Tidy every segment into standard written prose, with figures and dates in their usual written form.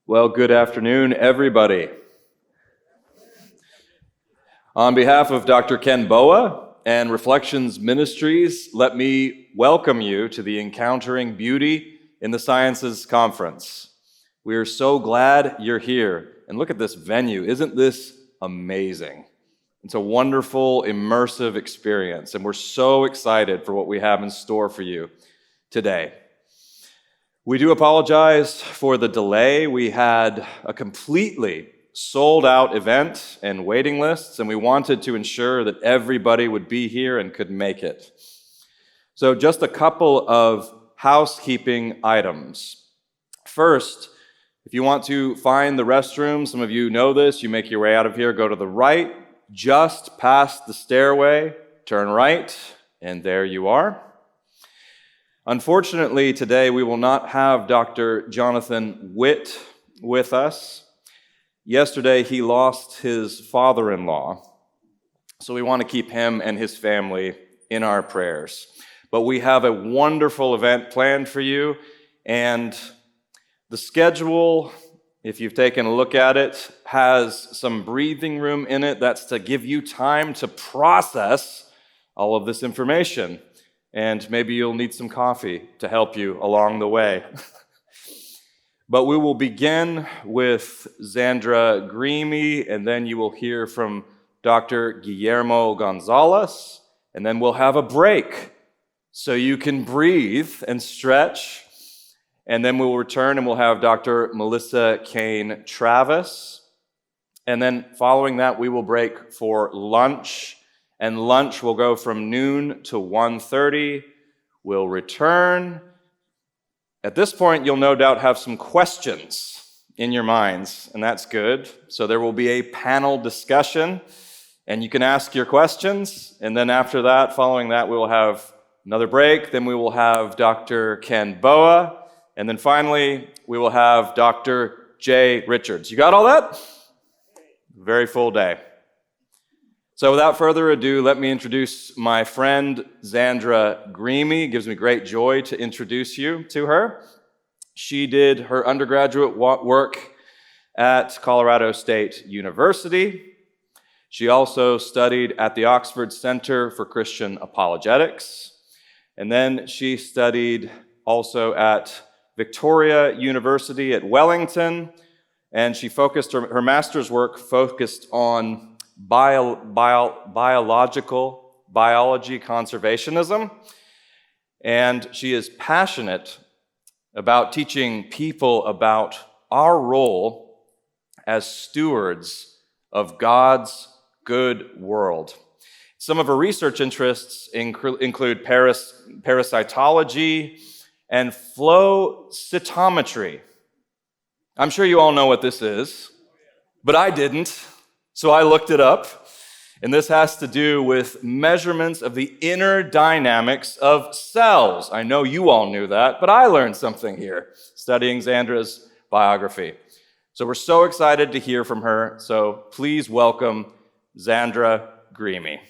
Well, good afternoon, everybody. On behalf of Dr. Ken Boa and Reflections Ministries, let me welcome you to the Encountering Beauty in the Sciences Conference. We are so glad you're here. And look at this venue. Isn't this amazing? It's a wonderful, immersive experience, and we're so excited for what we have in store for you today. We do apologize for the delay. We had a completely sold-out event and waiting lists, and we wanted to ensure that everybody would be here and could make it. So just a couple of housekeeping items. First, if you want to find the restroom, some of you know this, you make your way out of here, go to the right, just past the stairway, turn right, and there you are. Unfortunately, today we will not have Dr. Jonathan Witt with us. Yesterday, he lost his father-in-law, so we want to keep him and his family in our prayers. But we have a wonderful event planned for you, and the schedule, if you've taken a look at it, has some breathing room in it. That's to give you time to process all of this information. And maybe you'll need some coffee to help you along the way. But we will begin with Zandra Greamy, and then you will hear from Dr. Guillermo Gonzalez, and then we'll have a break so you can breathe and stretch. And then we'll return and we'll have Dr. Melissa Kane Travis. And then following that, we will break for lunch. And lunch will go from noon to 1:30. We'll return. At this point, you'll no doubt have some questions in your minds, and that's good. So there will be a panel discussion, and you can ask your questions. And then after that, following that, we will have another break. Then we will have Dr. Ken Boa. And then finally, we will have Dr. Jay Richards. You got all that? Very full day. So without further ado, let me introduce my friend, Zandra Greamy. It gives me great joy to introduce you to her. She did her undergraduate work at Colorado State University. She also studied at the Oxford Center for Christian Apologetics. And then she studied also at Victoria University at Wellington, and she focused her master's work focused on biology conservationism, and she is passionate about teaching people about our role as stewards of God's good world. Some of her research interests include parasitology and flow cytometry. I'm sure you all know what this is, but I didn't. So I looked it up, and this has to do with measurements of the inner dynamics of cells. I know you all knew that, but I learned something here studying Zandra's biography. So we're so excited to hear from her, so please welcome Zandra Greamy.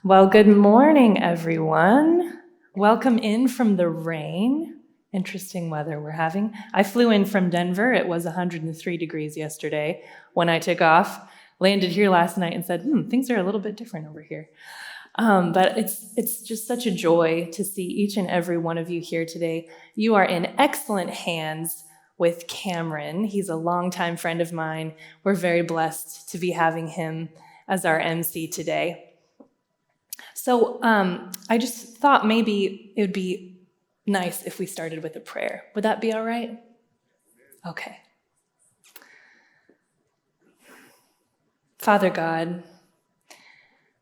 Well, good morning, everyone. Welcome in from the rain. Interesting weather we're having. I flew in from Denver. It was 103 degrees yesterday when I took off. Landed here last night and said, things are a little bit different over here. But it's just such a joy to see each and every one of you here today. You are in excellent hands with Cameron. He's a longtime friend of mine. We're very blessed to be having him as our MC today. So I just thought maybe it would be nice if we started with a prayer. Would that be all right? Okay. Father God,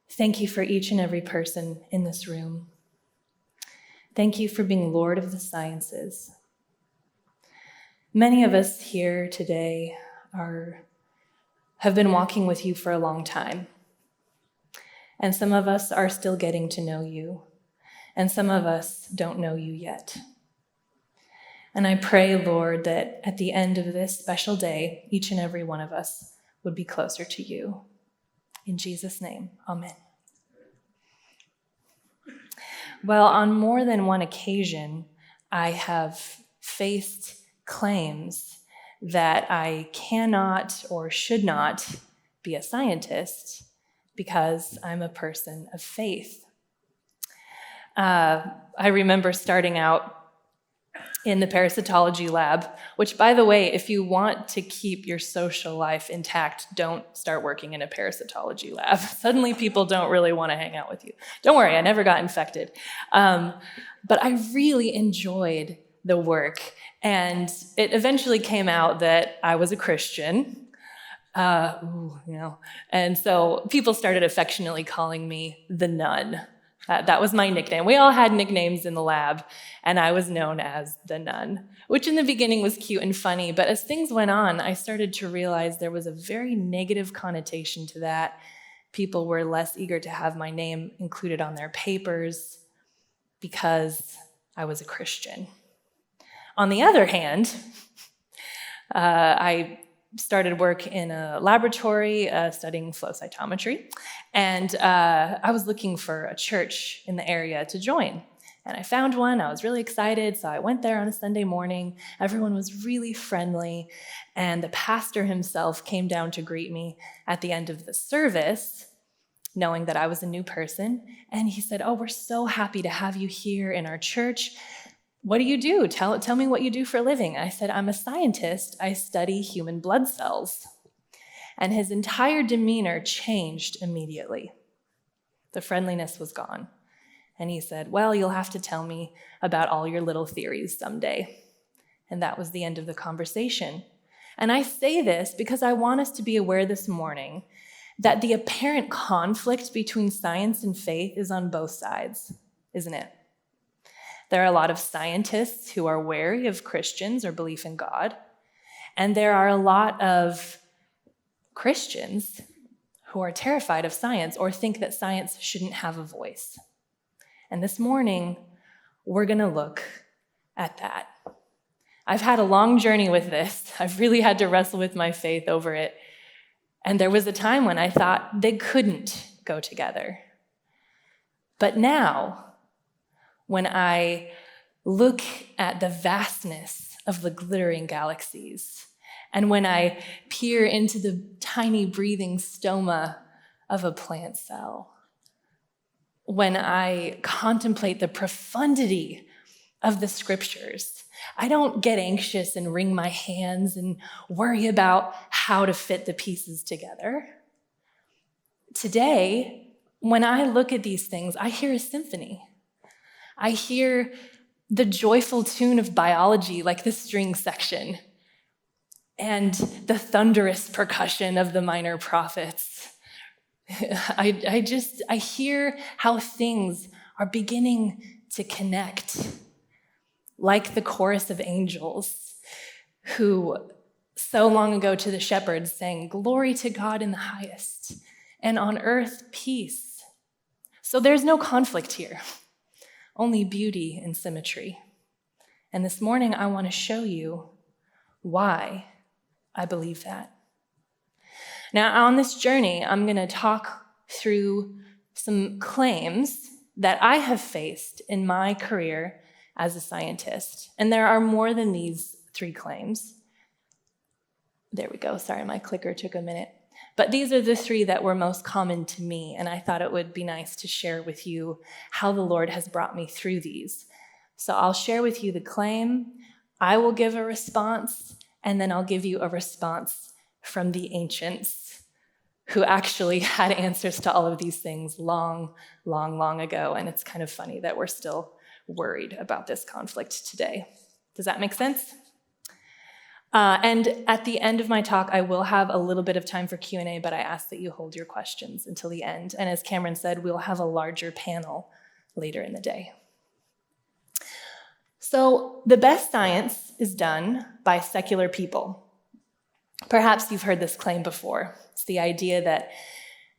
thank you for each and every person in this room. Thank you for being Lord of the sciences. Many of us here today have been walking with you for a long time. And some of us are still getting to know you. And some of us don't know you yet. And I pray, Lord, that at the end of this special day, each and every one of us would be closer to you. In Jesus' name, amen. Well, on more than one occasion, I have faced claims that I cannot or should not be a scientist because I'm a person of faith. I remember starting out in the parasitology lab, which, by the way, if you want to keep your social life intact, don't start working in a parasitology lab. Suddenly people don't really want to hang out with you. Don't worry, I never got infected. But I really enjoyed the work, and it eventually came out that I was a Christian. And so people started affectionately calling me the nun. That was my nickname. We all had nicknames in the lab, and I was known as the nun, which in the beginning was cute and funny, but as things went on, I started to realize there was a very negative connotation to that. People were less eager to have my name included on their papers because I was a Christian. On the other hand, I started work in a laboratory studying flow cytometry, and I was looking for a church in the area to join. And I found one. I was really excited, so I went there on a Sunday morning. Everyone was really friendly, and the pastor himself came down to greet me at the end of the service, knowing that I was a new person, and he said, "Oh, we're so happy to have you here in our church. What do you do? Tell me what you do for a living." I said, "I'm a scientist. I study human blood cells." And his entire demeanor changed immediately. The friendliness was gone. And he said, "Well, you'll have to tell me about all your little theories someday." And that was the end of the conversation. And I say this because I want us to be aware this morning that the apparent conflict between science and faith is on both sides, isn't it? There are a lot of scientists who are wary of Christians or belief in God, and there are a lot of Christians who are terrified of science or think that science shouldn't have a voice. And this morning, we're going to look at that. I've had a long journey with this. I've really had to wrestle with my faith over it. And there was a time when I thought they couldn't go together. But now, when I look at the vastness of the glittering galaxies, and when I peer into the tiny breathing stoma of a plant cell, when I contemplate the profundity of the scriptures, I don't get anxious and wring my hands and worry about how to fit the pieces together. Today, when I look at these things, I hear a symphony. I hear the joyful tune of biology, like the string section, and the thunderous percussion of the minor prophets. I hear how things are beginning to connect, like the chorus of angels who so long ago to the shepherds sang, "Glory to God in the highest, and on earth peace." So there's no conflict here, only beauty and symmetry. And this morning I want to show you why I believe that. Now, on this journey, I'm going to talk through some claims that I have faced in my career as a scientist. And there are more than these 3 claims. There we go. Sorry, my clicker took a minute. But these are the 3 that were most common to me, and I thought it would be nice to share with you how the Lord has brought me through these. So I'll share with you the claim, I will give a response, and then I'll give you a response from the ancients who actually had answers to all of these things long, long, long ago. And it's kind of funny that we're still worried about this conflict today. Does that make sense? And at the end of my talk, I will have a little bit of time for Q&A, but I ask that you hold your questions until the end. And as Cameron said, we'll have a larger panel later in the day. So the best science is done by secular people. Perhaps you've heard this claim before. It's the idea that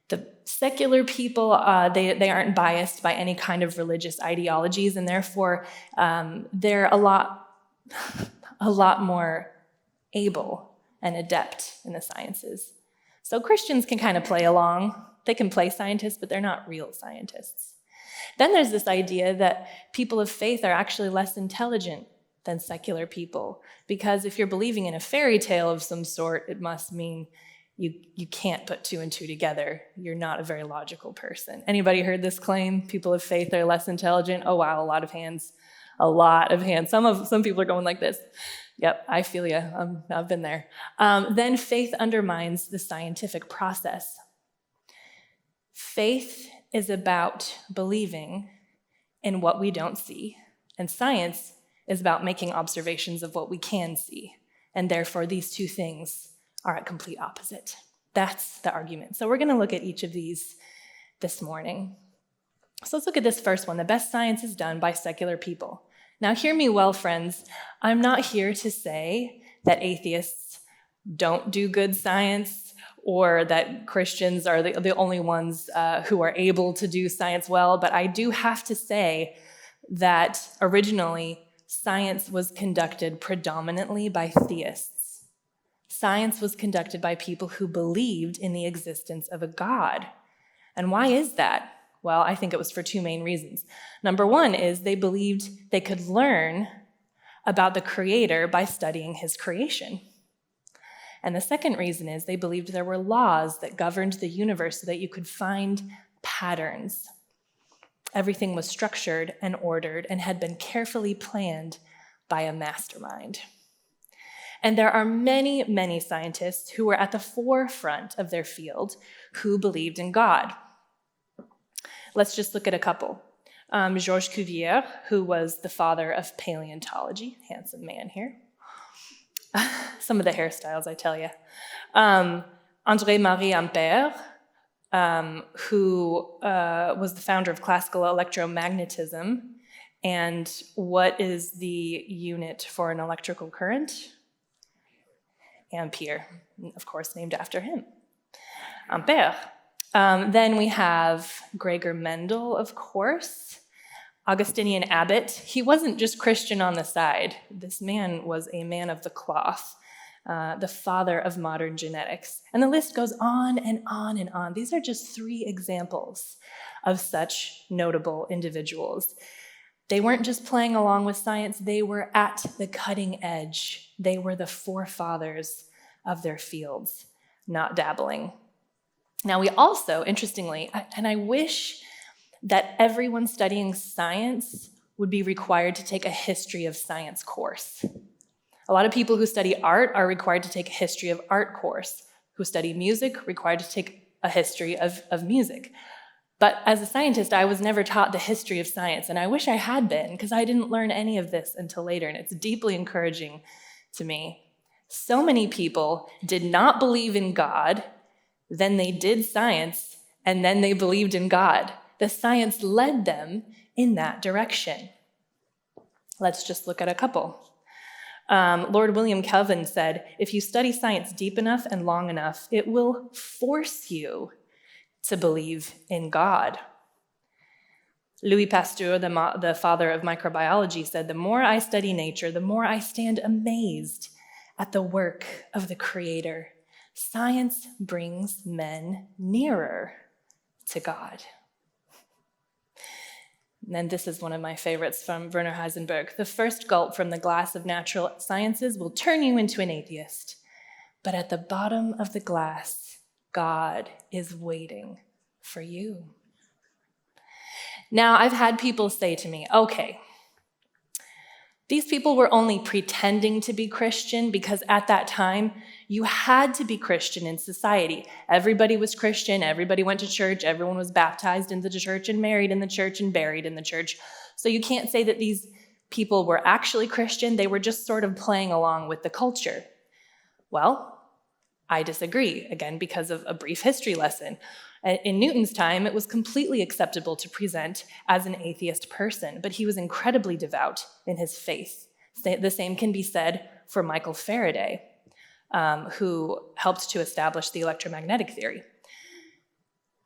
the secular people, they aren't biased by any kind of religious ideologies, and therefore they're a lot more able and adept in the sciences. So Christians can kind of play along. They can play scientists, but they're not real scientists. Then there's this idea that people of faith are actually less intelligent than secular people, because if you're believing in a fairy tale of some sort, it must mean you can't put two and two together. You're not a very logical person. Anybody heard this claim? People of faith are less intelligent? Oh wow, a lot of hands. A lot of hands. Some people are going like this. Yep, I feel you. I've been there. Then faith undermines the scientific process. Faith is about believing in what we don't see, and science is about making observations of what we can see. And therefore, these two things are at complete opposite. That's the argument. So we're going to look at each of these this morning. So let's look at this first one. The best science is done by secular people. Now hear me well, friends. I'm not here to say that atheists don't do good science or that Christians are the only ones who are able to do science well, but I do have to say that originally science was conducted predominantly by theists. Science was conducted by people who believed in the existence of a God. And why is that? Well, I think it was for two main reasons. Number one is they believed they could learn about the Creator by studying his creation. And the second reason is they believed there were laws that governed the universe so that you could find patterns. Everything was structured and ordered and had been carefully planned by a mastermind. And there are many, many scientists who were at the forefront of their field who believed in God. Let's just look at a couple. Georges Cuvier, who was the father of paleontology, handsome man here. Some of the hairstyles, I tell you. André-Marie Ampère, who was the founder of classical electromagnetism. And what is the unit for an electrical current? Ampere, of course, named after him. Ampère. Then we have Gregor Mendel, of course. Augustinian abbot. He wasn't just Christian on the side. This man was a man of the cloth, the father of modern genetics. And the list goes on and on and on. These are just three examples of such notable individuals. They weren't just playing along with science, they were at the cutting edge. They were the forefathers of their fields, not dabbling. Now we also, interestingly, and I wish that everyone studying science would be required to take a history of science course. A lot of people who study art are required to take a history of art course. Who study music, required to take a history of music. But as a scientist, I was never taught the history of science, and I wish I had been, because I didn't learn any of this until later, and it's deeply encouraging to me. So many people did not believe in God, then they did science, and then they believed in God. The science led them in that direction. Let's just look at a couple. Lord William Kelvin said, if you study science deep enough and long enough, it will force you to believe in God. Louis Pasteur, the father of microbiology, said, the more I study nature, the more I stand amazed at the work of the Creator. Science brings men nearer to God. And then this is one of my favorites from Werner Heisenberg. The first gulp from the glass of natural sciences will turn you into an atheist. But at the bottom of the glass, God is waiting for you. Now, I've had people say to me, okay, these people were only pretending to be Christian because at that time, you had to be Christian in society. Everybody was Christian, everybody went to church, everyone was baptized in the church and married in the church and buried in the church. So you can't say that these people were actually Christian, they were just sort of playing along with the culture. Well, I disagree, again, because of a brief history lesson. In Newton's time, it was completely acceptable to present as an atheist person, but he was incredibly devout in his faith. The same can be said for Michael Faraday, who helped to establish the electromagnetic theory.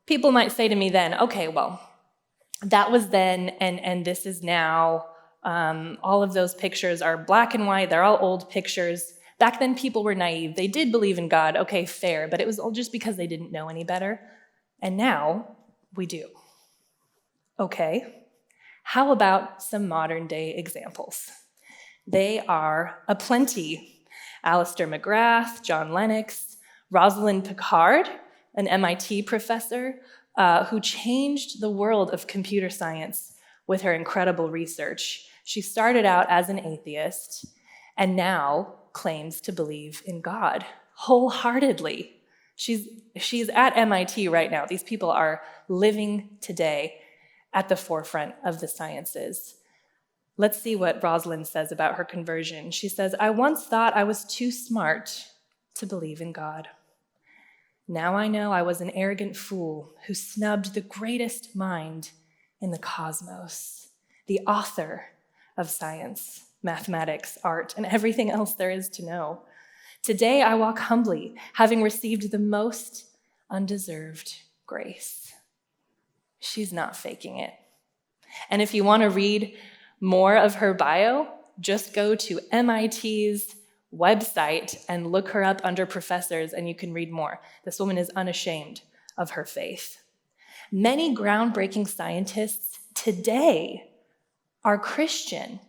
People might say to me then, okay, well, that was then and this is now. All of those pictures are black and white, they're all old pictures. Back then, people were naive. They did believe in God, okay, fair, but it was all just because they didn't know any better. And now, we do. Okay, How about some modern day examples? They are aplenty. Alistair McGrath, John Lennox, Rosalind Picard, an MIT professor who changed the world of computer science with her incredible research. She started out as an atheist and now claims to believe in God wholeheartedly. She's at MIT right now. These people are living today at the forefront of the sciences. Let's see what Rosalind says about her conversion. She says, "I once thought I was too smart to believe in God. Now I know I was an arrogant fool who snubbed the greatest mind in the cosmos, the author of science, mathematics, art, and everything else there is to know. Today I walk humbly, having received the most undeserved grace." She's not faking it. And if you want to read more of her bio, just go to MIT's website and look her up under professors, and you can read more. This woman is unashamed of her faith. Many groundbreaking scientists today are Christian.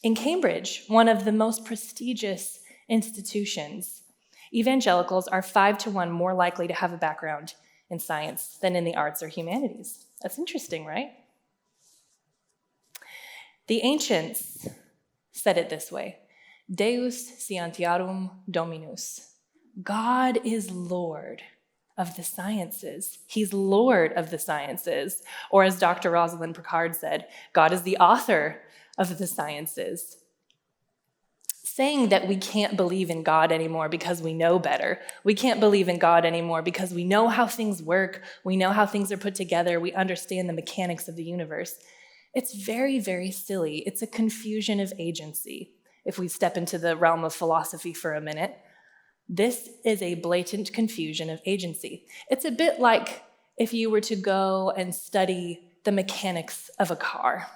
In Cambridge, one of the most prestigious institutions, evangelicals are 5-to-1 more likely to have a background in science than in the arts or humanities. That's interesting, right? The ancients said it this way: Deus scientiarum dominus. God is Lord of the sciences. He's Lord of the sciences. Or as Dr. Rosalind Picard said, God is the author of the sciences. Saying that we can't believe in God anymore because we know better. We can't believe in God anymore because we know how things work. We know how things are put together. We understand the mechanics of the universe. It's very, very silly. It's a confusion of agency. If we step into the realm of philosophy for a minute, this is a blatant confusion of agency. It's a bit like if you were to go and study the mechanics of a car.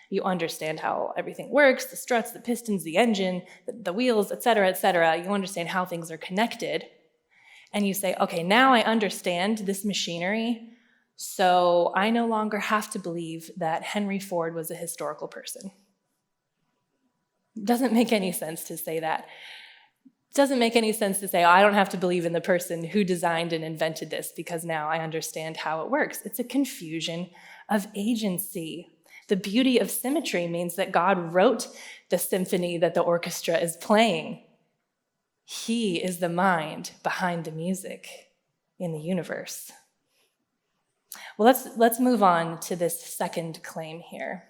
You understand how everything works, the struts, the pistons, the engine, the wheels, et cetera, et cetera. You understand how things are connected. And you say, okay, now I understand this machinery, so I no longer have to believe that Henry Ford was a historical person. Doesn't make any sense to say that. Doesn't make any sense to say, oh, I don't have to believe in the person who designed and invented this because now I understand how it works. It's a confusion of agency. The beauty of symmetry means that God wrote the symphony that the orchestra is playing. He is the mind behind the music in the universe. Well, let's move on to this second claim here.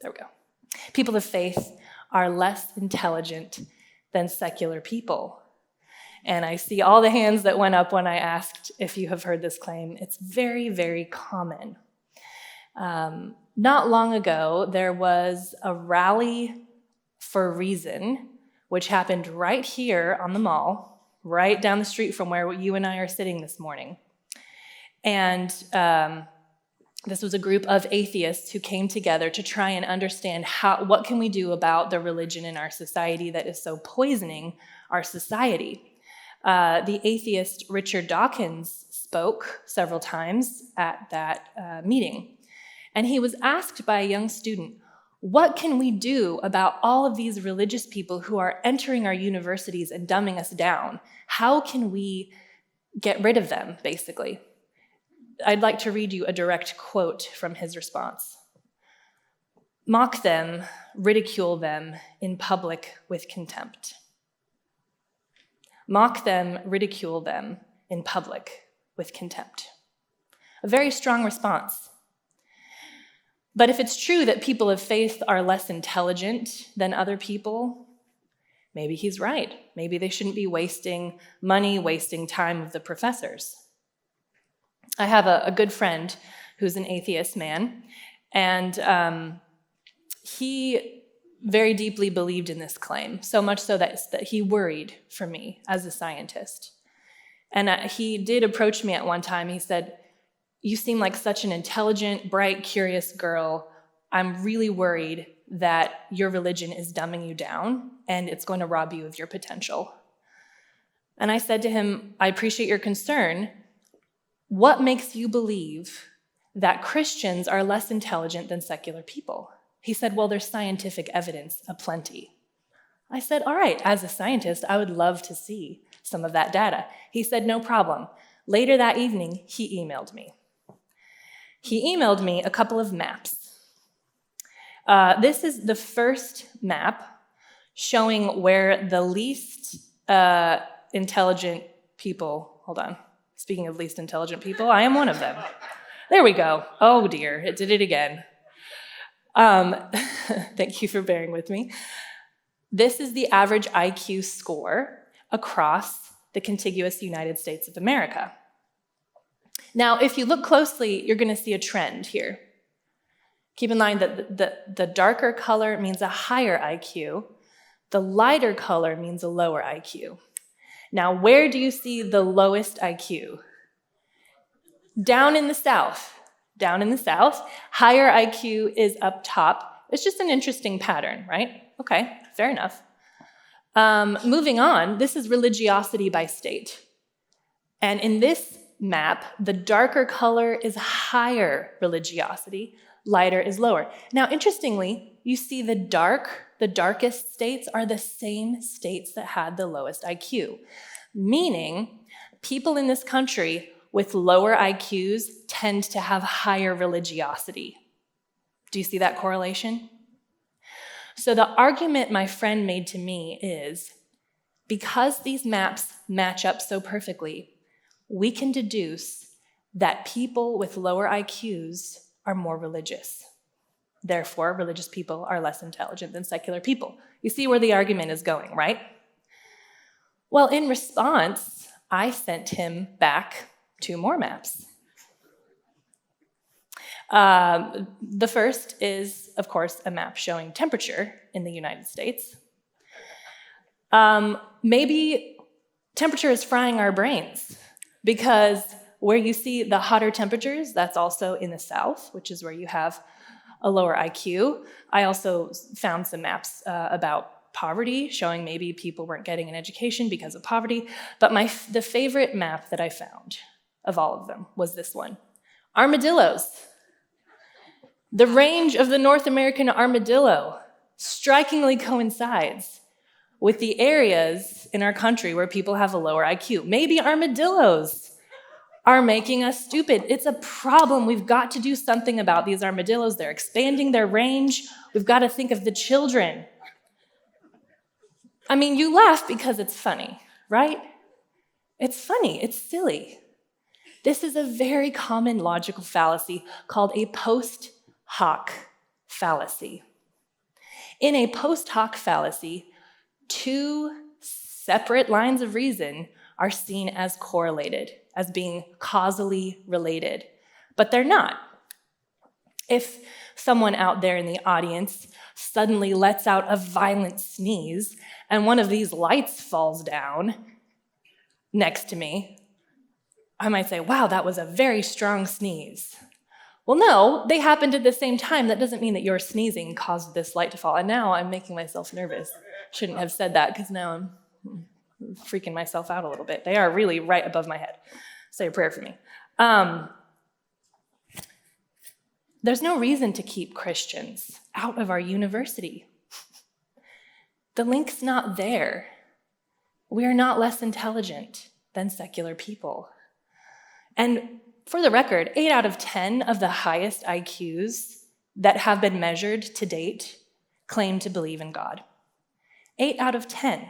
There we go. People of faith are less intelligent than secular people. And I see all the hands that went up when I asked if you have heard this claim. It's very, very common. Not long ago, there was a rally for reason, which happened right here on the mall, right down the street from where you and I are sitting this morning. And this was a group of atheists who came together to try and understand what can we do about the religion in our society that is so poisoning our society. The atheist Richard Dawkins spoke several times at that meeting. And he was asked by a young student, what can we do about all of these religious people who are entering our universities and dumbing us down? How can we get rid of them, basically? I'd like to read you a direct quote from his response. Mock them, ridicule them in public with contempt. Mock them, ridicule them in public with contempt. A very strong response. But if it's true that people of faith are less intelligent than other people, maybe he's right. Maybe they shouldn't be wasting money, wasting time of the professors. I have a good friend who's an atheist man, and he very deeply believed in this claim, so much so that he worried for me as a scientist. And he did approach me at one time. He said, you seem like such an intelligent, bright, curious girl. I'm really worried that your religion is dumbing you down and it's going to rob you of your potential. And I said to him, I appreciate your concern. What makes you believe that Christians are less intelligent than secular people. He said, well, there's scientific evidence aplenty. I said, all right, as a scientist, I would love to see some of that data. He said, no problem. Later that evening, he emailed me. He emailed me a couple of maps. This is the first map showing where the least intelligent people, hold on, speaking of least intelligent people, I am one of them. There we go. Oh dear, it did it again. Thank you for bearing with me. This is the average IQ score across the contiguous United States of America. Now, if you look closely, you're going to see a trend here. Keep in mind that the darker color means a higher IQ. The lighter color means a lower IQ. Now, where do you see the lowest IQ? Down in the South. Down in the South. Higher IQ is up top. It's just an interesting pattern, right? Okay, fair enough. Moving on, this is religiosity by state. And in this map, the darker color is higher religiosity, lighter is lower. Now, interestingly, you see the darkest states are the same states that had the lowest IQ, meaning people in this country with lower IQs tend to have higher religiosity. Do you see that correlation? So the argument my friend made to me is, because these maps match up so perfectly, we can deduce that people with lower IQs are more religious. Therefore, religious people are less intelligent than secular people. You see where the argument is going, right? Well, in response, I sent him back 2 more maps. The first is, of course, a map showing temperature in the United States. Maybe temperature is frying our brains, because where you see the hotter temperatures, that's also in the South, which is where you have a lower IQ. I also found some maps about poverty, showing maybe people weren't getting an education because of poverty. But the favorite map that I found of all of them was this one. Armadillos. The range of the North American armadillo strikingly coincides with the areas in our country where people have a lower IQ. Maybe armadillos are making us stupid. It's a problem. We've got to do something about these armadillos. They're expanding their range. We've got to think of the children. I mean, you laugh because it's funny, right? It's funny. It's silly. This is a very common logical fallacy called a post hoc fallacy. In a post hoc fallacy, 2 separate lines of reason are seen as correlated, as being causally related, but they're not. If someone out there in the audience suddenly lets out a violent sneeze and one of these lights falls down next to me, I might say, wow, that was a very strong sneeze. Well, no, they happened at the same time. That doesn't mean that your sneezing caused this light to fall. And now I'm making myself nervous. Shouldn't have said that, because now I'm freaking myself out a little bit. They are really right above my head. Say a prayer for me. There's no reason to keep Christians out of our university. The link's not there. We are not less intelligent than secular people. And for the record, 8 out of 10 of the highest IQs that have been measured to date claim to believe in God. 8 out of 10.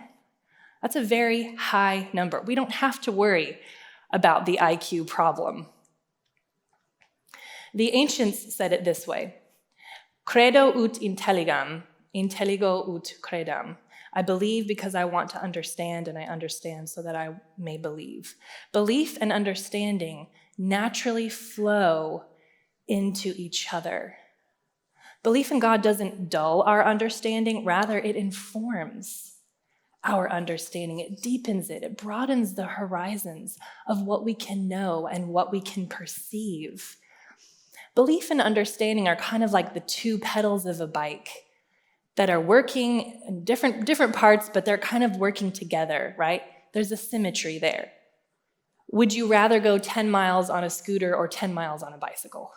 That's a very high number. We don't have to worry about the IQ problem. The ancients said it this way: credo ut intelligam, intelligo ut credam. I believe because I want to understand, and I understand so that I may believe. Belief and understanding naturally flow into each other. Belief in God doesn't dull our understanding, rather it informs our understanding. It deepens it. It broadens the horizons of what we can know and what we can perceive. Belief and understanding are kind of like the 2 pedals of a bike that are working in different parts, but they're kind of working together, right? There's a symmetry there. Would you rather go 10 miles on a scooter or 10 miles on a bicycle?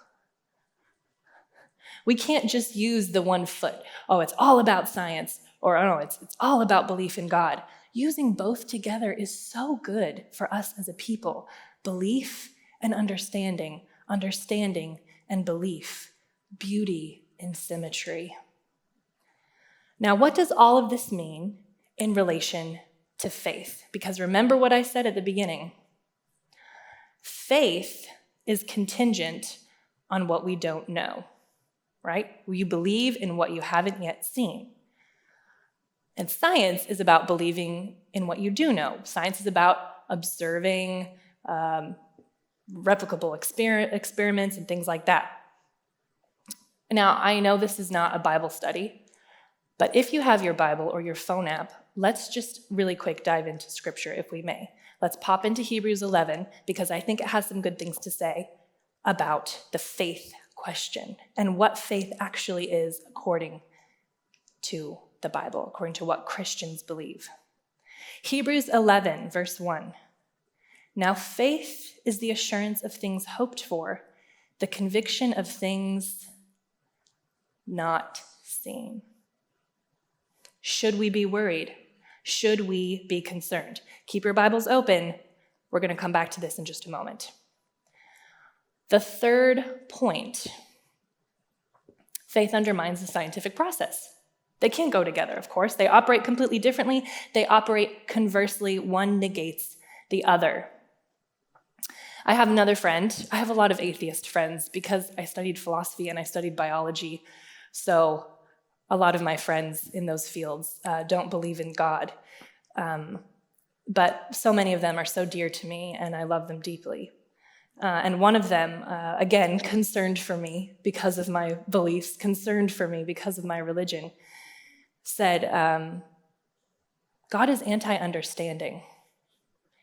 We can't just use the one foot. Oh, it's all about science, or oh, no, it's all about belief in God. Using both together is so good for us as a people. Belief and understanding, understanding and belief, beauty in symmetry. Now, what does all of this mean in relation to faith? Because remember what I said at the beginning. Faith is contingent on what we don't know, right? You believe in what you haven't yet seen. And science is about believing in what you do know. Science is about observing replicable experiments and things like that. Now, I know this is not a Bible study, but if you have your Bible or your phone app, let's just really quick dive into Scripture, if we may. Let's pop into Hebrews 11, because I think it has some good things to say about the faith question and what faith actually is according to the Bible, according to what Christians believe. Hebrews 11, verse 1. Now faith is the assurance of things hoped for, the conviction of things not seen. Should we be worried? Should we be concerned? Keep your Bibles open. We're going to come back to this in just a moment. The third point, faith undermines the scientific process. They can't go together, of course. They operate completely differently. They operate conversely. One negates the other. I have another friend. I have a lot of atheist friends because I studied philosophy and I studied biology. So a lot of my friends in those fields don't believe in God. But so many of them are so dear to me, and I love them deeply. And one of them, again, concerned for me because of my beliefs, concerned for me because of my religion, said, God is anti-understanding.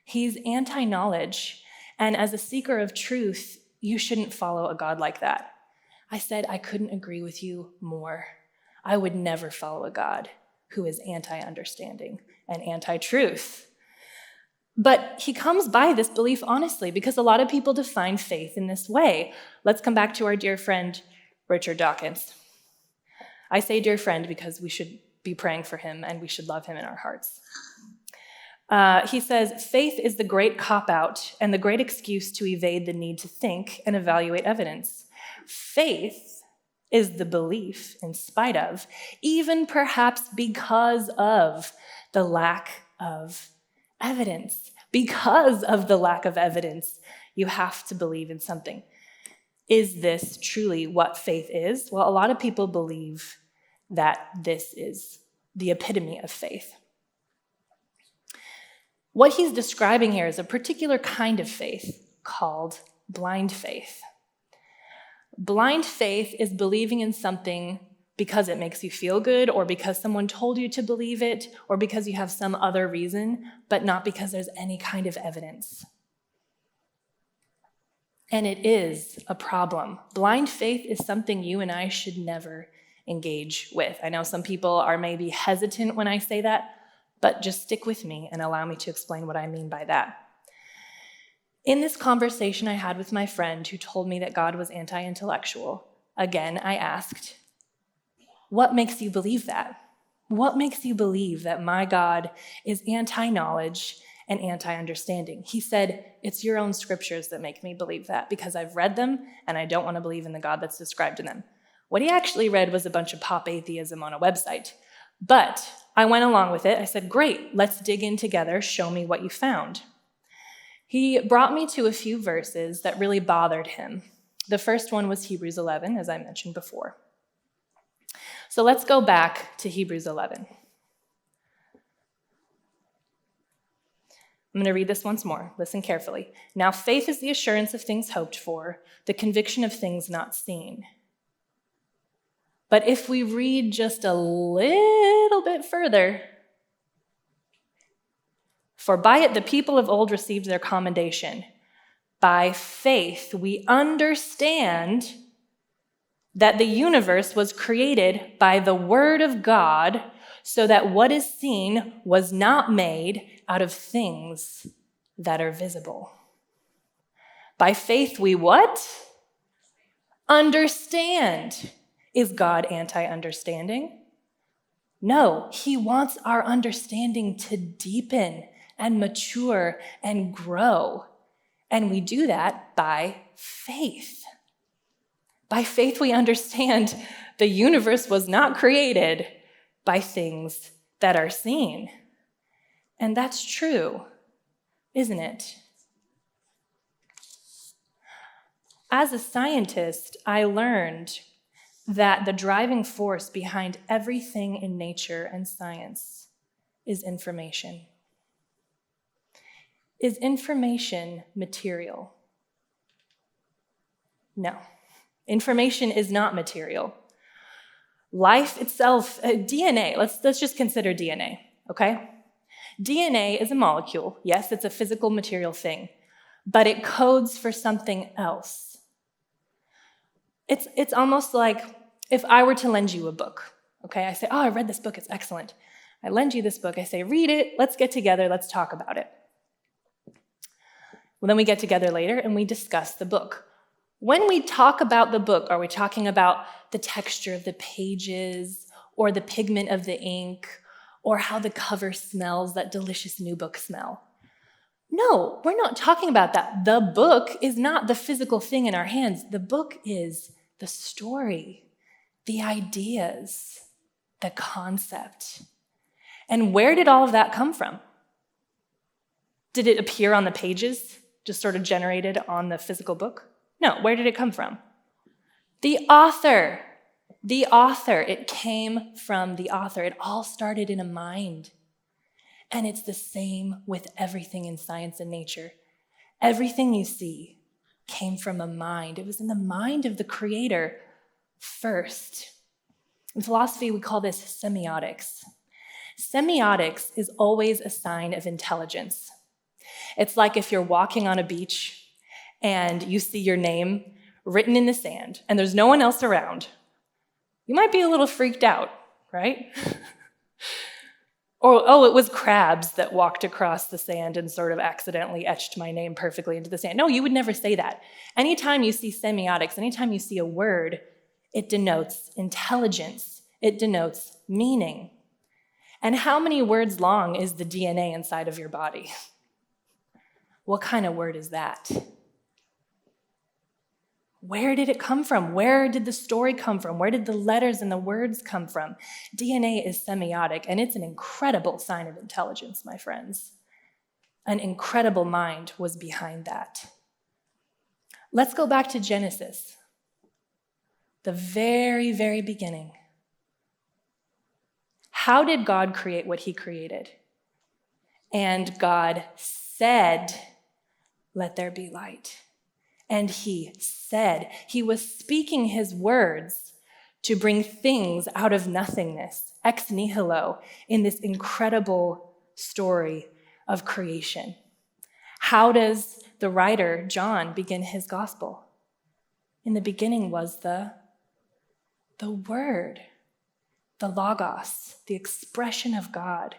He's anti-knowledge. And as a seeker of truth, you shouldn't follow a God like that. I said, I couldn't agree with you more. I would never follow a God who is anti-understanding and anti-truth. But he comes by this belief honestly, because a lot of people define faith in this way. Let's come back to our dear friend, Richard Dawkins. I say dear friend because we should be praying for him and we should love him in our hearts. He says, faith is the great cop-out and the great excuse to evade the need to think and evaluate evidence. Faith is the belief in spite of, even perhaps because of the lack of evidence. Because of the lack of evidence, you have to believe in something. Is this truly what faith is? Well, a lot of people believe that this is the epitome of faith. What he's describing here is a particular kind of faith called blind faith. Blind faith is believing in something because it makes you feel good, or because someone told you to believe it, or because you have some other reason, but not because there's any kind of evidence. And it is a problem. Blind faith is something you and I should never engage with. I know some people are maybe hesitant when I say that, but just stick with me and allow me to explain what I mean by that. In this conversation I had with my friend who told me that God was anti-intellectual, again, I asked, what makes you believe that? What makes you believe that my God is anti-knowledge and anti-understanding? He said, it's your own scriptures that make me believe that, because I've read them and I don't want to believe in the God that's described in them. What he actually read was a bunch of pop atheism on a website. But I went along with it. I said, great, let's dig in together. Show me what you found. He brought me to a few verses that really bothered him. The first one was Hebrews 11, as I mentioned before. So let's go back to Hebrews 11. I'm going to read this once more. Listen carefully. Now faith is the assurance of things hoped for, the conviction of things not seen. But if we read just a little bit further, for by it the people of old received their commendation. By faith we understand that the universe was created by the word of God, so that what is seen was not made out of things that are visible. By faith we what? Understand. Is God anti-understanding? No, he wants our understanding to deepen and mature and grow. And we do that by faith. By faith, we understand the universe was not created by things that are seen. And that's true, isn't it? As a scientist, I learned that the driving force behind everything in nature and science is information. Is information material? No. Information is not material. Life itself, DNA, let's just consider DNA, okay? DNA is a molecule. Yes, it's a physical material thing, but it codes for something else. It's almost like if I were to lend you a book, okay? I say, oh, I read this book, it's excellent. I lend you this book, I say, read it, let's get together, let's talk about it. Well, then we get together later and we discuss the book. When we talk about the book, are we talking about the texture of the pages or the pigment of the ink or how the cover smells, that delicious new book smell? No, we're not talking about that. The book is not the physical thing in our hands. The book is the story, the ideas, the concept. And where did all of that come from? Did it appear on the pages, just sort of generated on the physical book? No, where did it come from? The author. The author. It came from the author. It all started in a mind. And it's the same with everything in science and nature. Everything you see came from a mind. It was in the mind of the creator first. In philosophy, we call this semiotics. Semiotics is always a sign of intelligence. It's like if you're walking on a beach and you see your name written in the sand and there's no one else around. You might be a little freaked out, right? Or, oh, it was crabs that walked across the sand and sort of accidentally etched my name perfectly into the sand. No, you would never say that. Anytime you see semiotics, anytime you see a word, it denotes intelligence. It denotes meaning. And how many words long is the DNA inside of your body? What kind of word is that? Where did it come from? Where did the story come from? Where did the letters and the words come from? DNA is semiotic, and it's an incredible sign of intelligence, my friends. An incredible mind was behind that. Let's go back to Genesis, the very, very beginning. How did God create what he created? And God said, "Let there be light." And he said, he was speaking his words to bring things out of nothingness, ex nihilo, in this incredible story of creation. How does the writer, John, begin his gospel? In the beginning was the Word, the Logos, the expression of God.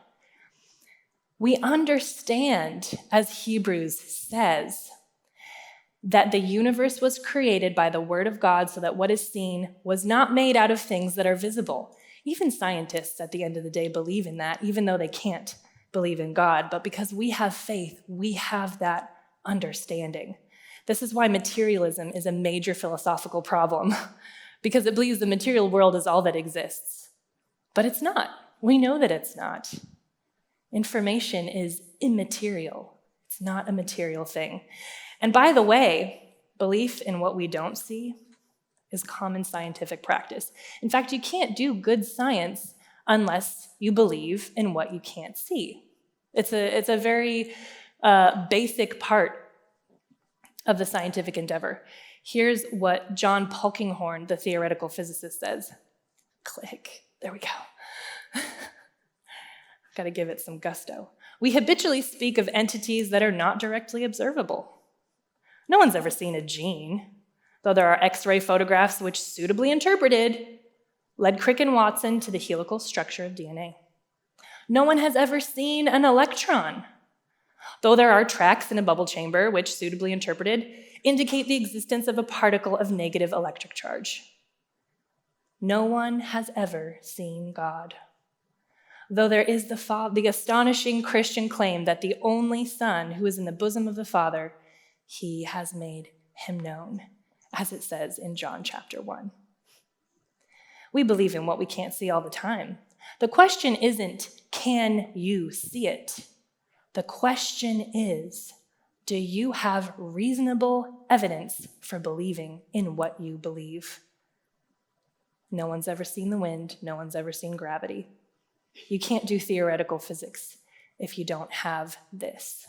We understand, as Hebrews says, that the universe was created by the word of God so that what is seen was not made out of things that are visible. Even scientists at the end of the day believe in that, even though they can't believe in God. But because we have faith, we have that understanding. This is why materialism is a major philosophical problem, because it believes the material world is all that exists. But it's not. We know that it's not. Information is immaterial. It's not a material thing. And by the way, belief in what we don't see is common scientific practice. In fact, you can't do good science unless you believe in what you can't see. It's a very basic part of the scientific endeavor. Here's what John Polkinghorne, the theoretical physicist, says. Click. There we go. Got to give it some gusto. We habitually speak of entities that are not directly observable. No one's ever seen a gene, though there are X-ray photographs which, suitably interpreted, led Crick and Watson to the helical structure of DNA. No one has ever seen an electron, though there are tracks in a bubble chamber which, suitably interpreted, indicate the existence of a particle of negative electric charge. No one has ever seen God. Though there is the astonishing Christian claim that the only Son who is in the bosom of the Father, he has made him known, as it says in John chapter 1. We believe in what we can't see all the time. The question isn't, can you see it? The question is, do you have reasonable evidence for believing in what you believe? No one's ever seen the wind. No one's ever seen gravity. You can't do theoretical physics if you don't have this.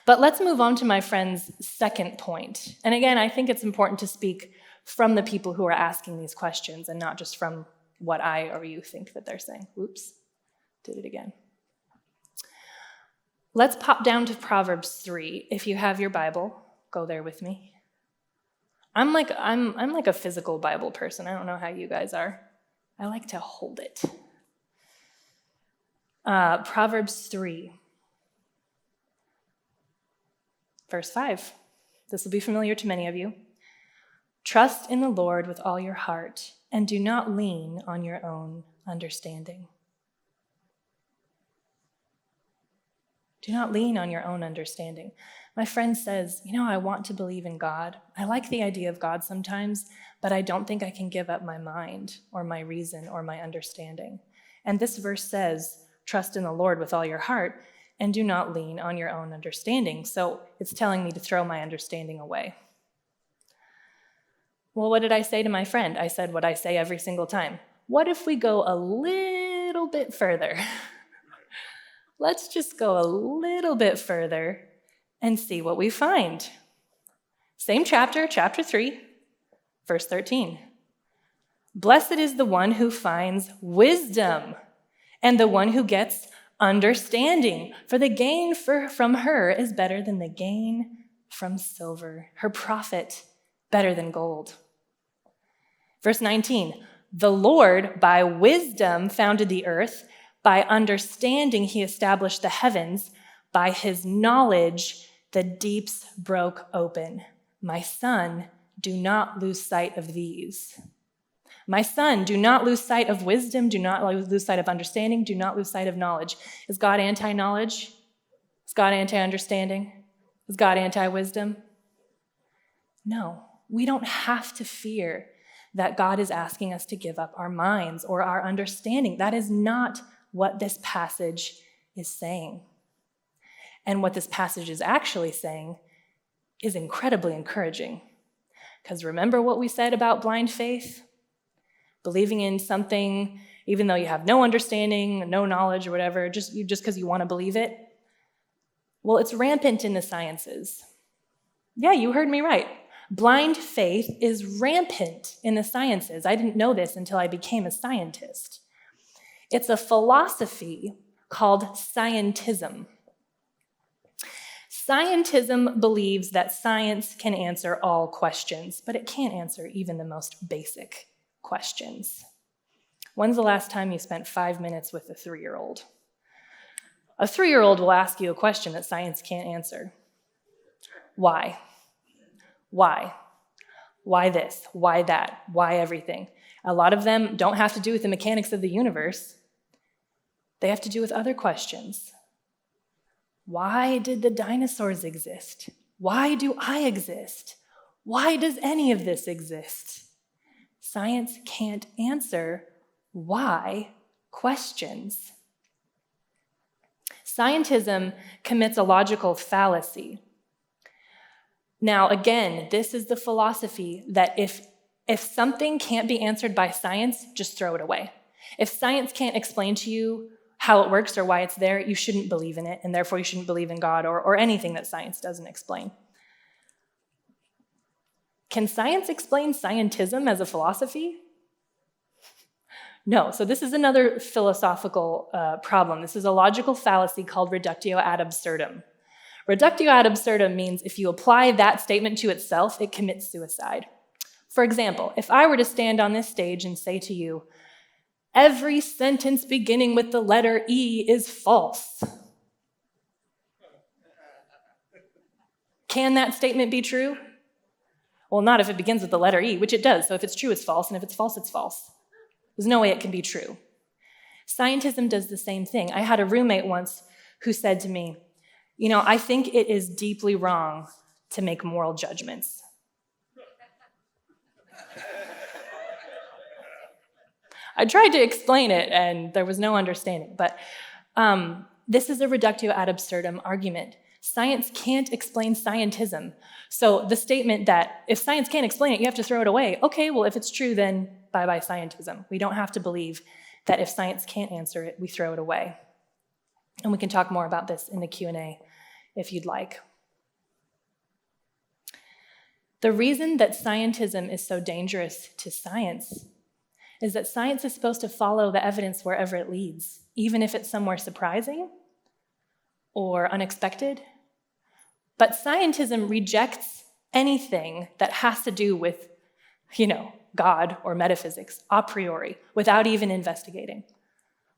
But let's move on to my friend's second point. And again, I think it's important to speak from the people who are asking these questions and not just from what I or you think that they're saying. Oops, did it again. Let's pop down to Proverbs 3. If you have your Bible, go there with me. I'm like a physical Bible person. I don't know how you guys are. I like to hold it. Proverbs 3, verse 5. This will be familiar to many of you. Trust in the Lord with all your heart, and do not lean on your own understanding. Do not lean on your own understanding. My friend says, I want to believe in God. I like the idea of God sometimes, but I don't think I can give up my mind or my reason or my understanding. And this verse says, trust in the Lord with all your heart and do not lean on your own understanding. So it's telling me to throw my understanding away. Well, what did I say to my friend? I said what I say every single time. What if we go a little bit further? Let's just go a little bit further and see what we find. Same chapter, chapter 3, verse 13. Blessed is the one who finds wisdom and the one who gets understanding, for the gain from her is better than the gain from silver, her profit better than gold. Verse 19, the Lord by wisdom founded the earth, by understanding he established the heavens, by his knowledge the deeps broke open. My son, do not lose sight of these. My son, do not lose sight of wisdom, do not lose sight of understanding, do not lose sight of knowledge. Is God anti-knowledge? Is God anti-understanding? Is God anti-wisdom? No, we don't have to fear that God is asking us to give up our minds or our understanding. That is not what this passage is saying. And what this passage is actually saying is incredibly encouraging. Because remember what we said about blind faith? Believing in something, even though you have no understanding, no knowledge or whatever, just because you want to believe it. Well, it's rampant in the sciences. Yeah, you heard me right. Blind faith is rampant in the sciences. I didn't know this until I became a scientist. It's a philosophy called scientism. Scientism believes that science can answer all questions, but it can't answer even the most basic questions. When's the last time you spent 5 minutes with a 3-year-old? A 3-year-old will ask you a question that science can't answer. Why? Why? Why this? Why that? Why everything? A lot of them don't have to do with the mechanics of the universe. They have to do with other questions. Why did the dinosaurs exist? Why do I exist? Why does any of this exist? Science can't answer why questions. Scientism commits a logical fallacy. Now, again, this is the philosophy that if something can't be answered by science, just throw it away. If science can't explain to you how it works or why it's there, you shouldn't believe in it, and therefore you shouldn't believe in God or anything that science doesn't explain. Can science explain scientism as a philosophy? No, so this is another philosophical problem. This is a logical fallacy called reductio ad absurdum. Reductio ad absurdum means if you apply that statement to itself, it commits suicide. For example, if I were to stand on this stage and say to you, every sentence beginning with the letter E is false. Can that statement be true? Well, not if it begins with the letter E, which it does. So if it's true, it's false, and if it's false, it's false. There's no way it can be true. Scientism does the same thing. I had a roommate once who said to me, I think it is deeply wrong to make moral judgments. I tried to explain it, and there was no understanding. But this is a reductio ad absurdum argument. Science can't explain scientism. So the statement that if science can't explain it, you have to throw it away. Okay, well, if it's true, then bye-bye scientism. We don't have to believe that if science can't answer it, we throw it away. And we can talk more about this in the Q&A if you'd like. The reason that scientism is so dangerous to science is that science is supposed to follow the evidence wherever it leads, even if it's somewhere surprising or unexpected. But scientism rejects anything that has to do with, God or metaphysics a priori, without even investigating.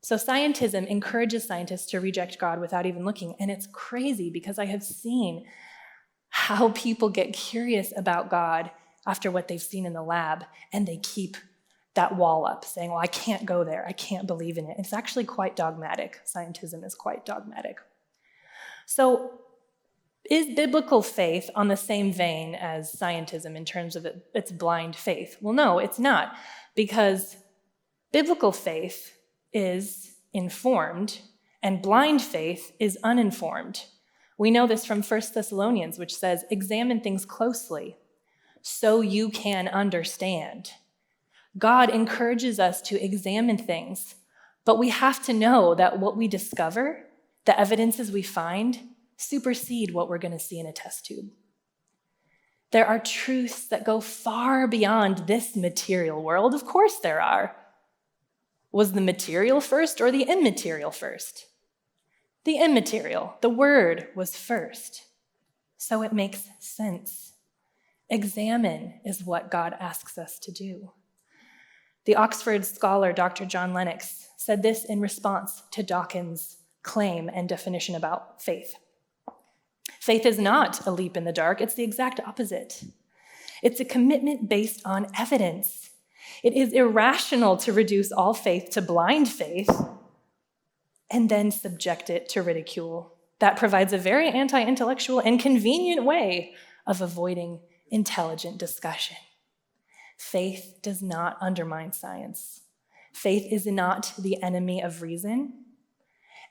So scientism encourages scientists to reject God without even looking. And it's crazy because I have seen how people get curious about God after what they've seen in the lab, and they keep that wall up, saying, well, I can't go there. I can't believe in it. It's actually quite dogmatic. Scientism is quite dogmatic. So is biblical faith on the same vein as scientism in terms of its blind faith? Well, no, it's not, because biblical faith is informed and blind faith is uninformed. We know this from 1 Thessalonians, which says, examine things closely so you can understand. God encourages us to examine things, but we have to know that what we discover, the evidences we find, supersede what we're going to see in a test tube. There are truths that go far beyond this material world. Of course there are. Was the material first or the immaterial first? The immaterial, the word, was first. So it makes sense. Examine is what God asks us to do. The Oxford scholar, Dr. John Lennox, said this in response to Dawkins' claim and definition about faith. Faith is not a leap in the dark, it's the exact opposite. It's a commitment based on evidence. It is irrational to reduce all faith to blind faith and then subject it to ridicule. That provides a very anti-intellectual and convenient way of avoiding intelligent discussion. Faith does not undermine science. Faith is not the enemy of reason,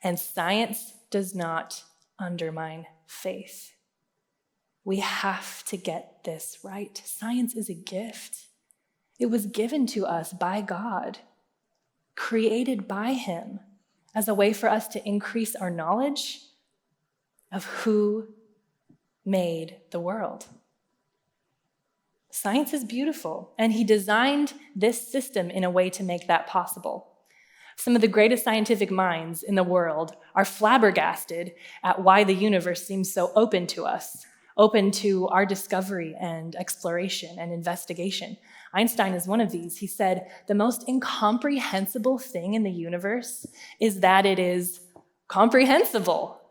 and science does not undermine faith. We have to get this right. Science is a gift. It was given to us by God, created by Him, as a way for us to increase our knowledge of who made the world. Science is beautiful, and He designed this system in a way to make that possible. Some of the greatest scientific minds in the world are flabbergasted at why the universe seems so open to us, open to our discovery and exploration and investigation. Einstein is one of these. He said, the most incomprehensible thing in the universe is that it is comprehensible.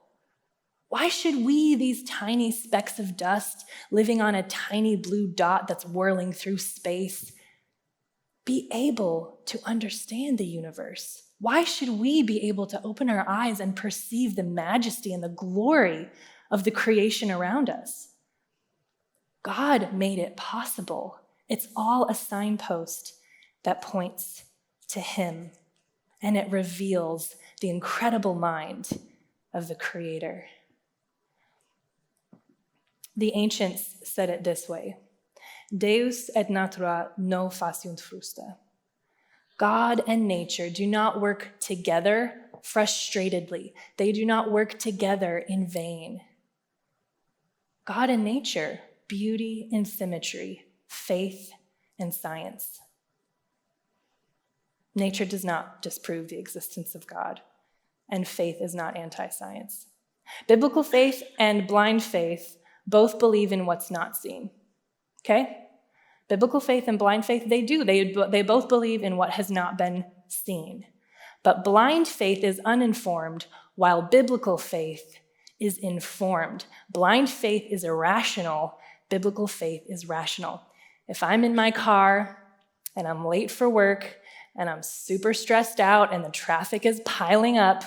Why should we, these tiny specks of dust living on a tiny blue dot that's whirling through space, be able to understand the universe? Why should we be able to open our eyes and perceive the majesty and the glory of the creation around us? God made it possible. It's all a signpost that points to Him, and it reveals the incredible mind of the Creator. The ancients said it this way: Deus et natura non faciunt frusta. God and nature do not work together frustratedly. They do not work together in vain. God and nature, beauty and symmetry, faith and science. Nature does not disprove the existence of God, and faith is not anti-science. Biblical faith and blind faith both believe in what's not seen. Okay? Biblical faith and blind faith, they do. They both believe in what has not been seen. But blind faith is uninformed, while biblical faith is informed. Blind faith is irrational biblical faith is rational. If I'm in my car and I'm late for work and I'm super stressed out and the traffic is piling up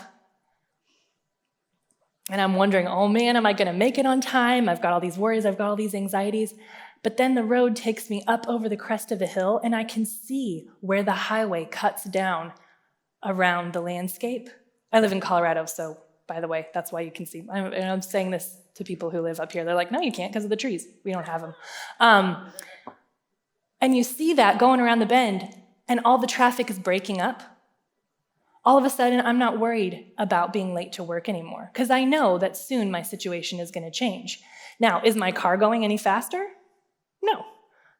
and I'm wondering, oh man, am I going to make it on time? I've got all these worries, I've got all these anxieties. But then the road takes me up over the crest of the hill and I can see where the highway cuts down around the landscape. I live in Colorado, so by the way, that's why you can see. I'm saying this to people who live up here. They're like, no, you can't because of the trees. We don't have them. And you see that going around the bend and all the traffic is breaking up. All of a sudden, I'm not worried about being late to work anymore because I know that soon my situation is going to change. Now, is my car going any faster? No.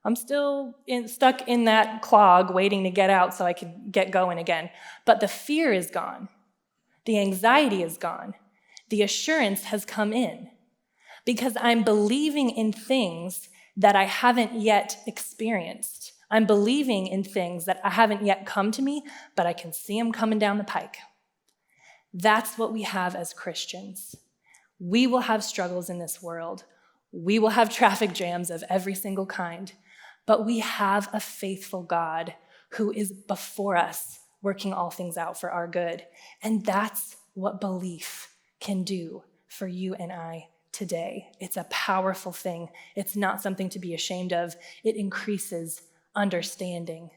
I'm still stuck in that clog waiting to get out so I can get going again. But the fear is gone. The anxiety is gone. The assurance has come in because I'm believing in things that I haven't yet experienced. I'm believing in things that haven't yet come to me, but I can see them coming down the pike. That's what we have as Christians. We will have struggles in this world. We will have traffic jams of every single kind, but we have a faithful God who is before us, working all things out for our good. And that's what belief can do for you and I today. It's a powerful thing. It's not something to be ashamed of. It increases understanding.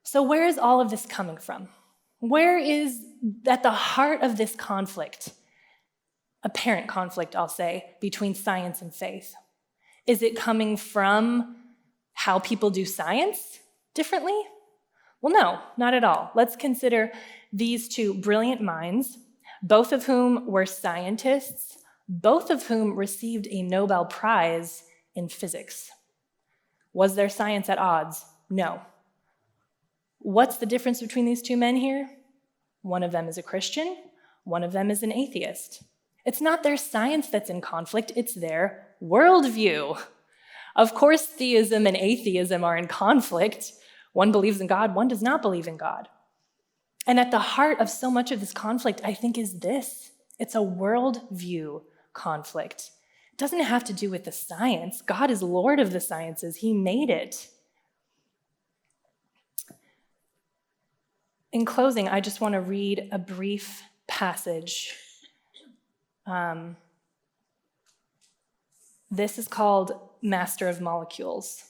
So where is all of this coming from? Where is at the heart of this conflict? Apparent conflict, I'll say, between science and faith. Is it coming from how people do science differently? Well, no, not at all. Let's consider these two brilliant minds, both of whom were scientists, both of whom received a Nobel Prize in physics. Was their science at odds? No. What's the difference between these two men here? One of them is a Christian, one of them is an atheist. It's not their science that's in conflict, it's their worldview. Of course, theism and atheism are in conflict. One believes in God, one does not believe in God. And at the heart of so much of this conflict, I think, is this. It's a worldview conflict. It doesn't have to do with the science. God is Lord of the sciences. He made it. In closing, I just want to read a brief passage. This is called Master of Molecules,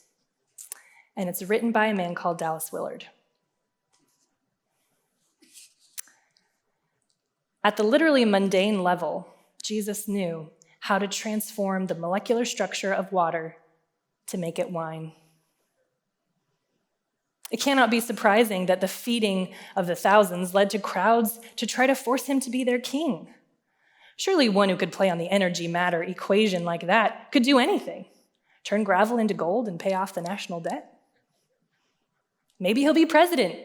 and it's written by a man called Dallas Willard. At the literally mundane level, Jesus knew how to transform the molecular structure of water to make it wine. It cannot be surprising that the feeding of the thousands led to crowds to try to force him to be their king. Surely one who could play on the energy-matter equation like that could do anything. Turn gravel into gold and pay off the national debt. Maybe he'll be president.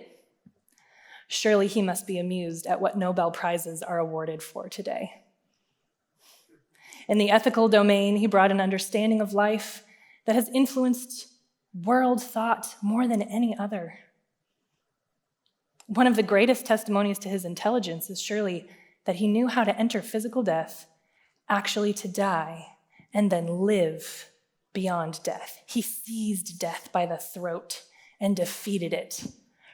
Surely he must be amused at what Nobel Prizes are awarded for today. In the ethical domain, he brought an understanding of life that has influenced world thought more than any other. One of the greatest testimonies to his intelligence is surely that he knew how to enter physical death, actually to die, and then live beyond death. He seized death by the throat and defeated it.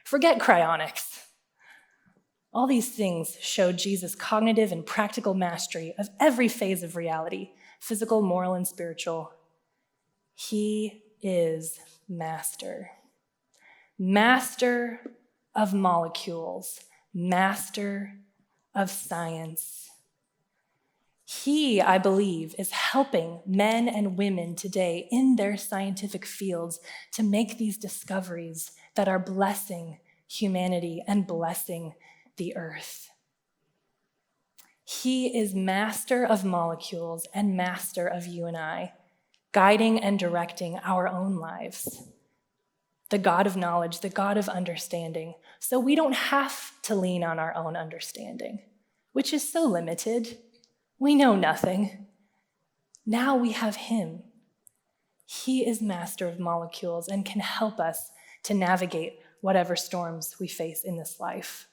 Forget cryonics. All these things showed Jesus' cognitive and practical mastery of every phase of reality, physical, moral, and spiritual. He is master. Master of molecules, master of science. He, I believe, is helping men and women today in their scientific fields to make these discoveries that are blessing humanity and blessing the earth. He is master of molecules and master of you and I, guiding and directing our own lives. The God of knowledge, the God of understanding. So we don't have to lean on our own understanding, which is so limited. We know nothing. Now we have him. He is master of molecules and can help us to navigate whatever storms we face in this life.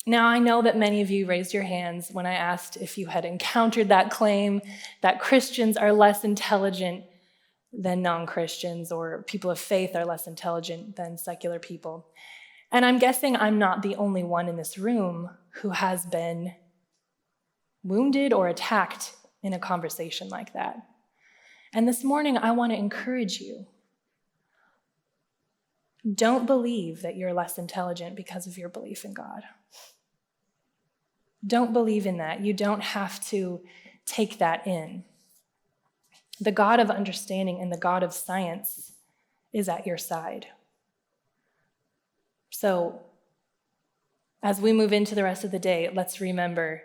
Now, I know that many of you raised your hands when I asked if you had encountered that claim that Christians are less intelligent than non-Christians, or people of faith are less intelligent than secular people. And I'm guessing I'm not the only one in this room who has been wounded or attacked in a conversation like that. And this morning, I want to encourage you. Don't believe that you're less intelligent because of your belief in God. Don't believe in that. You don't have to take that in. The God of understanding and the God of science is at your side. So, as we move into the rest of the day, let's remember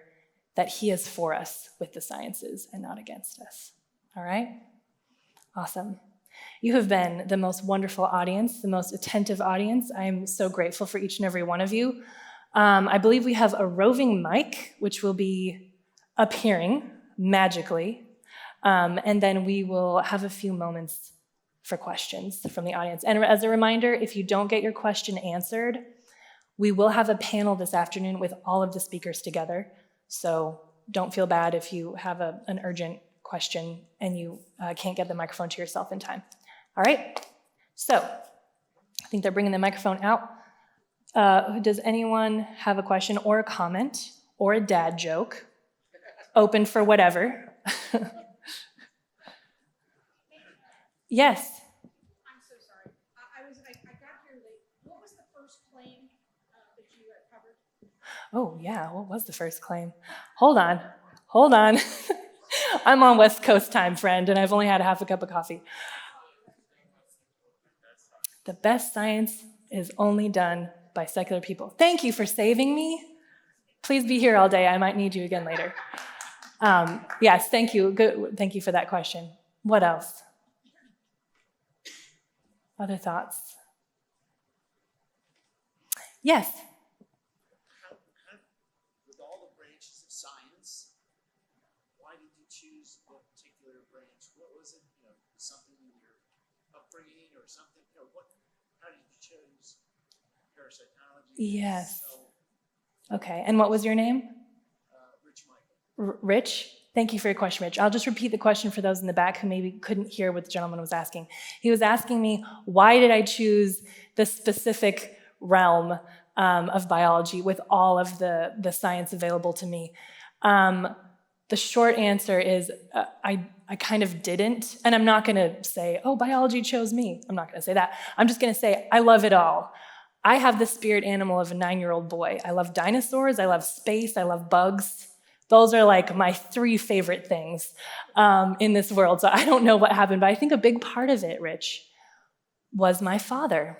that He is for us with the sciences and not against us. All right? Awesome. You have been the most wonderful audience, the most attentive audience. I'm so grateful for each and every one of you. I believe we have a roving mic, which will be appearing magically. And then we will have a few moments for questions from the audience. And as a reminder, if you don't get your question answered, we will have a panel this afternoon with all of the speakers together. So don't feel bad if you have an urgent question and you can't get the microphone to yourself in time. All right? So I think they're bringing the microphone out. Does anyone have a question or a comment or a dad joke? Open for whatever. Yes. I'm so sorry. I got here late. What was the first claim that you covered? Oh, yeah. What was the first claim? Hold on. I'm on West Coast time, friend, and I've only had a half a cup of coffee. The best science is only done by secular people. Thank you for saving me. Please be here all day. I might need you again later. Yes, thank you. Good. Thank you for that question. What else? Other thoughts? Yes. With all the branches of science, why did you choose that particular branch? What was it? Something in your upbringing or something? How did you choose parapsychology? Yes. Okay. And what was your name? Rich Michael. Rich? Thank you for your question, Rich. I'll just repeat the question for those in the back who maybe couldn't hear what the gentleman was asking. He was asking me, why did I choose this specific realm of biology with all of the science available to me? The short answer is I kind of didn't. And I'm not going to say, oh, biology chose me. I'm not going to say that. I'm just going to say I love it all. I have the spirit animal of a 9-year-old boy. I love dinosaurs. I love space. I love bugs. Those are like my 3 favorite things in this world. So I don't know what happened, but I think a big part of it, Rich, was my father.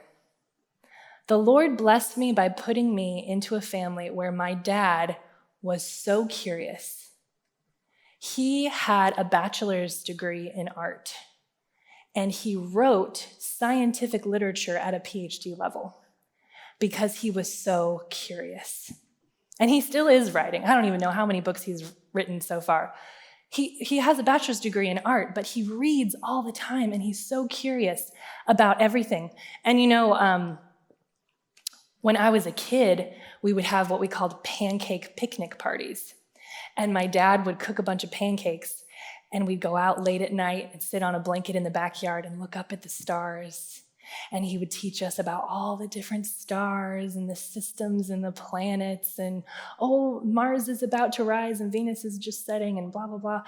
The Lord blessed me by putting me into a family where my dad was so curious. He had a bachelor's degree in art, and he wrote scientific literature at a PhD level because he was so curious. And he still is writing. I don't even know how many books he's written so far. He has a bachelor's degree in art, but he reads all the time, and he's so curious about everything. And when I was a kid, we would have what we called pancake picnic parties. And my dad would cook a bunch of pancakes, and we'd go out late at night and sit on a blanket in the backyard and look up at the stars. And he would teach us about all the different stars and the systems and the planets and, oh, Mars is about to rise and Venus is just setting and blah, blah, blah.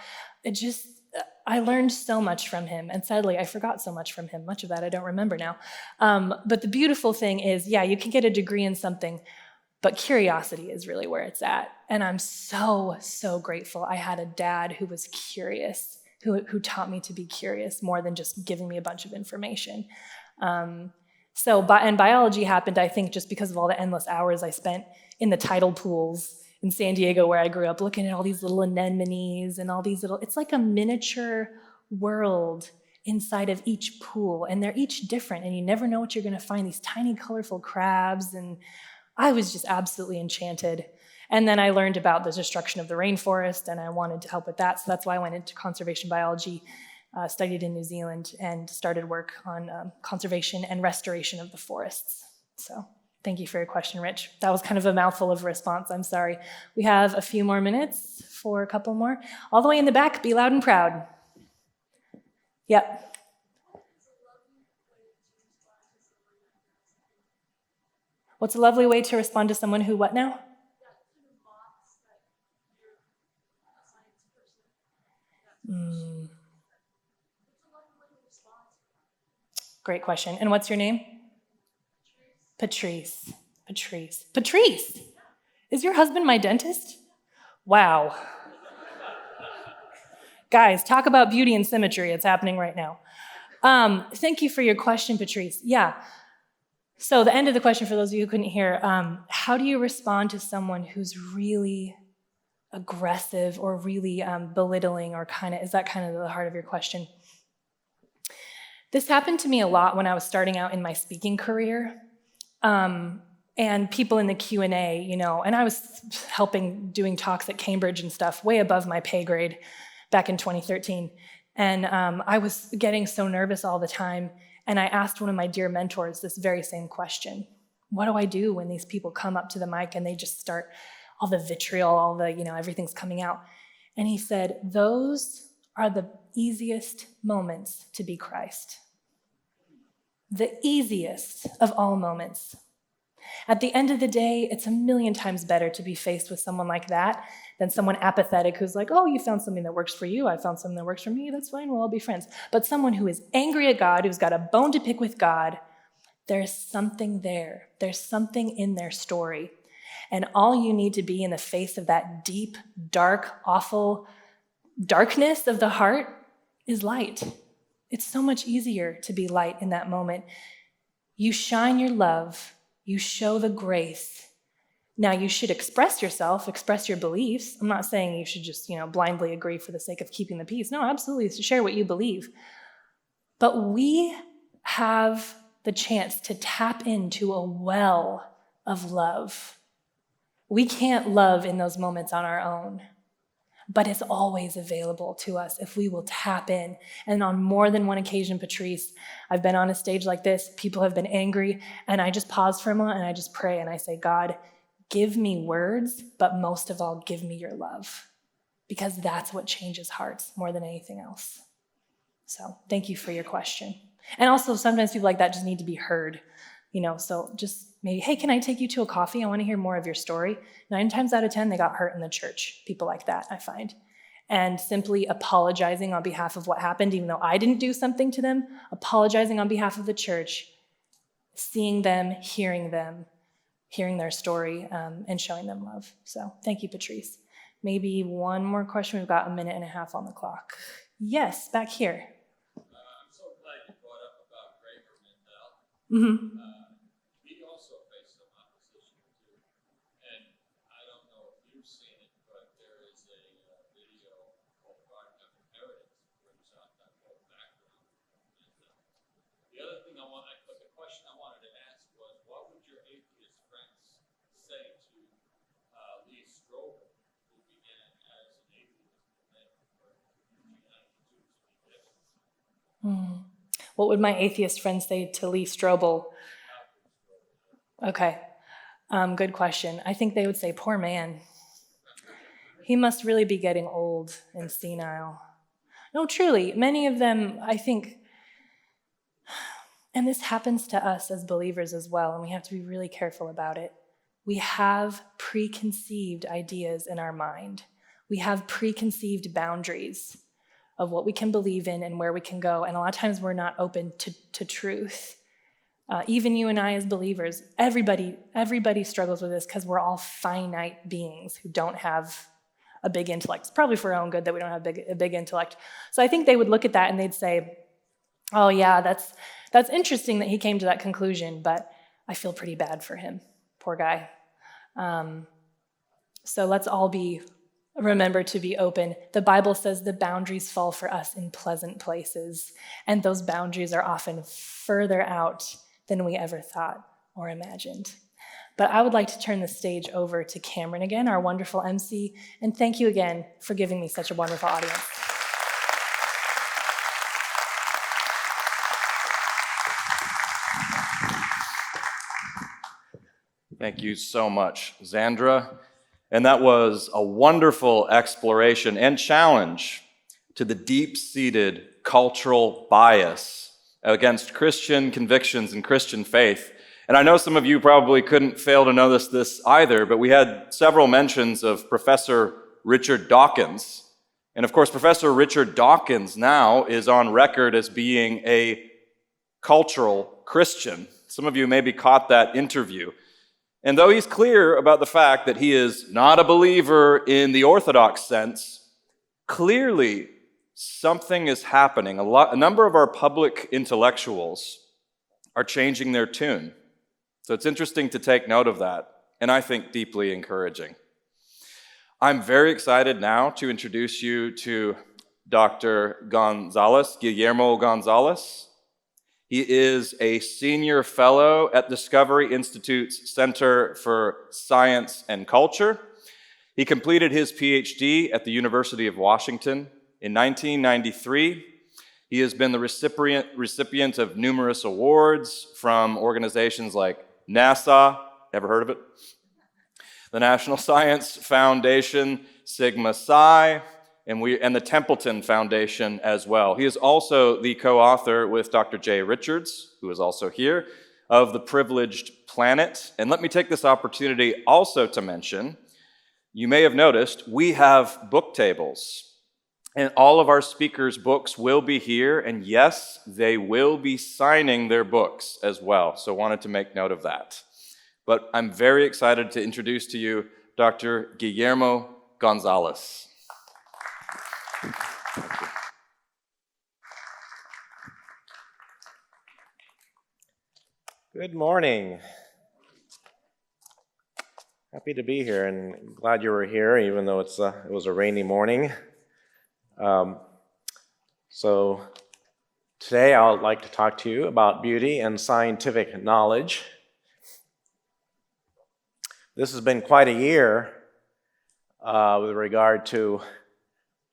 I learned so much from him. And sadly, I forgot so much from him. Much of that I don't remember now. But the beautiful thing is, yeah, you can get a degree in something, but curiosity is really where it's at. And I'm so, so grateful I had a dad who was curious, who taught me to be curious more than just giving me a bunch of information. And biology happened, I think, just because of all the endless hours I spent in the tidal pools in San Diego where I grew up, looking at all these little anemones and all these it's like a miniature world inside of each pool, and they're each different, and you never know what you're going to find, these tiny colorful crabs, and I was just absolutely enchanted. And then I learned about the destruction of the rainforest, and I wanted to help with that, so that's why I went into conservation biology. Studied in New Zealand and started work on conservation and restoration of the forests. So Thank you for your question, Rich. That was kind of a mouthful of a response. I'm sorry. We have a few more minutes for a couple more. All the way in the back, be loud and proud. Yep. What's a lovely way to respond to someone who what now? Great question. And what's your name? Patrice. Patrice. Patrice! Is your husband my dentist? Wow. Guys, talk about beauty and symmetry. It's happening right now. Thank you for your question, Patrice. Yeah. So the end of the question, for those of you who couldn't hear, how do you respond to someone who's really aggressive or really belittling, or is that kind of the heart of your question? This happened to me a lot when I was starting out in my speaking career. And people in the Q&A, and I was doing talks at Cambridge and stuff, way above my pay grade back in 2013. And I was getting so nervous all the time. And I asked one of my dear mentors this very same question. What do I do when these people come up to the mic and they just start all the vitriol, all the, everything's coming out? And he said, those are the easiest moments to be Christ. The easiest of all moments. At the end of the day, it's a million times better to be faced with someone like that than someone apathetic who's like, oh, you found something that works for you, I found something that works for me, that's fine, we'll all be friends. But someone who is angry at God, who's got a bone to pick with God, there's something there. There's something in their story. And all you need to be in the face of that deep, dark, awful darkness of the heart is light. It's so much easier to be light in that moment. You shine your love. You show the grace. Now, you should express yourself, express your beliefs. I'm not saying you should just, blindly agree for the sake of keeping the peace. No, absolutely, share what you believe. But we have the chance to tap into a well of love. We can't love in those moments on our own, but it's always available to us if we will tap in. And on more than one occasion, Patrice, I've been on a stage like this, people have been angry, and I just pause for a moment and I just pray and I say, God, give me words, but most of all, give me your love, because that's what changes hearts more than anything else. So thank you for your question. And also, sometimes people like that just need to be heard, so just maybe, hey, can I take you to a coffee? I want to hear more of your story. 9 times out of 10, they got hurt in the church. People like that, I find. And simply apologizing on behalf of what happened, even though I didn't do something to them, apologizing on behalf of the church, seeing them, hearing their story, and showing them love. So thank you, Patrice. Maybe one more question. We've got a minute and a half on the clock. Yes, back here. I'm so glad you brought up about Graeber Mendel. Mm-hmm. He also faced some opposition too. And I don't know if you've seen it, but there is a video called God Of Inheritance, brings out that whole background. And the other thing the question I wanted to ask was, what would your atheist friends say to Lee Strobel, who began as an atheist and then converted to Christianity to speak difference? What would my atheist friends say to Lee Strobel? Okay, good question. I think they would say, poor man. He must really be getting old and senile. No, truly, many of them, I think, and this happens to us as believers as well, and we have to be really careful about it. We have preconceived ideas in our mind. We have preconceived boundaries of what we can believe in and where we can go, and a lot of times we're not open to truth. Even you and I as believers, everybody struggles with this because we're all finite beings who don't have a big intellect. It's probably for our own good that we don't have a big intellect. So I think they would look at that and they'd say, oh yeah, that's interesting that he came to that conclusion, but I feel pretty bad for him. Poor guy. So let's all remember to be open. The Bible says the boundaries fall for us in pleasant places, and those boundaries are often further out than we ever thought or imagined. But I would like to turn the stage over to Cameron again, our wonderful MC, and thank you again for giving me such a wonderful audience. Thank you so much, Zandra. And that was a wonderful exploration and challenge to the deep-seated cultural bias against Christian convictions and Christian faith. And I know some of you probably couldn't fail to notice this either, but we had several mentions of Professor Richard Dawkins. And of course, Professor Richard Dawkins now is on record as being a cultural Christian. Some of you maybe caught that interview. And though he's clear about the fact that he is not a believer in the Orthodox sense, clearly something is happening. A number of our public intellectuals are changing their tune. So it's interesting to take note of that, and I think deeply encouraging. I'm very excited now to introduce you to Dr. Gonzalez, Guillermo Gonzalez. He is a senior fellow at Discovery Institute's Center for Science and Culture. He completed his PhD at the University of Washington in 1993. He has been the recipient of numerous awards from organizations like NASA, ever heard of it? The National Science Foundation, Sigma Psi, and the Templeton Foundation as well. He is also the co-author with Dr. Jay Richards, who is also here, of The Privileged Planet. And let me take this opportunity also to mention, you may have noticed, we have book tables. And all of our speakers' books will be here, and yes, they will be signing their books as well. So wanted to make note of that. But I'm very excited to introduce to you Dr. Guillermo Gonzalez. Good morning. Happy to be here and glad you were here, even though it was a rainy morning. So today I would like to talk to you about beauty and scientific knowledge. This has been quite a year with regard to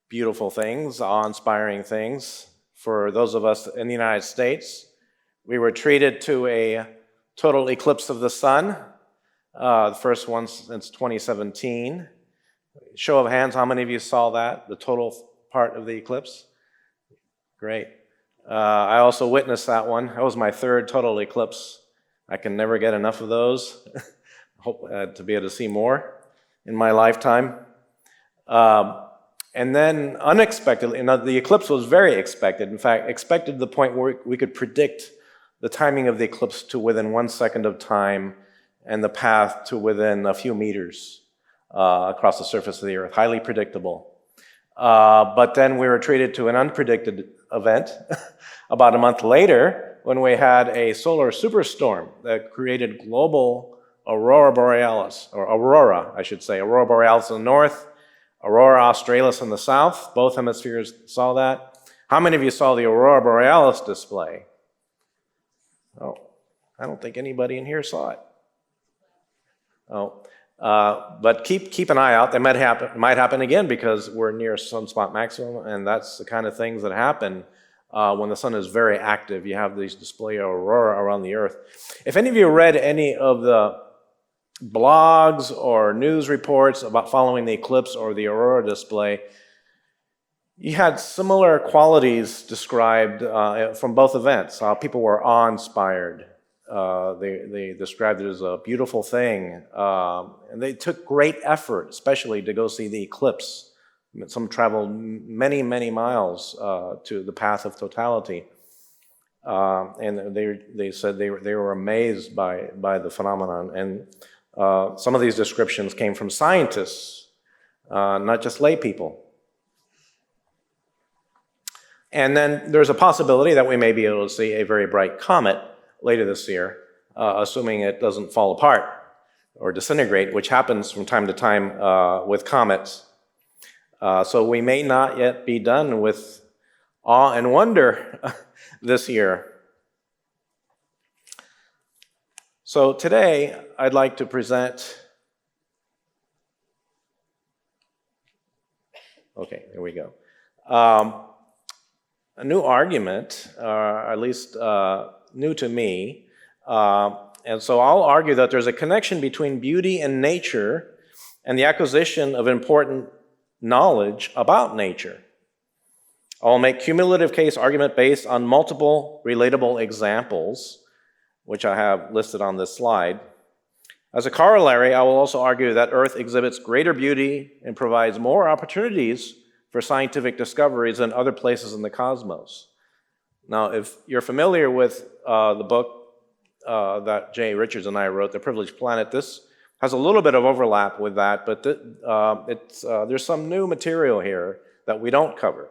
beautiful things, awe-inspiring things. For those of us in the United States, we were treated to a total eclipse of the sun, the first one since 2017. Show of hands, how many of you saw that, the total part of the eclipse? Great. I also witnessed that one. That was my third total eclipse. I can never get enough of those. Hope to be able to see more in my lifetime. And then unexpectedly, the eclipse was very expected. In fact, expected to the point where we could predict the timing of the eclipse to within 1 second of time and the path to within a few meters across the surface of the earth. Highly predictable. But then we were treated to an unpredicted event about a month later when we had a solar superstorm that created global aurora borealis, or aurora, I should say. Aurora borealis in the north, aurora australis in the south. Both hemispheres saw that. How many of you saw the aurora borealis display? Oh, I don't think anybody in here saw it. Oh, but keep an eye out. That might happen again because we're near sunspot maximum, and that's the kind of things that happen when the sun is very active. You have these display aurora around the earth. If any of you read any of the blogs or news reports about following the eclipse or the aurora display, you had similar qualities described from both events. People were awe-inspired. They described it as a beautiful thing. And they took great effort, especially to go see the eclipse. Some traveled many, many miles to the path of totality. And they said they were amazed by the phenomenon. And some of these descriptions came from scientists, not just lay people. And then there's a possibility that we may be able to see a very bright comet later this year, assuming it doesn't fall apart or disintegrate, which happens from time to time with comets. So we may not yet be done with awe and wonder this year. So today, I'd like to present, okay, here we go, a new argument, at least new to me, And so I'll argue that there's a connection between beauty and nature and the acquisition of important knowledge about nature. I'll make cumulative case argument based on multiple relatable examples, which I have listed on this slide. As a corollary, I will also argue that Earth exhibits greater beauty and provides more opportunities for scientific discoveries than other places in the cosmos. Now, if you're familiar with the book that Jay Richards and I wrote, The Privileged Planet, this has a little bit of overlap with that, but there's some new material here that we don't cover.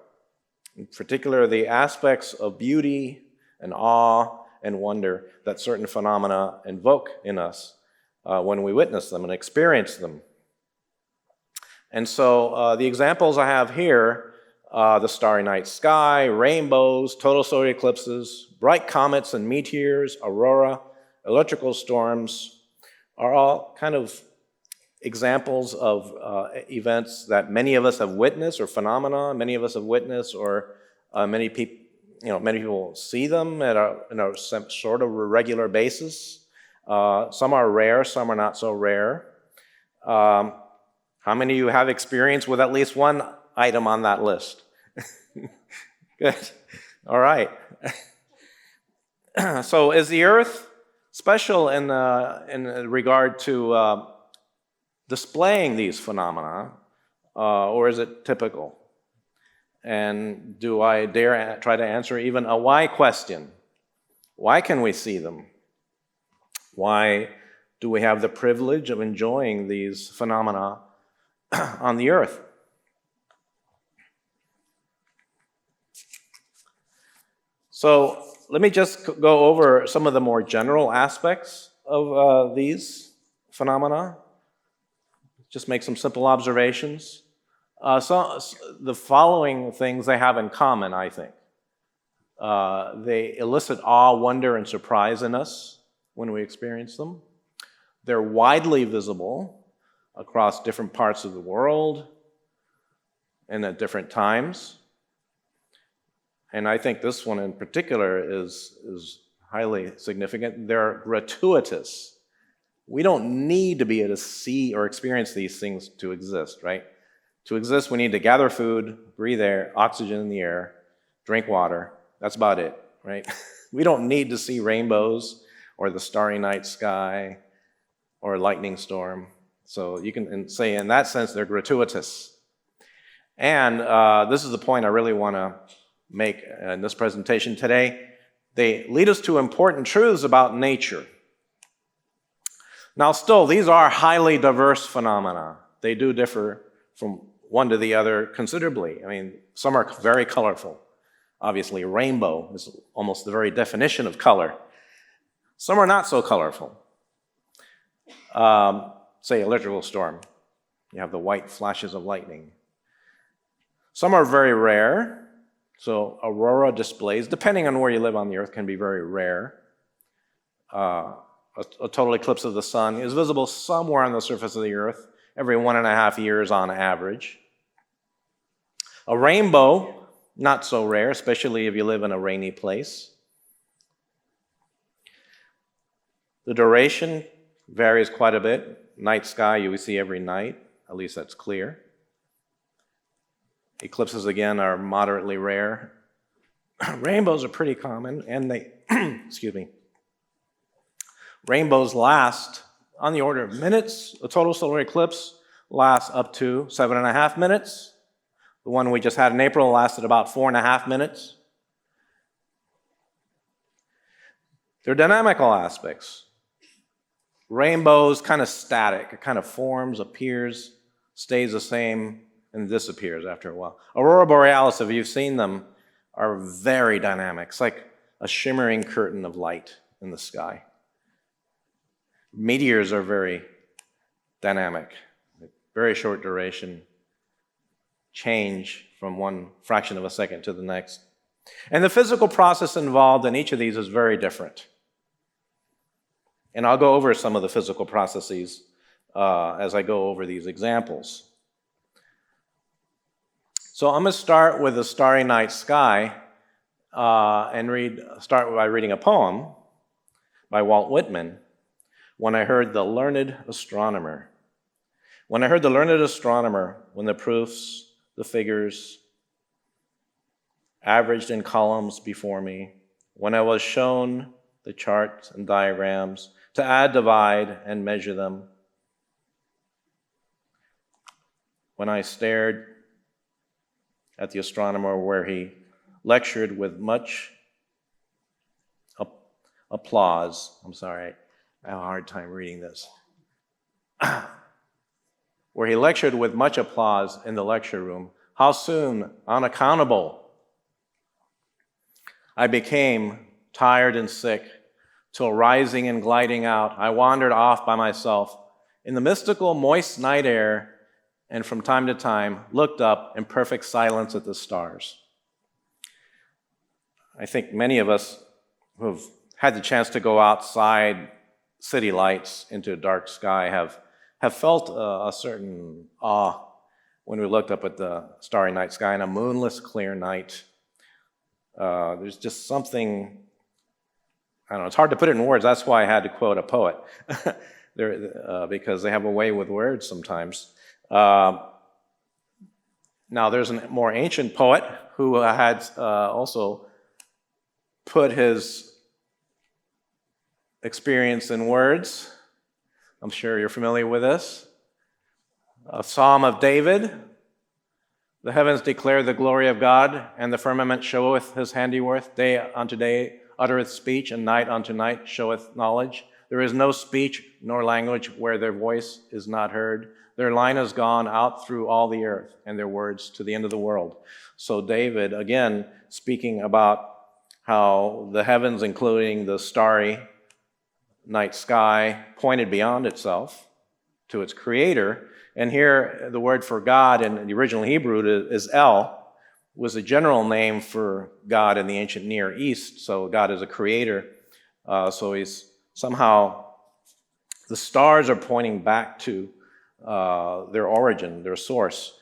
In particular, the aspects of beauty and awe and wonder that certain phenomena invoke in us when we witness them and experience them. And so the examples I have here, the starry night sky, rainbows, total solar eclipses, bright comets and meteors, aurora, electrical storms, are all kind of examples of events that many of us have witnessed, or phenomena many of us have witnessed, or many people see them at a sort of regular basis. Some are rare, some are not so rare. How many of you have experience with at least one item on that list? Good. All right. So is the Earth special in regard to displaying these phenomena, or is it typical? And do I dare try to answer even a why question? Why can we see them? Why do we have the privilege of enjoying these phenomena on the Earth? So let me just go over some of the more general aspects of these phenomena. Just make some simple observations. The following things they have in common, I think. They elicit awe, wonder, and surprise in us when we experience them. They're widely visible across different parts of the world and at different times. And I think this one in particular is highly significant. They're gratuitous. We don't need to be able to see or experience these things to exist, right? To exist, we need to gather food, breathe air, oxygen in the air, drink water. That's about it, right? We don't need to see rainbows or the starry night sky or a lightning storm. So you can say in that sense they're gratuitous. And this is the point I really want to make in this presentation today. They lead us to important truths about nature. Now still, these are highly diverse phenomena. They do differ from one to the other considerably. I mean, some are very colorful. Obviously, a rainbow is almost the very definition of color. Some are not so colorful. Say, electrical storm. You have the white flashes of lightning. Some are very rare. So aurora displays, depending on where you live on the Earth, can be very rare. A total eclipse of the sun is visible somewhere on the surface of the Earth every 1.5 years on average. A rainbow, not so rare, especially if you live in a rainy place. The duration varies quite a bit. Night sky you will see every night, at least that's clear. Eclipses, again, are moderately rare. Rainbows are pretty common, and they, excuse me, rainbows last on the order of minutes. A total solar eclipse lasts up to 7.5 minutes. The one we just had in April lasted about 4.5 minutes. They're dynamical aspects. Rainbows kind of static. It kind of forms, appears, stays the same, and disappears after a while. Aurora borealis, if you've seen them, are very dynamic. It's like a shimmering curtain of light in the sky. Meteors are very dynamic, very short duration, change from one fraction of a second to the next. And the physical process involved in each of these is very different. And I'll go over some of the physical processes as I go over these examples. So I'm going to start with the starry night sky and start by reading a poem by Walt Whitman when I heard the learned astronomer. When I heard the learned astronomer, when the proofs, the figures, averaged in columns before me, when I was shown the charts and diagrams to add, divide, and measure them, when I stared at the astronomer where he lectured with much applause. I'm sorry, I have a hard time reading this. Where he lectured with much applause in the lecture room, how soon, unaccountable, I became tired and sick, till rising and gliding out, I wandered off by myself in the mystical moist night air, and from time to time looked up in perfect silence at the stars. I think many of us who have had the chance to go outside city lights into a dark sky have felt a certain awe when we looked up at the starry night sky in a moonless, clear night. There's just something, I don't know, it's hard to put it in words. That's why I had to quote a poet, because they have a way with words sometimes. Now, there's a more ancient poet who had also put his experience in words. I'm sure you're familiar with this. A Psalm of David. The heavens declare the glory of God, and the firmament showeth his handiwork. Day unto day uttereth speech, and night unto night showeth knowledge. There is no speech nor language where their voice is not heard. Their line has gone out through all the earth, and their words to the end of the world. So David, again, speaking about how the heavens, including the starry night sky, pointed beyond itself to its creator. And here, the word for God in the original Hebrew is El, was a general name for God in the ancient Near East. So God is a creator. So he's somehow, the stars are pointing back to their origin, their source.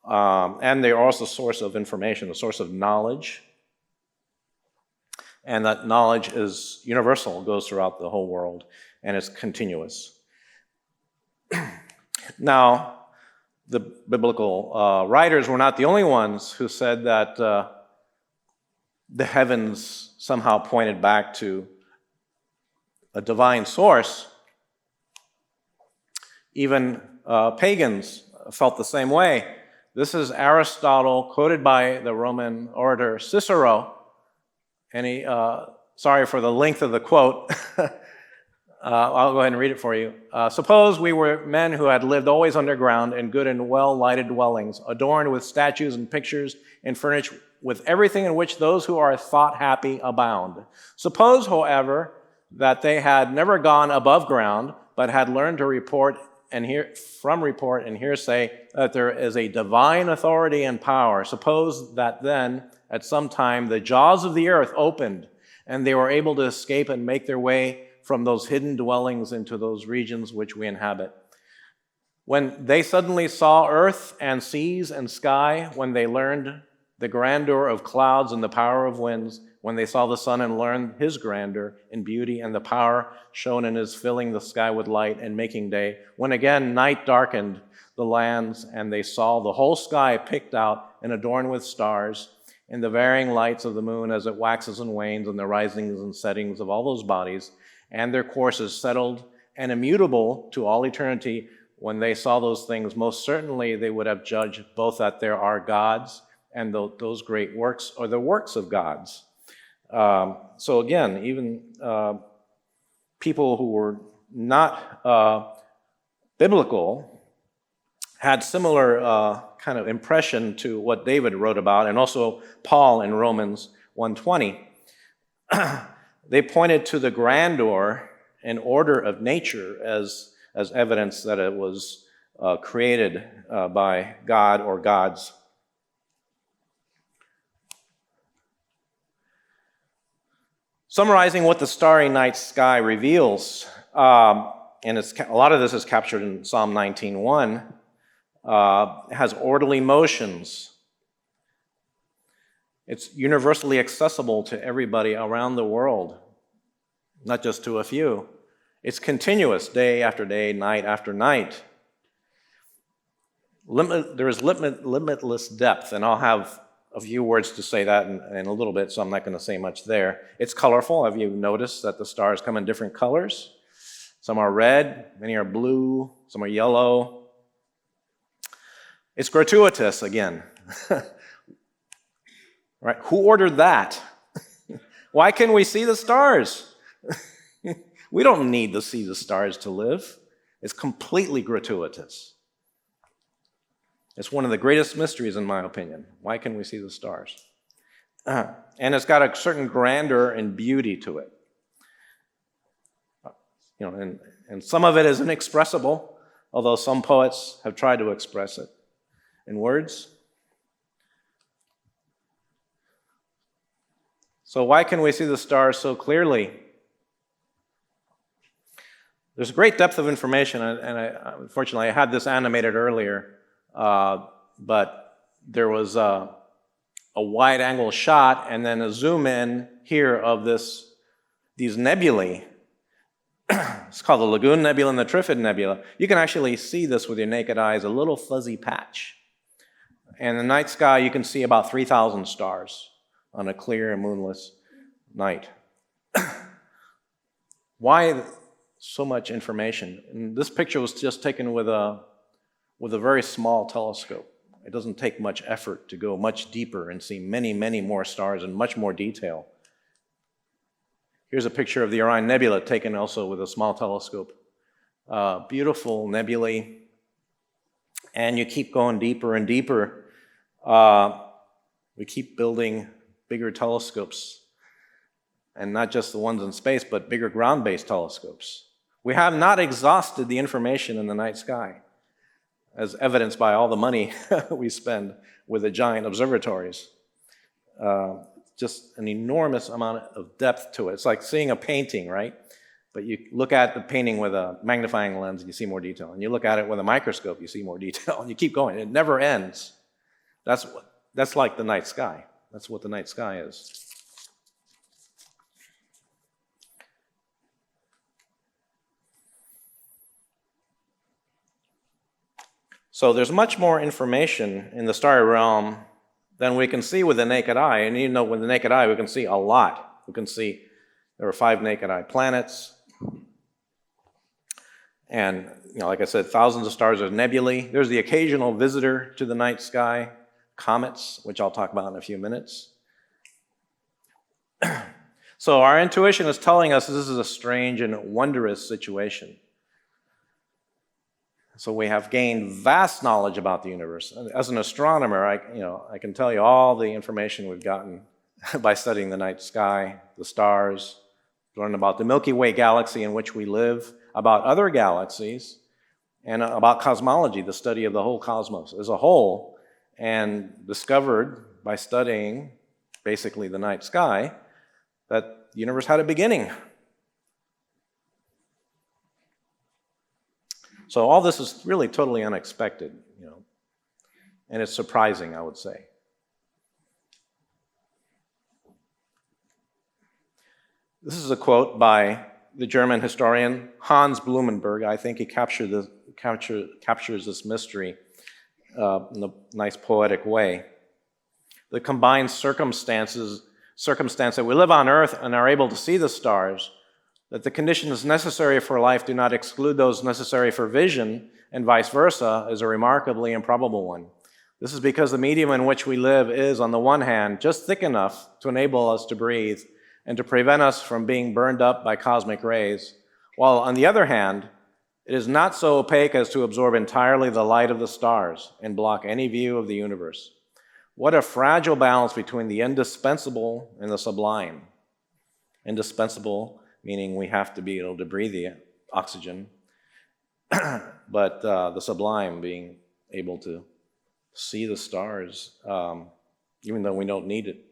And they are also a source of information, a source of knowledge. And that knowledge is universal, goes throughout the whole world, and it's continuous. Now, the biblical writers were not the only ones who said that the heavens somehow pointed back to a divine source. Even pagans felt the same way. This is Aristotle, quoted by the Roman orator Cicero. And he, sorry for the length of the quote. I'll go ahead and read it for you. Suppose we were men who had lived always underground in good and well-lighted dwellings, adorned with statues and pictures, and furnished with everything in which those who are thought happy abound. Suppose, however, that they had never gone above ground, but had learned to report and hearsay that there is a divine authority and power. Suppose that then, at some time, the jaws of the earth opened, and they were able to escape and make their way from those hidden dwellings into those regions which we inhabit. When they suddenly saw earth and seas and sky, when they learned the grandeur of clouds and the power of winds, when they saw the sun and learned his grandeur and beauty and the power shown in his filling the sky with light and making day, when again night darkened the lands and they saw the whole sky picked out and adorned with stars, and the varying lights of the moon as it waxes and wanes, and the risings and settings of all those bodies, and their courses settled and immutable to all eternity, when they saw those things, most certainly they would have judged both that there are gods and those great works are the works of gods. So again, even people who were not biblical had similar kind of impression to what David wrote about, and also Paul in Romans 1:20. They pointed to the grandeur and order of nature as evidence that it was created by God or gods. Summarizing what the starry night sky reveals, and a lot of this is captured in Psalm 19:1, has orderly motions. It's universally accessible to everybody around the world, not just to a few. It's continuous, day after day, night after night. There is limitless depth, and I'll have a few words to say that in a little bit, so I'm not going to say much there. It's colorful. Have you noticed that the stars come in different colors? Some are red, many are blue, some are yellow. It's gratuitous again. Right? Who ordered that? Why can we see the stars? We don't need to see the stars to live. It's completely gratuitous. It's one of the greatest mysteries, in my opinion. Why can we see the stars? And it's got a certain grandeur and beauty to it. You know, and some of it is inexpressible, although some poets have tried to express it in words. So why can we see the stars so clearly? There's a great depth of information, and unfortunately I had this animated earlier, but there was a wide-angle shot and then a zoom in here of these nebulae. It's called the Lagoon Nebula and the Trifid Nebula. You can actually see this with your naked eye as a little fuzzy patch. And in the night sky, you can see about 3,000 stars on a clear and moonless night. Why so much information? And this picture was just taken with a very small telescope. It doesn't take much effort to go much deeper and see many, many more stars in much more detail. Here's a picture of the Orion Nebula taken also with a small telescope. Beautiful nebulae. And you keep going deeper and deeper. We keep building bigger telescopes. And not just the ones in space, but bigger ground-based telescopes. We have not exhausted the information in the night sky, as evidenced by all the money we spend with the giant observatories. Just an enormous amount of depth to it. It's like seeing a painting, right? But you look at the painting with a magnifying lens and you see more detail. And you look at it with a microscope, you see more detail. And you keep going. It never ends. That's like the night sky. That's what the night sky is. So there's much more information in the starry realm than we can see with the naked eye. And you know, with the naked eye, we can see a lot. We can see there are 5 naked eye planets. And, you know, like I said, thousands of stars. There's nebulae. There's the occasional visitor to the night sky, comets, which I'll talk about in a few minutes. So our intuition is telling us this is a strange and wondrous situation. So we have gained vast knowledge about the universe. As an astronomer, I can tell you all the information we've gotten by studying the night sky, the stars, learn about the Milky Way galaxy in which we live, about other galaxies, and about cosmology, the study of the whole cosmos as a whole, and discovered by studying basically the night sky that the universe had a beginning. So all this is really totally unexpected, you know, and it's surprising, I would say. This is a quote by the German historian Hans Blumenberg. I think he captures this mystery in a nice poetic way. The combined circumstance that we live on Earth and are able to see the stars, that the conditions necessary for life do not exclude those necessary for vision, and vice versa, is a remarkably improbable one. This is because the medium in which we live is, on the one hand, just thick enough to enable us to breathe and to prevent us from being burned up by cosmic rays, while on the other hand, it is not so opaque as to absorb entirely the light of the stars and block any view of the universe. What a fragile balance between the indispensable and the sublime. Indispensable meaning we have to be able to breathe the oxygen, but the sublime being able to see the stars, even though we don't need it.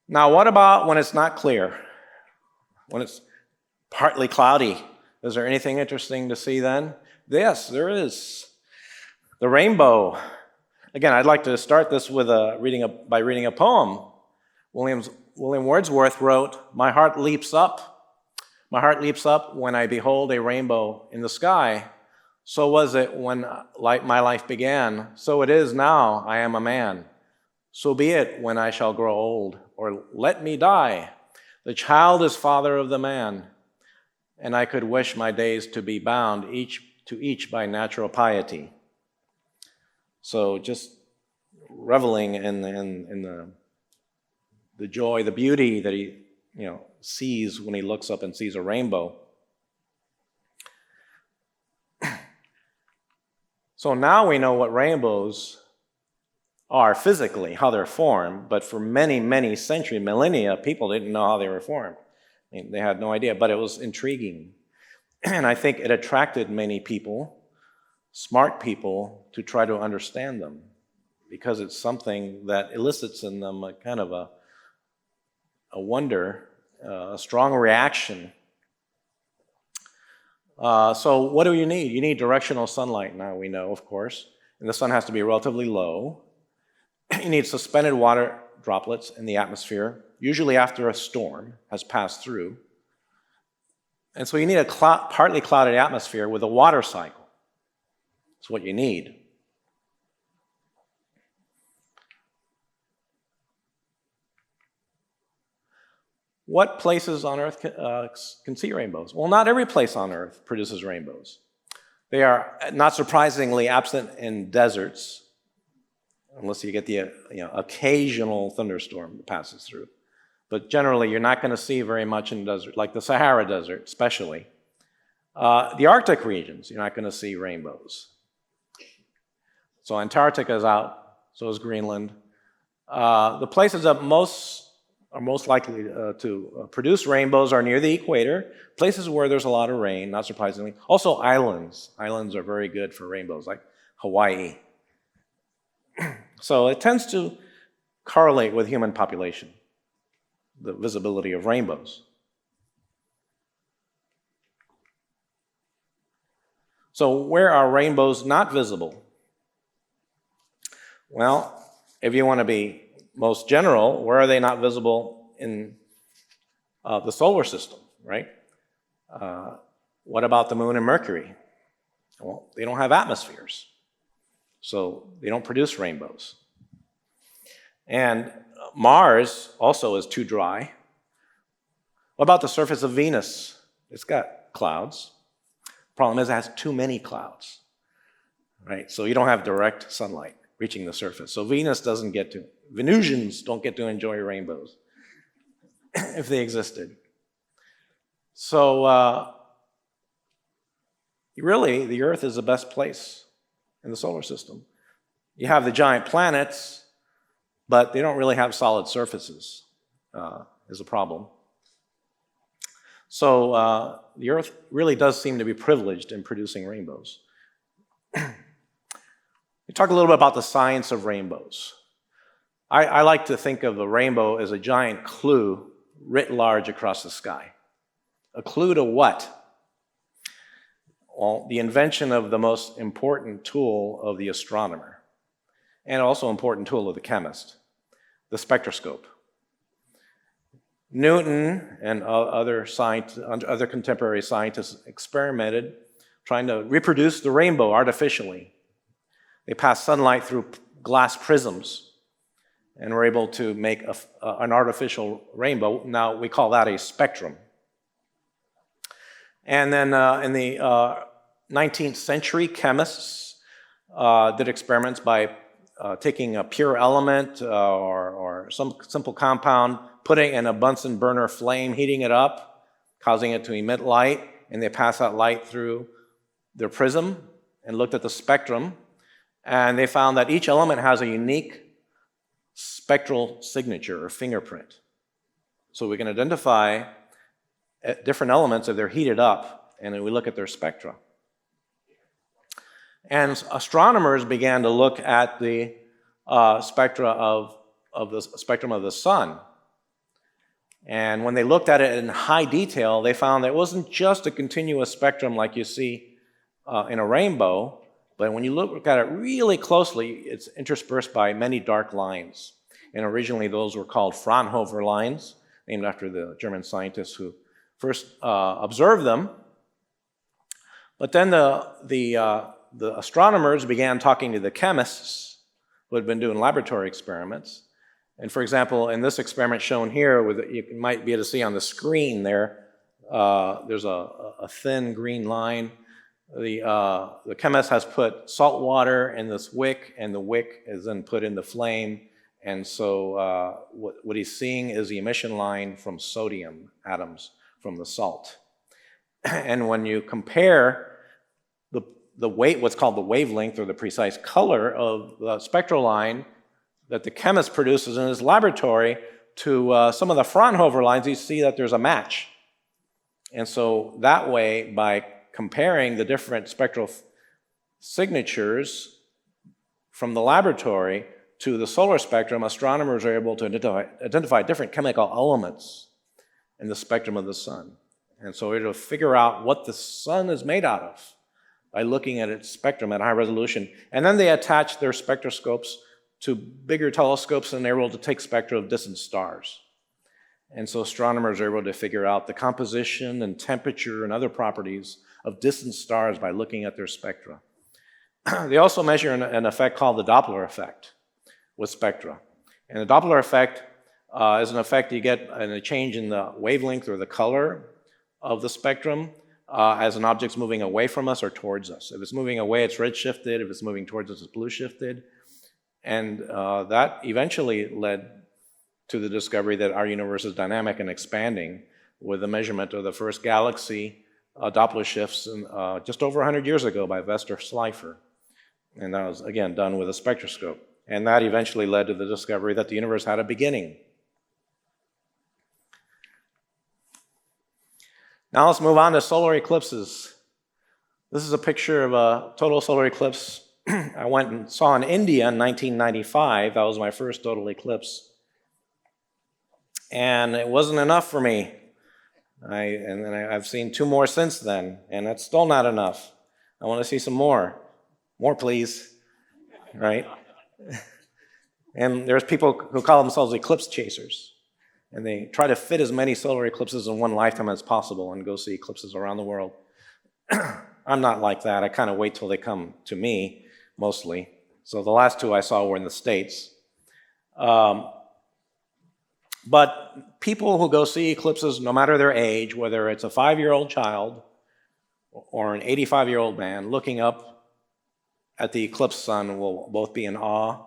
Now, what about when it's not clear? When it's partly cloudy? Is there anything interesting to see then? Yes, there is. The rainbow. Again, I'd like to start this with by reading a poem. William Wordsworth wrote, my heart leaps up when I behold a rainbow in the sky. So was it when my life began. So it is now I am a man. So be it when I shall grow old, or let me die. The child is father of the man, and I could wish my days to be bound to each by natural piety. So just reveling in the joy, the beauty that he sees when he looks up and sees a rainbow. So now we know what rainbows are physically, how they're formed, but for many, many centuries, millennia, people didn't know how they were formed. I mean, they had no idea, but it was intriguing. And I think it attracted many people, smart people, to try to understand them, because it's something that elicits in them a kind of a wonder, a strong reaction. So what do you need? You need directional sunlight, now we know, of course. And the sun has to be relatively low. You need suspended water droplets in the atmosphere, usually after a storm has passed through. And so you need a partly clouded atmosphere with a water cycle. That's what you need. What places on Earth can see rainbows? Well, not every place on Earth produces rainbows. They are, not surprisingly, absent in deserts, unless you get the occasional thunderstorm that passes through. But generally, you're not going to see very much in desert, like the Sahara Desert, especially. The Arctic regions, you're not going to see rainbows. So Antarctica is out, so is Greenland. The places that are most likely to produce rainbows are near the equator, places where there's a lot of rain, not surprisingly. Also islands. Islands are very good for rainbows, like Hawaii. So it tends to correlate with human population, the visibility of rainbows. So where are rainbows not visible? Well, if you want to be most general, where are they not visible in the solar system, right? What about the moon and Mercury? Well, they don't have atmospheres, so they don't produce rainbows. And Mars also is too dry. What about the surface of Venus? It's got clouds. Problem is it has too many clouds, right? So you don't have direct sunlight reaching the surface. So Venusians don't get to enjoy rainbows if they existed. So really, the Earth is the best place in the solar system. You have the giant planets, but they don't really have solid surfaces, is a problem. So the Earth really does seem to be privileged in producing rainbows. We talk a little bit about the science of rainbows. I like to think of a rainbow as a giant clue writ large across the sky. A clue to what? Well, the invention of the most important tool of the astronomer, and also important tool of the chemist, the spectroscope. Newton and other contemporary scientists experimented trying to reproduce the rainbow artificially. They passed sunlight through glass prisms and were able to make an artificial rainbow. Now, we call that a spectrum. And then in the 19th century, chemists did experiments by taking a pure element or some simple compound, putting it in a Bunsen burner flame, heating it up, causing it to emit light, and they passed that light through their prism and looked at the spectrum, and they found that each element has a unique spectral signature or fingerprint. So we can identify different elements if they're heated up, and then we look at their spectra. And astronomers began to look at the spectra of the spectrum of the sun. And when they looked at it in high detail, they found that it wasn't just a continuous spectrum like you see in a rainbow, but when you look at it really closely, it's interspersed by many dark lines. and originally those were called Fraunhofer lines, named after the German scientists who first observed them. But then the astronomers began talking to the chemists who had been doing laboratory experiments. And for example, in this experiment shown here, you might be able to see on the screen there, there's a thin green line. The chemist has put salt water in this wick, and the wick is then put in the flame. And so what he's seeing is the emission line from sodium atoms from the salt. And when you compare what's called the wavelength or the precise color of the spectral line that the chemist produces in his laboratory to some of the Fraunhofer lines, you see that there's a match. And so that way, by comparing the different spectral signatures from the laboratory to the solar spectrum, astronomers are able to identify different chemical elements in the spectrum of the sun. And so we're able to figure out what the sun is made out of by looking at its spectrum at high resolution. And then they attach their spectroscopes to bigger telescopes, and they're able to take spectra of distant stars. And so astronomers are able to figure out the composition and temperature and other properties of distant stars by looking at their spectra. They also measure an effect called the Doppler effect with spectra. And the Doppler effect is an effect you get in a change in the wavelength or the color of the spectrum as an object's moving away from us or towards us. If it's moving away, it's red shifted. If it's moving towards us, it's blue shifted. And that eventually led to the discovery that our universe is dynamic and expanding with the measurement of the first galaxy Doppler shifts just over 100 years ago by Vester Slipher. And that was, again, done with a spectroscope. And that eventually led to the discovery that the universe had a beginning. Now let's move on to solar eclipses. This is a picture of a total solar eclipse I went and saw in India in 1995. That was my first total eclipse. And it wasn't enough for me. I've seen 2 more since then, and that's still not enough. I want to see some more. More, please. Right? And there's people who call themselves eclipse chasers. And they try to fit as many solar eclipses in one lifetime as possible and go see eclipses around the world. I'm not like that. I kind of wait till they come to me, mostly. So the last 2 I saw were in the States. But people who go see eclipses, no matter their age, whether it's a 5-year-old child or an 85-year-old man, looking up at the eclipse sun will both be in awe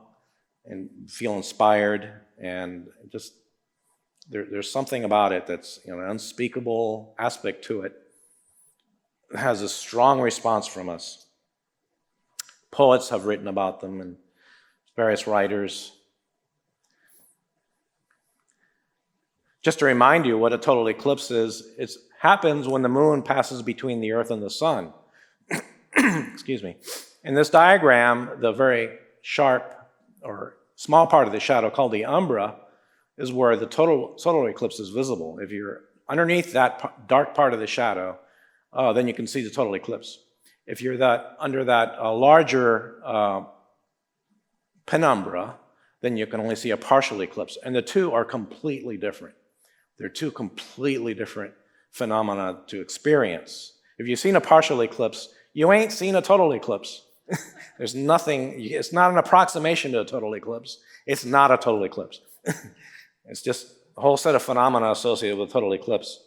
and feel inspired, and just there's something about it that's an unspeakable aspect to it. It has a strong response from us. Poets have written about them and various writers. Just to remind you what a total eclipse is, it happens when the moon passes between the earth and the sun. Excuse me. In this diagram, the very sharp or small part of the shadow called the umbra is where the total solar eclipse is visible. If you're underneath that dark part of the shadow, then you can see the total eclipse. If you're under that larger penumbra, then you can only see a partial eclipse. And the two are completely different. They're 2 completely different phenomena to experience. If you've seen a partial eclipse, you ain't seen a total eclipse. There's nothing, it's not an approximation to a total eclipse. It's not a total eclipse. It's just a whole set of phenomena associated with total eclipse.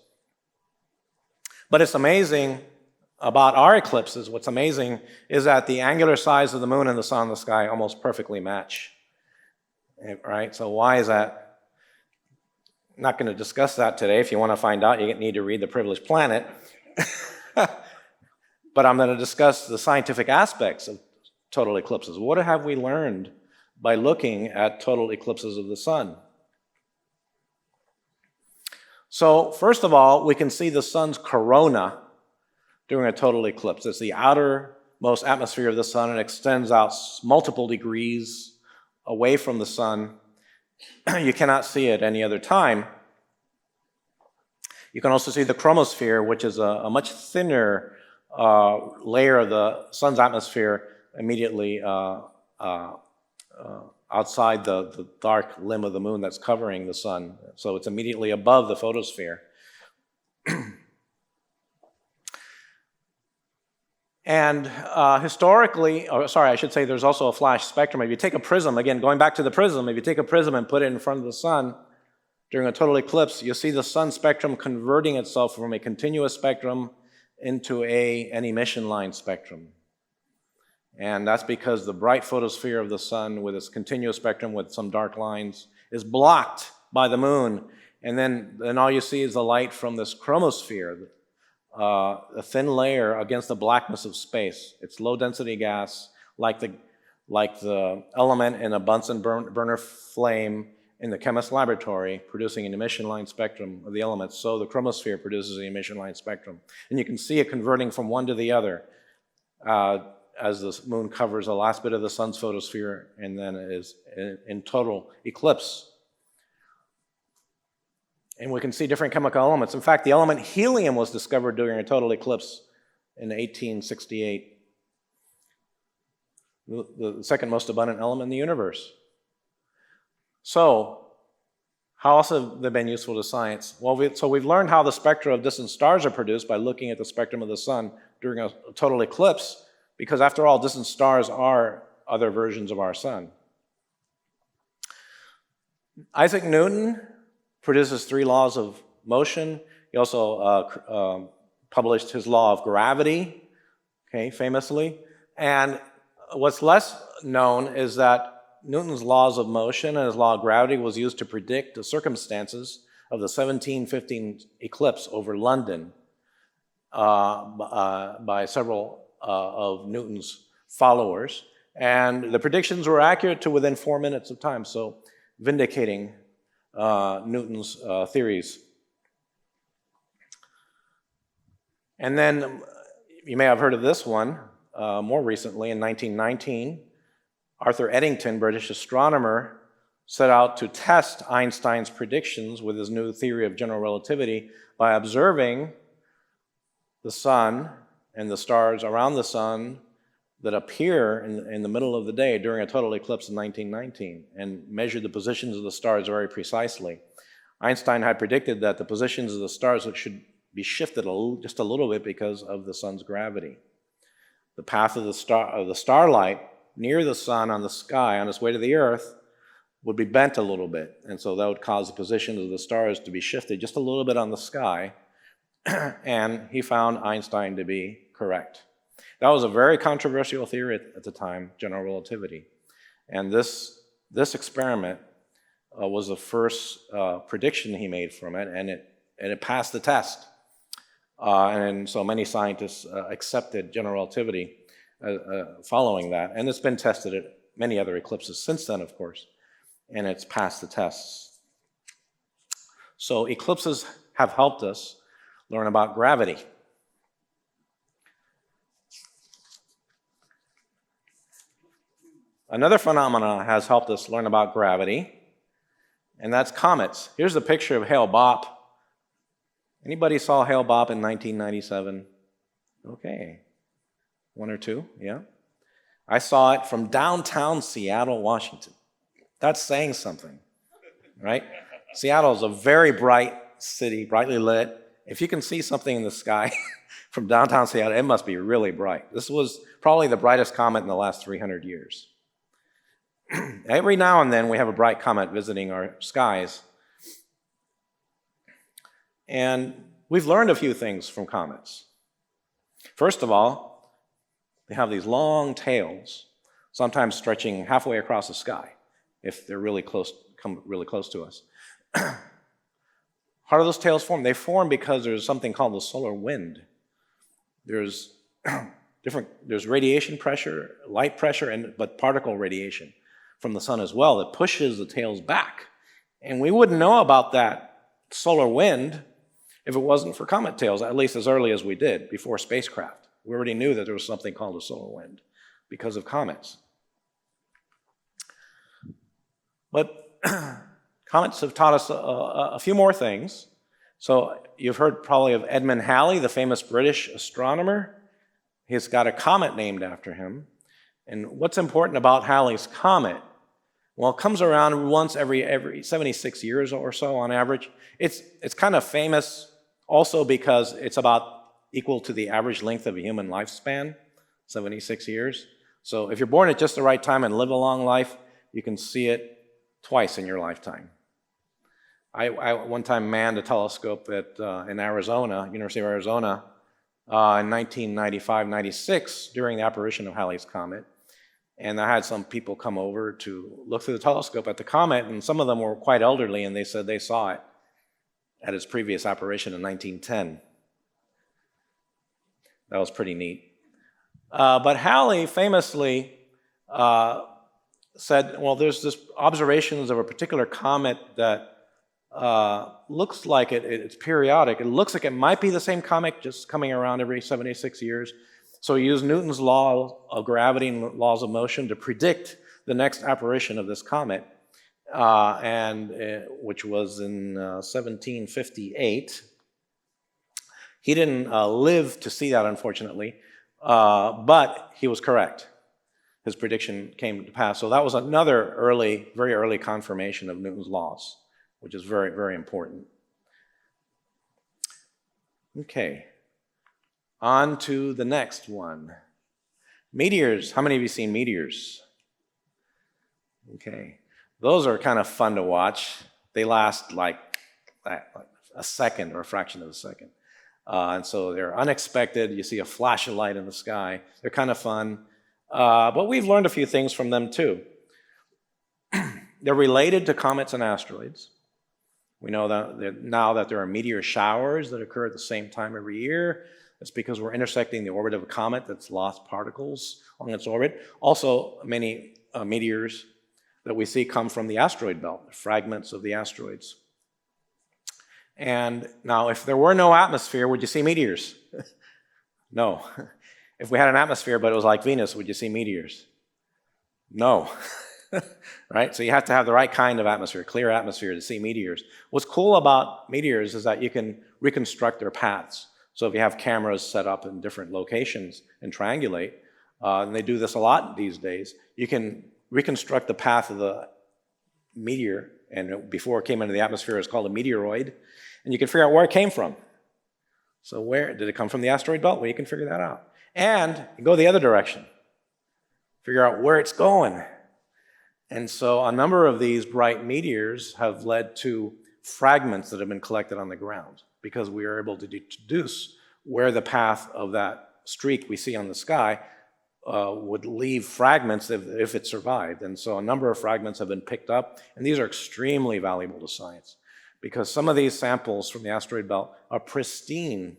But it's amazing about our eclipses. What's amazing is that the angular size of the moon and the sun in the sky almost perfectly match. Right? So why is that? I'm not going to discuss that today. If you want to find out, you need to read The Privileged Planet. But I'm going to discuss the scientific aspects of total eclipses. What have we learned by looking at total eclipses of the sun? So first of all, we can see the sun's corona during a total eclipse. It's the outermost atmosphere of the sun and extends out multiple degrees away from the sun. You cannot see it any other time. You can also see the chromosphere, which is a much thinner layer of the sun's atmosphere immediately outside the dark limb of the moon that's covering the sun. So it's immediately above the photosphere. And historically, or sorry, I should say there's also a flash spectrum. If you take a prism, again, going back to the prism, if you take a prism and put it in front of the sun during a total eclipse, you'll see the sun spectrum converting itself from a continuous spectrum into an emission line spectrum. And that's because the bright photosphere of the sun with its continuous spectrum with some dark lines is blocked by the moon. And then all you see is the light from this chromosphere, a thin layer against the blackness of space. It's low density gas, like the element in a Bunsen burner flame in the chemist's laboratory, producing an emission line spectrum of the elements. So the chromosphere produces an emission line spectrum. And you can see it converting from one to the other as the moon covers the last bit of the sun's photosphere and then is in total eclipse. And we can see different chemical elements. In fact, the element helium was discovered during a total eclipse in 1868. The second most abundant element in the universe. So, how else have they been useful to science? Well, we've learned how the spectra of distant stars are produced by looking at the spectrum of the sun during a total eclipse, because after all, distant stars are other versions of our sun. Isaac Newton produces 3 laws of motion. He also published his law of gravity, okay, famously. And what's less known is that Newton's laws of motion and his law of gravity was used to predict the circumstances of the 1715 eclipse over London by several of Newton's followers. And the predictions were accurate to within 4 minutes of time, so vindicating Newton's theories. And then you may have heard of this one more recently. In 1919, Arthur Eddington, British astronomer, set out to test Einstein's predictions with his new theory of general relativity by observing the sun and the stars around the sun that appear in the middle of the day during a total eclipse in 1919 and measured the positions of the stars very precisely. Einstein had predicted that the positions of the stars should be shifted just a little bit because of the sun's gravity. The path of the starlight near the sun on the sky on its way to the earth would be bent a little bit, and so that would cause the positions of the stars to be shifted just a little bit on the sky, and he found Einstein to be correct. That was a very controversial theory at the time, general relativity. And this experiment was the first prediction he made from it, and it passed the test. And so many scientists accepted general relativity following that. And it's been tested at many other eclipses since then, of course, and it's passed the tests. So eclipses have helped us learn about gravity. Another phenomenon has helped us learn about gravity, and that's comets. Here's a picture of Hale-Bopp. Anybody saw Hale-Bopp in 1997? Okay. 1 or 2, yeah. I saw it from downtown Seattle, Washington. That's saying something, right? Seattle is a very bright city, brightly lit. If you can see something in the sky from downtown Seattle, it must be really bright. This was probably the brightest comet in the last 300 years. Every now and then we have a bright comet visiting our skies. And we've learned a few things from comets. First of all, they have these long tails, sometimes stretching halfway across the sky, if they're really close, come really close to us. How do those tails form? They form because there's something called the solar wind. There's radiation pressure, light pressure, but particle radiation from the sun as well that pushes the tails back. And we wouldn't know about that solar wind if it wasn't for comet tails, at least as early as we did, before spacecraft. We already knew that there was something called a solar wind because of comets. But comets have taught us a few more things. So you've heard probably of Edmund Halley, the famous British astronomer. He's got a comet named after him. And what's important about Halley's comet, Well, it comes around once every 76 years or so on average. It's kind of famous also because it's about equal to the average length of a human lifespan, 76 years. So if you're born at just the right time and live a long life, you can see it twice in your lifetime. I one time manned a telescope in Arizona, University of Arizona, in 1995-96 during the apparition of Halley's Comet. And I had some people come over to look through the telescope at the comet, and some of them were quite elderly, and they said they saw it at its previous apparition in 1910. That was pretty neat. But Halley famously said, well, there's this observations of a particular comet that looks like it's periodic. It looks like it might be the same comet, just coming around every 76 years. So he used Newton's law of gravity and laws of motion to predict the next apparition of this comet, which was in 1758. He didn't live to see that, unfortunately, but he was correct. His prediction came to pass. So that was another very early confirmation of Newton's laws, which is very, very important. Okay. On to the next one. Meteors. How many of you seen meteors? Okay. Those are kind of fun to watch. They last like a second or a fraction of a second. And so they're unexpected. You see a flash of light in the sky. They're kind of fun. But we've learned a few things from them too. They're related to comets and asteroids. We know that now that there are meteor showers that occur at the same time every year. It's because we're intersecting the orbit of a comet that's lost particles on its orbit. Also, many meteors that we see come from the asteroid belt, fragments of the asteroids. And now, if there were no atmosphere, would you see meteors? No. If we had an atmosphere, but it was like Venus, would you see meteors? No. Right? So you have to have the right kind of atmosphere, clear atmosphere, to see meteors. What's cool about meteors is that you can reconstruct their paths. So if you have cameras set up in different locations and triangulate, and they do this a lot these days, you can reconstruct the path of the meteor, and before it came into the atmosphere, it was called a meteoroid, and you can figure out where it came from. So where did it come from? The asteroid belt? Well, you can figure that out. And go the other direction. Figure out where it's going. And so a number of these bright meteors have led to fragments that have been collected on the ground because we are able to deduce where the path of that streak we see on the sky would leave fragments if it survived. And so a number of fragments have been picked up, and these are extremely valuable to science because some of these samples from the asteroid belt are pristine.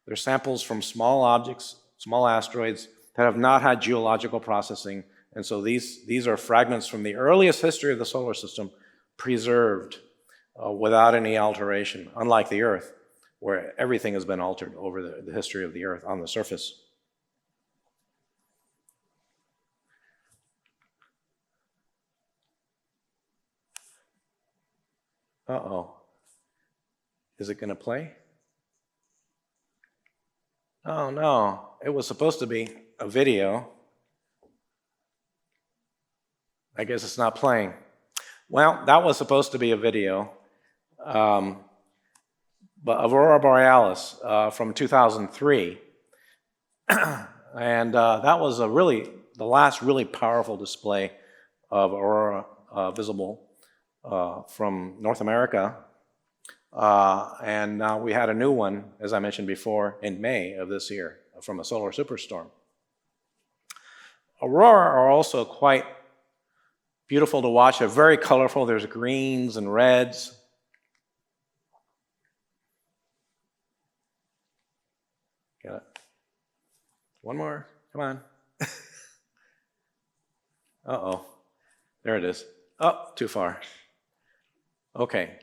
They're samples from small objects, small asteroids that have not had geological processing. And so these are fragments from the earliest history of the solar system preserved without any alteration, unlike the Earth, where everything has been altered over the history of the Earth on the surface. Uh-oh. Is it going to play? Oh, no. It was supposed to be a video. I guess it's not playing. Well, that was supposed to be a video. But Aurora Borealis from 2003. And that was the last really powerful display of aurora visible from North America. And now we had a new one, as I mentioned before, in May of this year from a solar superstorm. Aurora are also quite beautiful to watch. They're very colorful. There's greens and reds. Got it. One more. Come on. Uh-oh. There it is. Oh, too far. Okay.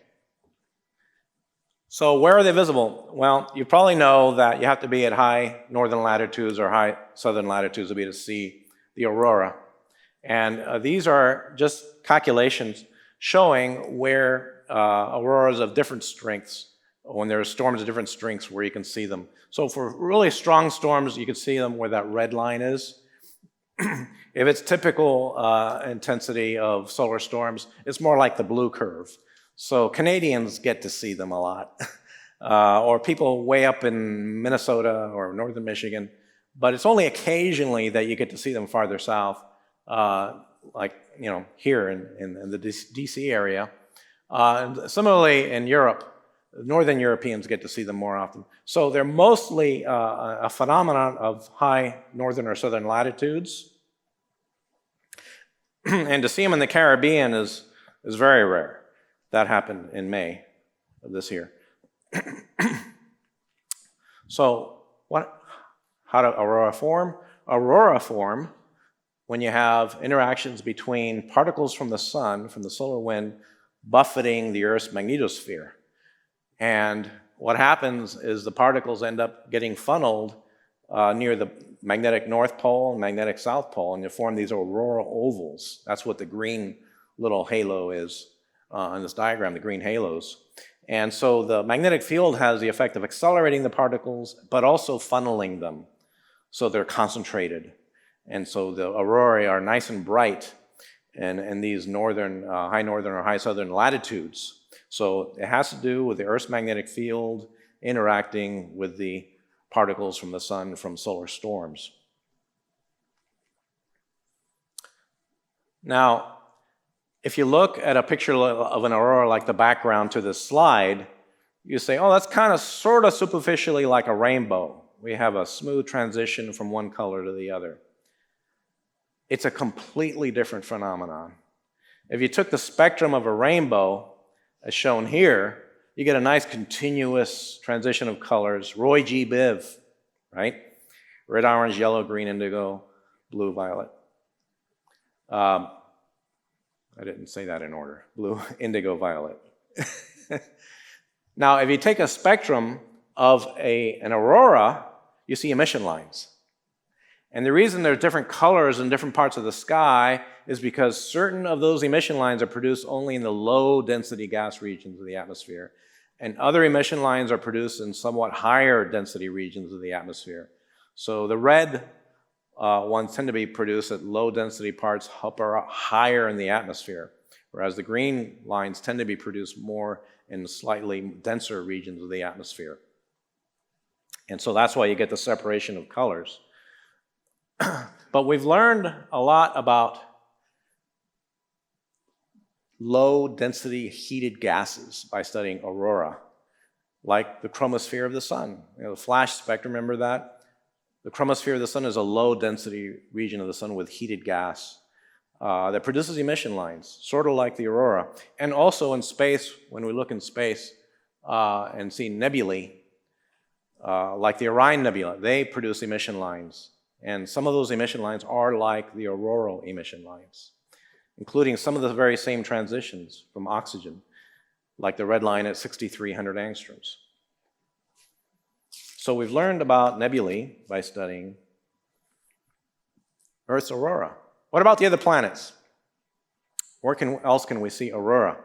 So where are they visible? Well, you probably know that you have to be at high northern latitudes or high southern latitudes to be able to see the aurora. And these are just calculations showing where auroras of different strengths, when there are storms of different strengths, where you can see them. So for really strong storms, you can see them where that red line is. If it's typical intensity of solar storms, it's more like the blue curve. So Canadians get to see them a lot, or people way up in Minnesota or northern Michigan, but it's only occasionally that you get to see them farther south, like here in the DC area. Similarly in Europe, Northern Europeans get to see them more often. So they're mostly a phenomenon of high northern or southern latitudes. And to see them in the Caribbean is very rare. That happened in May of this year. So how do aurora form? Aurora form when you have interactions between particles from the sun, from the solar wind, buffeting the Earth's magnetosphere. And what happens is the particles end up getting funneled near the magnetic North Pole and magnetic South Pole, and you form these aurora ovals. That's what the green little halo is in this diagram, the green halos. And so the magnetic field has the effect of accelerating the particles, but also funneling them. So they're concentrated. And so the aurorae are nice and bright in these northern, high northern or high southern latitudes. So it has to do with the Earth's magnetic field interacting with the particles from the sun from solar storms. Now, if you look at a picture of an aurora like the background to this slide, you say, oh, that's kind of sort of superficially like a rainbow. We have a smooth transition from one color to the other. It's a completely different phenomenon. If you took the spectrum of a rainbow, as shown here, you get a nice continuous transition of colors. Roy G. Biv, right? Red, orange, yellow, green, indigo, blue, violet. I didn't say that in order. Blue, indigo, violet. Now, if you take a spectrum of an aurora, you see emission lines. And the reason there's different colors in different parts of the sky is because certain of those emission lines are produced only in the low density gas regions of the atmosphere, and other emission lines are produced in somewhat higher density regions of the atmosphere. So the red ones tend to be produced at low density parts higher in the atmosphere, whereas the green lines tend to be produced more in slightly denser regions of the atmosphere. And so that's why you get the separation of colors. But we've learned a lot about low density heated gases by studying aurora, like the chromosphere of the sun. The flash spectrum, remember that? The chromosphere of the sun is a low density region of the sun with heated gas that produces emission lines, sort of like the aurora. And also in space, when we look in space and see nebulae, like the Orion Nebula, they produce emission lines. And some of those emission lines are like the auroral emission lines, including some of the very same transitions from oxygen, like the red line at 6,300 angstroms. So we've learned about nebulae by studying Earth's aurora. What about the other planets? Where else can we see aurora?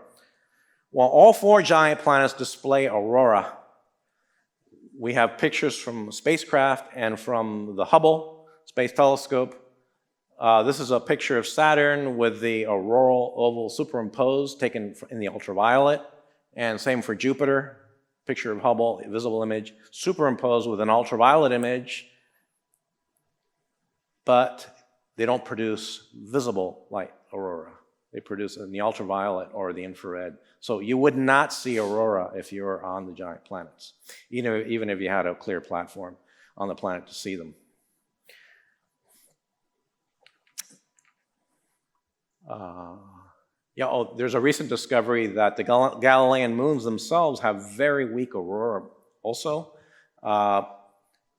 Well, all 4 giant planets display aurora. We have pictures from spacecraft and from the Hubble Space Telescope. This is a picture of Saturn with the auroral oval superimposed, taken in the ultraviolet, and same for Jupiter. Picture of Hubble, visible image, superimposed with an ultraviolet image, but they don't produce visible light aurora. They produce in the ultraviolet or the infrared. So you would not see aurora if you were on the giant planets, even if you had a clear platform on the planet to see them. There's a recent discovery that the Galilean moons themselves have very weak aurora also,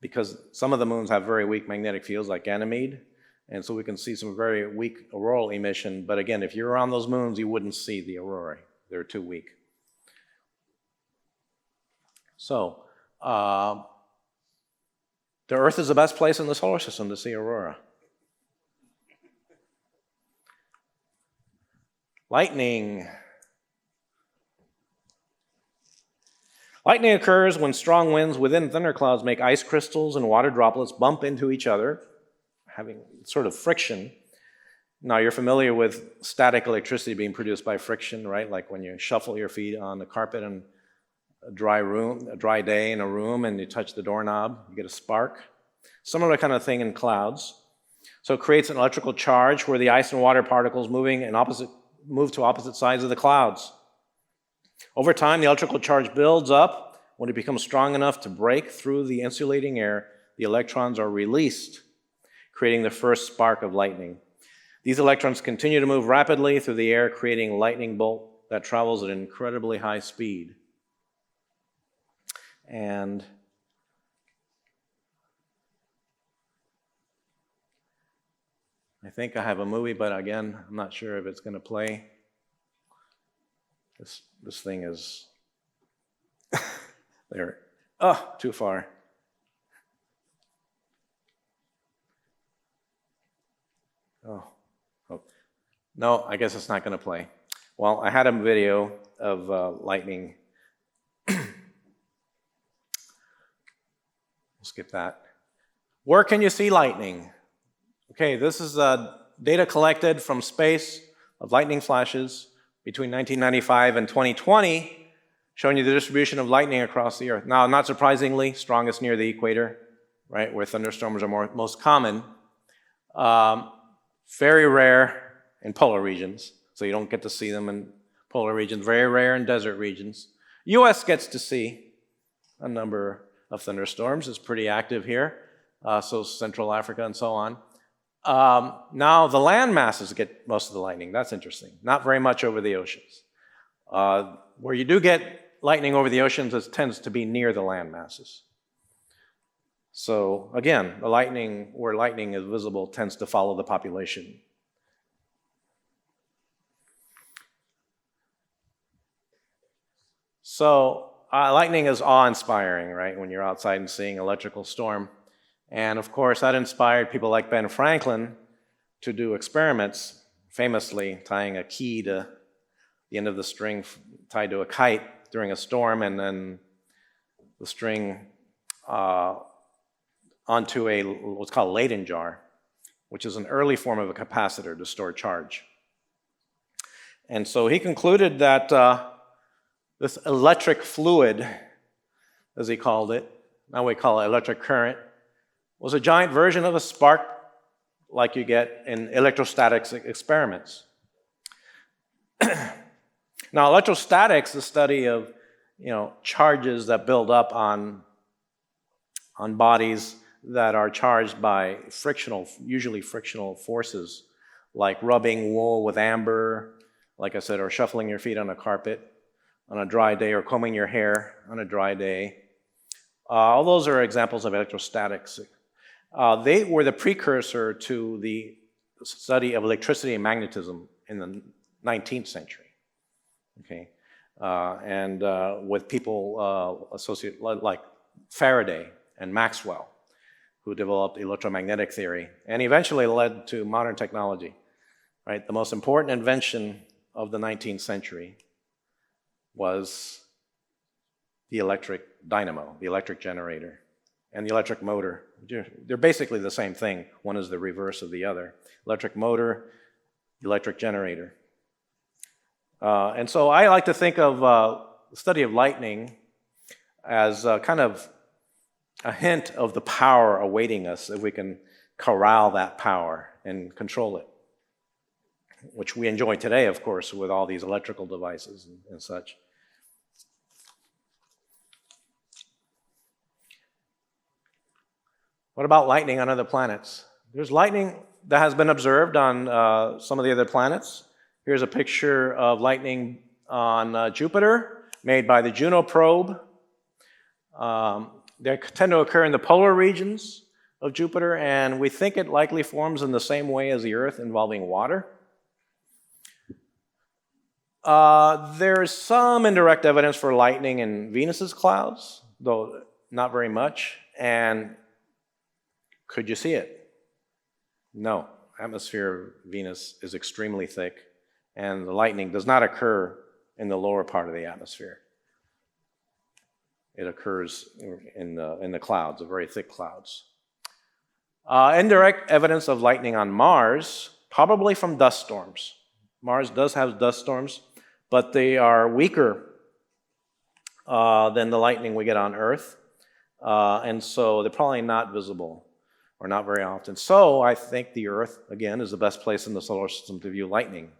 because some of the moons have very weak magnetic fields like Ganymede, and so we can see some very weak auroral emission. But again, if you're on those moons, you wouldn't see the aurorae. They're too weak. So, the Earth is the best place in the solar system to see aurora. Lightning. Lightning occurs when strong winds within thunderclouds make ice crystals and water droplets bump into each other. having sort of friction. Now, you're familiar with static electricity being produced by friction, right? Like when you shuffle your feet on the carpet in a dry day in a room, and you touch the doorknob, you get a spark. Similar kind of thing in clouds. So it creates an electrical charge where the ice and water particles move to opposite sides of the clouds. Over time, the electrical charge builds up. When it becomes strong enough to break through the insulating air, the electrons are released, creating the first spark of lightning. These electrons continue to move rapidly through the air, creating a lightning bolt that travels at an incredibly high speed. And I think I have a movie, but again, I'm not sure if it's going to play. This thing is there. Oh, too far. Oh. No, I guess it's not going to play. Well, I had a video of lightning. We'll skip that. Where can you see lightning? Okay, this is data collected from space of lightning flashes between 1995 and 2020, showing you the distribution of lightning across the Earth. Now, not surprisingly, strongest near the equator, right, where thunderstorms are most common. Very rare in polar regions, so you don't get to see them in polar regions. Very rare in desert regions. U.S. gets to see a number of thunderstorms. It's pretty active here, so Central Africa and so on. Now the land masses get most of the lightning. That's interesting. Not very much over the oceans. Where you do get lightning over the oceans, it tends to be near the land masses. So again, the lightning, where lightning is visible, tends to follow the population. So lightning is awe-inspiring, right? When you're outside and seeing an electrical storm. And of course, that inspired people like Ben Franklin to do experiments, famously tying a key to the end of the string tied to a kite during a storm, and then the string onto what's called a Leyden jar, which is an early form of a capacitor to store charge. And so he concluded that this electric fluid, as he called it, now we call it electric current, was a giant version of a spark like you get in electrostatics experiments. Now, electrostatics is the study of charges that build up on bodies that are charged by usually frictional forces, like rubbing wool with amber, like I said, or shuffling your feet on a carpet on a dry day, or combing your hair on a dry day. All those are examples of electrostatics. They were the precursor to the study of electricity and magnetism in the 19th century. Okay, and with people associated like Faraday and Maxwell, who developed electromagnetic theory, and eventually led to modern technology. Right, the most important invention of the 19th century was the electric dynamo, the electric generator, and the electric motor. They're basically the same thing. One is the reverse of the other. Electric motor, electric generator. And so I like to think of the study of lightning as kind of a hint of the power awaiting us if we can corral that power and control it, which we enjoy today, of course, with all these electrical devices and such. What about lightning on other planets? There's lightning that has been observed on some of the other planets. Here's a picture of lightning on Jupiter, made by the Juno probe. They tend to occur in the polar regions of Jupiter, and we think it likely forms in the same way as the Earth, involving water. There's some indirect evidence for lightning in Venus's clouds, though not very much. And could you see it? No. Atmosphere of Venus is extremely thick, and the lightning does not occur in the lower part of the atmosphere. It occurs in the clouds, the very thick clouds. Indirect evidence of lightning on Mars, probably from dust storms. Mars does have dust storms, but they are weaker than the lightning we get on Earth. And so they're probably not visible, or not very often. So I think the Earth, again, is the best place in the solar system to view lightning.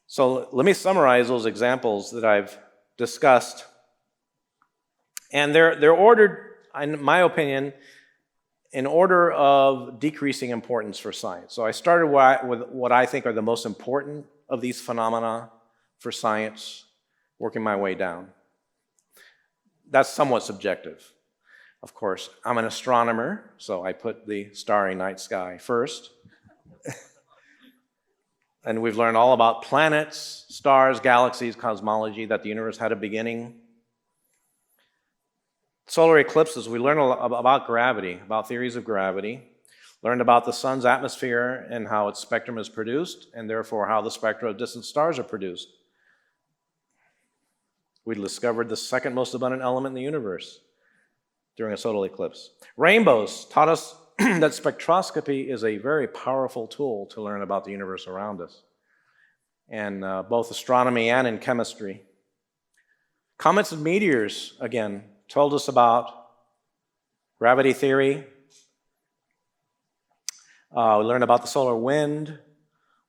So let me summarize those examples that I've discussed. And they're ordered, in my opinion, in order of decreasing importance for science. So I started with what I think are the most important of these phenomena for science, working my way down. That's somewhat subjective. Of course, I'm an astronomer, so I put the starry night sky first. And we've learned all about planets, stars, galaxies, cosmology, that the universe had a beginning. Solar eclipses, we learned about gravity, about theories of gravity, learned about the sun's atmosphere and how its spectrum is produced, and therefore how the spectra of distant stars are produced. We discovered the second most abundant element in the universe during a solar eclipse. Rainbows taught us that spectroscopy is a very powerful tool to learn about the universe around us, and both astronomy and in chemistry. Comets and meteors, again, told us about gravity theory. We learned about the solar wind.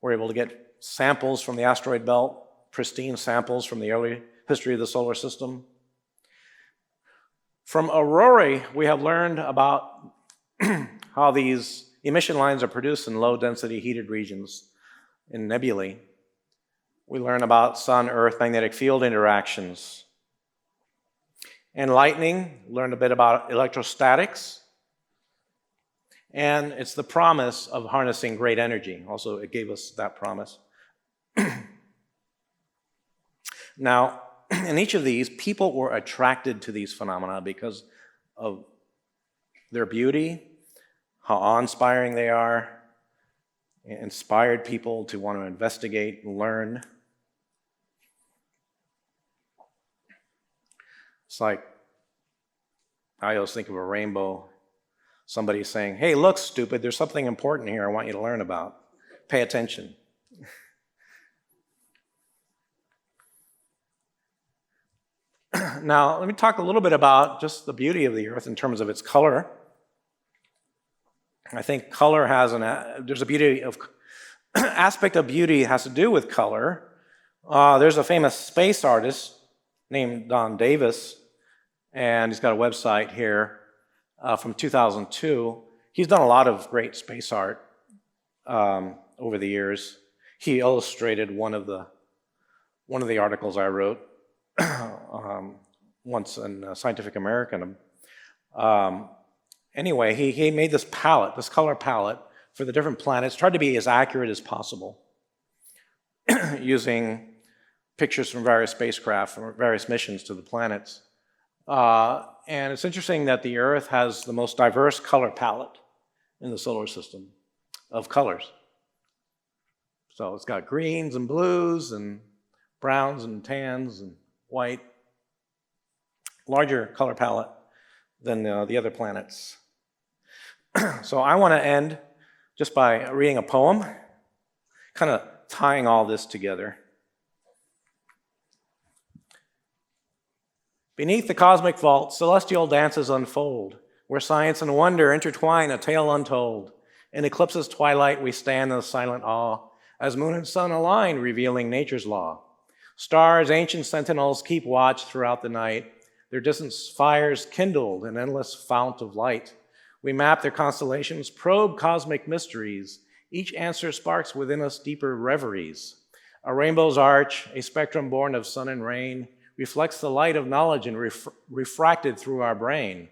We're able to get samples from the asteroid belt, pristine samples from the early history of the solar system. From aurorae, we have learned about how these emission lines are produced in low-density heated regions in nebulae. We learn about sun-Earth magnetic field interactions. And lightning, learned a bit about electrostatics. And it's the promise of harnessing great energy. Also, it gave us that promise. Now, in each of these, people were attracted to these phenomena because of their beauty, how awe-inspiring they are. It inspired people to want to investigate and learn. It's like, I always think of a rainbow, somebody saying, hey, look, stupid, there's something important here I want you to learn about. Pay attention. Now, let me talk a little bit about just the beauty of the Earth in terms of its color. I think color has there's a beauty of, aspect of beauty has to do with color. There's a famous space artist named Don Davis, and he's got a website here from 2002. He's done a lot of great space art over the years. He illustrated one of the articles I wrote once in Scientific American. Anyway, he made this palette, this color palette for the different planets, tried to be as accurate as possible using pictures from various spacecraft, from various missions to the planets. And it's interesting that the Earth has the most diverse color palette in the solar system of colors. So it's got greens and blues and browns and tans and white. Larger color palette than the other planets. So I want to end just by reading a poem, kind of tying all this together. Beneath the cosmic vault, celestial dances unfold, where science and wonder intertwine a tale untold. In eclipse's twilight, we stand in silent awe, as moon and sun align, revealing nature's law. Stars, ancient sentinels, keep watch throughout the night, their distant fires kindled an endless fount of light. We map their constellations, probe cosmic mysteries. Each answer sparks within us deeper reveries. A rainbow's arch, a spectrum born of sun and rain, reflects the light of knowledge and refracted through our brain.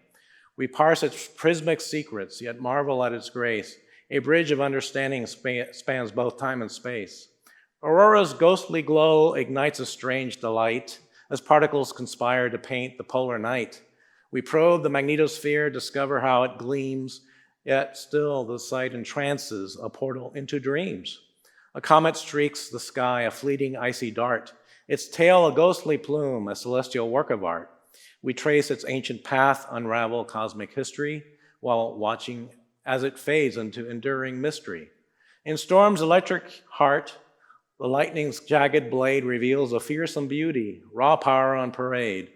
We parse its prismic secrets, yet marvel at its grace. A bridge of understanding spans both time and space. Aurora's ghostly glow ignites a strange delight as particles conspire to paint the polar night. We probe the magnetosphere, discover how it gleams, yet still the sight entrances, a portal into dreams. A comet streaks the sky, a fleeting icy dart, its tail a ghostly plume, a celestial work of art. We trace its ancient path, unravel cosmic history, while watching as it fades into enduring mystery. In storm's electric heart, the lightning's jagged blade reveals a fearsome beauty, raw power on parade.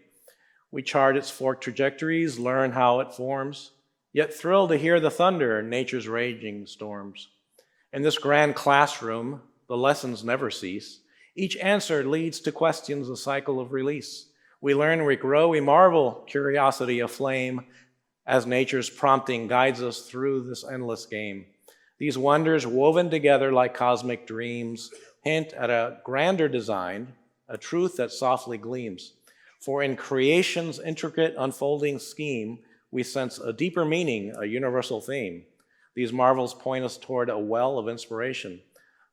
We chart its forked trajectories, learn how it forms, yet thrill to hear the thunder in nature's raging storms. In this grand classroom, the lessons never cease. Each answer leads to questions, a cycle of release. We learn, we grow, we marvel, curiosity aflame, as nature's prompting guides us through this endless game. These wonders woven together like cosmic dreams hint at a grander design, a truth that softly gleams. For in creation's intricate unfolding scheme, we sense a deeper meaning, a universal theme. These marvels point us toward a well of inspiration,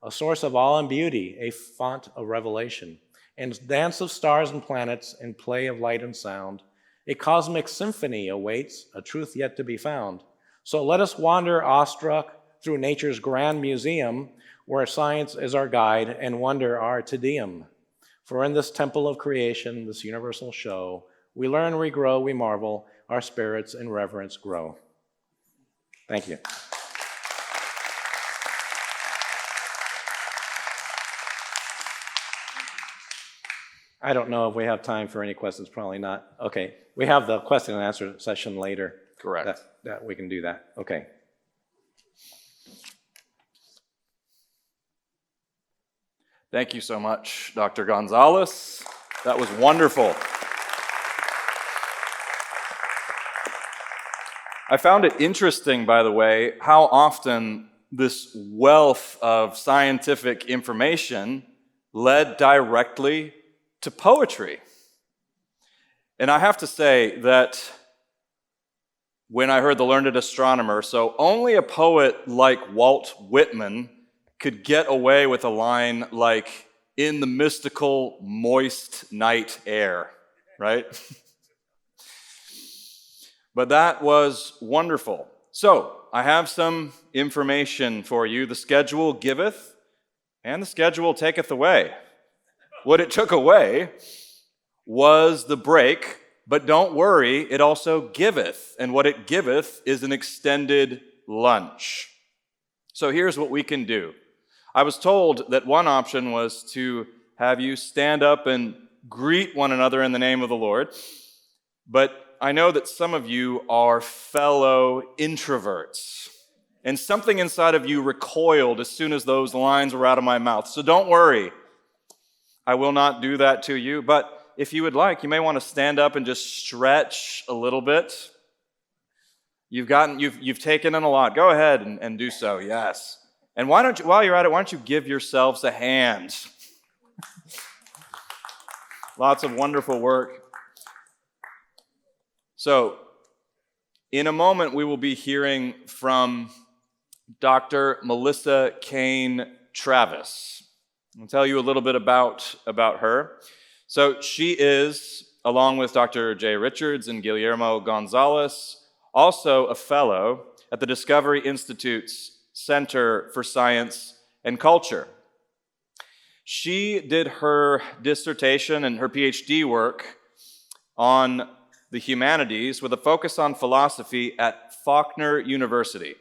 a source of awe and beauty, a font of revelation. In dance of stars and planets, in play of light and sound, a cosmic symphony awaits, a truth yet to be found. So let us wander awestruck through nature's grand museum, where science is our guide and wonder our Te Deum. For in this temple of creation, this universal show, we learn, we grow, we marvel, our spirits in reverence grow. Thank you. I don't know if we have time for any questions, probably not. Okay, we have the question and answer session later. Correct. That we can do that, okay. Thank you so much, Dr. Gonzalez. That was wonderful. I found it interesting, by the way, how often this wealth of scientific information led directly to poetry. And I have to say that when I heard The Learned Astronomer, so only a poet like Walt Whitman could get away with a line like, "in the mystical, moist night air," right? But that was wonderful. So, I have some information for you. The schedule giveth, and the schedule taketh away. What it took away was the break, but don't worry, it also giveth. And what it giveth is an extended lunch. So here's what we can do. I was told that one option was to have you stand up and greet one another in the name of the Lord. But I know that some of you are fellow introverts. And something inside of you recoiled as soon as those lines were out of my mouth. So don't worry. I will not do that to you. But if you would like, you may want to stand up and just stretch a little bit. You've taken in a lot. Go ahead and do so, yes. And why don't you, while you're at it, why don't you give yourselves a hand? Lots of wonderful work. So, in a moment, we will be hearing from Dr. Melissa Cain Travis. I'll tell you a little bit about her. So, she is, along with Dr. Jay Richards and Guillermo Gonzalez, also a fellow at the Discovery Institute's Center for Science and Culture. She did her dissertation and her PhD work on the humanities with a focus on philosophy at Faulkner University.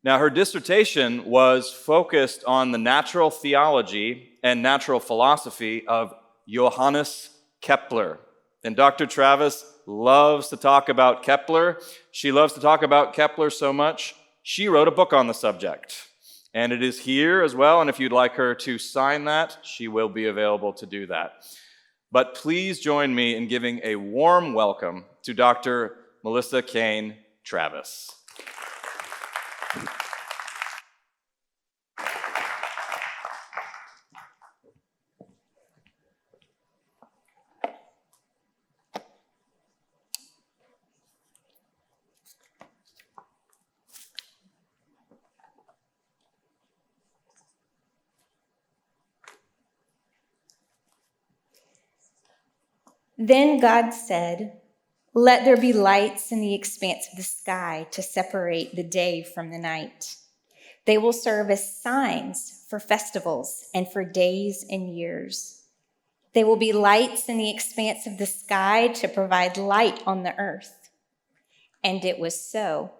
Now, her dissertation was focused on the natural theology and natural philosophy of Johannes Kepler. And Dr. Travis loves to talk about Kepler. She loves to talk about Kepler so much, she wrote a book on the subject. And it is here as well, and if you'd like her to sign that, she will be available to do that. But please join me in giving a warm welcome to Dr. Melissa Cain Travis. Then God said, "Let there be lights in the expanse of the sky to separate the day from the night. They will serve as signs for festivals and for days and years. They will be lights in the expanse of the sky to provide light on the earth. And it was so.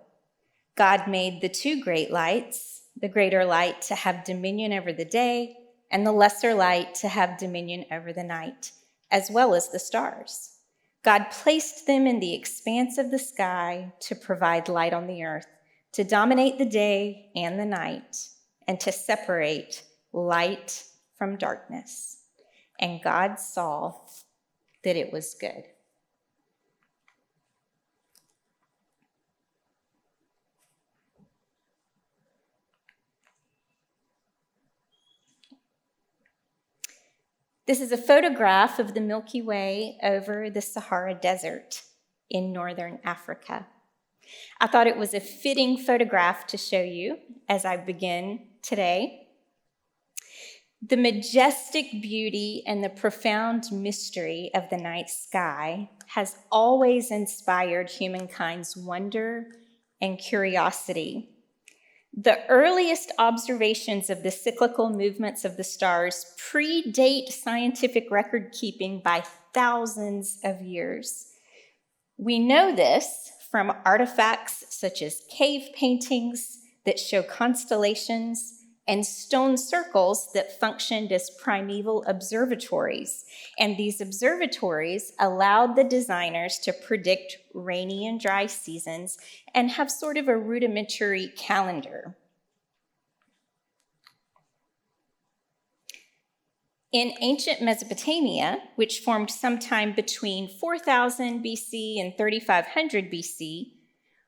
God made the two great lights, the greater light to have dominion over the day, and the lesser light to have dominion over the night, as well as the stars. God placed them in the expanse of the sky to provide light on the earth, to dominate the day and the night, and to separate light from darkness. And God saw that it was good. This is a photograph of the Milky Way over the Sahara Desert in northern Africa. I thought it was a fitting photograph to show you as I begin today. The majestic beauty and the profound mystery of the night sky has always inspired humankind's wonder and curiosity. The earliest observations of the cyclical movements of the stars predate scientific record keeping by thousands of years. We know this from artifacts such as cave paintings that show constellations and stone circles that functioned as primeval observatories. And these observatories allowed the designers to predict rainy and dry seasons and have sort of a rudimentary calendar. In ancient Mesopotamia, which formed sometime between 4000 BC and 3500 BC,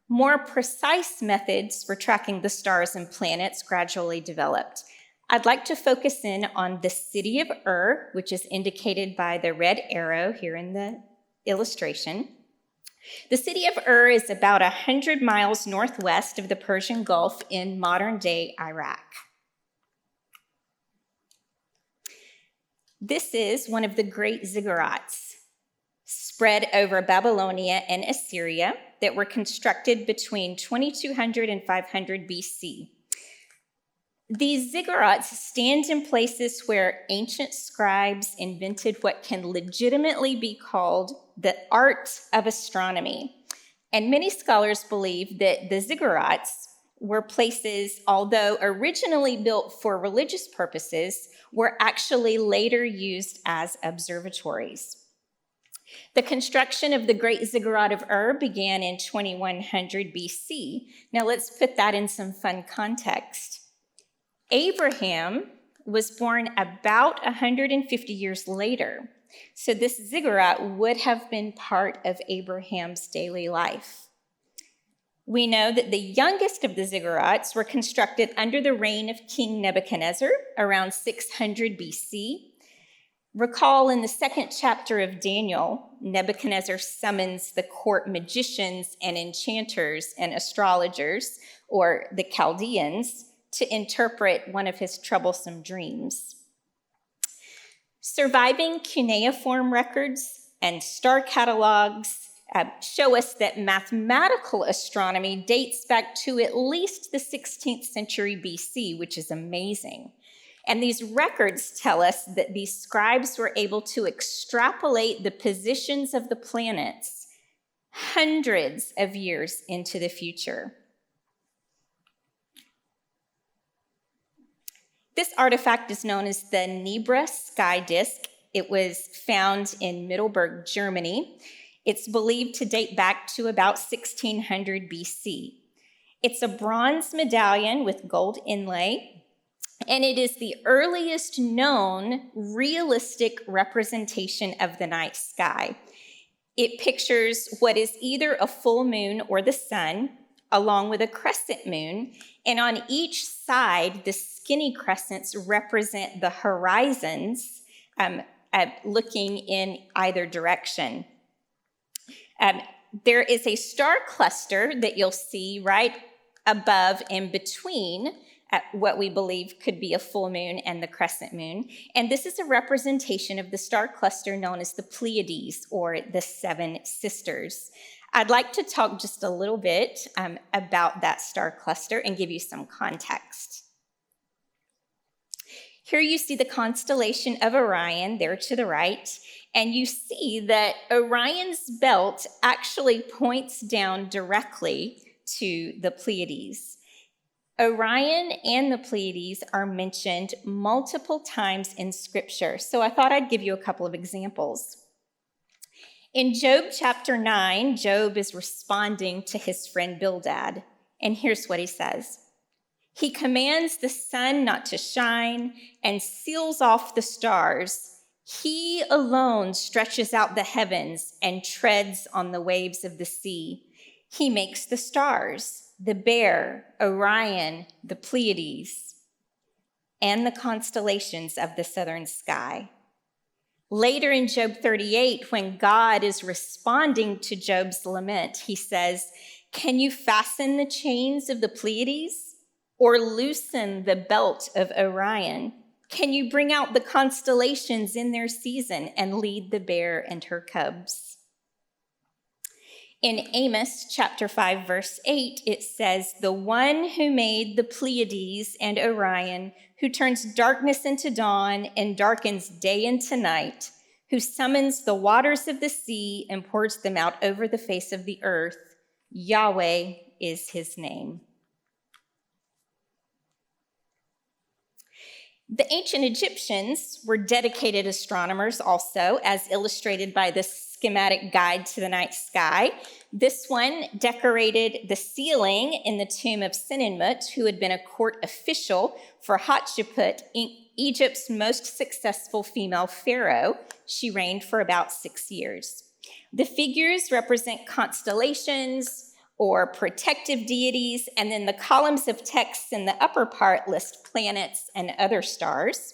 more precise methods for tracking the stars and planets gradually developed. I'd like to focus in on the city of Ur, which is indicated by the red arrow here in the illustration. The city of Ur is about 100 miles northwest of the Persian Gulf in modern-day Iraq. This is one of the great ziggurats spread over Babylonia and Assyria that were constructed between 2200 and 500 BC. These ziggurats stand in places where ancient scribes invented what can legitimately be called the art of astronomy. And many scholars believe that the ziggurats were places, although originally built for religious purposes, were actually later used as observatories. The construction of the Great Ziggurat of Ur began in 2100 BC. Now let's put that in some fun context. Abraham was born about 150 years later, so this ziggurat would have been part of Abraham's daily life. We know that the youngest of the ziggurats were constructed under the reign of King Nebuchadnezzar around 600 BC. Recall in the second chapter of Daniel, Nebuchadnezzar summons the court magicians and enchanters and astrologers, or the Chaldeans, to interpret one of his troublesome dreams. Surviving cuneiform records and star catalogs show us that mathematical astronomy dates back to at least the 16th century BC, which is amazing. And these records tell us that these scribes were able to extrapolate the positions of the planets hundreds of years into the future. This artifact is known as the Nebra sky disk. It was found in Middelburg, Germany. It's believed to date back to about 1600 BC. It's a bronze medallion with gold inlay, and it is the earliest known realistic representation of the night sky. It pictures what is either a full moon or the sun, along with a crescent moon, and on each side, the skinny crescents represent the horizons looking in either direction. There is a star cluster that you'll see right above and between what we believe could be a full moon and the crescent moon. And this is a representation of the star cluster known as the Pleiades, or the Seven Sisters. I'd like to talk just a little bit about that star cluster and give you some context. Here you see the constellation of Orion there to the right, and you see that Orion's belt actually points down directly to the Pleiades. Orion and the Pleiades are mentioned multiple times in Scripture, so I thought I'd give you a couple of examples. In Job chapter 9, Job is responding to his friend Bildad, and here's what he says. He commands the sun not to shine and seals off the stars. He alone stretches out the heavens and treads on the waves of the sea. He makes the stars, the Bear, Orion, the Pleiades, and the constellations of the southern sky. Later in Job 38, when God is responding to Job's lament, he says, "Can you fasten the chains of the Pleiades or loosen the belt of Orion? Can you bring out the constellations in their season and lead the bear and her cubs?" In Amos chapter 5, verse 8, it says, "The one who made the Pleiades and Orion, who turns darkness into dawn and darkens day into night, who summons the waters of the sea and pours them out over the face of the earth, Yahweh is his name." The ancient Egyptians were dedicated astronomers also, as illustrated by this schematic guide to the night sky. This one decorated the ceiling in the tomb of Senenmut, who had been a court official for Hatshepsut, Egypt's most successful female pharaoh. She reigned for about 6 years. The figures represent constellations or protective deities, and then the columns of text in the upper part list planets and other stars.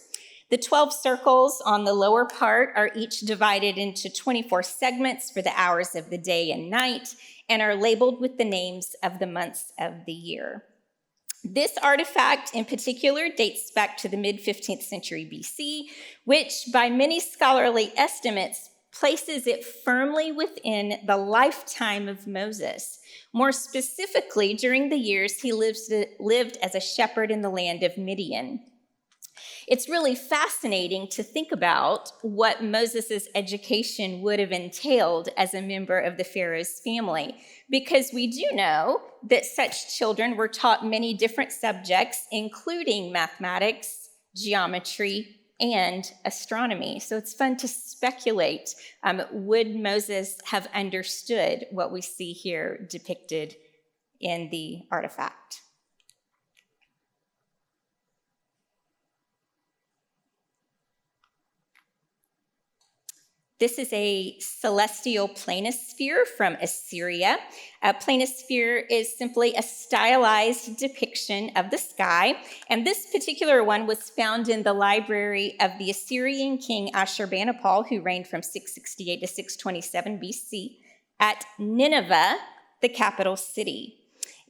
The 12 circles on the lower part are each divided into 24 segments for the hours of the day and night and are labeled with the names of the months of the year. This artifact in particular dates back to the mid-15th century BC, which by many scholarly estimates places it firmly within the lifetime of Moses. More specifically, during the years he lived as a shepherd in the land of Midian. It's really fascinating to think about what Moses' education would have entailed as a member of the Pharaoh's family, because we do know that such children were taught many different subjects, including mathematics, geometry, and astronomy. So it's fun to speculate, would Moses have understood what we see here depicted in the artifact? This is a celestial planisphere from Assyria. A planisphere is simply a stylized depiction of the sky, and this particular one was found in the library of the Assyrian king Ashurbanipal, who reigned from 668 to 627 BC, at Nineveh, the capital city.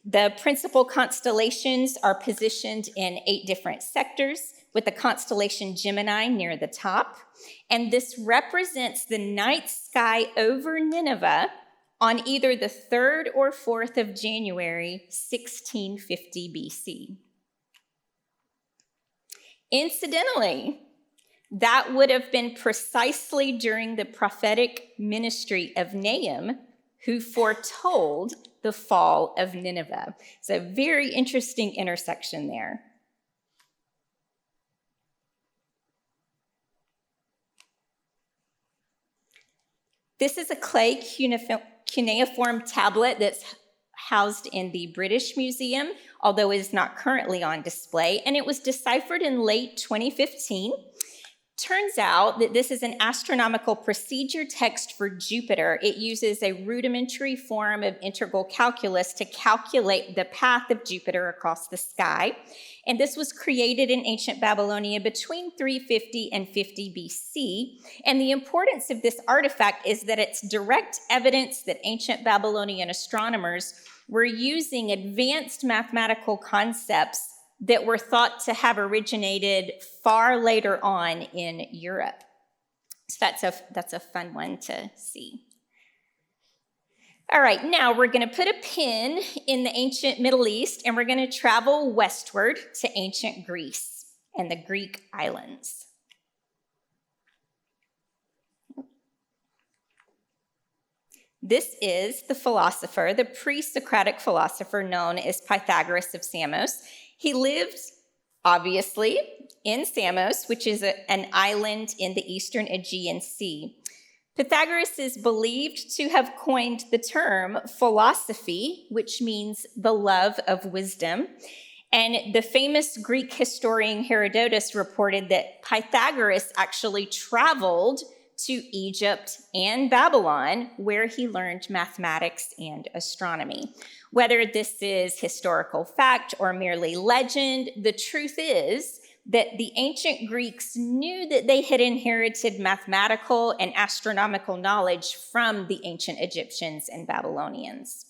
The principal constellations are positioned in 8 different sectors, with the constellation Gemini near the top. And this represents the night sky over Nineveh on either the 3rd or 4th of January, 1650 BC. Incidentally, that would have been precisely during the prophetic ministry of Nahum, who foretold the fall of Nineveh. It's a very interesting intersection there. This is a clay cuneiform tablet that's housed in the British Museum, although it is not currently on display, and it was deciphered in late 2015. Turns out that this is an astronomical procedure text for Jupiter. It uses a rudimentary form of integral calculus to calculate the path of Jupiter across the sky. And this was created in ancient Babylonia between 350 and 50 BC. And the importance of this artifact is that it's direct evidence that ancient Babylonian astronomers were using advanced mathematical concepts that were thought to have originated far later on in Europe. So that's a fun one to see. All right, now we're going to put a pin in the ancient Middle East, and we're going to travel westward to ancient Greece. and the Greek islands. This is the philosopher, the pre-Socratic philosopher known as Pythagoras of Samos. He lived, obviously, in Samos, which is an island in the eastern Aegean Sea. Pythagoras is believed to have coined the term philosophy, which means the love of wisdom. And the famous Greek historian Herodotus reported that Pythagoras actually traveled to Egypt and Babylon, where he learned mathematics and astronomy. Whether this is historical fact or merely legend, the truth is that the ancient Greeks knew that they had inherited mathematical and astronomical knowledge from the ancient Egyptians and Babylonians.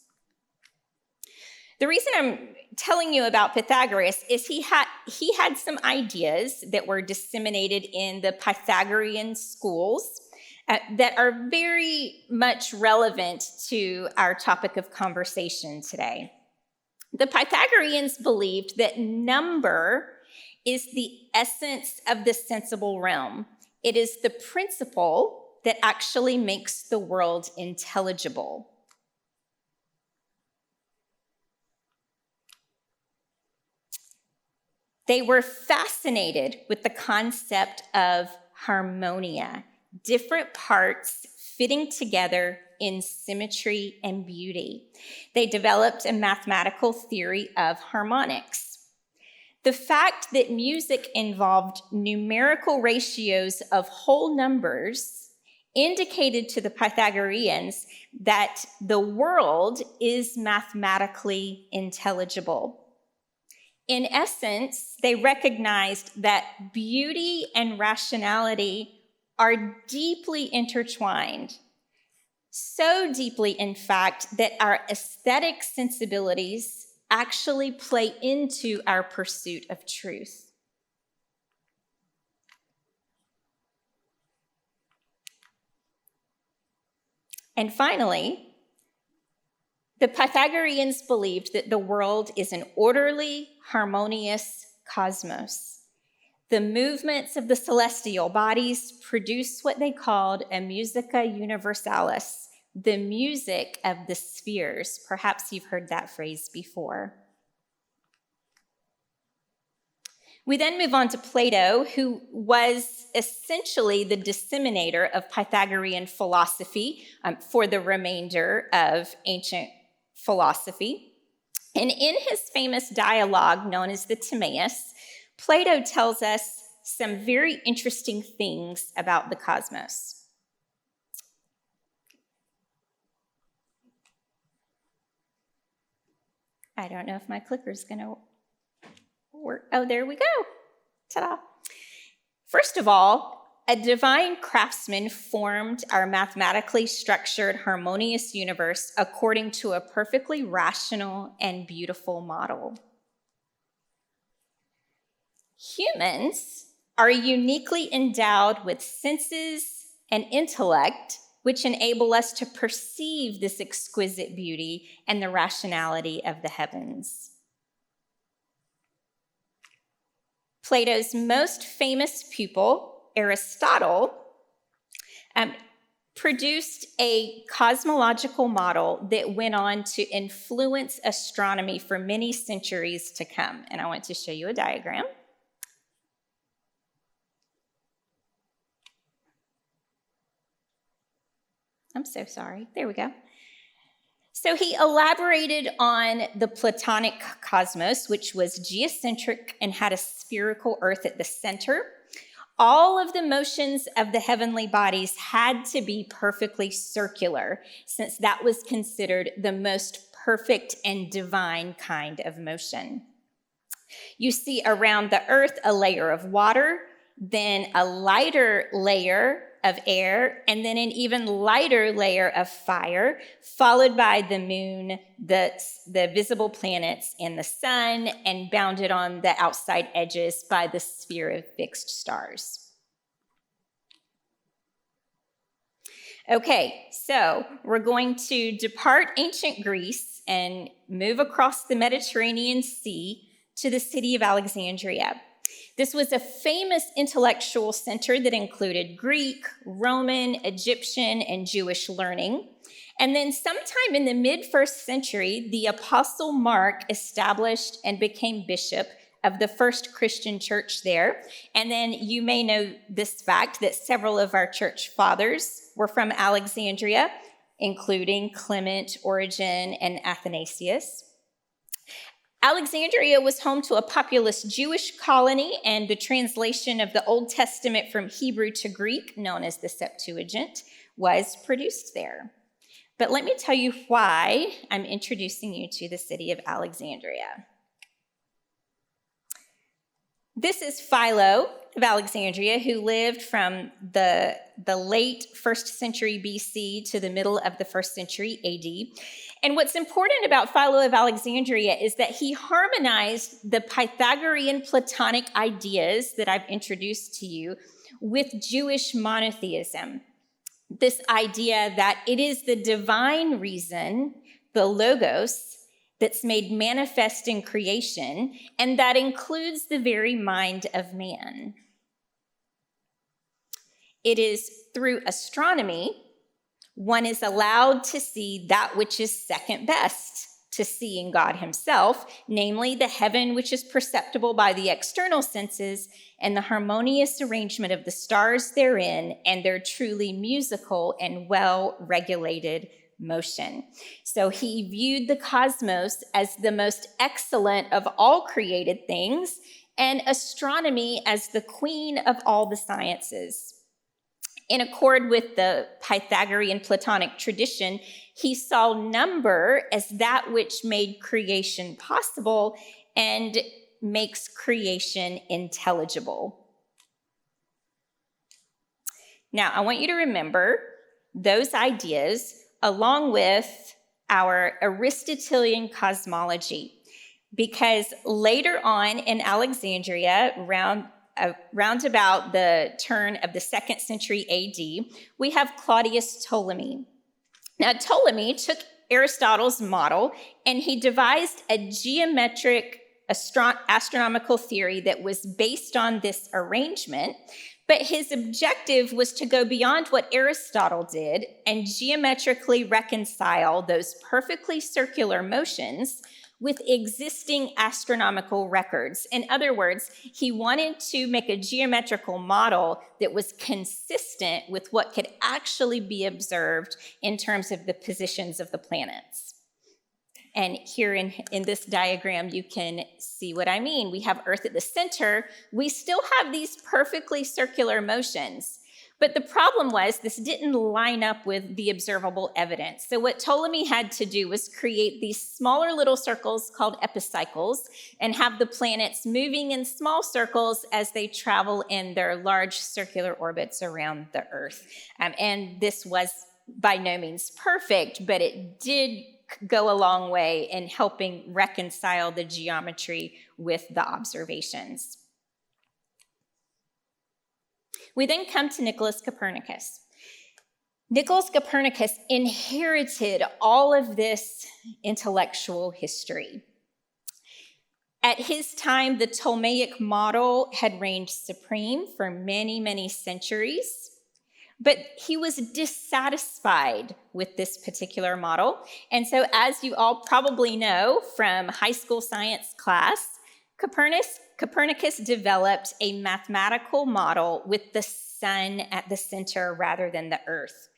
The reason I'm telling you about Pythagoras is he had some ideas that were disseminated in the Pythagorean schools that are very much relevant to our topic of conversation today. The Pythagoreans believed that number is the essence of the sensible realm. It is the principle that actually makes the world intelligible. They were fascinated with the concept of harmonia, different parts fitting together in symmetry and beauty. They developed a mathematical theory of harmonics. The fact that music involved numerical ratios of whole numbers indicated to the Pythagoreans that the world is mathematically intelligible. In essence, they recognized that beauty and rationality are deeply intertwined. So deeply, in fact, that our aesthetic sensibilities actually play into our pursuit of truth. And finally, the Pythagoreans believed that the world is an orderly, harmonious cosmos. The movements of the celestial bodies produce what they called a musica universalis, the music of the spheres. Perhaps you've heard that phrase before. We then move on to Plato, who was essentially the disseminator of Pythagorean philosophy for the remainder of ancient philosophy. And in his famous dialogue known as the Timaeus, Plato tells us some very interesting things about the cosmos. I don't know if my clicker's going to work. Oh, there we go. Ta-da. First of all, a divine craftsman formed our mathematically structured, harmonious universe according to a perfectly rational and beautiful model. Humans are uniquely endowed with senses and intellect, which enable us to perceive this exquisite beauty and the rationality of the heavens. Plato's most famous pupil, Aristotle, produced a cosmological model that went on to influence astronomy for many centuries to come. And I want to show you a diagram. I'm so sorry. There we go. So he elaborated on the Platonic cosmos, which was geocentric and had a spherical Earth at the center. All of the motions of the heavenly bodies had to be perfectly circular, since that was considered the most perfect and divine kind of motion. You see around the Earth a layer of water, then a lighter layer of air, and then an even lighter layer of fire, followed by the moon, the visible planets, and the sun, and bounded on the outside edges by the sphere of fixed stars. Okay, so we're going to depart ancient Greece and move across the Mediterranean Sea to the city of Alexandria. This was a famous intellectual center that included Greek, Roman, Egyptian, and Jewish learning. And then sometime in the mid-1st century, the Apostle Mark established and became bishop of the first Christian church there. And then you may know this fact that several of our church fathers were from Alexandria, including Clement, Origen, and Athanasius. Alexandria was home to a populous Jewish colony, and the translation of the Old Testament from Hebrew to Greek, known as the Septuagint, was produced there. But let me tell you why I'm introducing you to the city of Alexandria. This is Philo of Alexandria, who lived from the late 1st century BC to the middle of the 1st century AD. And what's important about Philo of Alexandria is that he harmonized the Pythagorean Platonic ideas that I've introduced to you with Jewish monotheism. This idea that it is the divine reason, the Logos, that's made manifest in creation, and that includes the very mind of man. It is through astronomy one is allowed to see that which is second best to seeing God himself, namely the heaven which is perceptible by the external senses and the harmonious arrangement of the stars therein and their truly musical and well-regulated motion. So he viewed the cosmos as the most excellent of all created things and astronomy as the queen of all the sciences. In accord with the Pythagorean Platonic tradition, he saw number as that which made creation possible and makes creation intelligible. Now, I want you to remember those ideas along with our Aristotelian cosmology, because later on in Alexandria, round about the turn of the 2nd century AD, we have Claudius Ptolemy. Now, Ptolemy took Aristotle's model and he devised a geometric astronomical theory that was based on this arrangement, but his objective was to go beyond what Aristotle did and geometrically reconcile those perfectly circular motions with existing astronomical records. In other words, he wanted to make a geometrical model that was consistent with what could actually be observed in terms of the positions of the planets. And here in this diagram, you can see what I mean. We have Earth at the center. We still have these perfectly circular motions. But the problem was this didn't line up with the observable evidence. So what Ptolemy had to do was create these smaller little circles called epicycles and have the planets moving in small circles as they travel in their large circular orbits around the Earth. And this was by no means perfect, but it did go a long way in helping reconcile the geometry with the observations. We then come to Nicholas Copernicus. Nicholas Copernicus inherited all of this intellectual history. At his time, the Ptolemaic model had reigned supreme for many, many centuries, but he was dissatisfied with this particular model. And so, as you all probably know from high school science class, Copernicus developed a mathematical model with the sun at the center rather than the Earth.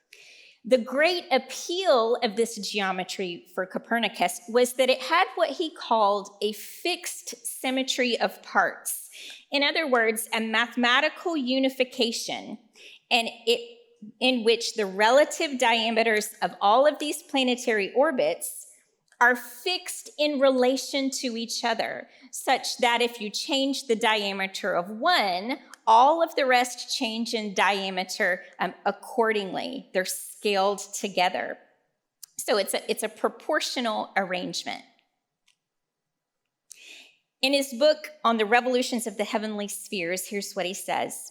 The great appeal of this geometry for Copernicus was that it had what he called a fixed symmetry of parts. In other words, a mathematical unification, and in which the relative diameters of all of these planetary orbits are fixed in relation to each other, such that if you change the diameter of one, all of the rest change in diameter accordingly. They're scaled together. So it's a proportional arrangement. In his book on the revolutions of the heavenly spheres, here's what he says.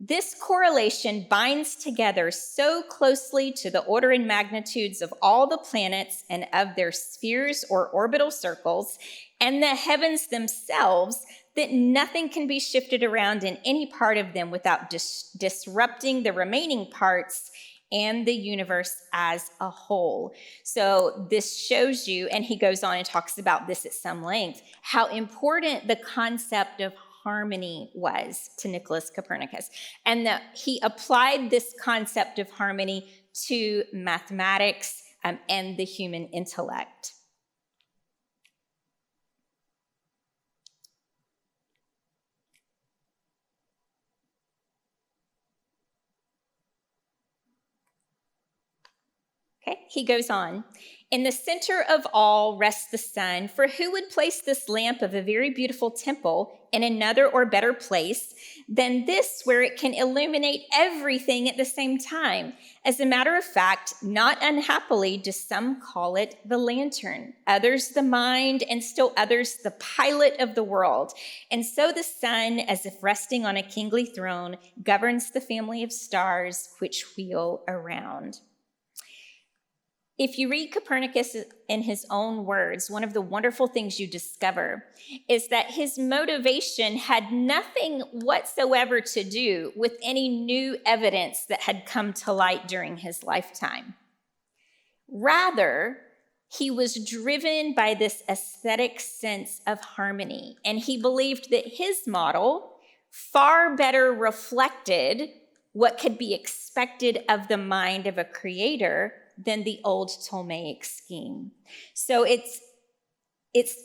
This correlation binds together so closely to the order and magnitudes of all the planets and of their spheres or orbital circles and the heavens themselves that nothing can be shifted around in any part of them without disrupting the remaining parts and the universe as a whole. So this shows you, and he goes on and talks about this at some length, how important the concept of harmony was to Nicholas Copernicus, and that he applied this concept of harmony to mathematics and the human intellect. Okay, he goes on. In the center of all rests the sun, for who would place this lamp of a very beautiful temple in another or better place than this, where it can illuminate everything at the same time? As a matter of fact, not unhappily do some call it the lantern, others the mind, and still others the pilot of the world. And so the sun, as if resting on a kingly throne, governs the family of stars which wheel around. If you read Copernicus in his own words, one of the wonderful things you discover is that his motivation had nothing whatsoever to do with any new evidence that had come to light during his lifetime. Rather, he was driven by this aesthetic sense of harmony, and he believed that his model far better reflected what could be expected of the mind of a creator than the old Ptolemaic scheme. So it's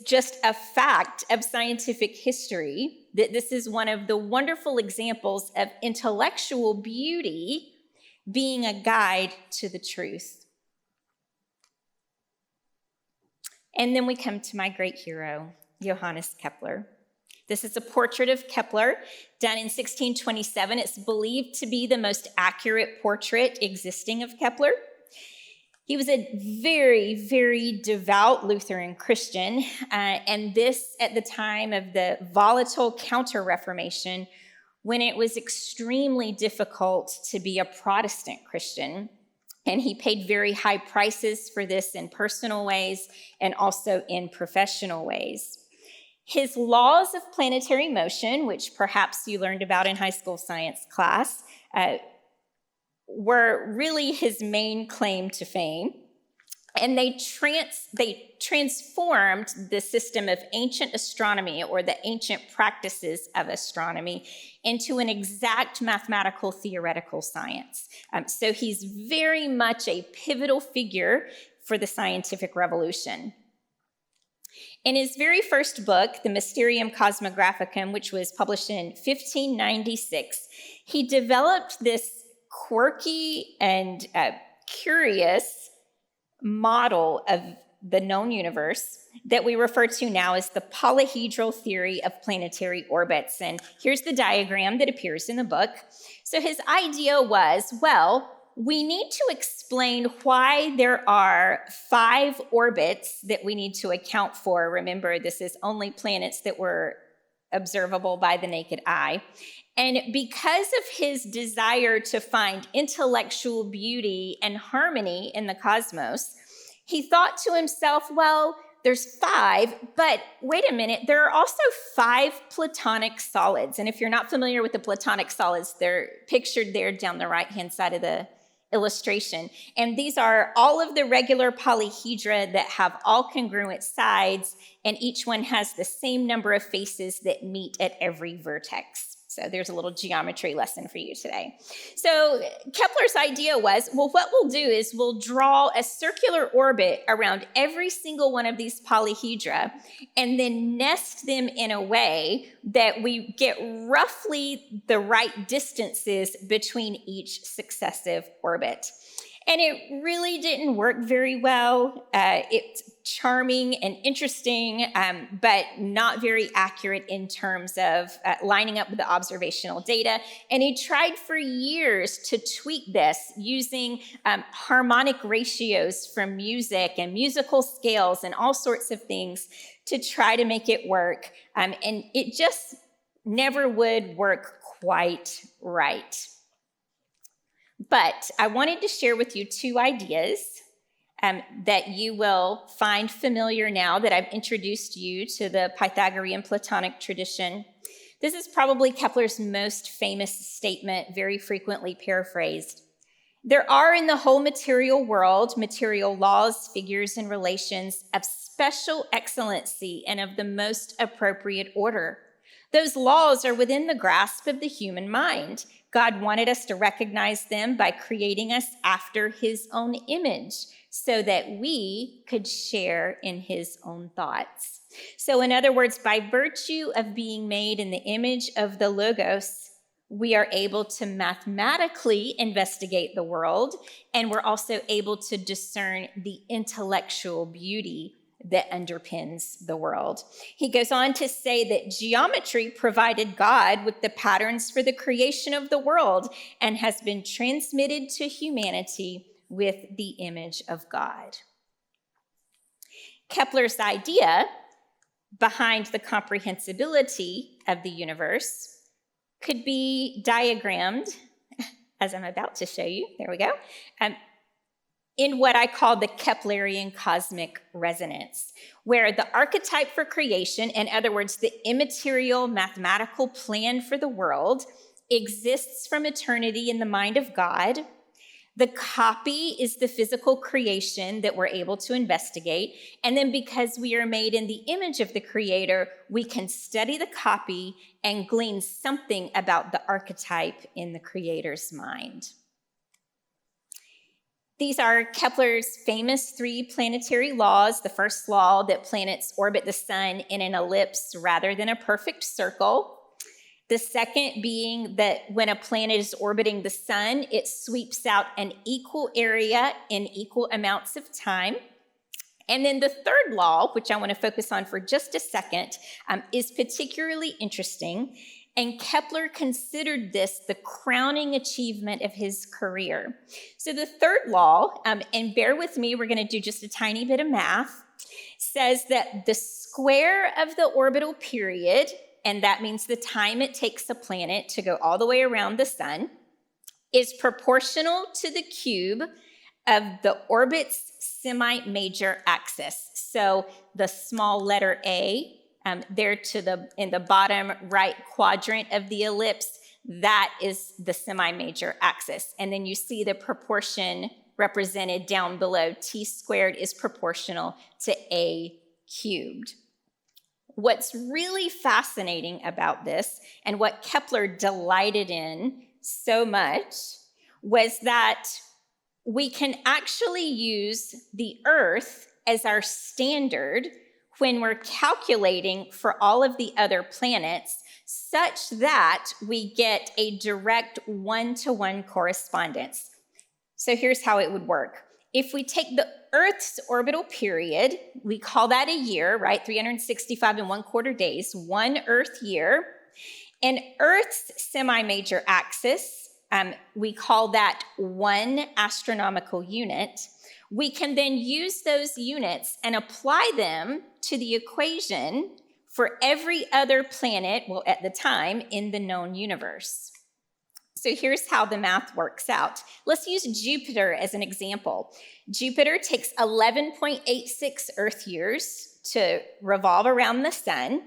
just a fact of scientific history that this is one of the wonderful examples of intellectual beauty being a guide to the truth. And then we come to my great hero, Johannes Kepler. This is a portrait of Kepler done in 1627. It's believed to be the most accurate portrait existing of Kepler. He was a very, very devout Lutheran Christian, and this at the time of the volatile Counter-Reformation, when it was extremely difficult to be a Protestant Christian. And he paid very high prices for this in personal ways and also in professional ways. His laws of planetary motion, which perhaps you learned about in high school science class, were really his main claim to fame. And they transformed the system of ancient astronomy, or the ancient practices of astronomy, into an exact mathematical theoretical science. So he's very much a pivotal figure for the scientific revolution. In his very first book, the Mysterium Cosmographicum, which was published in 1596, he developed this quirky and curious model of the known universe that we refer to now as the polyhedral theory of planetary orbits. And here's the diagram that appears in the book. So his idea was, well, we need to explain why there are 5 orbits that we need to account for. Remember, this is only planets that were observable by the naked eye. And because of his desire to find intellectual beauty and harmony in the cosmos, he thought to himself, well, there's 5, but wait a minute, there are also 5 Platonic solids. And if you're not familiar with the Platonic solids, they're pictured there down the right-hand side of the illustration. And these are all of the regular polyhedra that have all congruent sides, and each one has the same number of faces that meet at every vertex. So there's a little geometry lesson for you today. So Kepler's idea was, well, what we'll do is we'll draw a circular orbit around every single one of these polyhedra and then nest them in a way that we get roughly the right distances between each successive orbit. And it really didn't work very well. It's charming and interesting, but not very accurate in terms of lining up with the observational data. And he tried for years to tweak this using harmonic ratios from music and musical scales and all sorts of things to try to make it work. And it just never would work quite right. But I wanted to share with you 2 ideas that you will find familiar now that I've introduced you to the Pythagorean Platonic tradition. This is probably Kepler's most famous statement, very frequently paraphrased. There are in the whole material world material laws, figures, and relations of special excellency and of the most appropriate order. Those laws are within the grasp of the human mind. God wanted us to recognize them by creating us after his own image so that we could share in his own thoughts. So in other words, by virtue of being made in the image of the Logos, we are able to mathematically investigate the world, and we're also able to discern the intellectual beauty that underpins the world. He goes on to say that geometry provided God with the patterns for the creation of the world and has been transmitted to humanity with the image of God. Kepler's idea behind the comprehensibility of the universe could be diagrammed, as I'm about to show you, there we go, in what I call the Keplerian cosmic resonance, where the archetype for creation, in other words, the immaterial mathematical plan for the world, exists from eternity in the mind of God. The copy is the physical creation that we're able to investigate. And then because we are made in the image of the Creator, we can study the copy and glean something about the archetype in the Creator's mind. These are Kepler's famous 3 planetary laws. The first law, that planets orbit the sun in an ellipse rather than a perfect circle. The second being that when a planet is orbiting the sun, it sweeps out an equal area in equal amounts of time. And then the third law, which I want to focus on for just a second, is particularly interesting. And Kepler considered this the crowning achievement of his career. So the third law, and bear with me, we're going to do just a tiny bit of math, says that the square of the orbital period, and that means the time it takes a planet to go all the way around the sun, is proportional to the cube of the orbit's semi-major axis. So the small letter A, there in the bottom right quadrant of the ellipse, that is the semi-major axis. And then you see the proportion represented down below. T squared is proportional to A cubed. What's really fascinating about this, and what Kepler delighted in so much, was that we can actually use the Earth as our standard when we're calculating for all of the other planets, such that we get a direct one-to-one correspondence. So here's how it would work. If we take the Earth's orbital period, we call that a year, right? 365 1/4 days, 1 Earth year. And Earth's semi-major axis, we call that 1 astronomical unit. We can then use those units and apply them to the equation for every other planet, well, at the time, in the known universe. So here's how the math works out. Let's use Jupiter as an example. Jupiter takes 11.86 Earth years to revolve around the sun.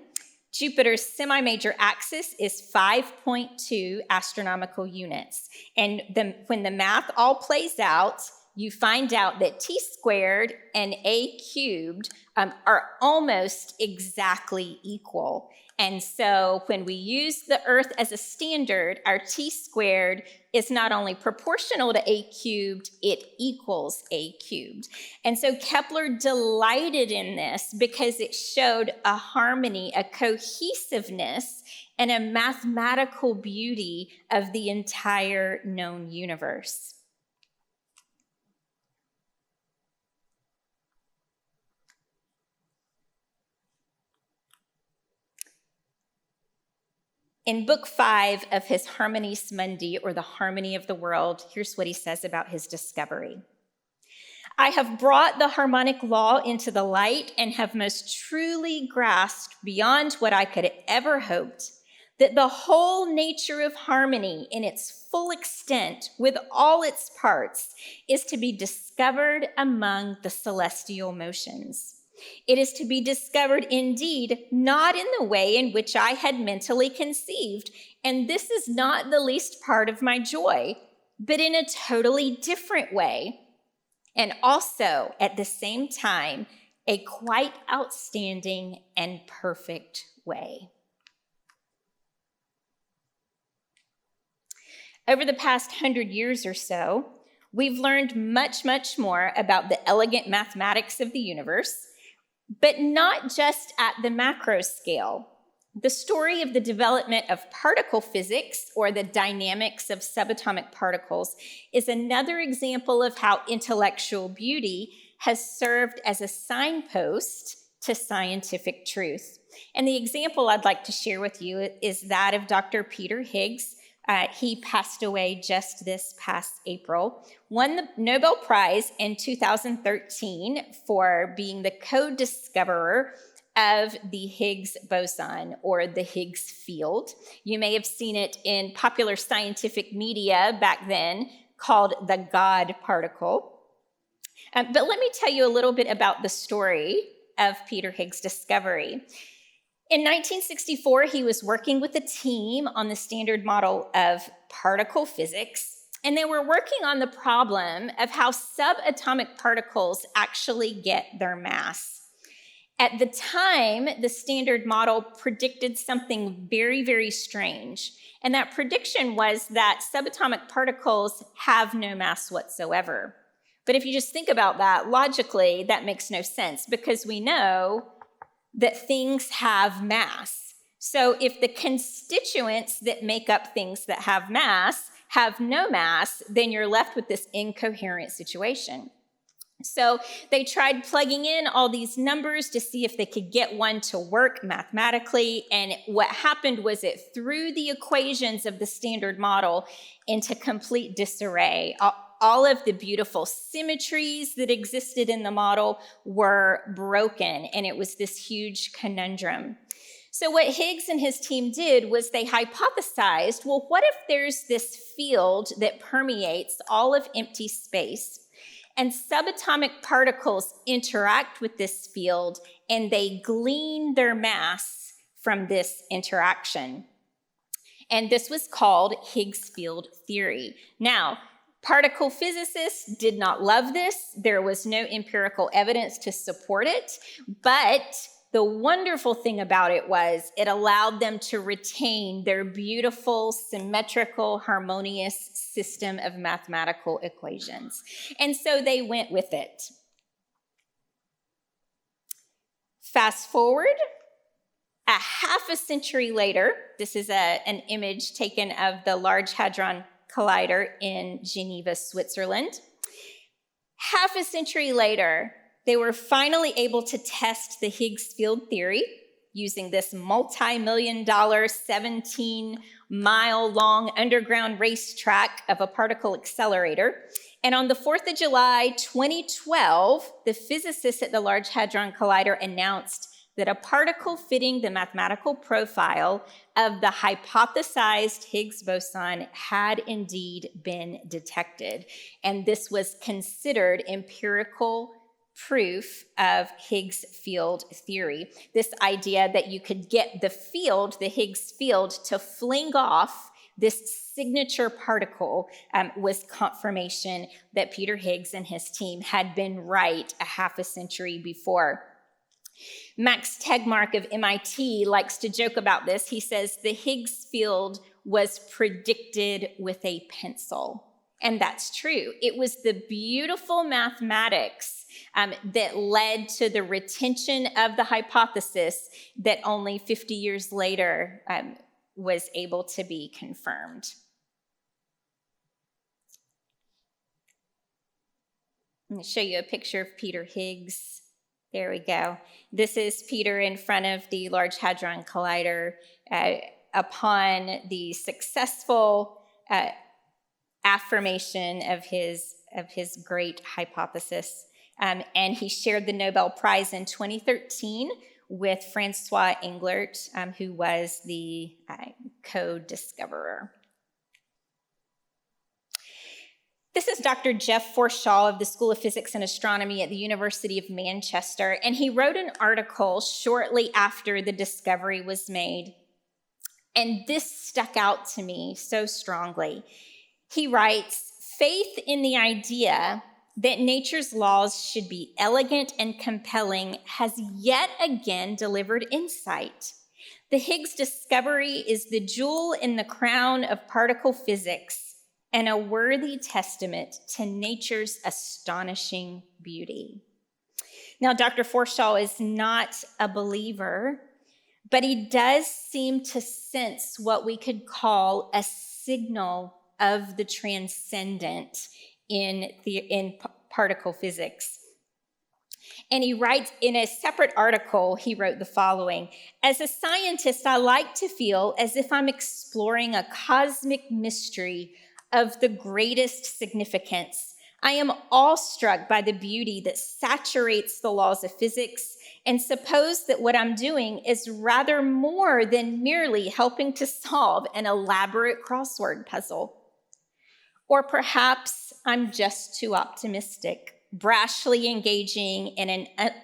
Jupiter's semi-major axis is 5.2 astronomical units. And when the math all plays out, you find out that T squared and A cubed are almost exactly equal. And so when we use the Earth as a standard, our T squared is not only proportional to A cubed, it equals A cubed. And so Kepler delighted in this because it showed a harmony, a cohesiveness, and a mathematical beauty of the entire known universe. In Book 5 of his Harmonies Mundi, or the Harmony of the World, here's what he says about his discovery. I have brought the harmonic law into the light and have most truly grasped beyond what I could have ever hoped that the whole nature of harmony in its full extent with all its parts is to be discovered among the celestial motions. It is to be discovered indeed, not in the way in which I had mentally conceived, and this is not the least part of my joy, but in a totally different way, and also at the same time, a quite outstanding and perfect way. Over the past 100 years or so, we've learned much, much more about the elegant mathematics of the universe, but not just at the macro scale. The story of the development of particle physics, or the dynamics of subatomic particles, is another example of how intellectual beauty has served as a signpost to scientific truth. And the example I'd like to share with you is that of Dr. Peter Higgs. He passed away just this past April, won the Nobel Prize in 2013 for being the co-discoverer of the Higgs boson, or the Higgs field. You may have seen it in popular scientific media back then, called the God particle. But let me tell you a little bit about the story of Peter Higgs' discovery. In 1964, he was working with a team on the Standard Model of particle physics, and they were working on the problem of how subatomic particles actually get their mass. At the time, the Standard Model predicted something very, very strange, and that prediction was that subatomic particles have no mass whatsoever. But if you just think about that, logically, that makes no sense, because we know that things have mass. So if the constituents that make up things that have no mass, then you're left with this incoherent situation. So they tried plugging in all these numbers to see if they could get one to work mathematically, and what happened was it threw the equations of the Standard Model into complete disarray. All of the beautiful symmetries that existed in the model were broken, and it was this huge conundrum. So what Higgs and his team did was they hypothesized, well, what if there's this field that permeates all of empty space, and subatomic particles interact with this field, and they glean their mass from this interaction? And this was called Higgs field theory. Now, particle physicists did not love this. There was no empirical evidence to support it, but the wonderful thing about it was it allowed them to retain their beautiful, symmetrical, harmonious system of mathematical equations. And so they went with it. Fast forward a half a century later, this is an image taken of the Large Hadron Collider in Geneva, Switzerland. Half a century later, they were finally able to test the Higgs field theory using this multi-million-dollar, 17-mile-long underground racetrack of a particle accelerator. And on the 4th of July, 2012, the physicists at the Large Hadron Collider announced that a particle fitting the mathematical profile of the hypothesized Higgs boson had indeed been detected. And this was considered empirical proof of Higgs field theory. This idea that you could get the field, the Higgs field, to fling off this signature particle was confirmation that Peter Higgs and his team had been right a half a century before. Max Tegmark of MIT likes to joke about this. He says the Higgs field was predicted with a pencil. And that's true. It was the beautiful mathematics that led to the retention of the hypothesis that only 50 years later was able to be confirmed. I'm going to show you a picture of Peter Higgs. There we go. This is Peter in front of the Large Hadron Collider upon the successful affirmation of his great hypothesis. And he shared the Nobel Prize in 2013 with Francois Englert, who was the co-discoverer. This is Dr. Jeff Forshaw of the School of Physics and Astronomy at the University of Manchester, and he wrote an article shortly after the discovery was made, and this stuck out to me so strongly. He writes, "Faith in the idea that nature's laws should be elegant and compelling has yet again delivered insight. The Higgs discovery is the jewel in the crown of particle physics and a worthy testament to nature's astonishing beauty." Now, Dr. Forshaw is not a believer, but he does seem to sense what we could call a signal of the transcendent in particle physics. And he writes in a separate article, he wrote the following: "As a scientist, I like to feel as if I'm exploring a cosmic mystery of the greatest significance. I am awestruck by the beauty that saturates the laws of physics and suppose that what I'm doing is rather more than merely helping to solve an elaborate crossword puzzle. Or perhaps I'm just too optimistic, brashly engaging in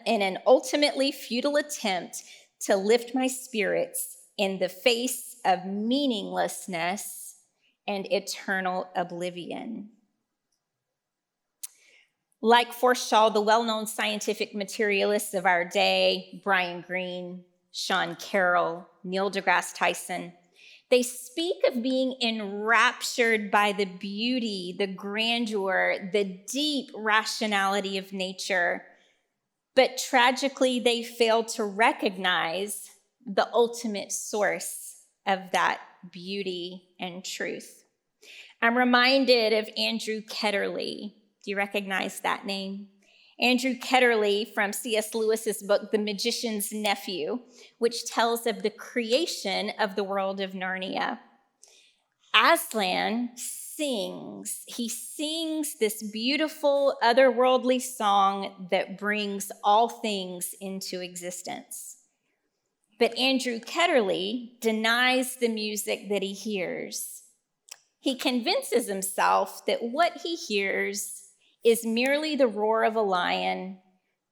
an ultimately futile attempt to lift my spirits in the face of meaninglessness and eternal oblivion." Like Forshaw, the well-known scientific materialists of our day, Brian Greene, Sean Carroll, Neil deGrasse Tyson, they speak of being enraptured by the beauty, the grandeur, the deep rationality of nature, but tragically they fail to recognize the ultimate source of that beauty and truth. I'm reminded of Andrew Ketterly. Do you recognize that name? Andrew Ketterly from C.S. Lewis's book, The Magician's Nephew, which tells of the creation of the world of Narnia. Aslan sings. He sings this beautiful, otherworldly song that brings all things into existence. But Andrew Ketterly denies the music that he hears. He convinces himself that what he hears is merely the roar of a lion,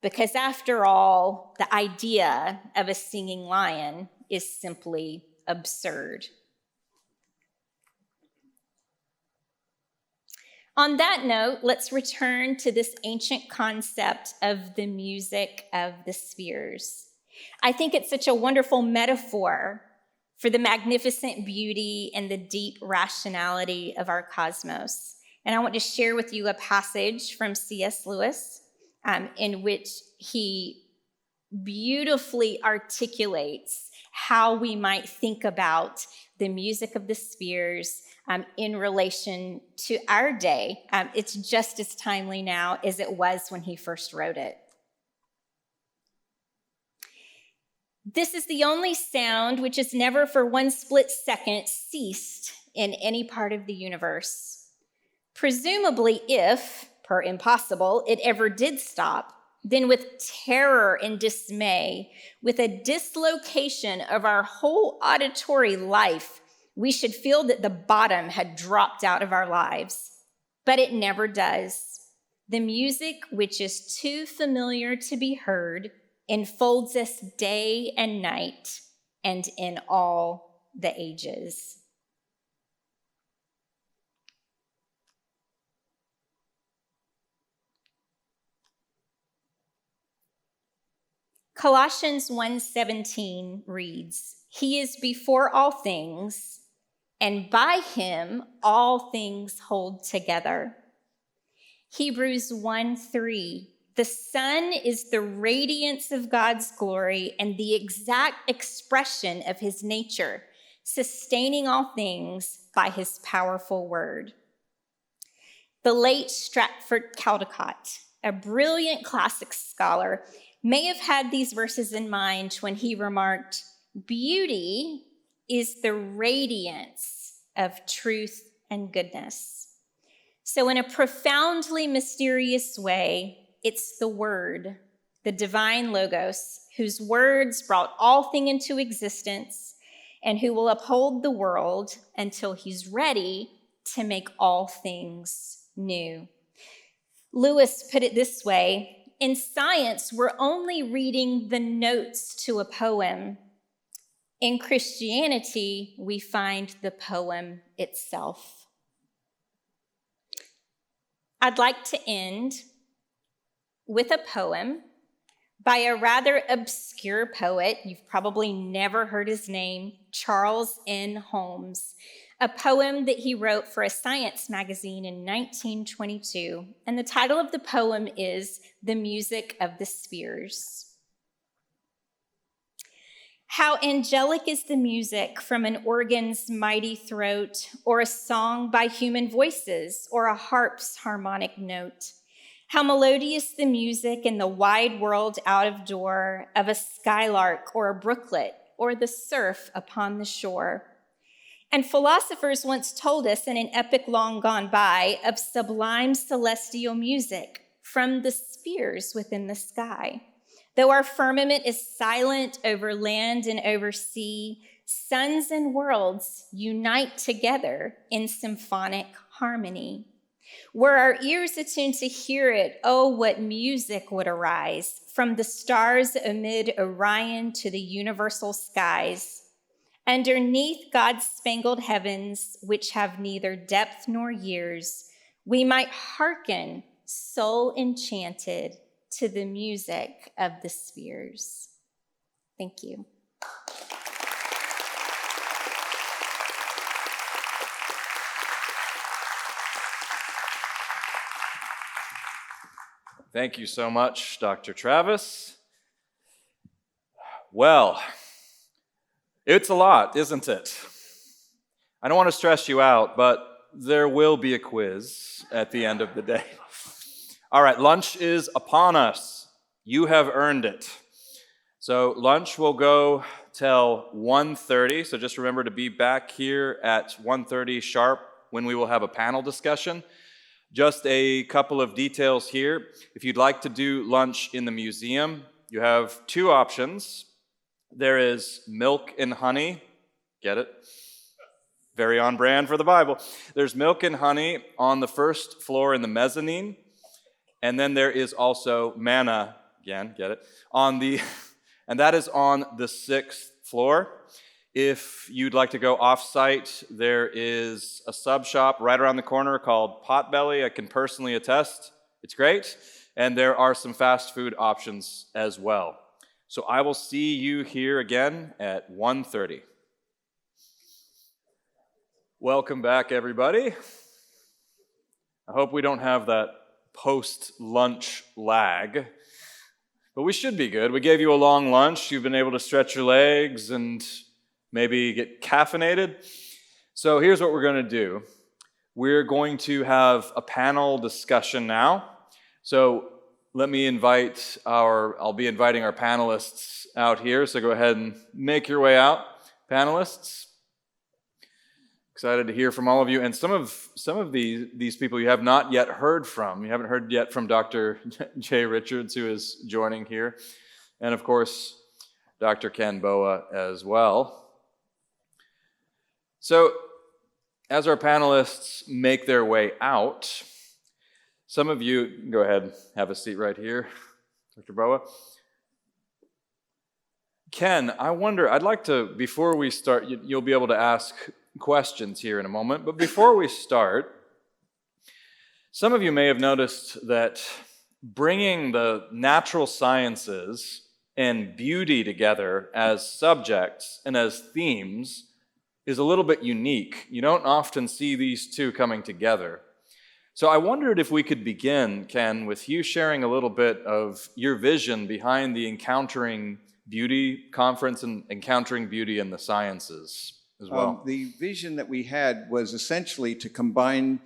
because after all, the idea of a singing lion is simply absurd. On that note, let's return to this ancient concept of the music of the spheres. I think it's such a wonderful metaphor for the magnificent beauty and the deep rationality of our cosmos. And I want to share with you a passage from C.S. Lewis in which he beautifully articulates how we might think about the music of the spheres in relation to our day. It's just as timely now as it was when he first wrote it. "This is the only sound which has never for one split second ceased in any part of the universe. Presumably, if, per impossible, it ever did stop, then with terror and dismay, with a dislocation of our whole auditory life, we should feel that the bottom had dropped out of our lives. But it never does. The music, which is too familiar to be heard, enfolds us day and night and in all the ages." Colossians 1:17 reads, "He is before all things, and by him all things hold together." Hebrews 1:3, "The Son is the radiance of God's glory and the exact expression of his nature, sustaining all things by his powerful word." The late Stratford Caldecott, a brilliant classics scholar, may have had these verses in mind when he remarked, "Beauty is the radiance of truth and goodness." So in a profoundly mysterious way, it's the word, the divine Logos, whose words brought all things into existence and who will uphold the world until he's ready to make all things new. Lewis put it this way: in science, we're only reading the notes to a poem. In Christianity, we find the poem itself. I'd like to end with a poem by a rather obscure poet. You've probably never heard his name, Charles N. Holmes, a poem that he wrote for a science magazine in 1922. And the title of the poem is The Music of the Spheres. How angelic is the music from an organ's mighty throat, or a song by human voices, or a harp's harmonic note. How melodious the music in the wide world out of door of a skylark or a brooklet or the surf upon the shore. And philosophers once told us in an epic long gone by of sublime celestial music from the spheres within the sky. Though our firmament is silent over land and over sea, suns and worlds unite together in symphonic harmony. Were our ears attuned to hear it, oh, what music would arise from the stars amid Orion to the universal skies. Underneath God's spangled heavens, which have neither depth nor years, we might hearken, soul enchanted, to the music of the spheres. Thank you. Thank you so much, Dr. Travis. Well, it's a lot, isn't it? I don't want to stress you out, but there will be a quiz at the end of the day. All right, lunch is upon us. You have earned it. So lunch will go till 1:30, so just remember to be back here at 1:30 sharp when we will have a panel discussion. Just a couple of details here. If you'd like to do lunch in the museum, you have two options. There is milk and honey. Get it? Very on brand for the Bible. There's milk and honey on the first floor in the mezzanine. And then there is also manna, again, get it, and that is on the 6th floor. If you'd like to go off-site, there is a sub shop right around the corner called Potbelly. I can personally attest, it's great. And there are some fast food options as well. So I will see you here again at 1:30. Welcome back, everybody. I hope we don't have that post-lunch lag, but we should be good. We gave you a long lunch. You've been able to stretch your legs and maybe get caffeinated. So here's what we're going to do. We're going to have a panel discussion now. So let me I'll be inviting our panelists out here. So go ahead and make your way out, panelists. Excited to hear from all of you. And some of these people you have not yet heard from. You haven't heard yet from Dr. Jay Richards, who is joining here. And of course, Dr. Ken Boa as well. So as our panelists make their way out, some of you, go ahead, have a seat right here, Dr. Boa. Ken, I wonder, I'd like to, before we start, you'll be able to ask questions here in a moment, but before we start, some of you may have noticed that bringing the natural sciences and beauty together as subjects and as themes is a little bit unique. You don't often see these two coming together. So I wondered if we could begin, Ken, with you sharing a little bit of your vision behind the Encountering Beauty Conference and Encountering Beauty in the Sciences as well. The vision that we had was essentially to combine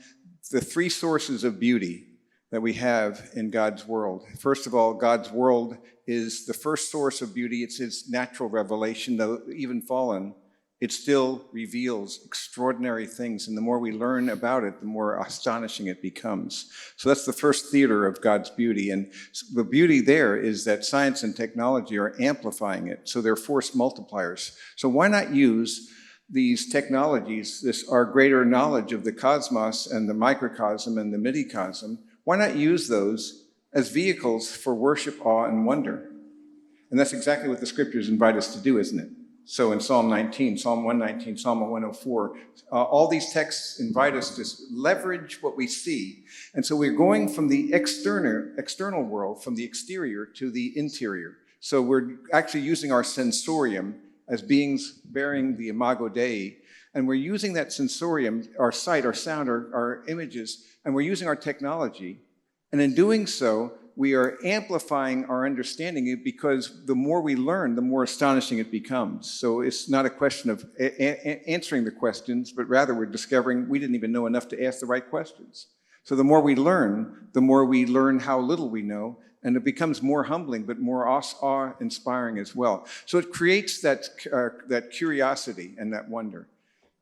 the three sources of beauty that we have in God's world. First of all, God's world is the first source of beauty. It's His natural revelation, though even fallen. it still reveals extraordinary things. And the more we learn about it, the more astonishing it becomes. So that's the first theater of God's beauty. And the beauty there is that science and technology are amplifying it. So they're force multipliers. So why not use these technologies, our greater knowledge of the cosmos and the microcosm and the midicosm, why not use those as vehicles for worship, awe, and wonder? And that's exactly what the scriptures invite us to do, isn't it? So in Psalm 19, Psalm 119, Psalm 104, all these texts invite us to leverage what we see. And so we're going from the external world, from the exterior to the interior. So we're actually using our sensorium as beings bearing the imago Dei. And we're using that sensorium, our sight, our sound, our images, and we're using our technology. And in doing so, we are amplifying our understanding because the more we learn, the more astonishing it becomes. So it's not a question of answering the questions, but rather we're discovering we didn't even know enough to ask the right questions. So the more we learn how little we know, and it becomes more humbling, but more awe-inspiring as well. So it creates that curiosity and that wonder.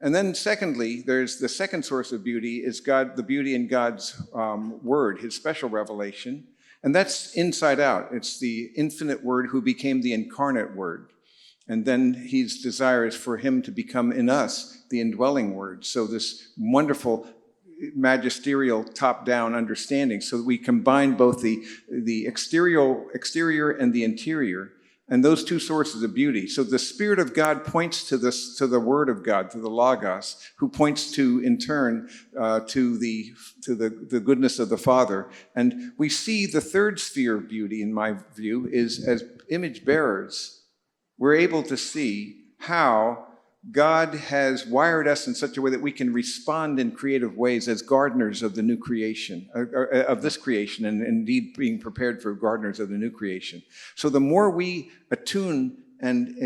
And then secondly, there's the second source of beauty is the beauty in God's word, his special revelation. And that's inside out. It's the infinite word who became the incarnate word. And then his desire is for him to become in us the indwelling word. So this wonderful magisterial top-down understanding. So that we combine both the exterior and the interior, and those two sources of beauty. So the Spirit of God points to the Word of God, to the Logos, who points to, in turn, to the goodness of the Father. And we see the third sphere of beauty, in my view, is as image bearers, we're able to see how God has wired us in such a way that we can respond in creative ways as gardeners of the new creation, of this creation, and indeed being prepared for gardeners of the new creation. So the more we attune and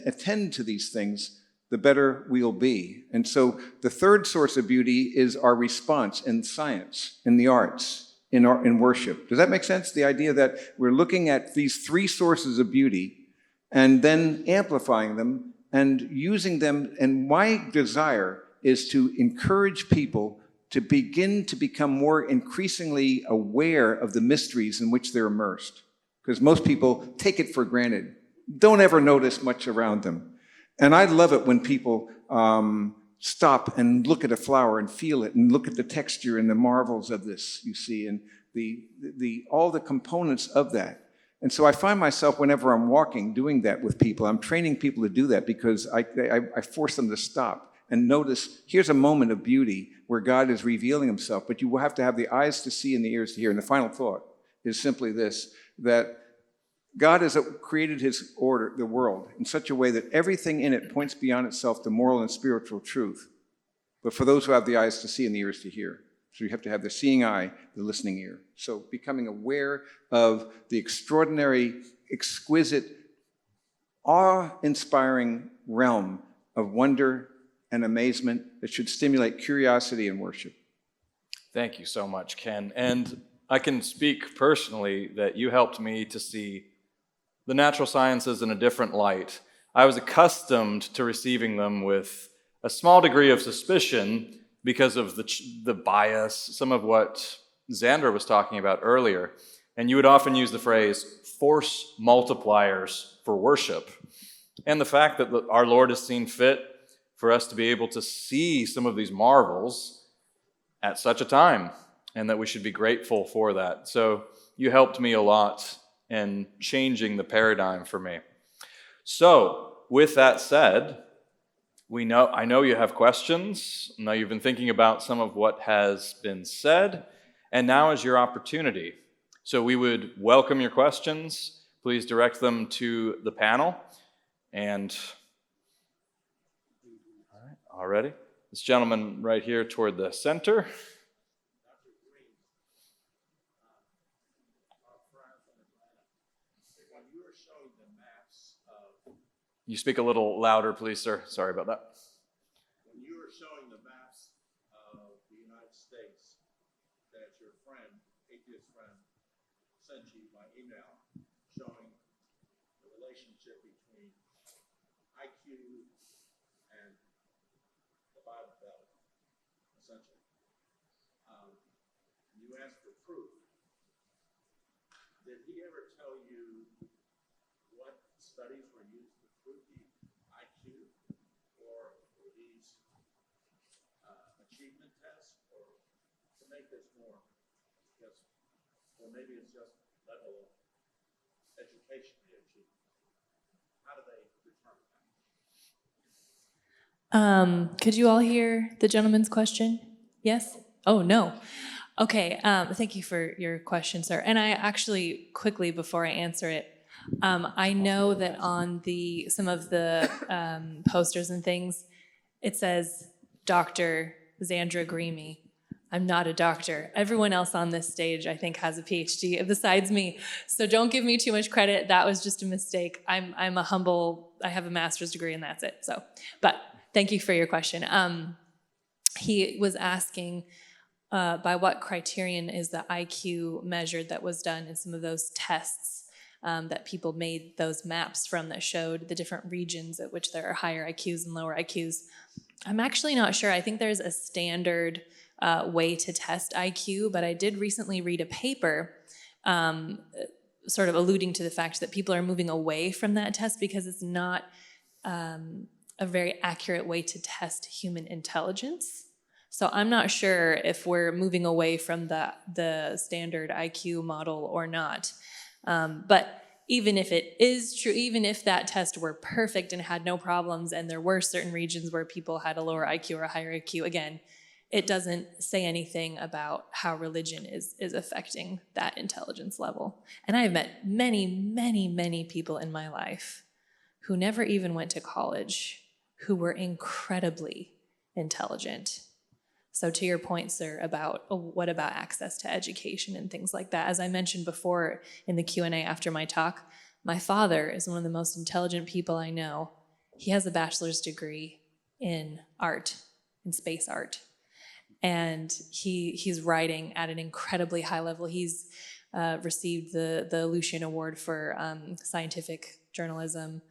attend to these things, the better we'll be. And so the third source of beauty is our response in science, in the arts, in worship. Does that make sense? The idea that we're looking at these three sources of beauty and then amplifying them and using them. And my desire is to encourage people to begin to become more increasingly aware of the mysteries in which they're immersed. Because most people take it for granted, don't ever notice much around them. And I love it when people stop and look at a flower and feel it and look at the texture and the marvels of this, you see, and all the components of that. And so I find myself, whenever I'm walking, doing that with people. I'm training people to do that because I force them to stop and notice, here's a moment of beauty where God is revealing himself, but you will have to have the eyes to see and the ears to hear. And the final thought is simply this, that God has created his order, the world, in such a way that everything in it points beyond itself to moral and spiritual truth. But for those who have the eyes to see and the ears to hear. So you have to have the seeing eye, the listening ear. So becoming aware of the extraordinary, exquisite, awe-inspiring realm of wonder and amazement that should stimulate curiosity and worship. Thank you so much, Ken. And I can speak personally that you helped me to see the natural sciences in a different light. I was accustomed to receiving them with a small degree of suspicion because of the bias, some of what Xander was talking about earlier. And you would often use the phrase force multipliers for worship. And the fact that our Lord has seen fit for us to be able to see some of these marvels at such a time, and that we should be grateful for that. So you helped me a lot in changing the paradigm for me. So with that said, I know you have questions. I know you've been thinking about some of what has been said, and now is your opportunity. So we would welcome your questions. Please direct them to the panel. And all ready? This gentleman right here toward the center. You speak a little louder, please, sir. Sorry about that. When you were showing the maps of the United States that your friend, atheist friend, sent you by email, showing the relationship between IQ proof. Did he ever tell you what studies were used to prove the IQ, or were these achievement tests, or to make this more, just, or maybe it's just level of education they achieve? How do they determine that? Could you all hear the gentleman's question? Yes? Oh, no. Okay, thank you for your question, sir. And I actually, quickly before I answer it, I know that on some of the posters and things, it says Dr. Xandra Greamy. I'm not a doctor. Everyone else on this stage, I think, has a PhD besides me. So don't give me too much credit. That was just a mistake. I'm a humble, I have a master's degree and that's it. So, but thank you for your question. He was asking by what criterion is the IQ measured that was done in some of those tests that people made those maps from that showed the different regions at which there are higher IQs and lower IQs. I'm actually not sure. I think there's a standard way to test IQ, but I did recently read a paper sort of alluding to the fact that people are moving away from that test because it's not a very accurate way to test human intelligence. So I'm not sure if we're moving away from the standard IQ model or not. But even if it is true, even if that test were perfect and had no problems and there were certain regions where people had a lower IQ or a higher IQ, again, it doesn't say anything about how religion is affecting that intelligence level. And I've met many, many, many people in my life who never even went to college, who were incredibly intelligent. So to your point, sir, about what about access to education and things like that, as I mentioned before in the Q&A after my talk, my father is one of the most intelligent people I know. He has a bachelor's degree in art, in space art. And he's writing at an incredibly high level. He's received the Lucian Award for scientific journalism.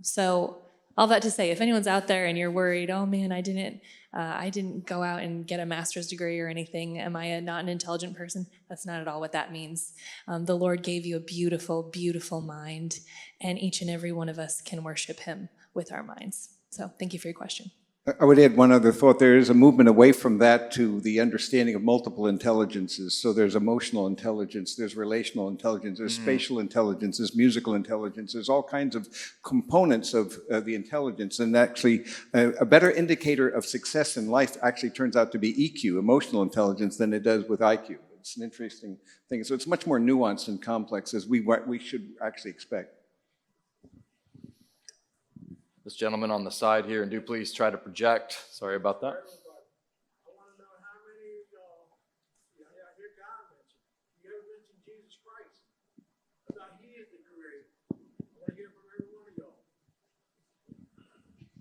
So all that to say, if anyone's out there and you're worried, oh man, I didn't go out and get a master's degree or anything. Am I not an intelligent person? That's not at all what that means. The Lord gave you a beautiful, beautiful mind, and each and every one of us can worship him with our minds. So thank you for your question. I would add one other thought. There is a movement away from that to the understanding of multiple intelligences. So there's emotional intelligence, there's relational intelligence, there's spatial intelligence, there's musical intelligence, there's all kinds of components of the intelligence. And actually, a better indicator of success in life actually turns out to be EQ, emotional intelligence, than it does with IQ. It's an interesting thing. So it's much more nuanced and complex as we should actually expect. This gentleman on the side here, and do please try to project. Sorry about that. I want to know how many of y'all, I hear God mention, you ever mention Jesus Christ? About he is the creator. I want to hear from every one of y'all.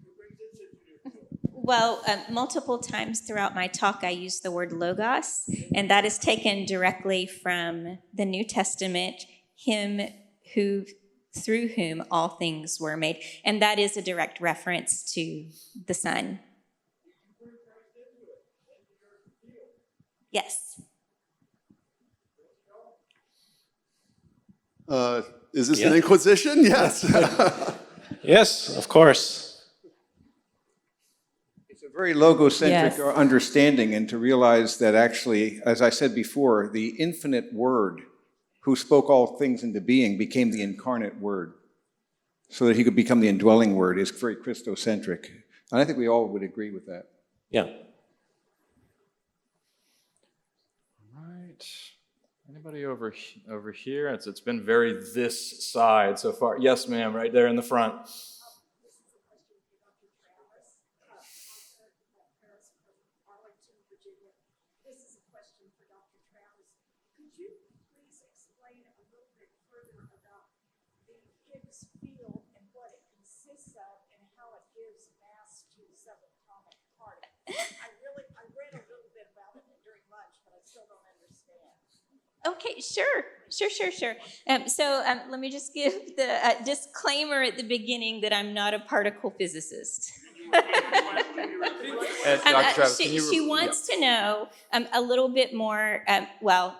Who brings this into this world? Well, multiple times throughout my talk, I use the word logos, and that is taken directly from the New Testament, him who through whom all things were made. And that is a direct reference to the Son. Yes. Is this an inquisition? Yes. Yes, of course. It's a very logocentric Yes. understanding, and to realize that actually, as I said before, the infinite Word who spoke all things into being became the incarnate Word so that he could become the indwelling Word is very Christocentric. And I think we all would agree with that. Yeah. All right. Anybody over here? It's been very this side so far. Yes, ma'am, right there in the front. This is a question for Dr. Travis. Could you please explain a little bit further about the Higgs field and what it consists of and how it gives mass to the subatomic particle? I read a little bit about it during lunch, but I still don't understand. Okay, sure. So let me just give the disclaimer at the beginning that I'm not a particle physicist. And Dr. Travis, can you? She wants to know a little bit more.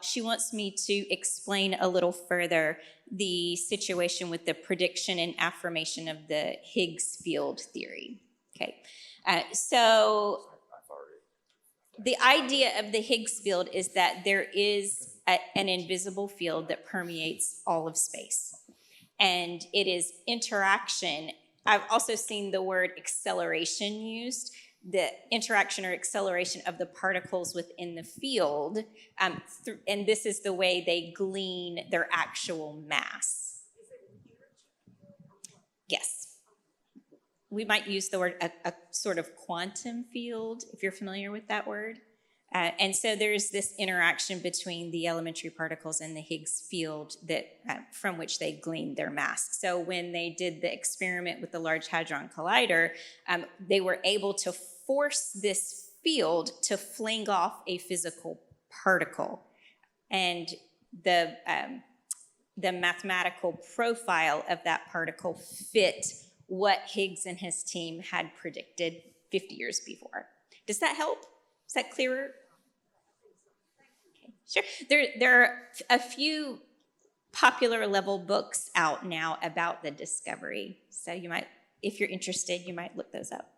She wants me to explain a little further the situation with the prediction and affirmation of the Higgs field theory. Okay, so the idea of the Higgs field is that there is an invisible field that permeates all of space, and it is interaction. I've also seen the word acceleration used. The interaction or acceleration of the particles within the field, and this is the way they glean their actual mass. Yes. We might use the word a sort of quantum field, if you're familiar with that word. And so there's this interaction between the elementary particles and the Higgs field that from which they glean their mass. So when they did the experiment with the Large Hadron Collider, they were able to force this field to fling off a physical particle. And the mathematical profile of that particle fit what Higgs and his team had predicted 50 years before. Does that help? Is that clearer? Sure. There are a few popular level books out now about the discovery. So you might, if you're interested, you might look those up.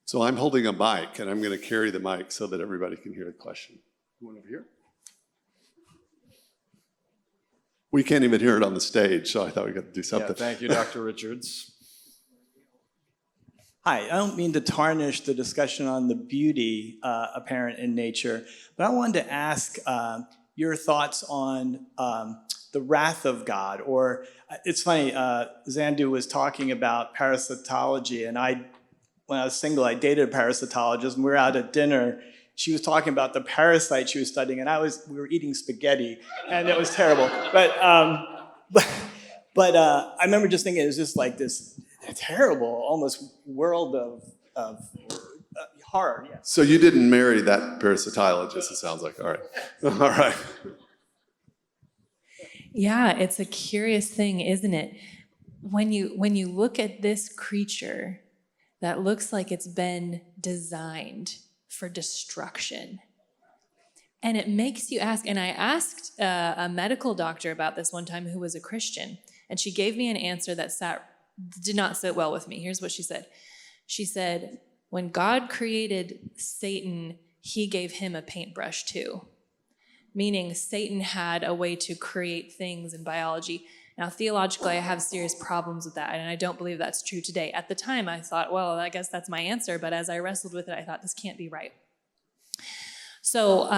So I'm holding a mic, and I'm going to carry the mic so that everybody can hear the question. You want over here? We can't even hear it on the stage, so I thought we got to do something. Yeah, thank you, Dr. Richards. Hi, I don't mean to tarnish the discussion on the beauty apparent in nature, but I wanted to ask your thoughts on the wrath of God. Or it's funny, Zandu was talking about parasitology, and when I was single, I dated a parasitologist, and we were out at dinner. She was talking about the parasite she was studying, and we were eating spaghetti, and it was terrible. But I remember just thinking it was just like this terrible, almost world of horror. Yeah. So you didn't marry that parasitologist, it sounds like. All right. All right. Yeah, it's a curious thing, isn't it? When you look at this creature that looks like it's been designed for destruction, and it makes you ask, and I asked a medical doctor about this one time who was a Christian, and she gave me an answer that did not sit well with me. Here's what she said. She said, when God created Satan, he gave him a paintbrush too. Meaning Satan had a way to create things in biology. Now, theologically, I have serious problems with that, and I don't believe that's true today. At the time, I thought, well, I guess that's my answer, but as I wrestled with it, I thought, this can't be right. So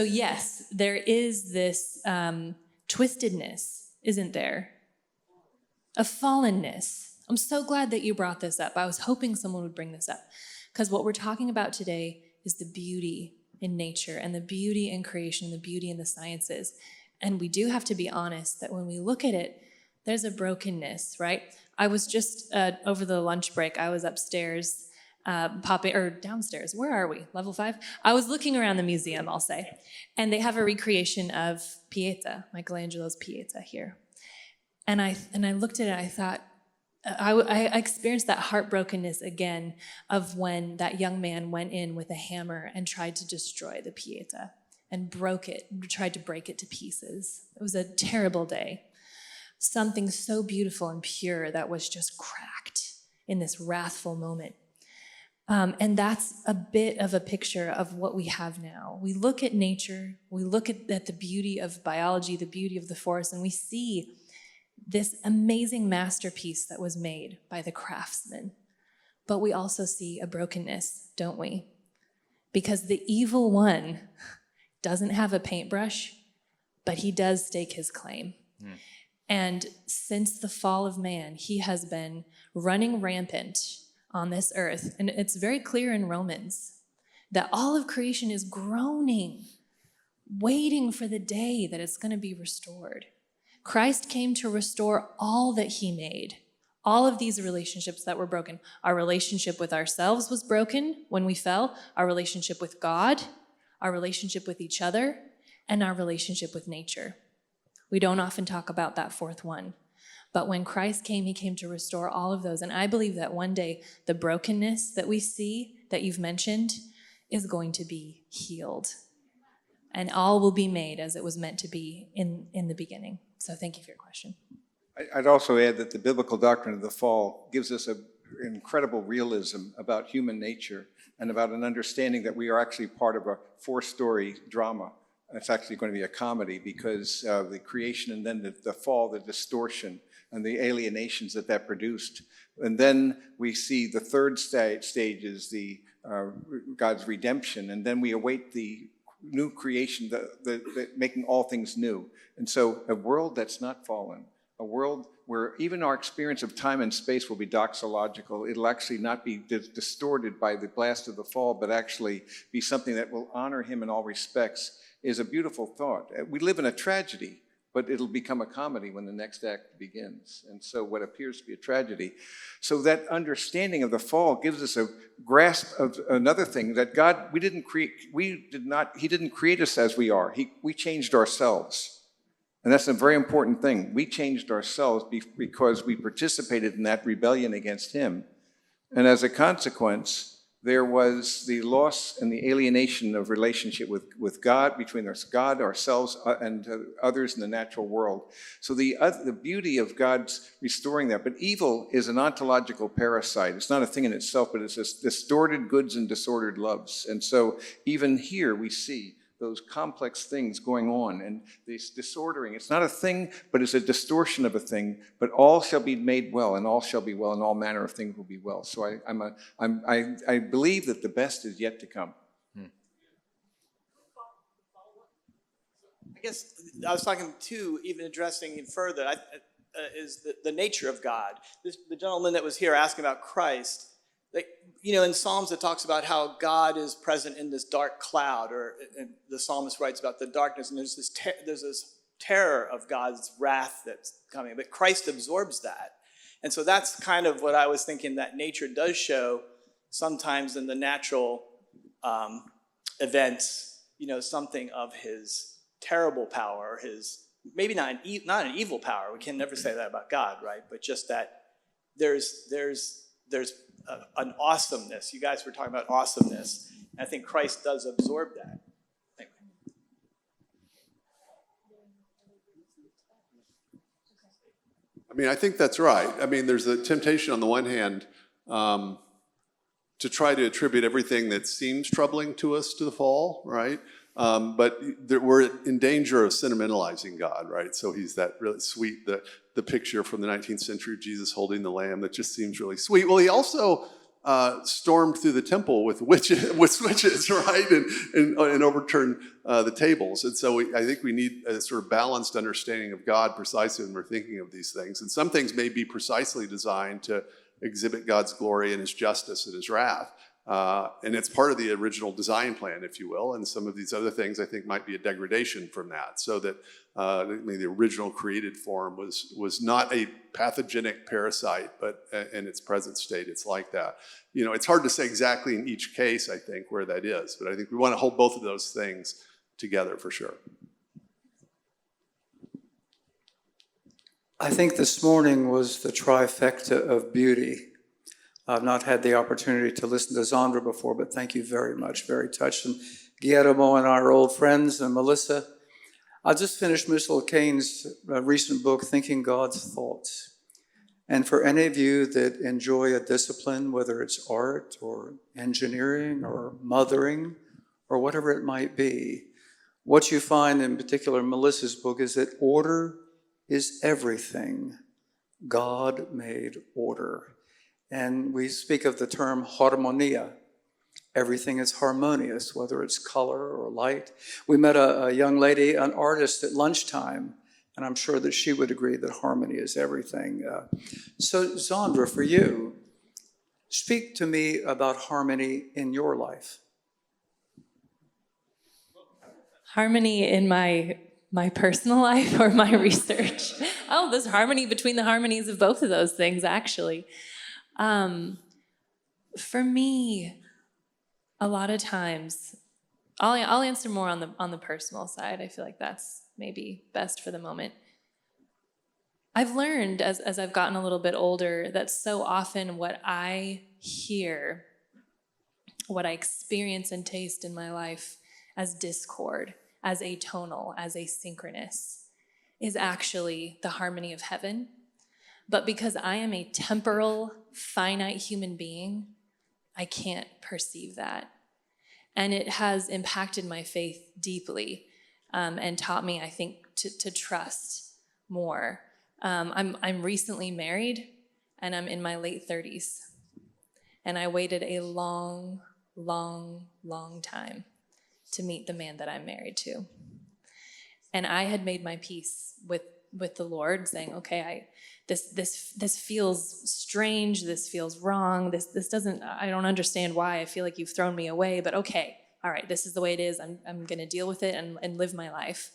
yes, there is this twistedness, isn't there? A fallenness. I'm so glad that you brought this up. I was hoping someone would bring this up, because what we're talking about today is the beauty in nature and the beauty in creation, the beauty in the sciences. And we do have to be honest that when we look at it, there's a brokenness, right? I was just over the lunch break, I was upstairs downstairs. Where are we? Level 5? I was looking around the museum, I'll say, and they have a recreation of Pieta, Michelangelo's Pieta here. And I looked at it, I thought, I experienced that heartbrokenness again of when that young man went in with a hammer and tried to destroy the Pieta and tried to break it to pieces. It was a terrible day. Something so beautiful and pure that was just cracked in this wrathful moment. And that's a bit of a picture of what we have now. We look at nature, we look at the beauty of biology, the beauty of the forest, and we see this amazing masterpiece that was made by the craftsman. But we also see a brokenness, don't we? Because the evil one doesn't have a paintbrush, but he does stake his claim. And since the fall of man, he has been running rampant on this earth. And it's very clear in Romans that all of creation is groaning, waiting for the day that it's going to be restored. Christ came to restore all that he made, all of these relationships that were broken. Our relationship with ourselves was broken when we fell, our relationship with God, our relationship with each other, and our relationship with nature. We don't often talk about that fourth one. But when Christ came, he came to restore all of those. And I believe that one day the brokenness that we see, that you've mentioned, is going to be healed. And all will be made as it was meant to be in the beginning. So thank you for your question. I'd also add that the biblical doctrine of the fall gives us an incredible realism about human nature and about an understanding that we are actually part of a 4-story drama. It's actually going to be a comedy because the creation and then the fall, the distortion, and the alienations that produced. And then we see the third stage is God's redemption, and then we await the new creation, the making all things new. And so a world that's not fallen, a world where even our experience of time and space will be doxological. It'll actually not be distorted by the blast of the fall, but actually be something that will honor him in all respects, is a beautiful thought. We live in a tragedy, but it'll become a comedy when the next act begins. And so what appears to be a tragedy. So that understanding of the fall gives us a grasp of another thing, that God, he didn't create us as we are. We changed ourselves. And that's a very important thing. We changed ourselves because we participated in that rebellion against him. And as a consequence, there was the loss and the alienation of relationship with God, between God, ourselves, and others in the natural world. So the beauty of God's restoring that. But evil is an ontological parasite. It's not a thing in itself, but it's this distorted goods and disordered loves. And so even here we see those complex things going on and this disordering. It's not a thing, but it's a distortion of a thing. But all shall be made well, and all shall be well, and all manner of things will be well. So I believe that the best is yet to come. I guess I was talking too, even addressing it further, is the nature of God. The gentleman that was here asking about Christ, in Psalms it talks about how God is present in this dark cloud, or the psalmist writes about the darkness, and there's this terror of God's wrath that's coming, but Christ absorbs that. And so that's kind of what I was thinking, that nature does show sometimes in the natural events, something of his terrible power, his maybe not an evil power. We can never say that about God, right? But just that there's an awesomeness. You guys were talking about awesomeness. And I think Christ does absorb that. I think that's right. There's a temptation on the one hand to try to attribute everything that seems troubling to us to the fall, right? But we're in danger of sentimentalizing God, right? So he's that really sweet, the picture from the 19th century of Jesus holding the lamb that just seems really sweet. Well, he also stormed through the temple with switches, right? And overturned the tables. And so I think we need a sort of balanced understanding of God precisely when we're thinking of these things. And some things may be precisely designed to exhibit God's glory and his justice and his wrath. And it's part of the original design plan, if you will. And some of these other things, I think, might be a degradation from that. So that the original created form was not a pathogenic parasite, but in its present state, it's like that. It's hard to say exactly in each case, I think, where that is. But I think we want to hold both of those things together for sure. I think this morning was the trifecta of beauty. I've not had the opportunity to listen to Zandra before, but thank you very much. Very touched. And Guillermo and our old friends, and Melissa. I just finished Mitchell Kane's recent book, Thinking God's Thoughts. And for any of you that enjoy a discipline, whether it's art or engineering or mothering or whatever it might be, what you find in particular in Melissa's book is that order is everything. God made order. And we speak of the term harmonia. Everything is harmonious, whether it's color or light. We met a young lady, an artist, at lunchtime, and I'm sure that she would agree that harmony is everything. So Zandra, for you, speak to me about harmony in your life. Harmony in my personal life or my research? Oh, there's harmony between the harmonies of both of those things, actually. For me, a lot of times, I'll answer more on the personal side. I feel like that's maybe best for the moment. I've learned as I've gotten a little bit older that so often what I hear, what I experience and taste in my life as discord, as atonal, as asynchronous, is actually the harmony of heaven. But because I am a temporal, finite human being, I can't perceive that. And it has impacted my faith deeply and taught me, I think, to trust more. I'm recently married, and I'm in my late 30s. And I waited a long, long, long time to meet the man that I'm married to. And I had made my peace with the Lord, saying, okay, this feels strange, this feels wrong, this doesn't, I don't understand why, I feel like you've thrown me away, but okay, all right, this is the way it is, I'm gonna deal with it and live my life.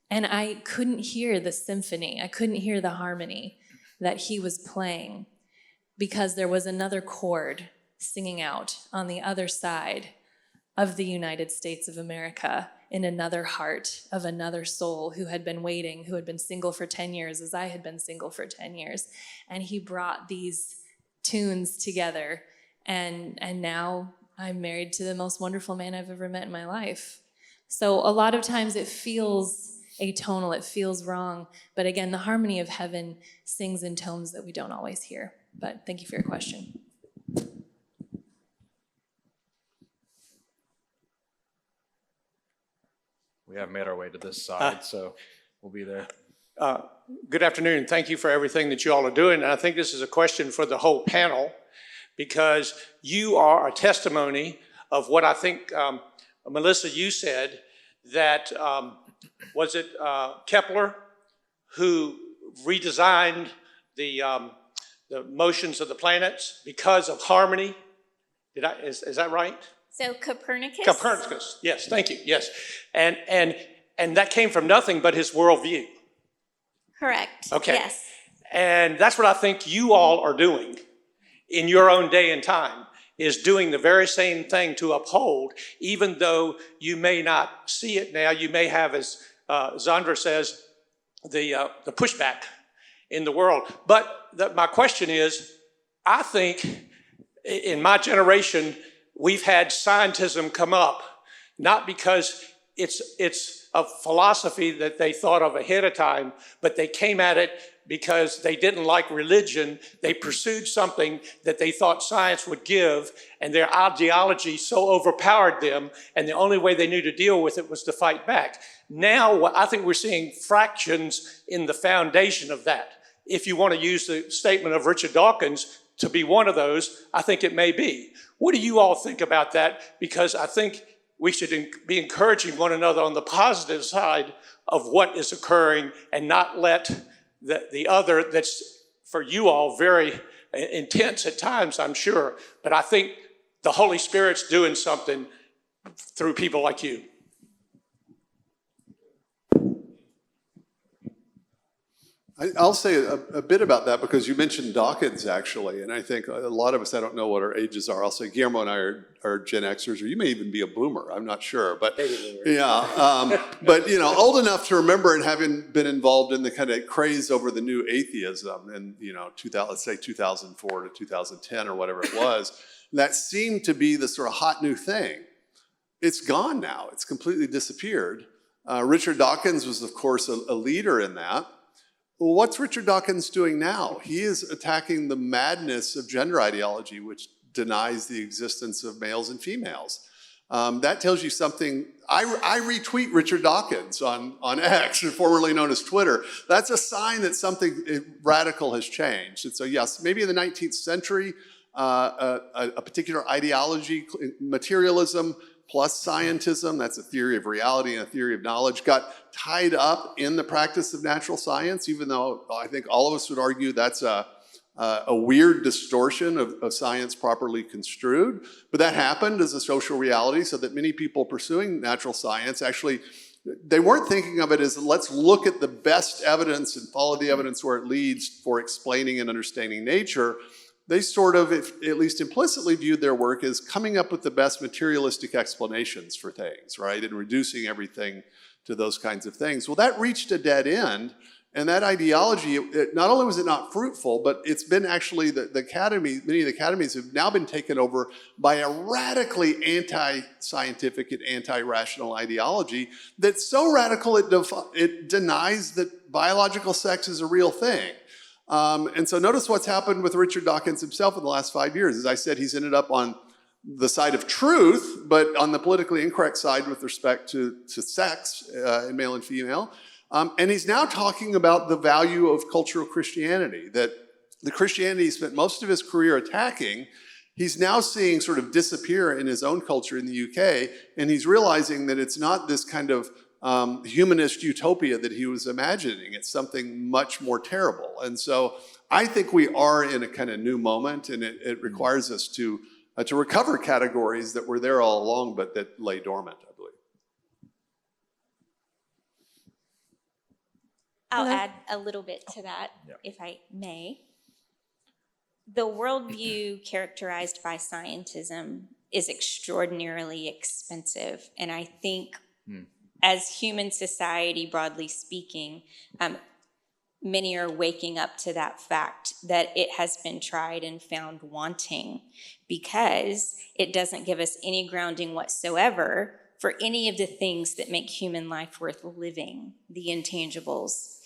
And I couldn't hear the symphony, I couldn't hear the harmony that he was playing, because there was another chord singing out on the other side of the United States of America, in another heart of another soul who had been waiting, who had been single for 10 years as I had been single for 10 years. And he brought these tunes together, and now I'm married to the most wonderful man I've ever met in my life. So a lot of times it feels atonal, it feels wrong, but again, the harmony of heaven sings in tones that we don't always hear. But thank you for your question. We have made our way to this side, so we'll be there. Good afternoon. Thank you for everything that you all are doing. And I think this is a question for the whole panel, because you are a testimony of what I think, Melissa, you said that, was it Kepler who redesigned the motions of the planets because of harmony? Is that right? So Copernicus? Copernicus, yes, thank you, yes. And that came from nothing but his worldview. Correct, Okay. yes. And that's what I think you all are doing in your own day and time, is doing the very same thing to uphold, even though you may not see it now. You may have, as Zandra says, the pushback in the world. But my question is, I think in my generation, we've had scientism come up, not because it's a philosophy that they thought of ahead of time, but they came at it because they didn't like religion. They pursued something that they thought science would give, and their ideology so overpowered them, and the only way they knew to deal with it was to fight back. Now, I think we're seeing fractions in the foundation of that. If you want to use the statement of Richard Dawkins to be one of those, I think it may be. What do you all think about that? Because I think we should be encouraging one another on the positive side of what is occurring, and not let the other, that's for you all very intense at times, I'm sure, but I think the Holy Spirit's doing something through people like you. I'll say a bit about that, because you mentioned Dawkins, actually, and I think a lot of us, I don't know what our ages are. I'll say Guillermo and I are Gen Xers, or you may even be a boomer, I'm not sure. But yeah, but old enough to remember and having been involved in the kind of craze over the new atheism in, let's say 2004 to 2010 or whatever it was, that seemed to be the sort of hot new thing. It's gone now, it's completely disappeared. Richard Dawkins was, of course, a leader in that. Well, what's Richard Dawkins doing now? He is attacking the madness of gender ideology, which denies the existence of males and females. That tells you something. I retweet Richard Dawkins on X, formerly known as Twitter. That's a sign that something radical has changed. And so yes, maybe in the 19th century, a particular ideology, materialism plus scientism, that's a theory of reality and a theory of knowledge, got tied up in the practice of natural science, even though I think all of us would argue that's a weird distortion of science properly construed. But that happened as a social reality, so that many people pursuing natural science actually, they weren't thinking of it as, let's look at the best evidence and follow the evidence where it leads for explaining and understanding nature. They sort of, at least implicitly, viewed their work as coming up with the best materialistic explanations for things, right? And reducing everything to those kinds of things. Well, that reached a dead end, And that ideology, not only was it not fruitful, but it's been actually the academy, many of the academies have now been taken over by a radically anti-scientific and anti-rational ideology that's so radical it denies that biological sex is a real thing. And so notice what's happened with Richard Dawkins himself in the last 5 years. As I said, he's ended up on the side of truth, but on the politically incorrect side with respect to sex in male and female. And he's now talking about the value of cultural Christianity, that the Christianity he spent most of his career attacking, he's now seeing sort of disappear in his own culture in the UK, and he's realizing that it's not this kind of humanist utopia that he was imagining. It's something much more terrible. And so I think we are in a kind of new moment, and it requires us to recover categories that were there all along, but that lay dormant, I believe. I'll add a little bit to that, if I may. The worldview characterized by scientism is extraordinarily expensive. And I think as human society, broadly speaking, many are waking up to that fact that it has been tried and found wanting because it doesn't give us any grounding whatsoever for any of the things that make human life worth living, the intangibles.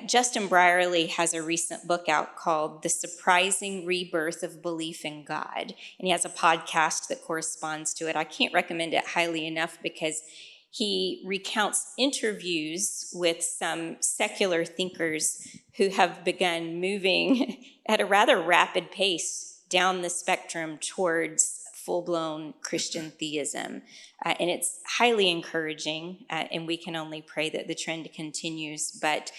Justin Brierley has a recent book out called The Surprising Rebirth of Belief in God, and he has a podcast that corresponds to it. I can't recommend it highly enough because he recounts interviews with some secular thinkers who have begun moving at a rather rapid pace down the spectrum towards full-blown Christian theism. And it's highly encouraging, and we can only pray that the trend continues. But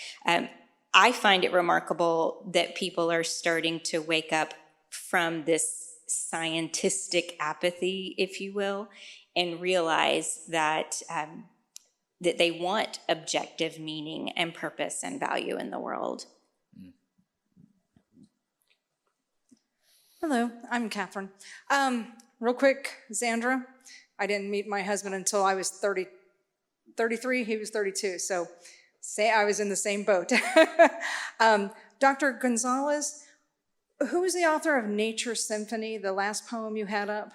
I find it remarkable that people are starting to wake up from this scientistic apathy, if you will, and realize that that they want objective meaning and purpose and value in the world. Hello, I'm Catherine. Real quick, Xandra, I didn't meet my husband until I was 33, he was 32, so I was in the same boat. Dr. Gonzalez, who is the author of Nature Symphony, the last poem you had up?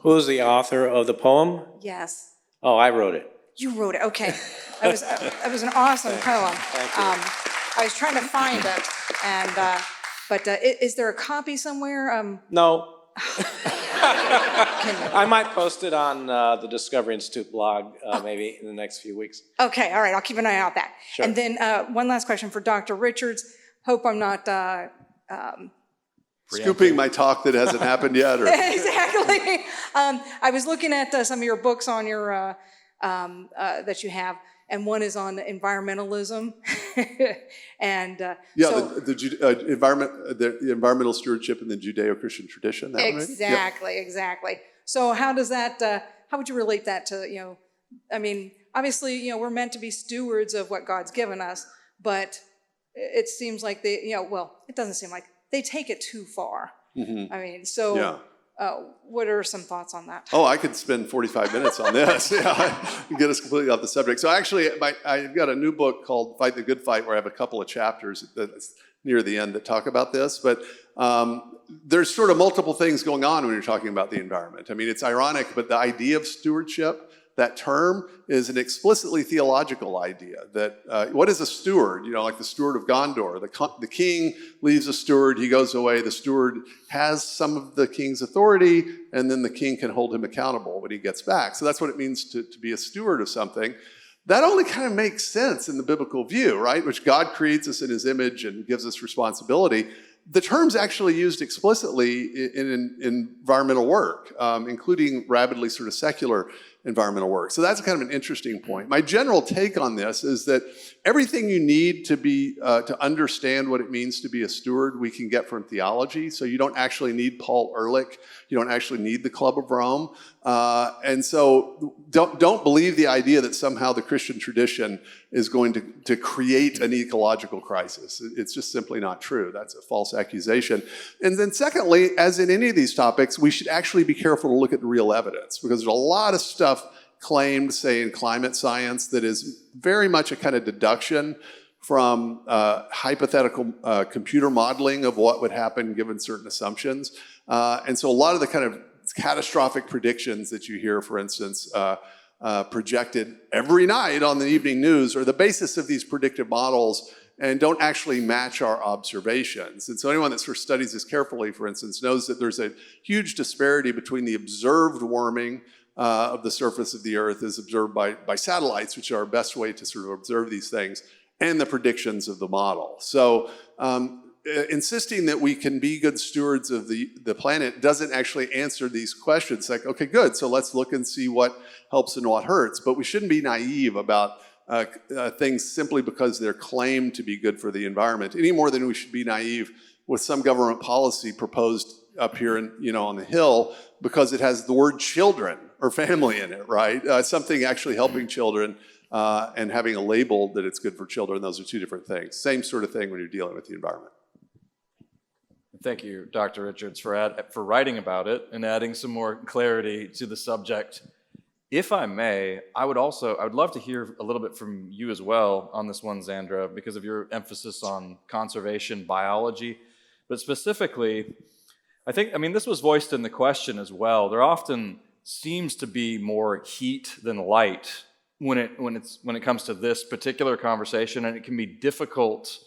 Who is the author of the poem? Yes. Oh, I wrote it. You wrote it, okay. It was an awesome poem. Thank you. I was trying to find it, and but is there a copy somewhere? No. I might post it on the Discovery Institute blog maybe in the next few weeks. Okay, all right, I'll keep an eye out that. Sure. And then one last question for Dr. Richards. Hope I'm not Scooping my talk that hasn't happened yet? Or? Exactly. I was looking at some of your books on your that you have, and one is on environmentalism. And the environmental stewardship in the Judeo-Christian tradition. That exactly, right? exactly. So how does that? How would you relate that to I mean, obviously, we're meant to be stewards of what God's given us, but it seems like they, well, it doesn't seem like they take it too far. Mm-hmm. I mean, so what are some thoughts on that? Oh, I could spend 45 minutes on this. Get us completely off the subject. So actually, I've got a new book called Fight the Good Fight, where I have a couple of chapters that's near the end that talk about this. But there's sort of multiple things going on when you're talking about the environment. I mean, it's ironic, but the idea of stewardship, that term, is an explicitly theological idea. That what is a steward? Like the steward of Gondor. The king leaves a steward, he goes away. The steward has some of the king's authority, and then the king can hold him accountable when he gets back. So that's what it means to be a steward of something. That only kind of makes sense in the biblical view, right? Which God creates us in his image and gives us responsibility. The term's actually used explicitly in environmental work, including rabidly sort of secular environmental work. So that's kind of an interesting point. My general take on this is that everything you need to understand what it means to be a steward, we can get from theology. So you don't actually need Paul Ehrlich. You don't actually need the Club of Rome. And so don't believe the idea that somehow the Christian tradition is going to create an ecological crisis. It's just simply not true. That's a false accusation. And then secondly, as in any of these topics, we should actually be careful to look at the real evidence, because there's a lot of stuff claimed, say, in climate science that is very much a kind of deduction from hypothetical computer modeling of what would happen given certain assumptions. And so a lot of the kind of catastrophic predictions that you hear, for instance, projected every night on the evening news are the basis of these predictive models and don't actually match our observations. And so anyone that sort of studies this carefully, for instance, knows that there's a huge disparity between the observed warming of the surface of the Earth as observed by satellites, which are our best way to sort of observe these things, and the predictions of the model. So insisting that we can be good stewards of the planet doesn't actually answer these questions. Like, okay, good, so let's look and see what helps and what hurts. But we shouldn't be naive about things simply because they're claimed to be good for the environment, any more than we should be naive with some government policy proposed up here on the Hill because it has the word children or family in it, right? Something actually helping children and having a label that it's good for children, those are two different things. Same sort of thing when you're dealing with the environment. Thank you, Dr. Richards, for writing about it and adding some more clarity to the subject. If I may, I would love to hear a little bit from you as well on this one, Zandra, because of your emphasis on conservation biology. But specifically, this was voiced in the question as well. There often seems to be more heat than light when it comes to this particular conversation, and it can be difficult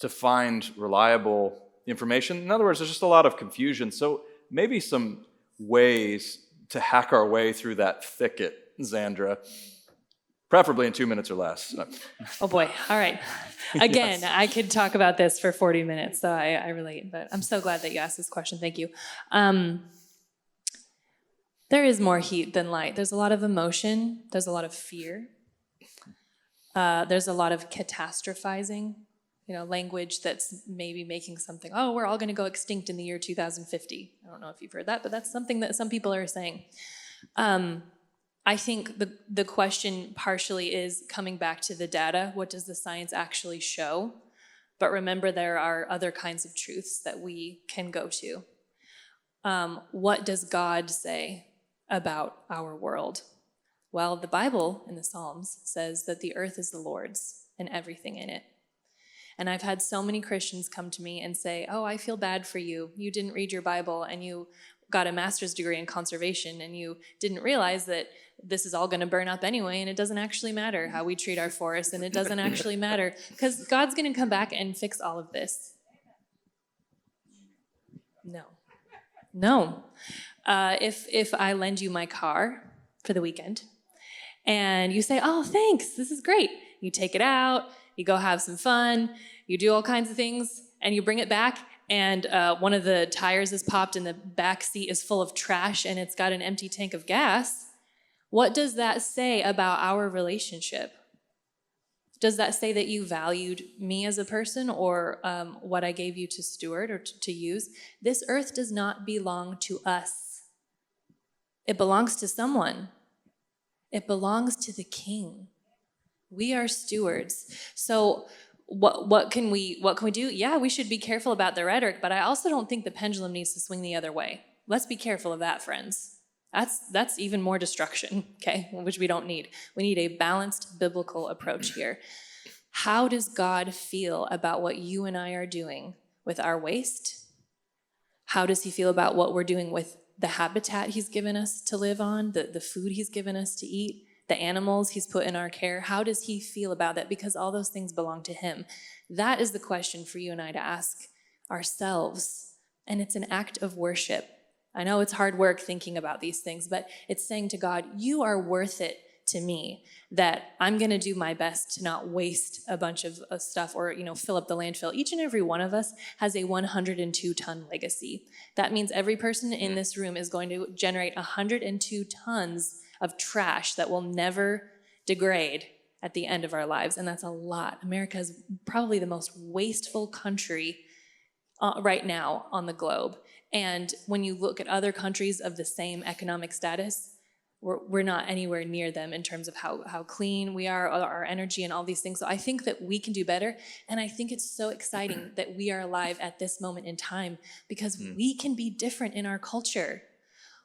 to find reliable information. In other words, there's just a lot of confusion. So maybe some ways to hack our way through that thicket, Zandra, preferably in 2 minutes or less. Oh boy, all right. Again, Yes. I could talk about this for 40 minutes, so I relate, but I'm so glad that you asked this question, thank you. There is more heat than light. There's a lot of emotion, there's a lot of fear, there's a lot of catastrophizing, language that's maybe making something, oh, we're all gonna go extinct in the year 2050. I don't know if you've heard that, but that's something that some people are saying. I think the question partially is coming back to the data. What does the science actually show? But remember, there are other kinds of truths that we can go to. What does God say about our world? Well, the Bible in the Psalms says that the earth is the Lord's and everything in it. And I've had so many Christians come to me and say, oh, I feel bad for you. You didn't read your Bible and you got a master's degree in conservation and you didn't realize that this is all going to burn up anyway, and it doesn't actually matter how we treat our forests, and it doesn't actually matter because God's going to come back and fix all of this. No. If I lend you my car for the weekend and you say, oh, thanks, this is great. You take it out, you go have some fun, you do all kinds of things, and you bring it back, and one of the tires is popped and the back seat is full of trash and it's got an empty tank of gas. What does that say about our relationship? Does that say that you valued me as a person or what I gave you to steward or to use? This earth does not belong to us. It belongs to someone. It belongs to the King. We are stewards. So what can we do? Yeah, we should be careful about the rhetoric, but I also don't think the pendulum needs to swing the other way. Let's be careful of that, friends. That's even more destruction, okay, which we don't need. We need a balanced biblical approach here. How does God feel about what you and I are doing with our waste? How does he feel about what we're doing with the habitat he's given us to live on, the food he's given us to eat, the animals he's put in our care? How does he feel about that? Because all those things belong to him. That is the question for you and I to ask ourselves, and it's an act of worship. I know it's hard work thinking about these things, but it's saying to God, you are worth it to me, that I'm going to do my best to not waste a bunch of stuff or, fill up the landfill. Each and every one of us has a 102-ton legacy. That means every person in this room is going to generate 102 tons of trash that will never degrade at the end of our lives, and that's a lot. America is probably the most wasteful country right now on the globe. And when you look at other countries of the same economic status, we're not anywhere near them in terms of how clean we are, our energy and all these things. So I think that we can do better. And I think it's so exciting that we are alive at this moment in time because we can be different in our culture.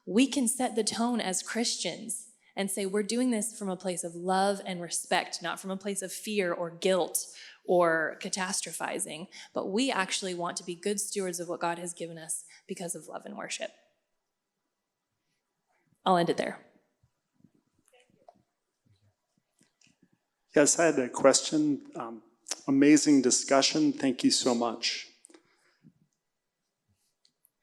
We can set the tone as Christians and say we're doing this from a place of love and respect, not from a place of fear or guilt or catastrophizing, but we actually want to be good stewards of what God has given us because of love and worship. I'll end it there. Yes, I had a question. Amazing discussion. Thank you so much.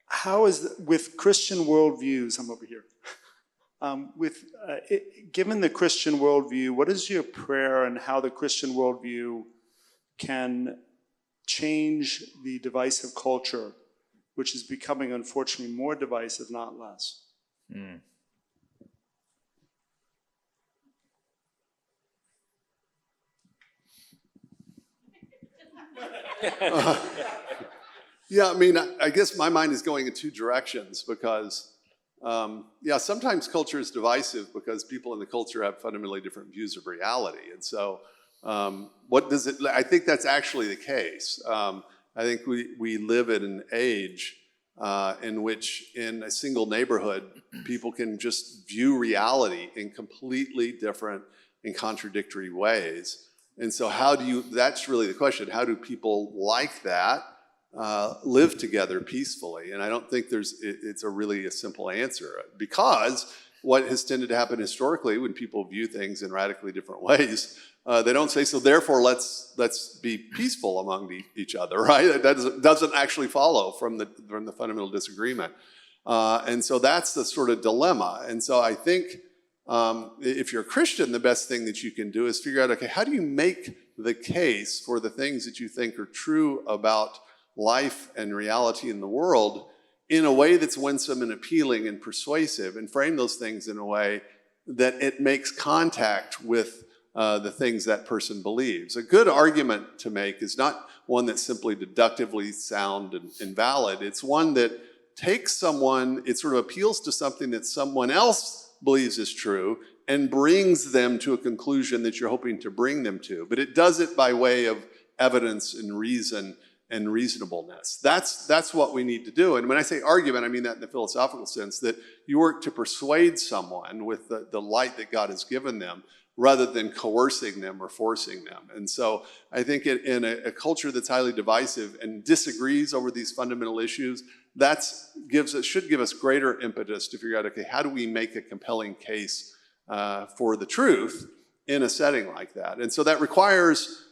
How is, with Christian worldviews, I'm over here. Given the Christian worldview, what is your prayer on how the Christian worldview can change the divisive culture, which is becoming, unfortunately, more divisive, not less? Yeah, I mean, I guess my mind is going in two directions because, sometimes culture is divisive because people in the culture have fundamentally different views of reality. And so I think that's actually the case. I think we live in an age in which in a single neighborhood, people can just view reality in completely different and contradictory ways. And so that's really the question, how do people like that live together peacefully? And I don't think it's a simple answer, because what has tended to happen historically when people view things in radically different ways, they don't say, so therefore let's be peaceful among each other, right? That doesn't actually follow from the fundamental disagreement. And so that's the sort of dilemma. And so I think if you're a Christian, the best thing that you can do is figure out, okay, how do you make the case for the things that you think are true about life and reality in the world in a way that's winsome and appealing and persuasive, and frame those things in a way that it makes contact with the things that person believes. A good argument to make is not one that's simply deductively sound and valid. It's one that takes it sort of appeals to something that someone else believes is true and brings them to a conclusion that you're hoping to bring them to. But it does it by way of evidence and reason and reasonableness. That's what we need to do. And when I say argument, I mean that in the philosophical sense, that you work to persuade someone with the light that God has given them, rather than coercing them or forcing them. And so I think in a culture that's highly divisive and disagrees over these fundamental issues, should give us greater impetus to figure out, okay, how do we make a compelling case for the truth in a setting like that? And so that requires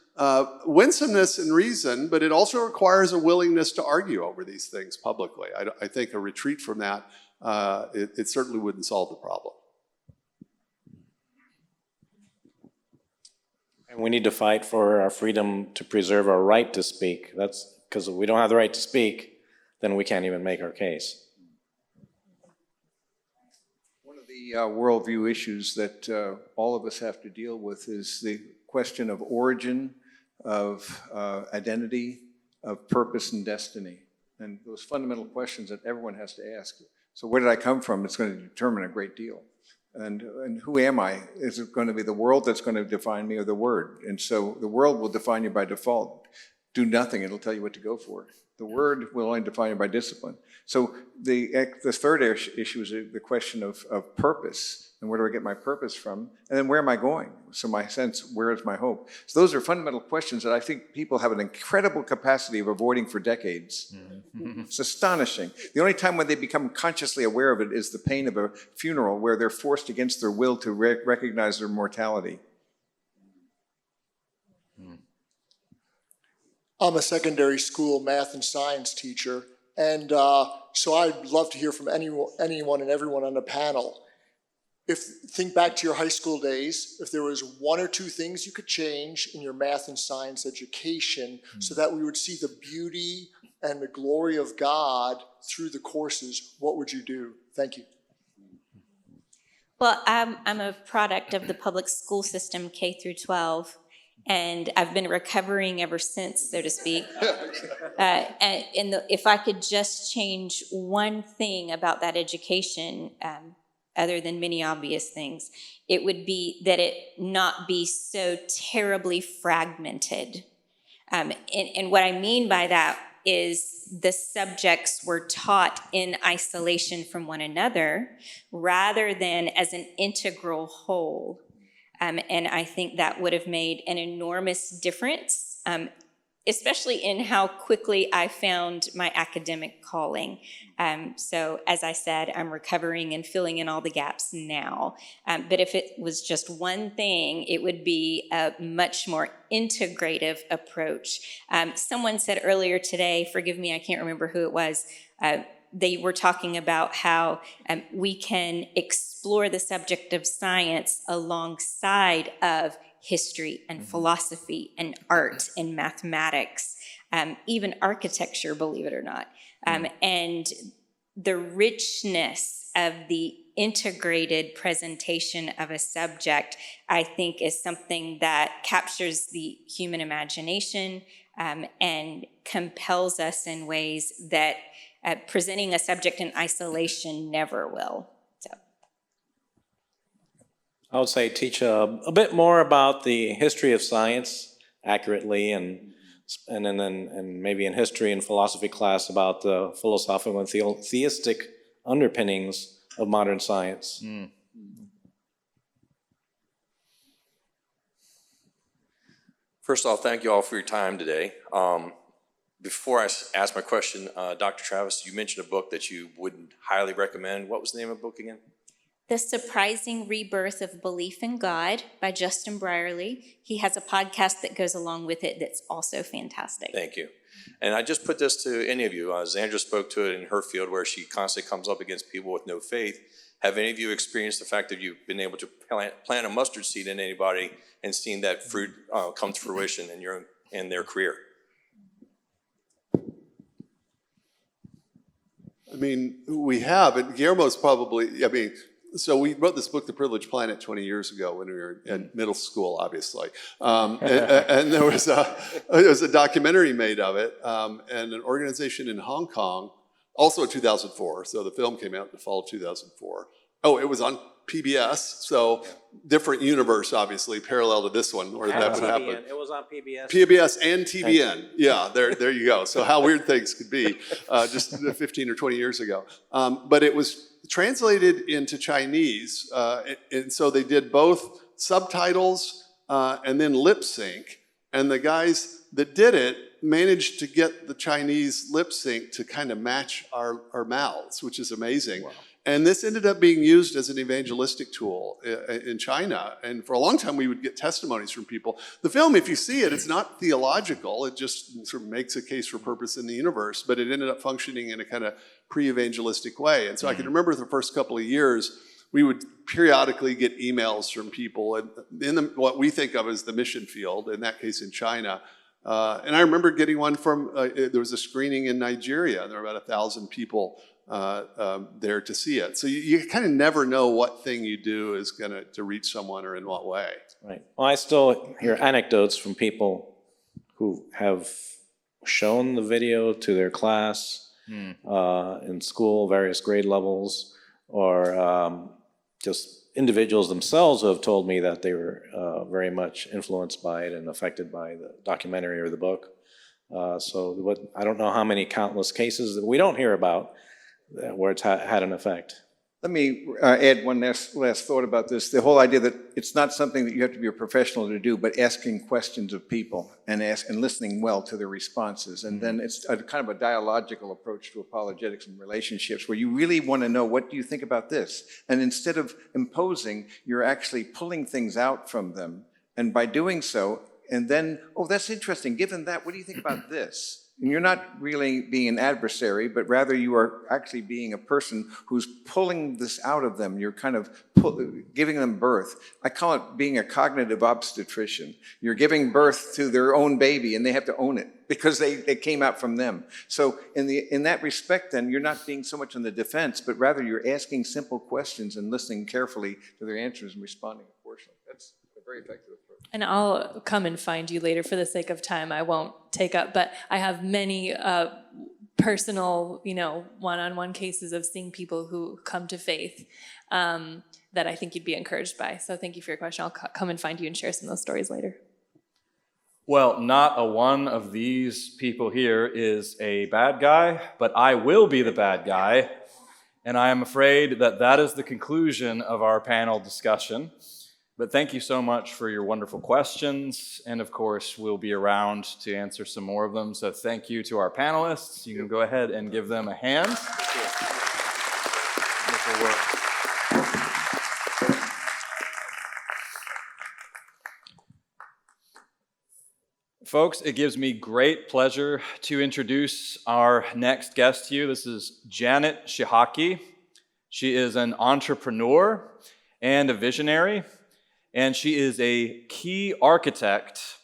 winsomeness and reason, but it also requires a willingness to argue over these things publicly. I think a retreat from that, it certainly wouldn't solve the problem. And we need to fight for our freedom to preserve our right to speak. That's because if we don't have the right to speak, then we can't even make our case. One of the worldview issues that all of us have to deal with is the question of origin, of identity, of purpose and destiny, and those fundamental questions that everyone has to ask. So where did I come from? It's going to determine a great deal. And who am I? Is it going to be the world that's going to define me, or the Word? And so the world will define you by default. Do nothing, it'll tell you what to go for. The Word will only define you by discipline. So the third issue is the question of purpose. And where do I get my purpose from? And then where am I going? So my sense, where is my hope? So those are fundamental questions that I think people have an incredible capacity of avoiding for decades. It's astonishing. The only time when they become consciously aware of it is the pain of a funeral, where they're forced against their will to recognize their mortality. I'm a secondary school math and science teacher, and so I'd love to hear from anyone and everyone on the panel. Think back to your high school days, if there was one or two things you could change in your math and science education so that we would see the beauty and the glory of God through the courses, what would you do? Thank you. Well, I'm a product of the public school system, K through 12, and I've been recovering ever since, so to speak. If I could just change one thing about that education, other than many obvious things, it would be that it not be so terribly fragmented. And what I mean by that is the subjects were taught in isolation from one another rather than as an integral whole. And I think that would have made an enormous difference, especially in how quickly I found my academic calling. So as I said, I'm recovering and filling in all the gaps now. But if it was just one thing, it would be a much more integrative approach. Someone said earlier today, forgive me, I can't remember who it was, they were talking about how we can explore the subject of science alongside of history and philosophy and art and mathematics, even architecture, believe it or not. And the richness of the integrated presentation of a subject, I think, is something that captures the human imagination and compels us in ways that presenting a subject in isolation never will. So, I would say teach a bit more about the history of science accurately, and maybe in history and philosophy class about the philosophical and theistic underpinnings of modern science. First off, thank you all for your time today. Before I ask my question, Dr. Travis, you mentioned a book that you would highly recommend. What was the name of the book again? The Surprising Rebirth of Belief in God by Justin Brierley. He has a podcast that goes along with it that's also fantastic. Thank you. And I just put this to any of you. Zandra spoke to it in her field where she constantly comes up against people with no faith. Have any of you experienced the fact that you've been able to plant a mustard seed in anybody and seen that fruit come to fruition in their career? I mean, we have, and Guillermo's probably, so we wrote this book, The Privileged Planet, 20 years ago when we were in middle school, obviously. And there was a documentary made of it, and an organization in Hong Kong, also in 2004, so the film came out in the fall of 2004. Oh, it was on PBS, so different universe, obviously, parallel to this one, where that would happen. It was on PBS. PBS and TBN. Yeah, there you go. So how weird things could be just 15 or 20 years ago. But it was translated into Chinese, and so they did both subtitles and then lip sync. And the guys that did it managed to get the Chinese lip sync to kind of match our mouths, which is amazing. Wow. And this ended up being used as an evangelistic tool in China. And for a long time, we would get testimonies from people. The film, if you see it, it's not theological. It just sort of makes a case for purpose in the universe. But it ended up functioning in a kind of pre-evangelistic way. And so I can remember the first couple of years, we would periodically get emails from people in what we think of as the mission field, in that case in China. And I remember getting one from, there was a screening in Nigeria. There were about 1,000 people there to see it. So you kind of never know what thing you do is going to reach someone or in what way. Right. Well, I still hear anecdotes from people who have shown the video to their class in school, various grade levels, or just individuals themselves who have told me that they were very much influenced by it and affected by the documentary or the book. I don't know how many countless cases that we don't hear about where it's had an effect. Let me add one last thought about this. The whole idea that it's not something that you have to be a professional to do, but asking questions of people and listening well to their responses. And then it's a kind of a dialogical approach to apologetics and relationships where you really want to know, what do you think about this? And instead of imposing, you're actually pulling things out from them. And by doing so, and then, oh, that's interesting. Given that, what do you think about this? And you're not really being an adversary, but rather you are actually being a person who's pulling this out of them. You're kind of giving them birth. I call it being a cognitive obstetrician. You're giving birth to their own baby, and they have to own it because they came out from them. So in that respect, then, you're not being so much on the defense, but rather you're asking simple questions and listening carefully to their answers and responding accordingly. That's a very effective approach. And I'll come and find you later for the sake of time. I won't take up, but I have many personal, one-on-one cases of seeing people who come to faith that I think you'd be encouraged by. So thank you for your question. I'll come and find you and share some of those stories later. Well, not a one of these people here is a bad guy, but I will be the bad guy. And I am afraid that that is the conclusion of our panel discussion. But thank you so much for your wonderful questions. And of course, we'll be around to answer some more of them. So thank you to our panelists. You can go ahead and give them a hand. Wonderful work. Folks, it gives me great pleasure to introduce our next guest to you. This is Janet Shihaki. She is an entrepreneur and a visionary, and she is a key architect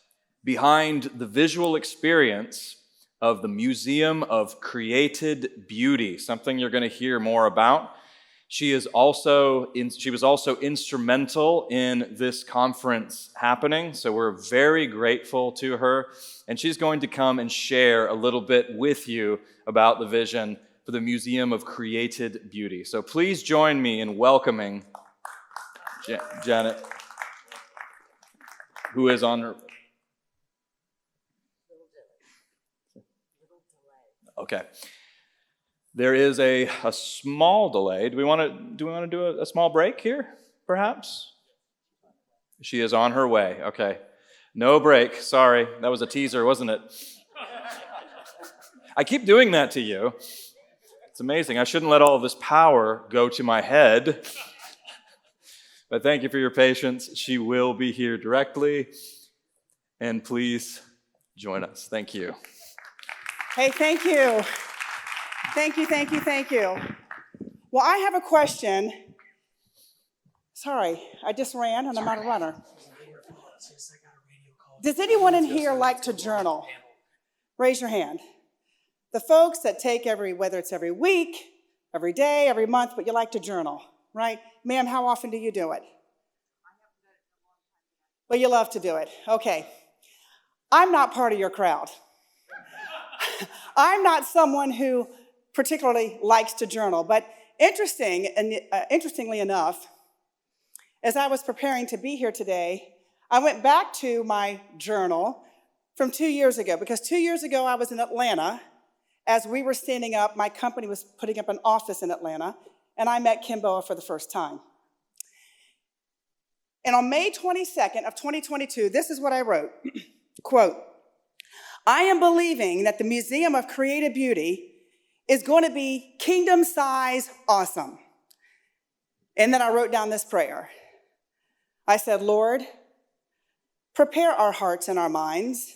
behind the visual experience of the Museum of Created Beauty, something you're going to hear more about. She was also instrumental in this conference happening, so we're very grateful to her. And she's going to come and share a little bit with you about the vision for the Museum of Created Beauty. So please join me in welcoming Janet, who is on her. Okay. There is a small delay. Do we want to do a small break here, perhaps? She is on her way. Okay. No break. Sorry. That was a teaser, wasn't it? I keep doing that to you. It's amazing. I shouldn't let all of this power go to my head. But thank you for your patience. She will be here directly. And please join us. Thank you. Hey, thank you. Thank you. Well, I have a question. Sorry, I just ran and I'm not a runner. Does anyone in here like to journal? Raise your hand. The folks that take whether it's every week, every day, every month, but you like to journal, right? Ma'am, how often do you do it? Well, you love to do it. Okay. I'm not part of your crowd. I'm not someone who particularly likes to journal, but interestingly enough, as I was preparing to be here today, I went back to my journal from 2 years ago, because 2 years ago I was in Atlanta as we were standing up, my company was putting up an office in Atlanta, and I met Ken Boa for the first time. And on May 22nd of 2022, this is what I wrote, quote, I am believing that the Museum of Created Beauty is going to be kingdom-size awesome. And then I wrote down this prayer. I said, Lord, prepare our hearts and our minds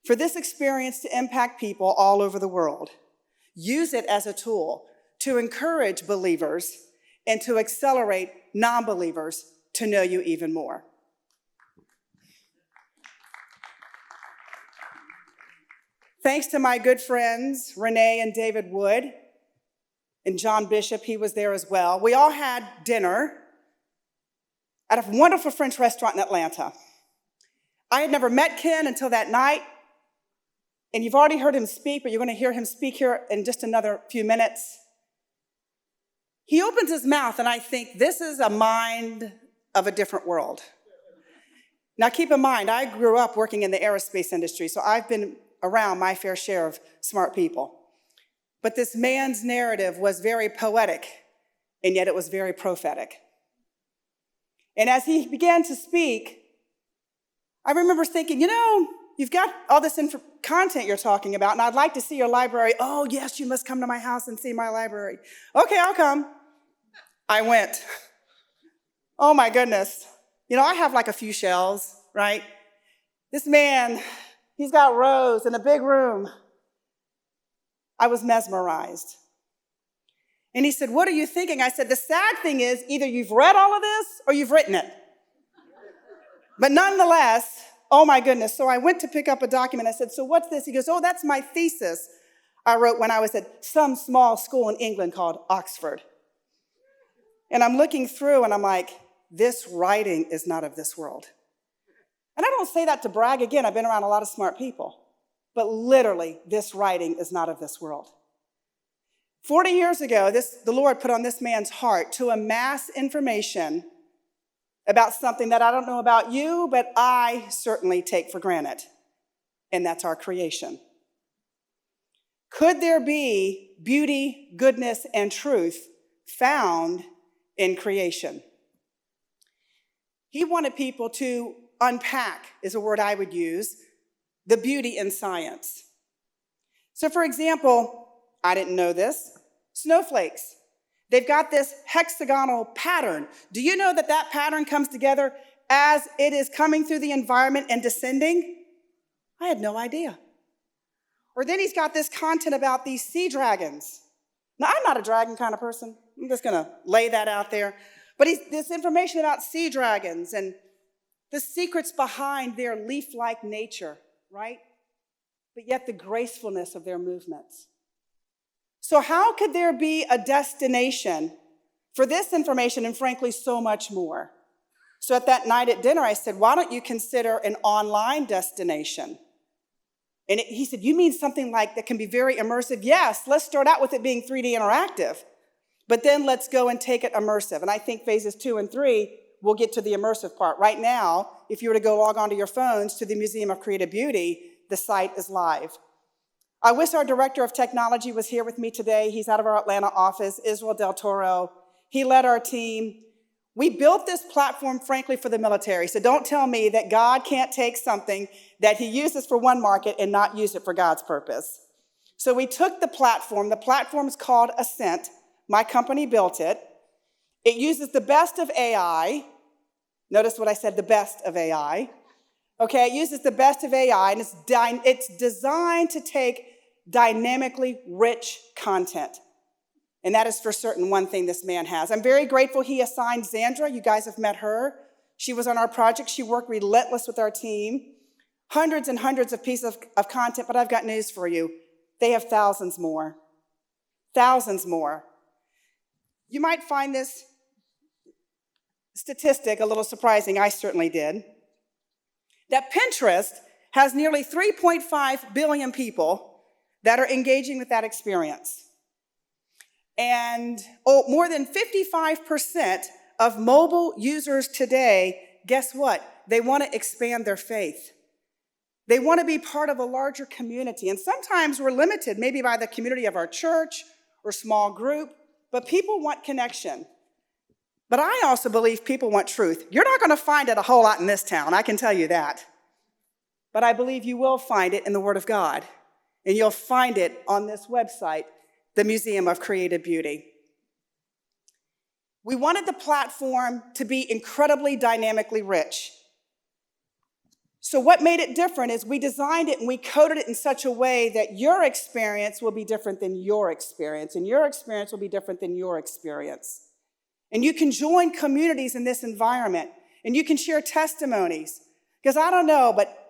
for this experience to impact people all over the world. Use it as a tool to encourage believers and to accelerate non-believers to know you even more. Thanks to my good friends, Renee and David Wood, and John Bishop, he was there as well. We all had dinner at a wonderful French restaurant in Atlanta. I had never met Ken until that night, and you've already heard him speak, but you're going to hear him speak here in just another few minutes. He opens his mouth, and I think this is a mind of a different world. Now, keep in mind, I grew up working in the aerospace industry, so I've been around my fair share of smart people. But this man's narrative was very poetic, and yet it was very prophetic. And as he began to speak, I remember thinking, you've got all this content you're talking about, and I'd like to see your library. Oh, yes, you must come to my house and see my library. Okay, I'll come. I went. Oh, my goodness. I have like a few shelves, right? This man, he's got rows in a big room. I was mesmerized. And he said, what are you thinking? I said, the sad thing is either you've read all of this or you've written it. But nonetheless, oh my goodness. So I went to pick up a document. I said, so what's this? He goes, oh, that's my thesis I wrote when I was at some small school in England called Oxford. And I'm looking through and I'm like, this writing is not of this world. And I don't say that to brag. Again, I've been around a lot of smart people. But literally, this writing is not of this world. 40 years ago, the Lord put on this man's heart to amass information about something that I don't know about you, but I certainly take for granted, and that's our creation. Could there be beauty, goodness, and truth found in creation? He wanted people to unpack, is a word I would use, the beauty in science. So for example, I didn't know this, snowflakes. They've got this hexagonal pattern. Do you know that that pattern comes together as it is coming through the environment and descending? I had no idea. Or then he's got this content about these sea dragons. Now, I'm not a dragon kind of person. I'm just going to lay that out there. But this information about sea dragons and the secrets behind their leaf-like nature, right? But yet the gracefulness of their movements. So how could there be a destination for this information and frankly so much more? So at that night at dinner, I said, why don't you consider an online destination? And he said, you mean something like that can be very immersive? Yes, let's start out with it being 3D interactive, but then let's go and take it immersive. And I think phases 2 and 3 will get to the immersive part. Right now, if you were to go log onto your phones to the Museum of Creative Beauty, the site is live. I wish our director of technology was here with me today. He's out of our Atlanta office, Israel Del Toro. He led our team. We built this platform, frankly, for the military. So don't tell me that God can't take something that he uses for one market and not use it for God's purpose. So we took the platform. The platform is called Ascent. My company built it. It uses the best of AI. Notice what I said, the best of AI. Okay, it uses the best of AI, and it's designed to take dynamically rich content. And that is for certain one thing this man has. I'm very grateful he assigned Xandra. You guys have met her. She was on our project. She worked relentless with our team. Hundreds and hundreds of pieces of content, but I've got news for you. They have thousands more. Thousands more. You might find this statistic a little surprising. I certainly did. That Pinterest has nearly 3.5 billion people that are engaging with that experience. And more than 55% of mobile users today, guess what? They want to expand their faith. They want to be part of a larger community. And sometimes we're limited maybe by the community of our church or small group, but people want connection. But I also believe people want truth. You're not going to find it a whole lot in this town, I can tell you that. But I believe you will find it in the Word of God. And you'll find it on this website, the Museum of Creative Beauty. We wanted the platform to be incredibly dynamically rich. So what made it different is we designed it and we coded it in such a way that your experience will be different than your experience, and your experience will be different than your experience. And you can join communities in this environment, and you can share testimonies. Because I don't know, but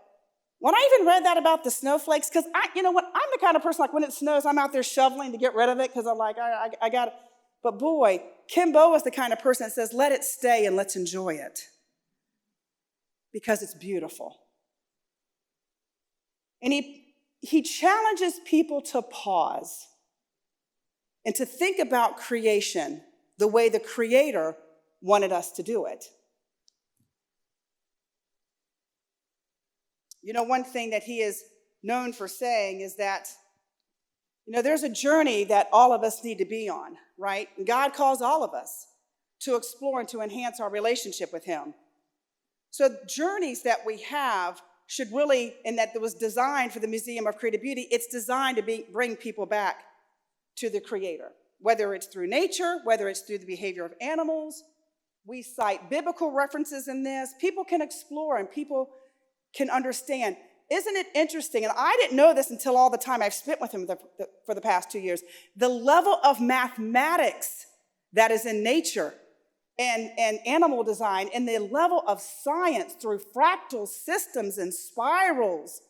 when I even read that about the snowflakes, because you know what, I'm the kind of person, like when it snows, I'm out there shoveling to get rid of it, because I'm like, I got it. But boy, Kim Bo is the kind of person that says, let it stay and let's enjoy it. Because it's beautiful. And he challenges people to pause and to think about creation the way the Creator wanted us to do it. You know, one thing that he is known for saying is that, you know, there's a journey that all of us need to be on, right? And God calls all of us to explore and to enhance our relationship with him. So journeys that we have should really, and that was designed for the Museum of Creative Beauty, it's designed to bring people back to the Creator. Whether it's through nature, whether it's through the behavior of animals, we cite biblical references in this. People can explore and people can understand. Isn't it interesting? And I didn't know this until all the time I've spent with him for the past 2 years. The level of mathematics that is in nature and animal design, and the level of science through fractal systems and spirals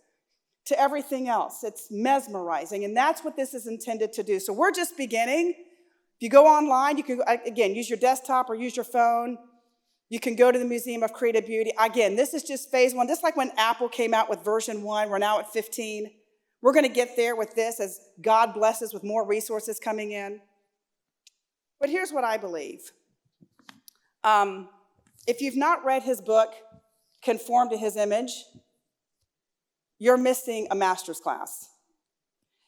to everything else. It's mesmerizing, and that's what this is intended to do. So we're just beginning. If you go online, you can, again, use your desktop or use your phone. You can go to the Museum of Creative Beauty. Again, this is just phase 1. Just like when Apple came out with version 1, we're now at 15. We're going to get there with this as God blesses with more resources coming in. But here's what I believe. If you've not read his book, Conform to His Image, you're missing a master's class.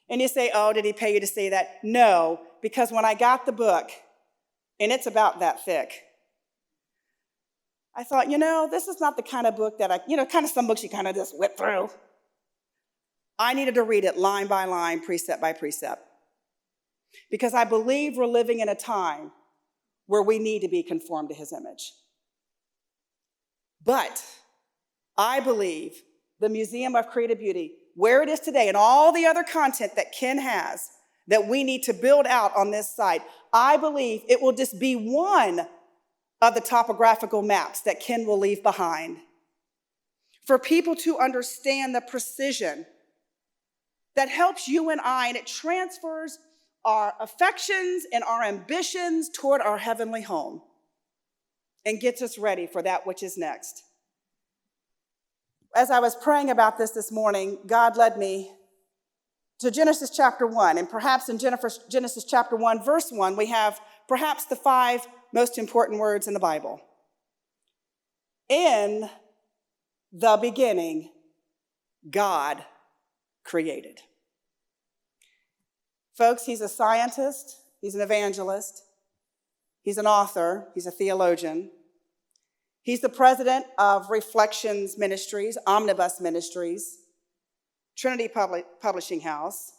And you say, oh, did he pay you to say that? No, because when I got the book, and it's about that thick, I thought, this is not the kind of book that kind of some books you kind of just whip through. I needed to read it line by line, precept by precept, because I believe we're living in a time where we need to be conformed to his image. But I believe the Museum of Creative Beauty, where it is today, and all the other content that Ken has that we need to build out on this site, I believe it will just be one of the topographical maps that Ken will leave behind for people to understand the precision that helps you and I, and it transfers our affections and our ambitions toward our heavenly home and gets us ready for that which is next. As I was praying about this morning, God led me to Genesis chapter 1, and perhaps in Genesis chapter 1, verse 1, we have perhaps the 5 most important words in the Bible. In the beginning, God created. Folks, he's a scientist, he's an evangelist, he's an author, he's a theologian. He's the president of Reflections Ministries, Omnibus Ministries, Trinity Publishing House.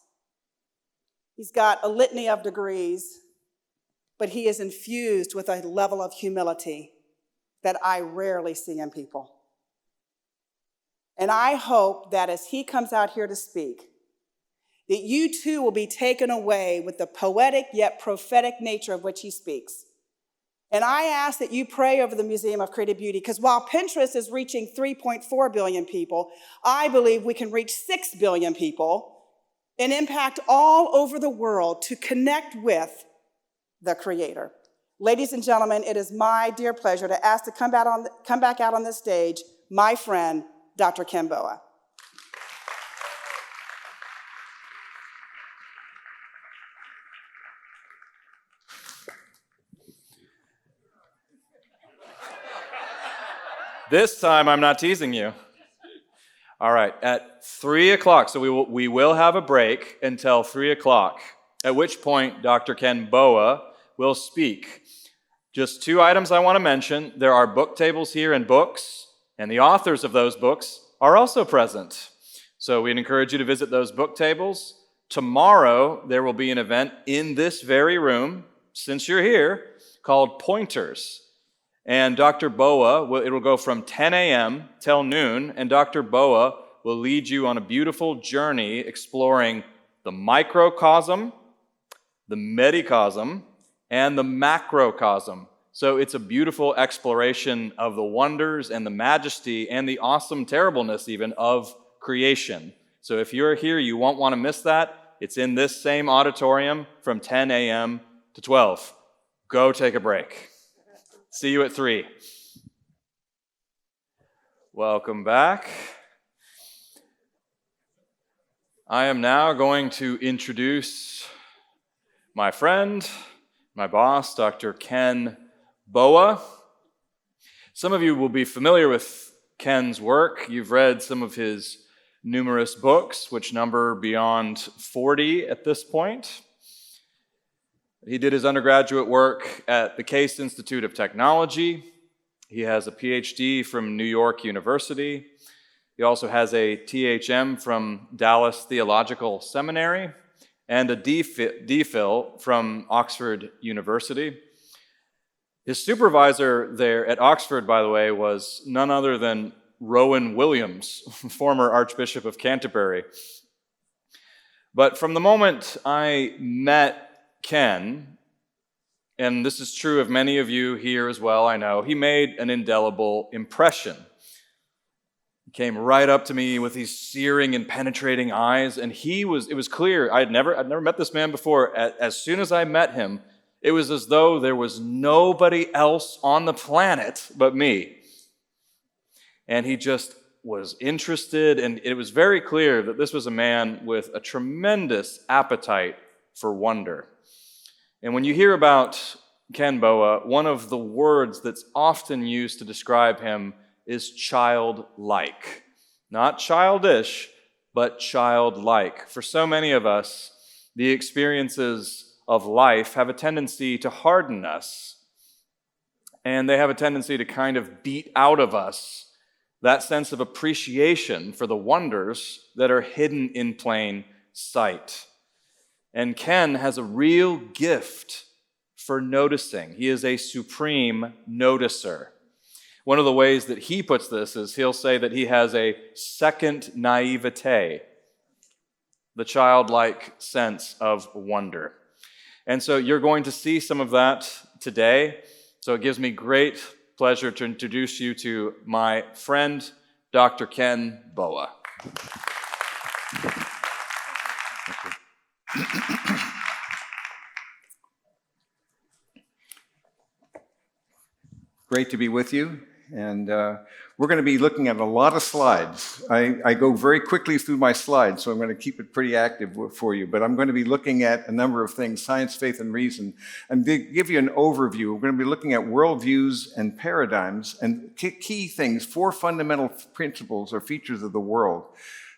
He's got a litany of degrees, but he is infused with a level of humility that I rarely see in people. And I hope that as he comes out here to speak, that you too will be taken away with the poetic yet prophetic nature of which he speaks. And I ask that you pray over the Museum of Creative Beauty, because while Pinterest is reaching 3.4 billion people, I believe we can reach 6 billion people and impact all over the world to connect with the Creator. Ladies and gentlemen, it is my dear pleasure to ask to come back out on this stage my friend, Dr. Ken Boa. This time I'm not teasing you. All right, at 3 o'clock, so we will have a break until 3 o'clock, at which point Dr. Ken Boa will speak. Just 2 items I want to mention. There are book tables here and books, and the authors of those books are also present. So we'd encourage you to visit those book tables. Tomorrow, there will be an event in this very room, since you're here, called Pointers. And Dr. Boa, it will go from 10 a.m. till noon, and Dr. Boa will lead you on a beautiful journey exploring the microcosm, the medicosm, and the macrocosm. So it's a beautiful exploration of the wonders and the majesty and the awesome terribleness even of creation. So if you're here, you won't want to miss that. It's in this same auditorium from 10 a.m. to 12. Go take a break. See you at 3. Welcome back. I am now going to introduce my friend, my boss, Dr. Ken Boa. Some of you will be familiar with Ken's work. You've read some of his numerous books, which number beyond 40 at this point. He did his undergraduate work at the Case Institute of Technology. He has a PhD from New York University. He also has a THM from Dallas Theological Seminary and a DPhil from Oxford University. His supervisor there at Oxford, by the way, was none other than Rowan Williams, former Archbishop of Canterbury. But from the moment I met Ken, and this is true of many of you here as well, I know, he made an indelible impression. He came right up to me with these searing and penetrating eyes, and it was clear, I'd never met this man before. As soon as I met him, it was as though there was nobody else on the planet but me. And he just was interested, and it was very clear that this was a man with a tremendous appetite for wonder. And when you hear about Ken Boa, one of the words that's often used to describe him is childlike. Not childish, but childlike. For so many of us, the experiences of life have a tendency to harden us and they have a tendency to kind of beat out of us that sense of appreciation for the wonders that are hidden in plain sight. And Ken has a real gift for noticing. He is a supreme noticer. One of the ways that he puts this is he'll say that he has a second naivete, the childlike sense of wonder. And so you're going to see some of that today. So it gives me great pleasure to introduce you to my friend, Dr. Ken Boa. Great to be with you. And we're going to be looking at a lot of slides. I go very quickly through my slides, so I'm going to keep it pretty active for you. But I'm going to be looking at a number of things, science, faith, and reason. And to give you an overview, we're going to be looking at worldviews and paradigms and key things, 4 fundamental principles or features of the world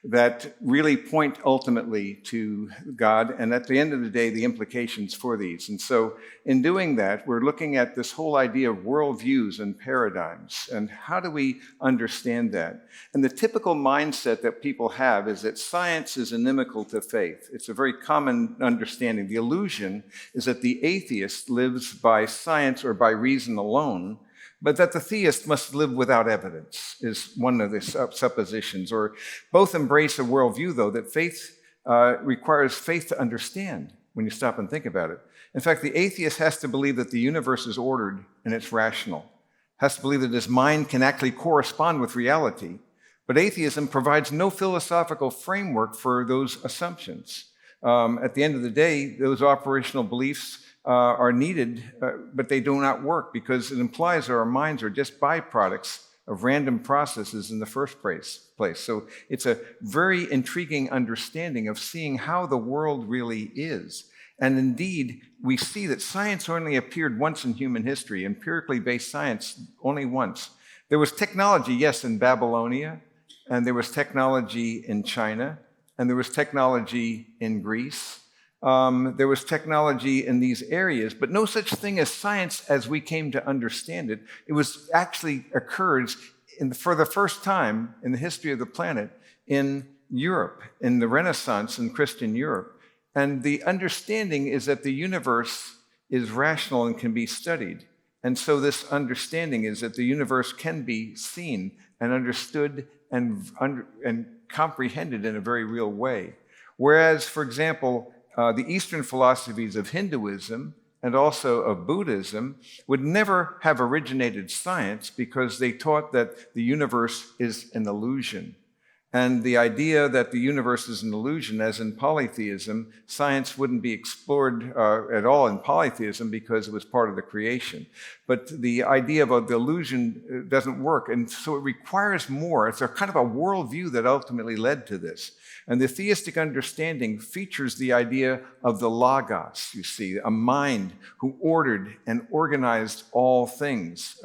that really point ultimately to God, and at the end of the day, the implications for these. And so in doing that, we're looking at this whole idea of worldviews and paradigms, and how do we understand that? And the typical mindset that people have is that science is inimical to faith. It's a very common understanding. The illusion is that the atheist lives by science or by reason alone, but that the theist must live without evidence is one of the suppositions. Or both embrace a worldview, though, that faith requires faith to understand when you stop and think about it. In fact, the atheist has to believe that the universe is ordered and it's rational, has to believe that his mind can actually correspond with reality. But atheism provides no philosophical framework for those assumptions. At the end of the day, those operational beliefs are needed, but they do not work because it implies that our minds are just byproducts of random processes in the first place. So it's a very intriguing understanding of seeing how the world really is. And indeed, we see that science only appeared once in human history, empirically based science only once. There was technology, yes, in Babylonia, and there was technology in China, and there was technology in Greece. There was technology in these areas, but no such thing as science as we came to understand it. It was actually occurs for the first time in the history of the planet in Europe, in the Renaissance in Christian Europe. And the understanding is that the universe is rational and can be studied. And so this understanding is that the universe can be seen and understood and comprehended in a very real way. Whereas, for example, the Eastern philosophies of Hinduism and also of Buddhism would never have originated science because they taught that the universe is an illusion. And the idea that the universe is an illusion, as in polytheism, science wouldn't be explored at all in polytheism because it was part of the creation. But the idea of the illusion doesn't work, and so it requires more. It's a kind of a worldview that ultimately led to this. And the theistic understanding features the idea of the Logos, you see, a mind who ordered and organized all things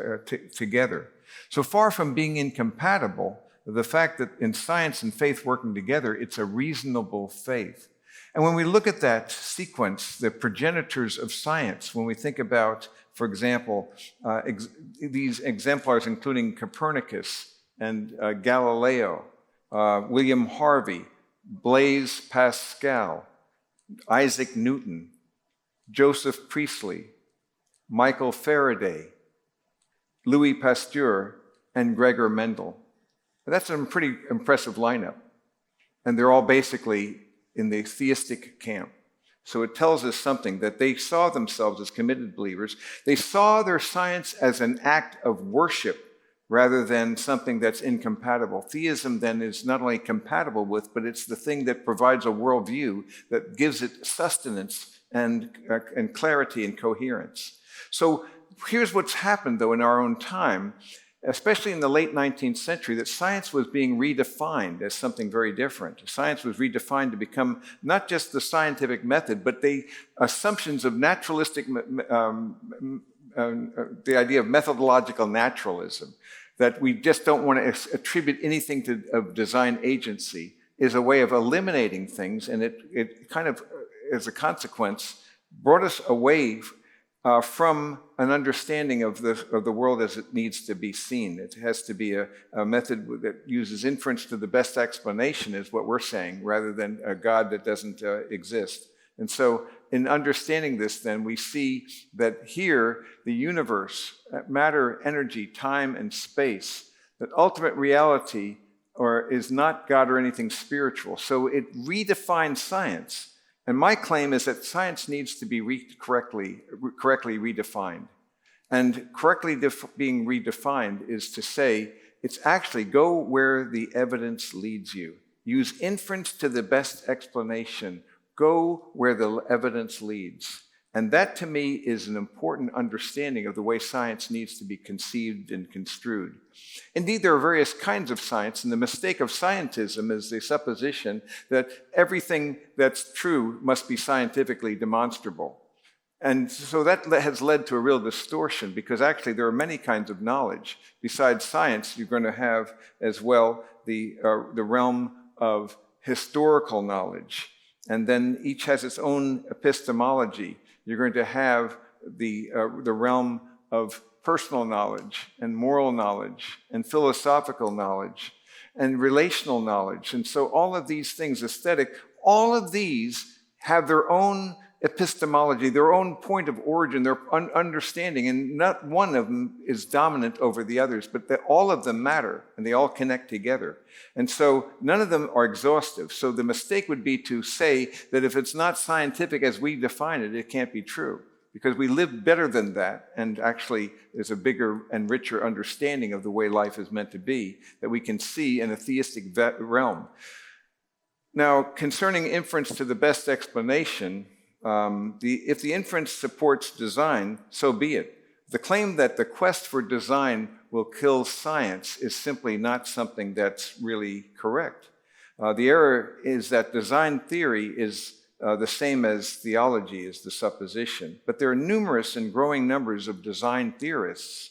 together. So far from being incompatible, the fact that in science and faith working together, it's a reasonable faith. And when we look at that sequence, the progenitors of science, when we think about, for example, these exemplars including Copernicus and Galileo, William Harvey, Blaise Pascal, Isaac Newton, Joseph Priestley, Michael Faraday, Louis Pasteur, and Gregor Mendel. That's a pretty impressive lineup. And they're all basically in the theistic camp. So it tells us something, that they saw themselves as committed believers. They saw their science as an act of worship rather than something that's incompatible. Theism then is not only compatible with, but it's the thing that provides a worldview that gives it sustenance and clarity and coherence. So here's what's happened, though, in our own time, especially in the late 19th century, that science was being redefined as something very different. Science was redefined to become not just the scientific method, but the assumptions of naturalistic, the idea of methodological naturalism, that we just don't want to attribute anything of design agency, is a way of eliminating things, and it kind of, as a consequence, brought us away from an understanding of the world as it needs to be seen. It has to be a method that uses inference to the best explanation, is what we're saying, rather than a God that doesn't exist. And so in understanding this, then, we see that here, the universe, matter, energy, time, and space, that ultimate reality is not God or anything spiritual. So it redefines science. And my claim is that science needs to be correctly redefined. And correctly being redefined is to say, it's actually go where the evidence leads you. Use inference to the best explanation. Go where the evidence leads. And that, to me, is an important understanding of the way science needs to be conceived and construed. Indeed, there are various kinds of science, and the mistake of scientism is the supposition that everything that's true must be scientifically demonstrable. And so that has led to a real distortion, because actually there are many kinds of knowledge. Besides science, you're going to have as well the realm of historical knowledge. And then each has its own epistemology. You're going to have the realm of personal knowledge and moral knowledge and philosophical knowledge and relational knowledge. And so all of these things, aesthetic, all of these have their own epistemology, their own point of origin, their understanding, and not one of them is dominant over the others, but that all of them matter, and they all connect together. And so none of them are exhaustive. So the mistake would be to say that if it's not scientific as we define it, it can't be true, because we live better than that, and actually there's a bigger and richer understanding of the way life is meant to be that we can see in a theistic realm. Now, concerning inference to the best explanation, if the inference supports design, so be it. The claim that the quest for design will kill science is simply not something that's really correct. The error is that design theory is the same as theology, is the supposition. But there are numerous and growing numbers of design theorists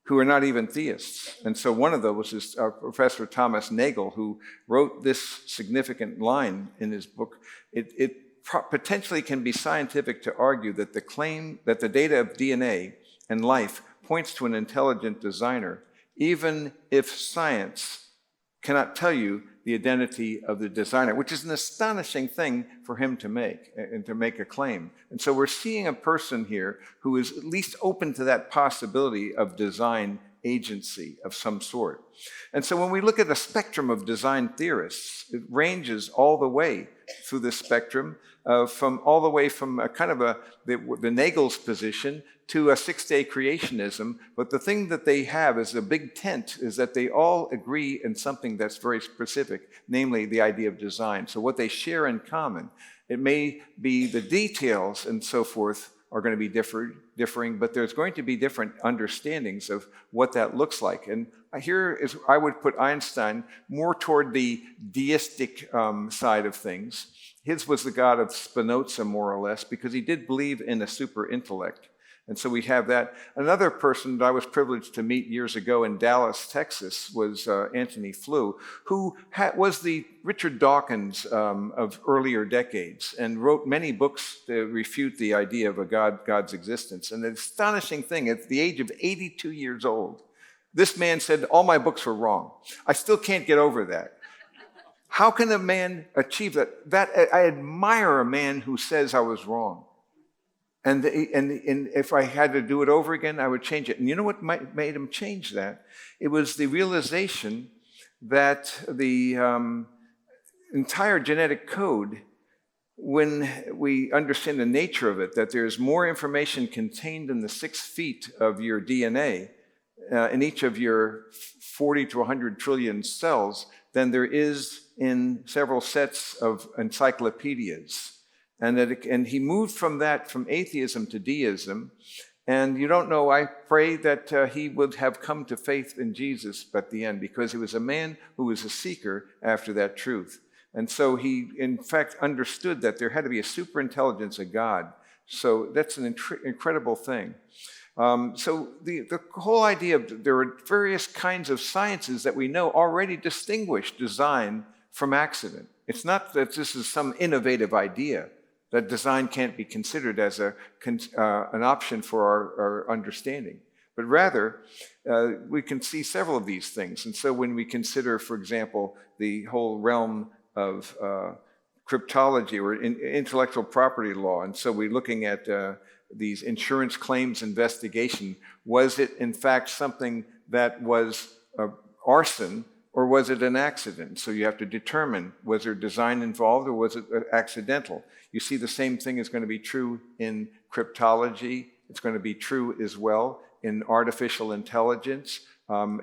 who are not even theists. And so one of those is Professor Thomas Nagel, who wrote this significant line in his book. It potentially can be scientific to argue that the claim that the data of DNA and life points to an intelligent designer, even if science cannot tell you the identity of the designer, which is an astonishing thing for him to make, and to make a claim. And so we're seeing a person here who is at least open to that possibility of design agency of some sort. And so when we look at a spectrum of design theorists, it ranges all the way through the spectrum, from a kind of the Nagel's position to a six-day creationism. But the thing that they have as a big tent is that they all agree in something that's very specific, namely the idea of design. So what they share in common, it may be the details and so forth are going to be differing, but there's going to be different understandings of what that looks like. And here is, I would put Einstein more toward the deistic side of things. His was the God of Spinoza, more or less, because he did believe in a super intellect. And so we have that. Another person that I was privileged to meet years ago in Dallas, Texas, was Antony Flew, who was the Richard Dawkins of earlier decades and wrote many books to refute the idea of a God's existence. And the astonishing thing, at the age of 82 years old, this man said, all my books were wrong. I still can't get over that. How can a man achieve that? I admire a man who says I was wrong. And if I had to do it over again, I would change it. And you know what made him change that? It was the realization that the entire genetic code, when we understand the nature of it, that there's more information contained in the 6 feet of your DNA in each of your 40 to 100 trillion cells than there is in several sets of encyclopedias. And he moved from atheism to deism. And you don't know, I pray that he would have come to faith in Jesus at the end, because he was a man who was a seeker after that truth. And so he, in fact, understood that there had to be a superintelligence, a God. So that's an incredible thing. So the whole idea of there are various kinds of sciences that we know already distinguish design from accident. It's not that this is some innovative idea. that design can't be considered as an option for our understanding. But rather, we can see several of these things. And so when we consider, for example, the whole realm of cryptology or intellectual property law, and so we're looking at these insurance claims investigation, was it in fact something that was arson, or was it an accident? So you have to determine, was there design involved or was it accidental? You see the same thing is going to be true in cryptology. It's going to be true as well in artificial intelligence.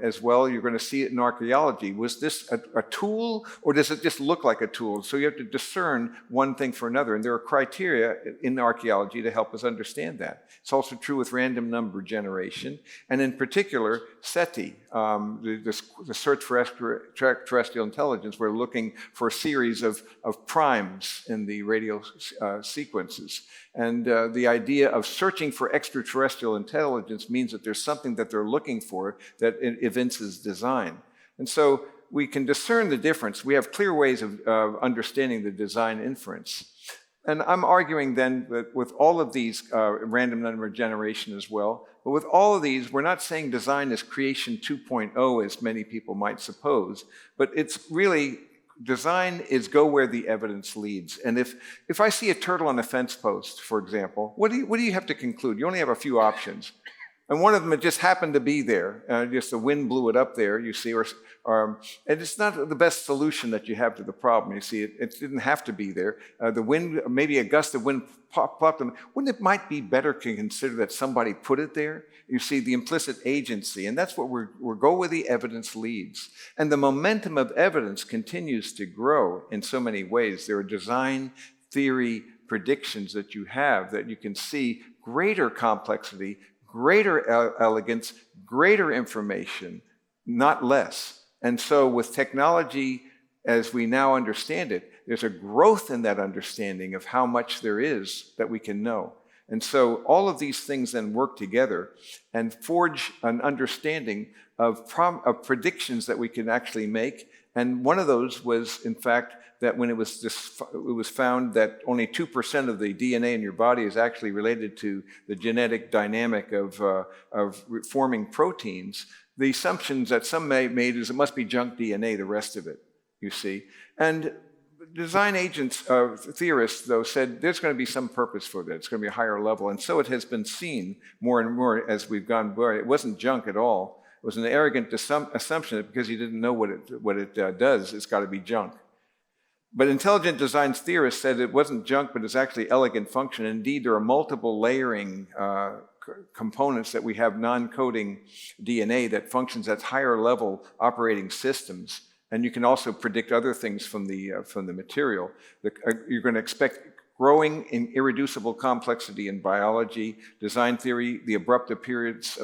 As well, you're going to see it in archaeology. Was this a tool, or does it just look like a tool? So you have to discern one thing for another, and there are criteria in archaeology to help us understand that. It's also true with random number generation, and in particular, SETI, the search for extraterrestrial intelligence. We're looking for a series of primes in the radio sequences. And the idea of searching for extraterrestrial intelligence means that there's something that they're looking for that evinces design. And so we can discern the difference. We have clear ways of understanding the design inference. And I'm arguing then that with all of these, random number generation as well, but with all of these, we're not saying design is creation 2.0 as many people might suppose, but it's really design is go where the evidence leads. And if I see a turtle on a fence post, for example, what do you have to conclude? You only have a few options. And one of them, it just happened to be there. Just the wind blew it up there, you see, and it's not the best solution that you have to the problem. You see, it didn't have to be there. The wind, maybe a gust of wind plopped them. Wouldn't it might be better to consider that somebody put it there? You see, the implicit agency, and that's what we're go where the evidence leads. And the momentum of evidence continues to grow in so many ways. There are design theory predictions that you have that you can see greater complexity, greater elegance, greater information, not less. And so with technology, as we now understand it, there's a growth in that understanding of how much there is that we can know. And so all of these things then work together and forge an understanding of predictions that we can actually make. And one of those was, in fact, that when it was found that only 2% of the DNA in your body is actually related to the genetic dynamic of forming proteins, the assumptions that some made is it must be junk DNA, the rest of it, you see. And design agents, theorists, though, said there's going to be some purpose for that. It's going to be a higher level. And so it has been seen more and more as we've gone by. It wasn't junk at all. It was an arrogant assumption that because you didn't know what it does, it's got to be junk. But intelligent design theorists said it wasn't junk, but it's actually elegant function. Indeed, there are multiple layering components that we have non-coding DNA that functions at higher level operating systems. And you can also predict other things from the material. You're going to expect growing in irreducible complexity in biology, design theory, the abrupt appearance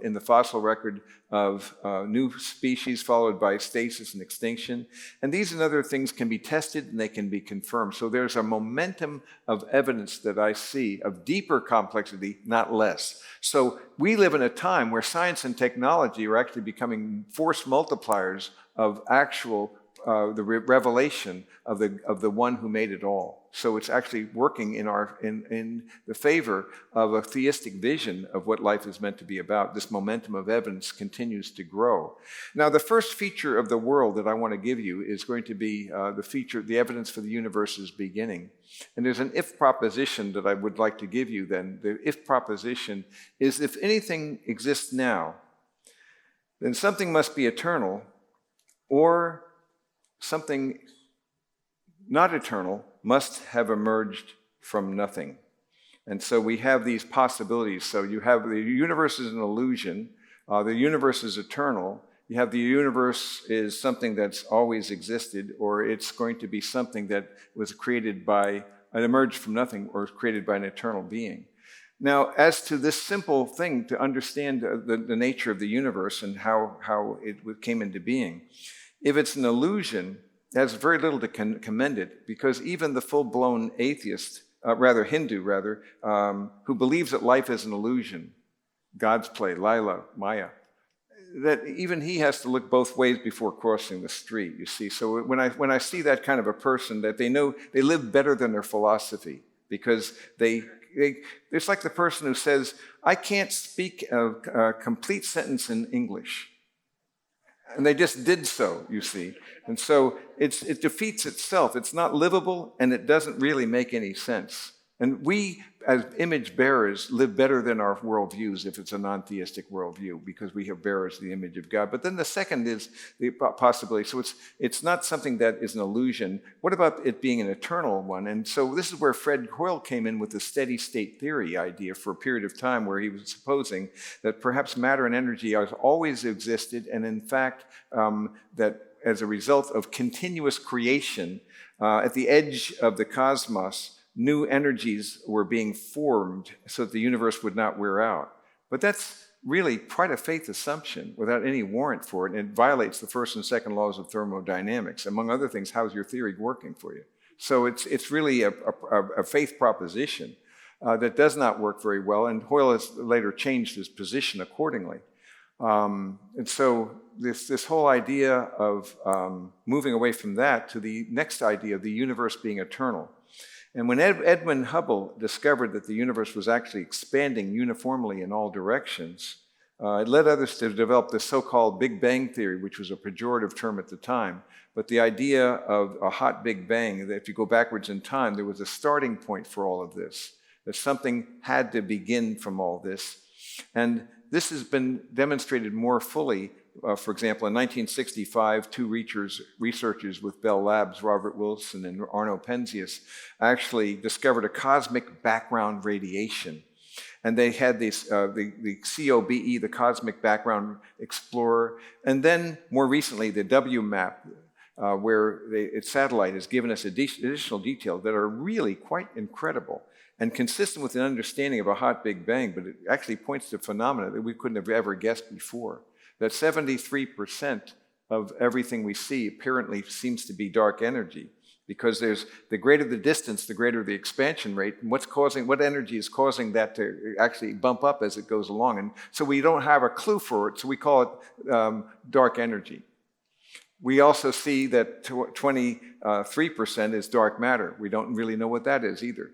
in the fossil record of new species followed by stasis and extinction. And these and other things can be tested and they can be confirmed. So there's a momentum of evidence that I see of deeper complexity, not less. So we live in a time where science and technology are actually becoming force multipliers of actual the revelation of the one who made it all. So it's actually working in the favor of a theistic vision of what life is meant to be about. This momentum of evidence continues to grow. Now, the first feature of the world that I want to give you is going to be the evidence for the universe's beginning. And there's an if proposition that I would like to give you then. The if proposition is if anything exists now, then something must be eternal, or something not eternal must have emerged from nothing. And so we have these possibilities. So you have the universe is an illusion, the universe is eternal, you have the universe is something that's always existed, or it's going to be something that was created by, emerged from nothing, or created by an eternal being. Now, as to this simple thing, to understand the nature of the universe and how it came into being, if it's an illusion, it has very little to commend it, because even the full-blown atheist, Hindu, who believes that life is an illusion, God's play, Lila, Maya, that even he has to look both ways before crossing the street, you see. So when I see that kind of a person, that they know they live better than their philosophy, because it's like the person who says, I can't speak a complete sentence in English. And they just did so, you see. And so it defeats itself. It's not livable, and it doesn't really make any sense. And we, as image bearers, live better than our worldviews if it's a non-theistic worldview, because we have bearers of the image of God. But then the second is the possibility. So it's not something that is an illusion. What about it being an eternal one? And so this is where Fred Hoyle came in with the steady state theory idea for a period of time, where he was supposing that perhaps matter and energy has always existed, and in fact, that as a result of continuous creation, at the edge of the cosmos, new energies were being formed so that the universe would not wear out. But that's really quite a faith assumption without any warrant for it, and it violates the first and second laws of thermodynamics. Among other things, how's your theory working for you? So it's really a faith proposition that does not work very well, and Hoyle has later changed his position accordingly. And so this whole idea of moving away from that to the next idea of the universe being eternal. And when Edwin Hubble discovered that the universe was actually expanding uniformly in all directions, it led others to develop the so-called Big Bang theory, which was a pejorative term at the time. But the idea of a hot Big Bang, that if you go backwards in time, there was a starting point for all of this, that something had to begin from all this. And this has been demonstrated more fully. For example, in 1965, two researchers with Bell Labs, Robert Wilson and Arno Penzias, actually discovered a cosmic background radiation. And they had this, the COBE, the Cosmic Background Explorer, and then more recently, the WMAP, where its satellite has given us additional details that are really quite incredible and consistent with an understanding of a hot Big Bang, but it actually points to phenomena that we couldn't have ever guessed before. That 73% of everything we see apparently seems to be dark energy, because there's the greater the distance, the greater the expansion rate, and what energy is causing that to actually bump up as it goes along. And so we don't have a clue for it, so we call it dark energy. We also see that 23% is dark matter. We don't really know what that is either.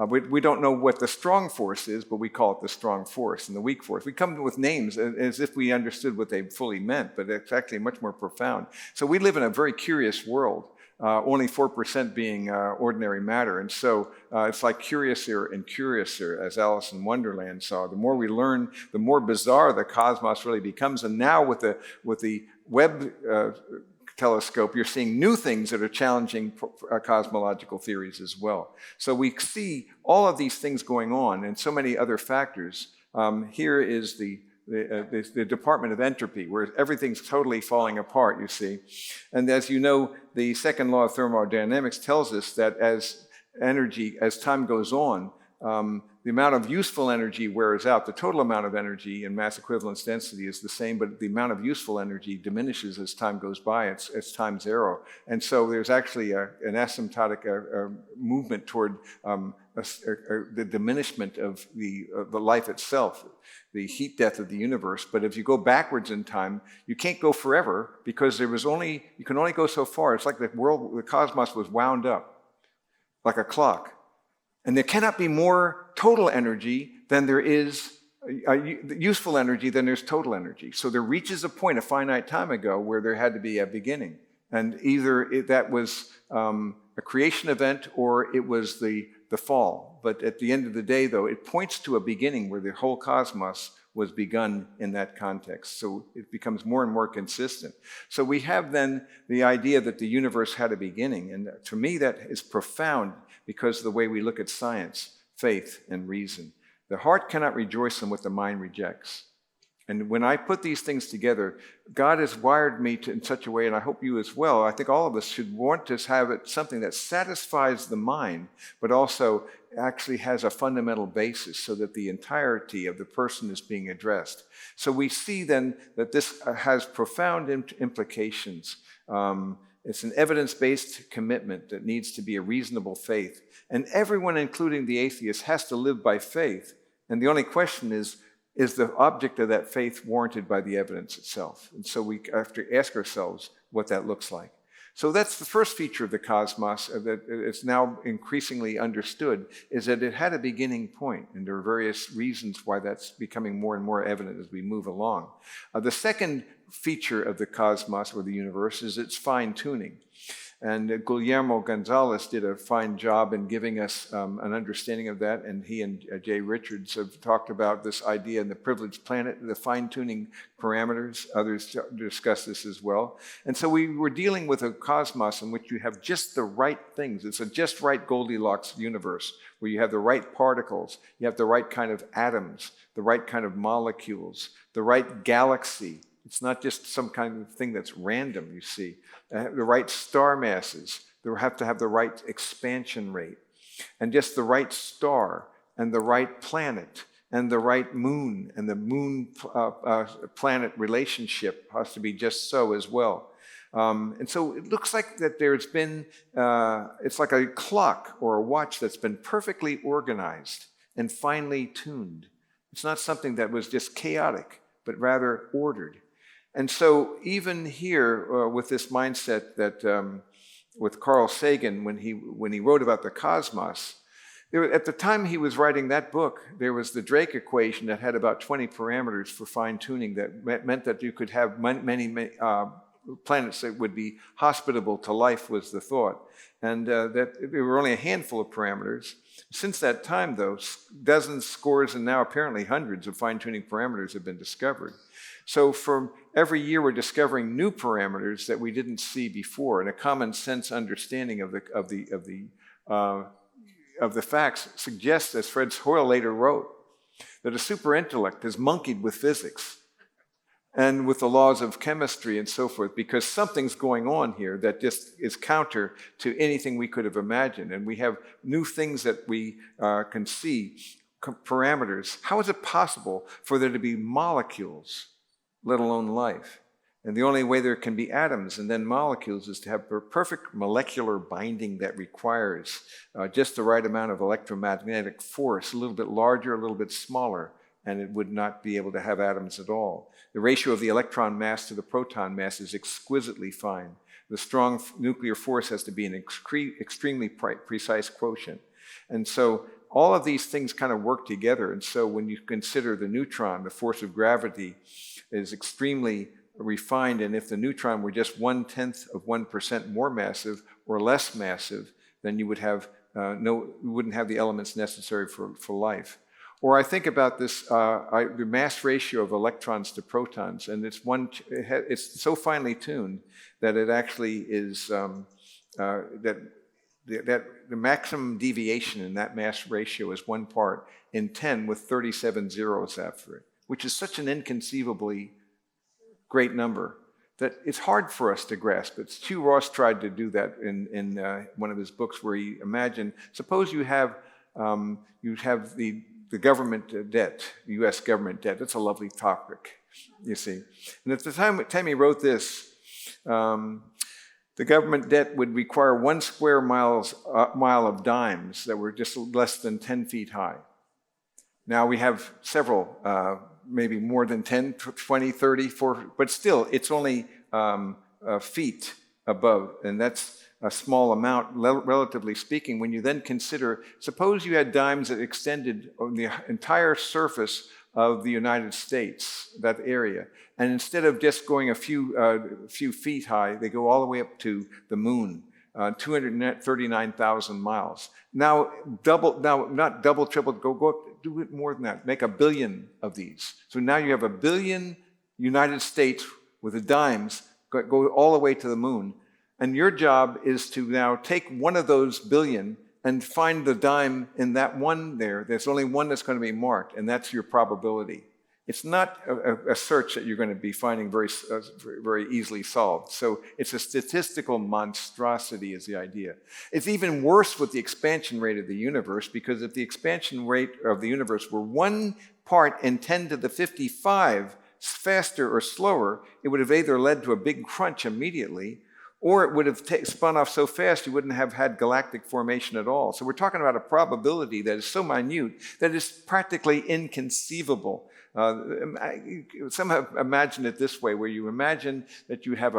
We don't know what the strong force is, but we call it the strong force and the weak force. We come with names as if we understood what they fully meant, but it's actually much more profound. So we live in a very curious world, only 4% being ordinary matter. And so it's like curiouser and curiouser, as Alice in Wonderland saw. The more we learn, the more bizarre the cosmos really becomes. And now with the Webb telescope, you're seeing new things that are challenging cosmological theories as well. So we see all of these things going on and so many other factors. Here is the Department of Entropy, where everything's totally falling apart, you see. And as you know, the second law of thermodynamics tells us that as time goes on, the amount of useful energy wears out. The total amount of energy in mass equivalence density is the same, but the amount of useful energy diminishes as time goes by. It's time zero. And so there's actually an asymptotic movement toward the diminishment of the life itself, the heat death of the universe. But if you go backwards in time, you can't go forever, because you can only go so far. It's like the cosmos was wound up like a clock. And there cannot be more total energy than there is useful energy than there's total energy. So there reaches a point a finite time ago where there had to be a beginning. And either that was a creation event or it was the fall. But at the end of the day, though, it points to a beginning where the whole cosmos was begun in that context. So it becomes more and more consistent. So we have then the idea that the universe had a beginning. And to me, that is profound because of the way we look at science, faith, and reason. The heart cannot rejoice in what the mind rejects. And when I put these things together, God has wired me in such a way, and I hope you as well, I think all of us should want to have it something that satisfies the mind, but also actually has a fundamental basis so that the entirety of the person is being addressed. So we see then that this has profound implications. It's an evidence-based commitment that needs to be a reasonable faith. And everyone, including the atheist, has to live by faith. And the only question is the object of that faith warranted by the evidence itself? And so we have to ask ourselves what that looks like. So that's the first feature of the cosmos that it's now increasingly understood, is that it had a beginning point, and there are various reasons why that's becoming more and more evident as we move along. The second feature of the cosmos or the universe is its fine-tuning. And Guillermo Gonzalez did a fine job in giving us an understanding of that, and he and Jay Richards have talked about this idea in The Privileged Planet, the fine-tuning parameters. Others discuss this as well. And so we were dealing with a cosmos in which you have just the right things. It's a just right Goldilocks universe, where you have the right particles, you have the right kind of atoms, the right kind of molecules, the right galaxy. It's not just some kind of thing that's random, you see. The right star masses, they have to have the right expansion rate, and just the right star, and the right planet, and the right moon, and the moon-planet relationship has to be just so as well. And so it looks like that there's been, it's like a clock or a watch that's been perfectly organized and finely tuned. It's not something that was just chaotic, but rather ordered. And so even here with this mindset that with Carl Sagan, when he wrote about the cosmos, at the time he was writing that book, there was the Drake equation that had about 20 parameters for fine-tuning that meant that you could have many planets that would be hospitable to life, was the thought. And that there were only a handful of parameters. Since that time, though, dozens, scores, and now apparently hundreds of fine-tuning parameters have been discovered. So from every year, we're discovering new parameters that we didn't see before, and a common sense understanding of the facts suggests, as Fred Hoyle later wrote, that a superintellect has monkeyed with physics and with the laws of chemistry and so forth, because something's going on here that just is counter to anything we could have imagined. And we have new things that we can see, parameters. How is it possible for there to be molecules, let alone life? And the only way there can be atoms and then molecules is to have perfect molecular binding that requires just the right amount of electromagnetic force, a little bit larger, a little bit smaller, and it would not be able to have atoms at all. The ratio of the electron mass to the proton mass is exquisitely fine. The strong nuclear force has to be an extremely precise quotient. And so all of these things kind of work together. And so when you consider the neutron, the force of gravity is extremely refined. And if the neutron were just 0.1% more massive or less massive, then you would have you wouldn't have the elements necessary for life. Or I think about this, the mass ratio of electrons to protons, and it's so finely tuned that it actually is, that the maximum deviation in that mass ratio is 1 part in 10 with 37 zeros after it, which is such an inconceivably great number that it's hard for us to grasp. But Hugh Ross tried to do that in one of his books, where he imagined, suppose you have the government debt, the U.S. government debt. That's a lovely topic, you see. And at the time he wrote this, the government debt would require 1 square mile of dimes that were just less than 10 feet high. Now we have several, maybe more than 10, 20, 30, 40, but still it's only feet above, and that's a small amount, relatively speaking. When you then consider, suppose you had dimes that extended on the entire surface of the United States, that area, and instead of just going a few feet high, they go all the way up to the moon, 239,000 miles. Now, not double, triple, go up, do it more than that. Make 1 billion of these. So now you have 1 billion United States with the dimes go all the way to the moon. And your job is to now take one of those billion and find the dime in that one there. There's only one that's going to be marked, and that's your probability. It's not a search that you're going to be finding very easily solved. So it's a statistical monstrosity is the idea. It's even worse with the expansion rate of the universe, because if the expansion rate of the universe were 1 part in 10 to the 55 faster or slower, it would have either led to a big crunch immediately, or it would have spun off so fast you wouldn't have had galactic formation at all. So we're talking about a probability that is so minute that it's practically inconceivable. Some have imagined it this way, where you imagine that you have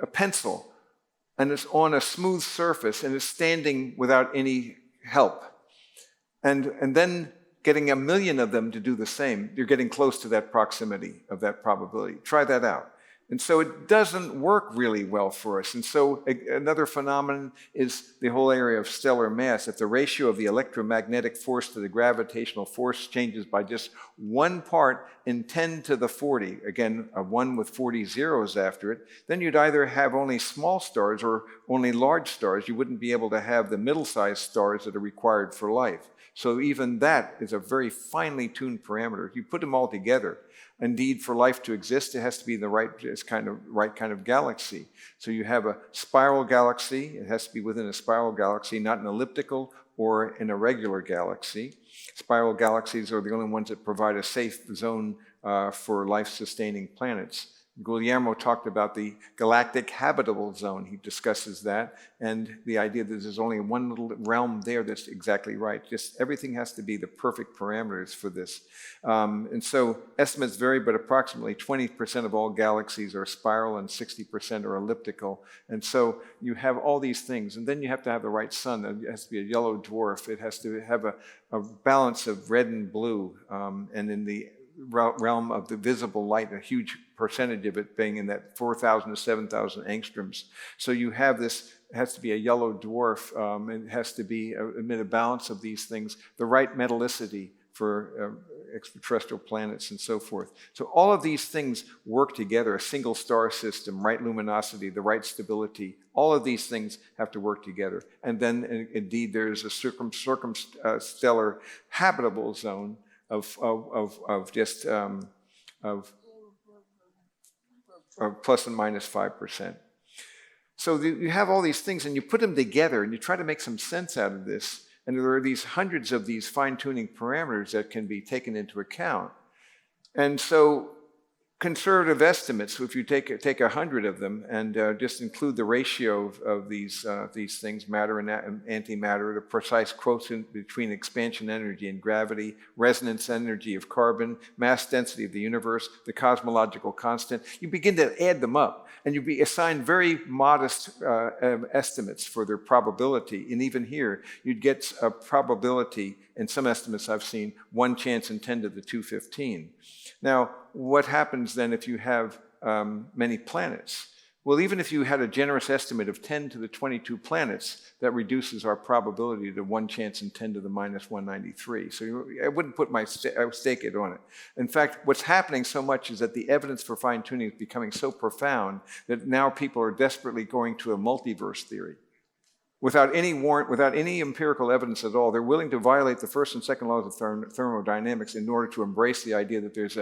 a pencil, and it's on a smooth surface, and it's standing without any help. And then getting 1 million of them to do the same, you're getting close to that proximity of that probability. Try that out. And so it doesn't work really well for us. And so another phenomenon is the whole area of stellar mass. If the ratio of the electromagnetic force to the gravitational force changes by just 1 part in 10 to the 40, again, a 1 with 40 zeros after it, then you'd either have only small stars or only large stars. You wouldn't be able to have the middle-sized stars that are required for life. So even that is a very finely tuned parameter. If you put them all together, indeed, for life to exist, it has to be the right kind of galaxy. So you have a spiral galaxy. It has to be within a spiral galaxy, not an elliptical or an irregular galaxy. Spiral galaxies are the only ones that provide a safe zone for life-sustaining planets. Guillermo talked about the galactic habitable zone. He discusses that, and the idea that there's only one little realm there that's exactly right. Just everything has to be the perfect parameters for this. And so estimates vary, but approximately 20% of all galaxies are spiral and 60% are elliptical. And so you have all these things, and then you have to have the right sun. It has to be a yellow dwarf. It has to have a balance of red and blue, and in the realm of the visible light, a huge percentage of it being in that 4,000 to 7,000 angstroms. So you have this, it has to be a yellow dwarf, it has to be amid a balance of these things, the right metallicity for extraterrestrial planets and so forth. So all of these things work together, a single star system, right luminosity, the right stability, all of these things have to work together. And then indeed there's a circumstellar habitable zone of plus and minus 5%. So you have all these things and you put them together and you try to make some sense out of this. And there are these hundreds of these fine-tuning parameters that can be taken into account. And so conservative estimates, if you take 100 of them and just include the ratio of these things, matter and antimatter, the precise quotient between expansion energy and gravity, resonance energy of carbon, mass density of the universe, the cosmological constant, you begin to add them up and you be assigned very modest estimates for their probability. And even here, you'd get a probability, in some estimates I've seen, 1 chance in 10 to the 215. Now, what happens then if you have many planets? Well, even if you had a generous estimate of 10 to the 22 planets, that reduces our probability to 1 chance in 10 to the minus 193. So I wouldn't put my stake it on it. In fact, what's happening so much is that the evidence for fine-tuning is becoming so profound that now people are desperately going to a multiverse theory. Without any warrant, without any empirical evidence at all, they're willing to violate the first and second laws of thermodynamics in order to embrace the idea that there's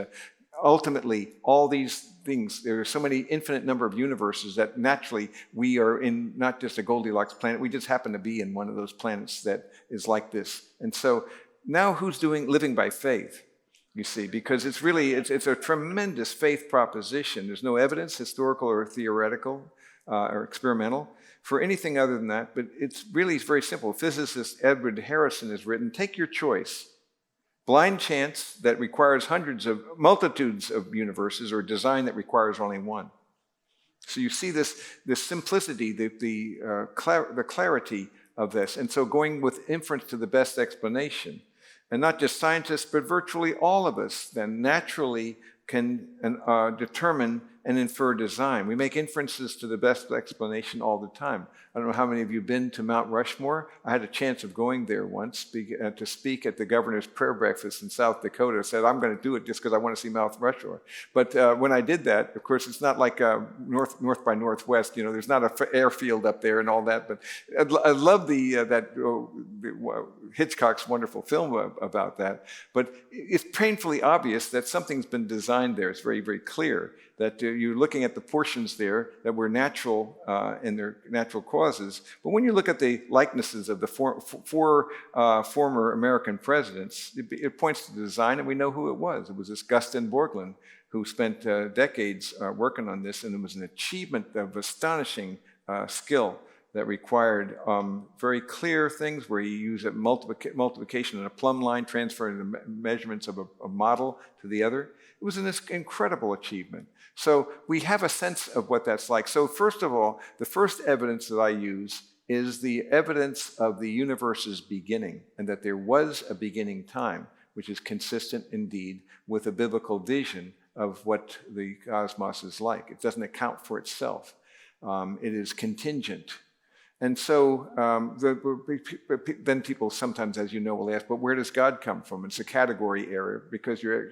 ultimately all these things, there are so many infinite number of universes that naturally we are in not just a Goldilocks planet, we just happen to be in one of those planets that is like this. And so now who's living by faith? You see, because it's a tremendous faith proposition. There's no evidence, historical or theoretical or experimental, for anything other than that, but it's very simple. Physicist Edward Harrison has written, take your choice. Blind chance that requires multitudes of universes, or design that requires only one. So you see this simplicity, the clarity of this. And so going with inference to the best explanation, and not just scientists, but virtually all of us then naturally can determine and infer design. We make inferences to the best explanation all the time. I don't know how many of you have been to Mount Rushmore. I had a chance of going there once to speak at the governor's prayer breakfast in South Dakota. I said, I'm going to do it just because I want to see Mount Rushmore. But when I did that, of course, it's not like North by Northwest. You know, there's not an airfield up there and all that. But I love Hitchcock's wonderful film about that. But it's painfully obvious that something's been designed there. It's very, very clear that you're looking at the portions there that were natural in their natural causes. But when you look at the likenesses of the four former American presidents, it points to the design, and we know who it was. It was this Guston Borglund, who spent decades working on this, and it was an achievement of astonishing skill that required very clear things where you use a multiplication in a plumb line, transferring the measurements of a model to the other. It was an incredible achievement. So we have a sense of what that's like. So first of all, the first evidence that I use is the evidence of the universe's beginning, and that there was a beginning time, which is consistent indeed with a biblical vision of what the cosmos is like. It doesn't account for itself. It is contingent. And so then people sometimes, as you know, will ask, but where does God come from? It's a category error because you're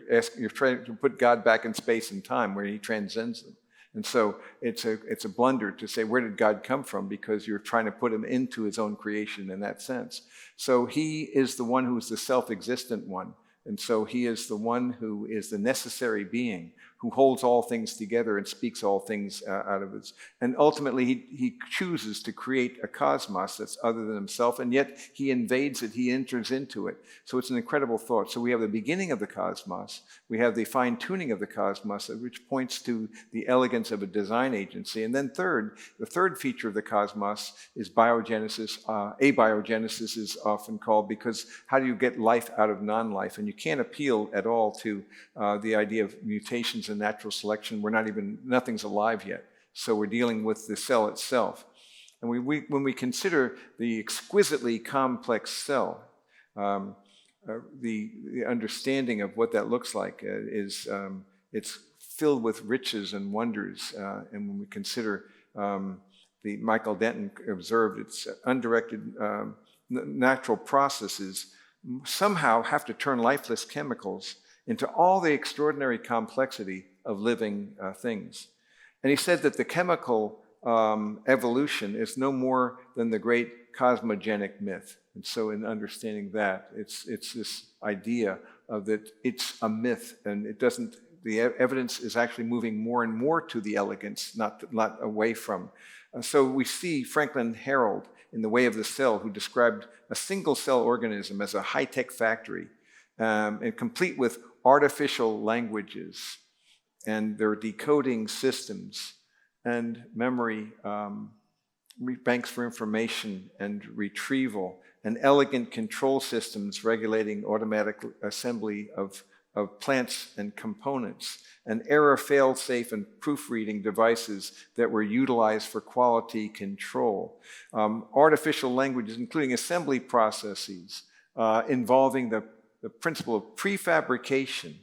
trying to put God back in space and time where he transcends them. And so it's a blunder to say, where did God come from? Because you're trying to put him into his own creation in that sense. So he is the one who is the self-existent one. And so he is the one who is the necessary being, who holds all things together and speaks all things out of it. And ultimately, he chooses to create a cosmos that's other than himself, and yet he invades it, he enters into it. So it's an incredible thought. So we have the beginning of the cosmos, we have the fine-tuning of the cosmos, which points to the elegance of a design agency. And then the third feature of the cosmos is biogenesis. Abiogenesis is often called, because how do you get life out of non-life? And you can't appeal at all to the idea of mutations and natural selection. Nothing's alive yet. So we're dealing with the cell itself. And when we consider the exquisitely complex cell, the understanding of what that looks like is it's filled with riches and wonders. And when we consider the Michael Denton observed, it's undirected natural processes somehow have to turn lifeless chemicals into all the extraordinary complexity of living things. And he said that the chemical evolution is no more than the great cosmogenic myth. And so in understanding that, it's this idea of that it's a myth, and it doesn't, the evidence is actually moving more and more to the elegance, not away from. So we see Franklin Harold in The Way of the Cell, who described a single cell organism as a high-tech factory, and complete with artificial languages and their decoding systems and memory banks for information and retrieval, and elegant control systems regulating automatic assembly of plants and components, and error fail-safe and proofreading devices that were utilized for quality control, artificial languages, including assembly processes involving the principle of prefabrication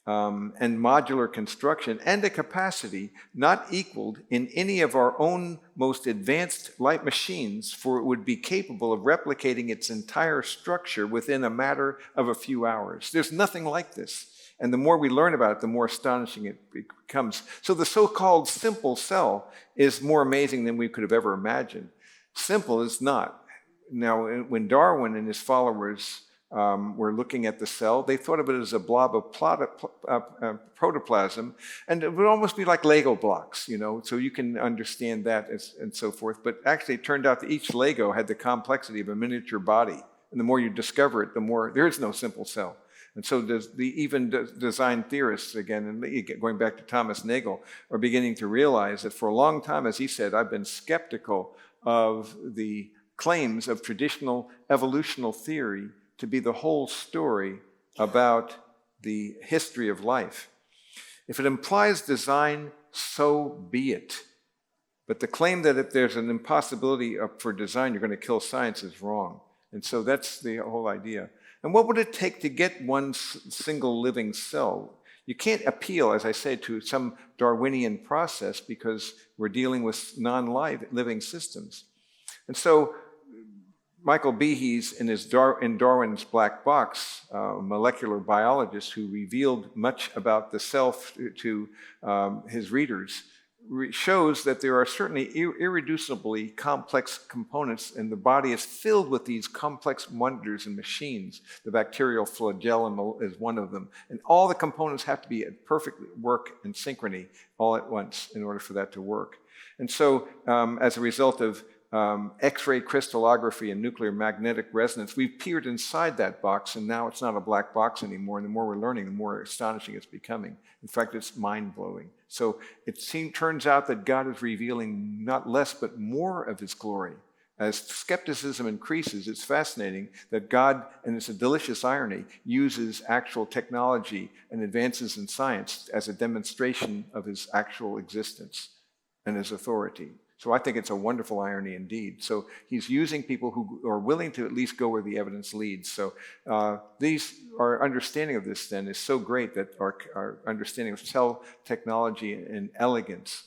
and modular construction, and a capacity not equaled in any of our own most advanced light machines, for it would be capable of replicating its entire structure within a matter of a few hours. There's nothing like this. And the more we learn about it, the more astonishing it becomes. So the so-called simple cell is more amazing than we could have ever imagined. Simple is not. Now, when Darwin and his followers were looking at the cell, they thought of it as a blob of protoplasm, and it would almost be like Lego blocks, so you can understand that and so forth. But actually, it turned out that each Lego had the complexity of a miniature body, and the more you discover it, the more there is no simple cell. And so even design theorists, again, and going back to Thomas Nagel, are beginning to realize that for a long time, as he said, I've been skeptical of the claims of traditional evolutional theory to be the whole story about the history of life. If it implies design, so be it. But the claim that if there's an impossibility for design, you're going to kill science is wrong. And so that's the whole idea. And what would it take to get one single living cell? You can't appeal, as I say, to some Darwinian process because we're dealing with non-living systems. And so Michael Behes, in Darwin's Black Box, a molecular biologist who revealed much about the self to his readers, shows that there are certainly irreducibly complex components, and the body is filled with these complex wonders and machines. The bacterial flagellum is one of them. And all the components have to be at perfect work and synchrony all at once in order for that to work. And so as a result of X-ray crystallography and nuclear magnetic resonance. We've peered inside that box, and now it's not a black box anymore. And the more we're learning, the more astonishing it's becoming. In fact, it's mind-blowing. So it turns out that God is revealing not less but more of his glory. As skepticism increases, it's fascinating that God, and it's a delicious irony, uses actual technology and advances in science as a demonstration of his actual existence and his authority. So I think it's a wonderful irony indeed. So he's using people who are willing to at least go where the evidence leads. So our understanding of this then is so great that our understanding of cell technology and elegance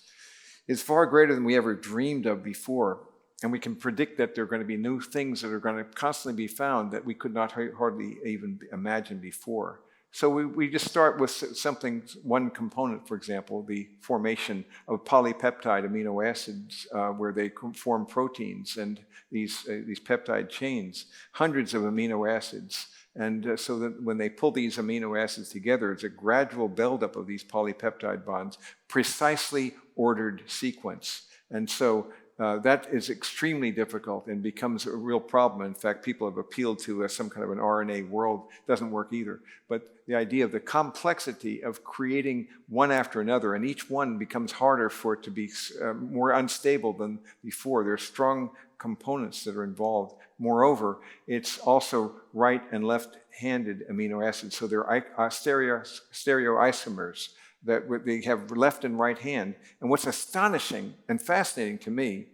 is far greater than we ever dreamed of before. And we can predict that there are going to be new things that are going to constantly be found that we could not hardly even imagine before. So we just start with something, one component, for example, the formation of polypeptide amino acids, where they form proteins and these peptide chains, hundreds of amino acids. And so that when they pull these amino acids together, it's a gradual buildup of these polypeptide bonds, precisely ordered sequence. And so that is extremely difficult and becomes a real problem. In fact, people have appealed to some kind of an RNA world. It doesn't work either. But the idea of the complexity of creating one after another, and each one becomes harder for it to be more unstable than before. There are strong components that are involved. Moreover, it's also right and left-handed amino acids. So they're stereoisomers that they have left and right hand. And what's astonishing and fascinating to me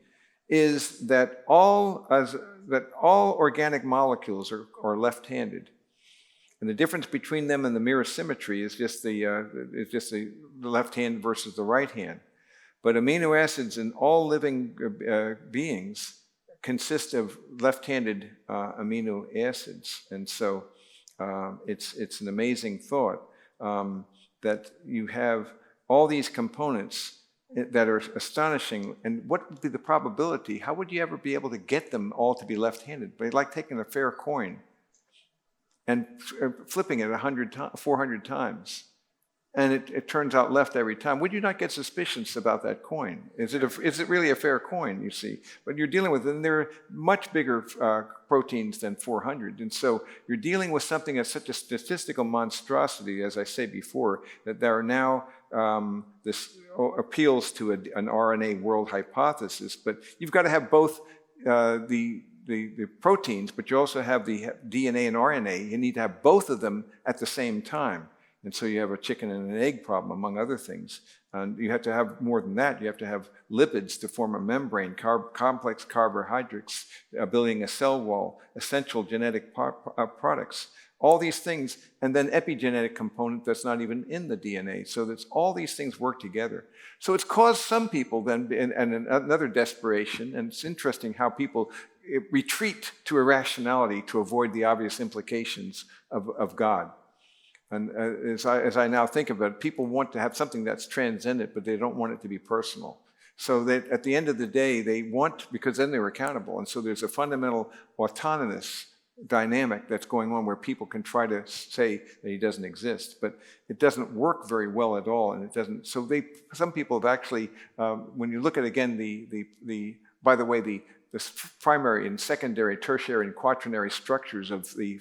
is that all organic molecules are left-handed. And the difference between them and the mirror symmetry is just the left hand versus the right hand. But amino acids in all living beings consist of left-handed amino acids. And so it's an amazing thought. That you have all these components that are astonishing, and what would be the probability? How would you ever be able to get them all to be left-handed? But like taking a fair coin and flipping it 400 times, and it turns out left every time. Would you not get suspicious about that coin? Is it really a fair coin, you see? But you're dealing with, and they're much bigger proteins than 400. And so you're dealing with something that's such a statistical monstrosity, as I say before, that there are now, this appeals to an RNA world hypothesis. But you've got to have both the proteins, but you also have the DNA and RNA. You need to have both of them at the same time. And so you have a chicken and an egg problem, among other things. And you have to have more than that. You have to have lipids to form a membrane, complex carbohydrates, building a cell wall, essential genetic products, all these things, and then epigenetic component that's not even in the DNA. So that's all these things work together. So it's caused some people then, and another desperation, and it's interesting how people retreat to irrationality to avoid the obvious implications of God. And as I now think of it, people want to have something that's transcendent, but they don't want it to be personal. So that at the end of the day, they want, because then they're accountable. And so there's a fundamental autonomous dynamic that's going on where people can try to say that he doesn't exist, but it doesn't work very well at all. And it doesn't, so some people have actually, when you look at, again, by the way, the primary and secondary, tertiary, and quaternary structures of the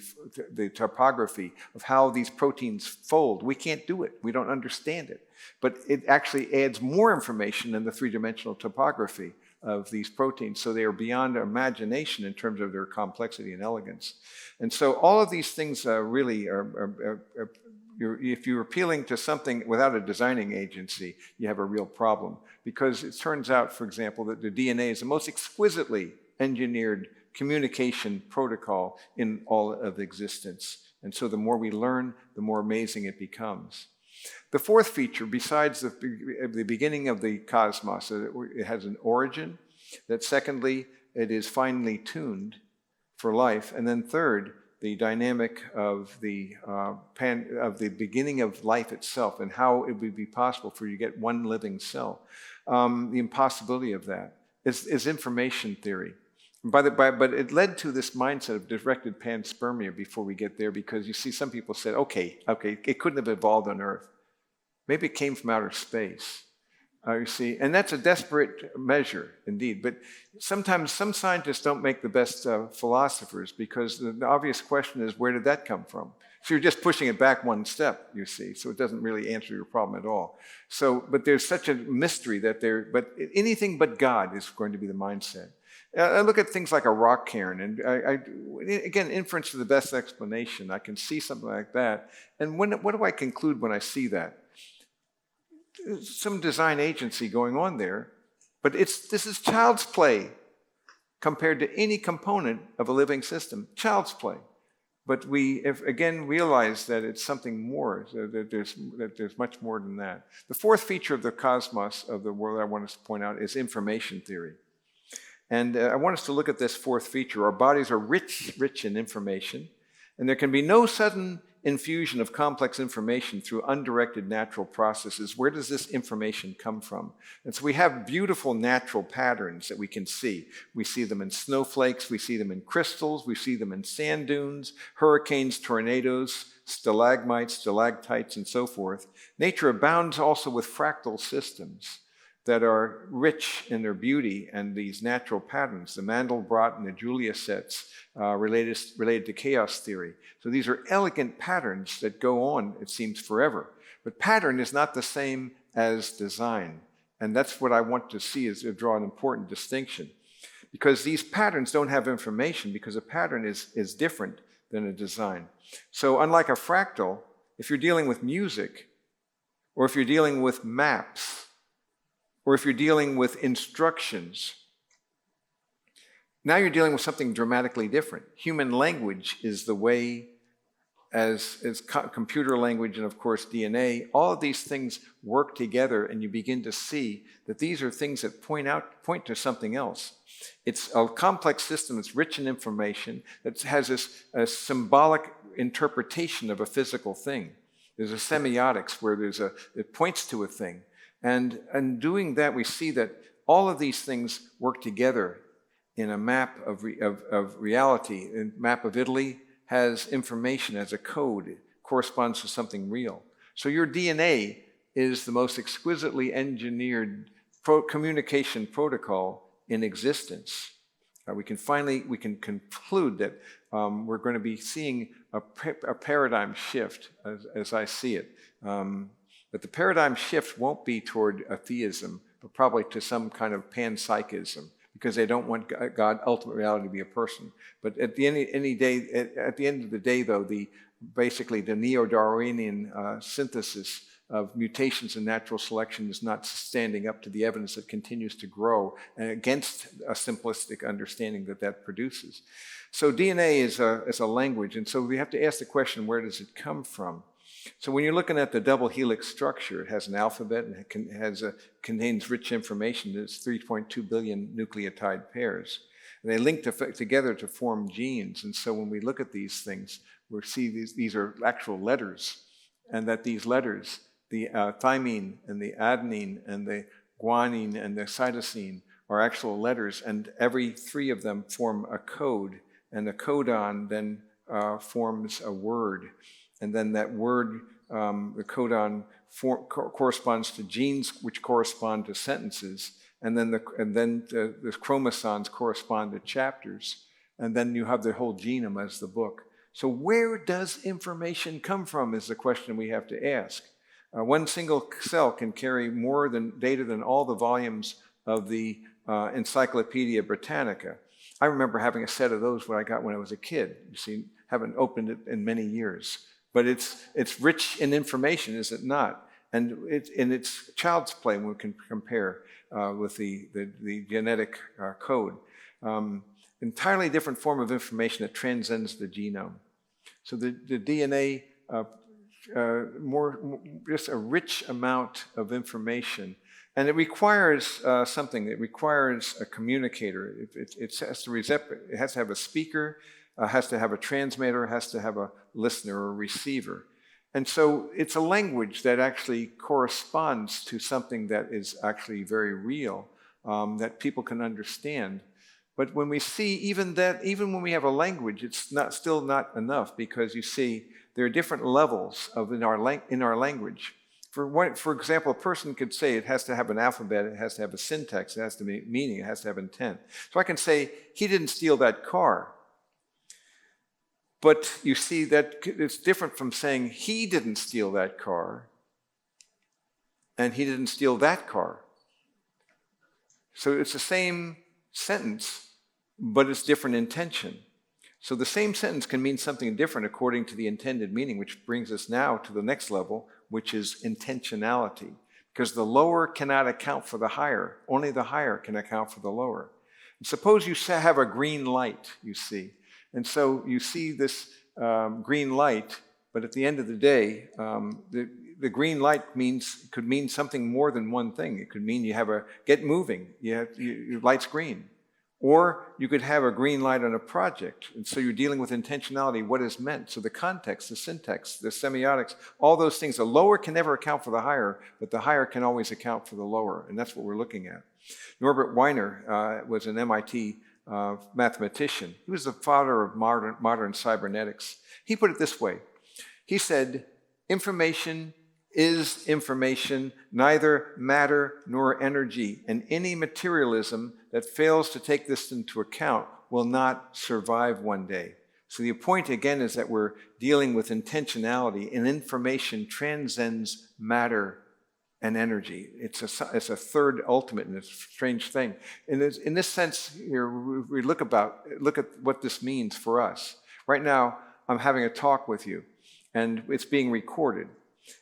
topography of how these proteins fold. We can't do it. We don't understand it. But it actually adds more information than the three-dimensional topography of these proteins. So they are beyond imagination in terms of their complexity and elegance. And so all of these things really are if you're appealing to something without a designing agency, you have a real problem. Because it turns out, for example, that the DNA is the most exquisitely engineered communication protocol in all of existence. And so the more we learn, the more amazing it becomes. The fourth feature, besides the beginning of the cosmos, it has an origin, that secondly, it is finely tuned for life, and then third, the dynamic of the beginning of life itself and how it would be possible for you to get one living cell. The impossibility of that is information theory. But it led to this mindset of directed panspermia before we get there, because you see some people said, okay, it couldn't have evolved on Earth. Maybe it came from outer space. You see, and that's a desperate measure indeed. But sometimes some scientists don't make the best philosophers, because the obvious question is, where did that come from? So you're just pushing it back one step, you see, so it doesn't really answer your problem at all. So, but there's such a mystery that but anything but God is going to be the mindset. I look at things like a rock cairn, and again, inference to the best explanation. I can see something like that, and what do I conclude when I see that? Some design agency going on there, but this is child's play compared to any component of a living system. Child's play. But we, again, realize that it's something more, that there's much more than that. The fourth feature of the cosmos, of the world, I want us to point out is information theory. And I want us to look at this fourth feature. Our bodies are rich in information, and there can be no sudden infusion of complex information through undirected natural processes. Where does this information come from? And so we have beautiful natural patterns that we can see. We see them in snowflakes, we see them in crystals, we see them in sand dunes, hurricanes, tornadoes, stalagmites, stalactites, and so forth. Nature abounds also with fractal systems that are rich in their beauty and these natural patterns, the Mandelbrot and the Julia sets related to chaos theory. So these are elegant patterns that go on, it seems, forever. But pattern is not the same as design. And that's what I want to see, is to draw an important distinction. Because these patterns don't have information, because a pattern is different than a design. So unlike a fractal, if you're dealing with music, or if you're dealing with maps, or if you're dealing with instructions, now you're dealing with something dramatically different. Human language is the way, as computer language and of course DNA, all of these things work together, and you begin to see that these are things that point to something else. It's a complex system that's rich in information, that has a symbolic interpretation of a physical thing. There's a semiotics where it points to a thing. And in doing that, we see that all of these things work together in a map of reality. A map of Italy has information as a code. It corresponds to something real. So your DNA is the most exquisitely engineered communication protocol in existence. We can conclude that we're going to be seeing a paradigm shift, as I see it. But the paradigm shift won't be toward atheism, but probably to some kind of panpsychism, because they don't want God, ultimate reality, to be a person. But at the end of the day, though, basically the neo-Darwinian synthesis of mutations and natural selection is not standing up to the evidence that continues to grow, and against a simplistic understanding that produces. So DNA is a language, and so we have to ask the question, where does it come from? So when you're looking at the double helix structure, it has an alphabet and it contains rich information. There's 3.2 billion nucleotide pairs. And they link together to form genes. And so when we look at these things, we see these are actual letters. And that these letters, the thymine and the adenine and the guanine and the cytosine, are actual letters. And every three of them form a code. And the codon then forms a word. And then that word, the codon, corresponds to genes, which correspond to sentences, and then the chromosomes correspond to chapters, and then you have the whole genome as the book. So where does information come from is the question we have to ask. One single cell can carry more data than all the volumes of the Encyclopedia Britannica. I remember having a set of those when I was a kid. You see, haven't opened it in many years. But it's rich in information, is it not? And it's child's play when we can compare with the genetic code. Entirely different form of information that transcends the genome. So the DNA, just a rich amount of information. And it requires something. It requires a communicator. It has to have a speaker, has to have a transmitter, has to have a listener or receiver. And so it's a language that actually corresponds to something that is actually very real, that people can understand. But when we see even when we have a language, it's still not enough, because you see there are different levels in our language. For example, a person could say it has to have an alphabet, it has to have a syntax, it has to be meaning, it has to have intent. So I can say, he didn't steal that car. But you see that it's different from saying he didn't steal that car and he didn't steal that car. So it's the same sentence, but it's different intention. So the same sentence can mean something different according to the intended meaning, which brings us now to the next level, which is intentionality. Because the lower cannot account for the higher. Only the higher can account for the lower. And suppose you have a green light, you see. And so you see this green light, but at the end of the day, the green light could mean something more than one thing. It could mean you have get moving, your light's green. Or you could have a green light on a project. And so you're dealing with intentionality, what is meant. So the context, the syntax, the semiotics, all those things. The lower can never account for the higher, but the higher can always account for the lower. And that's what we're looking at. Norbert Wiener was an MIT mathematician. He was the father of modern cybernetics. He put it this way. He said, information is information, neither matter nor energy, and any materialism that fails to take this into account will not survive one day. So the point again is that we're dealing with intentionality, and information transcends matter and energy. It's a third ultimate, and it's a strange thing. In this sense here, we look at what this means for us. Right now, I'm having a talk with you, and it's being recorded.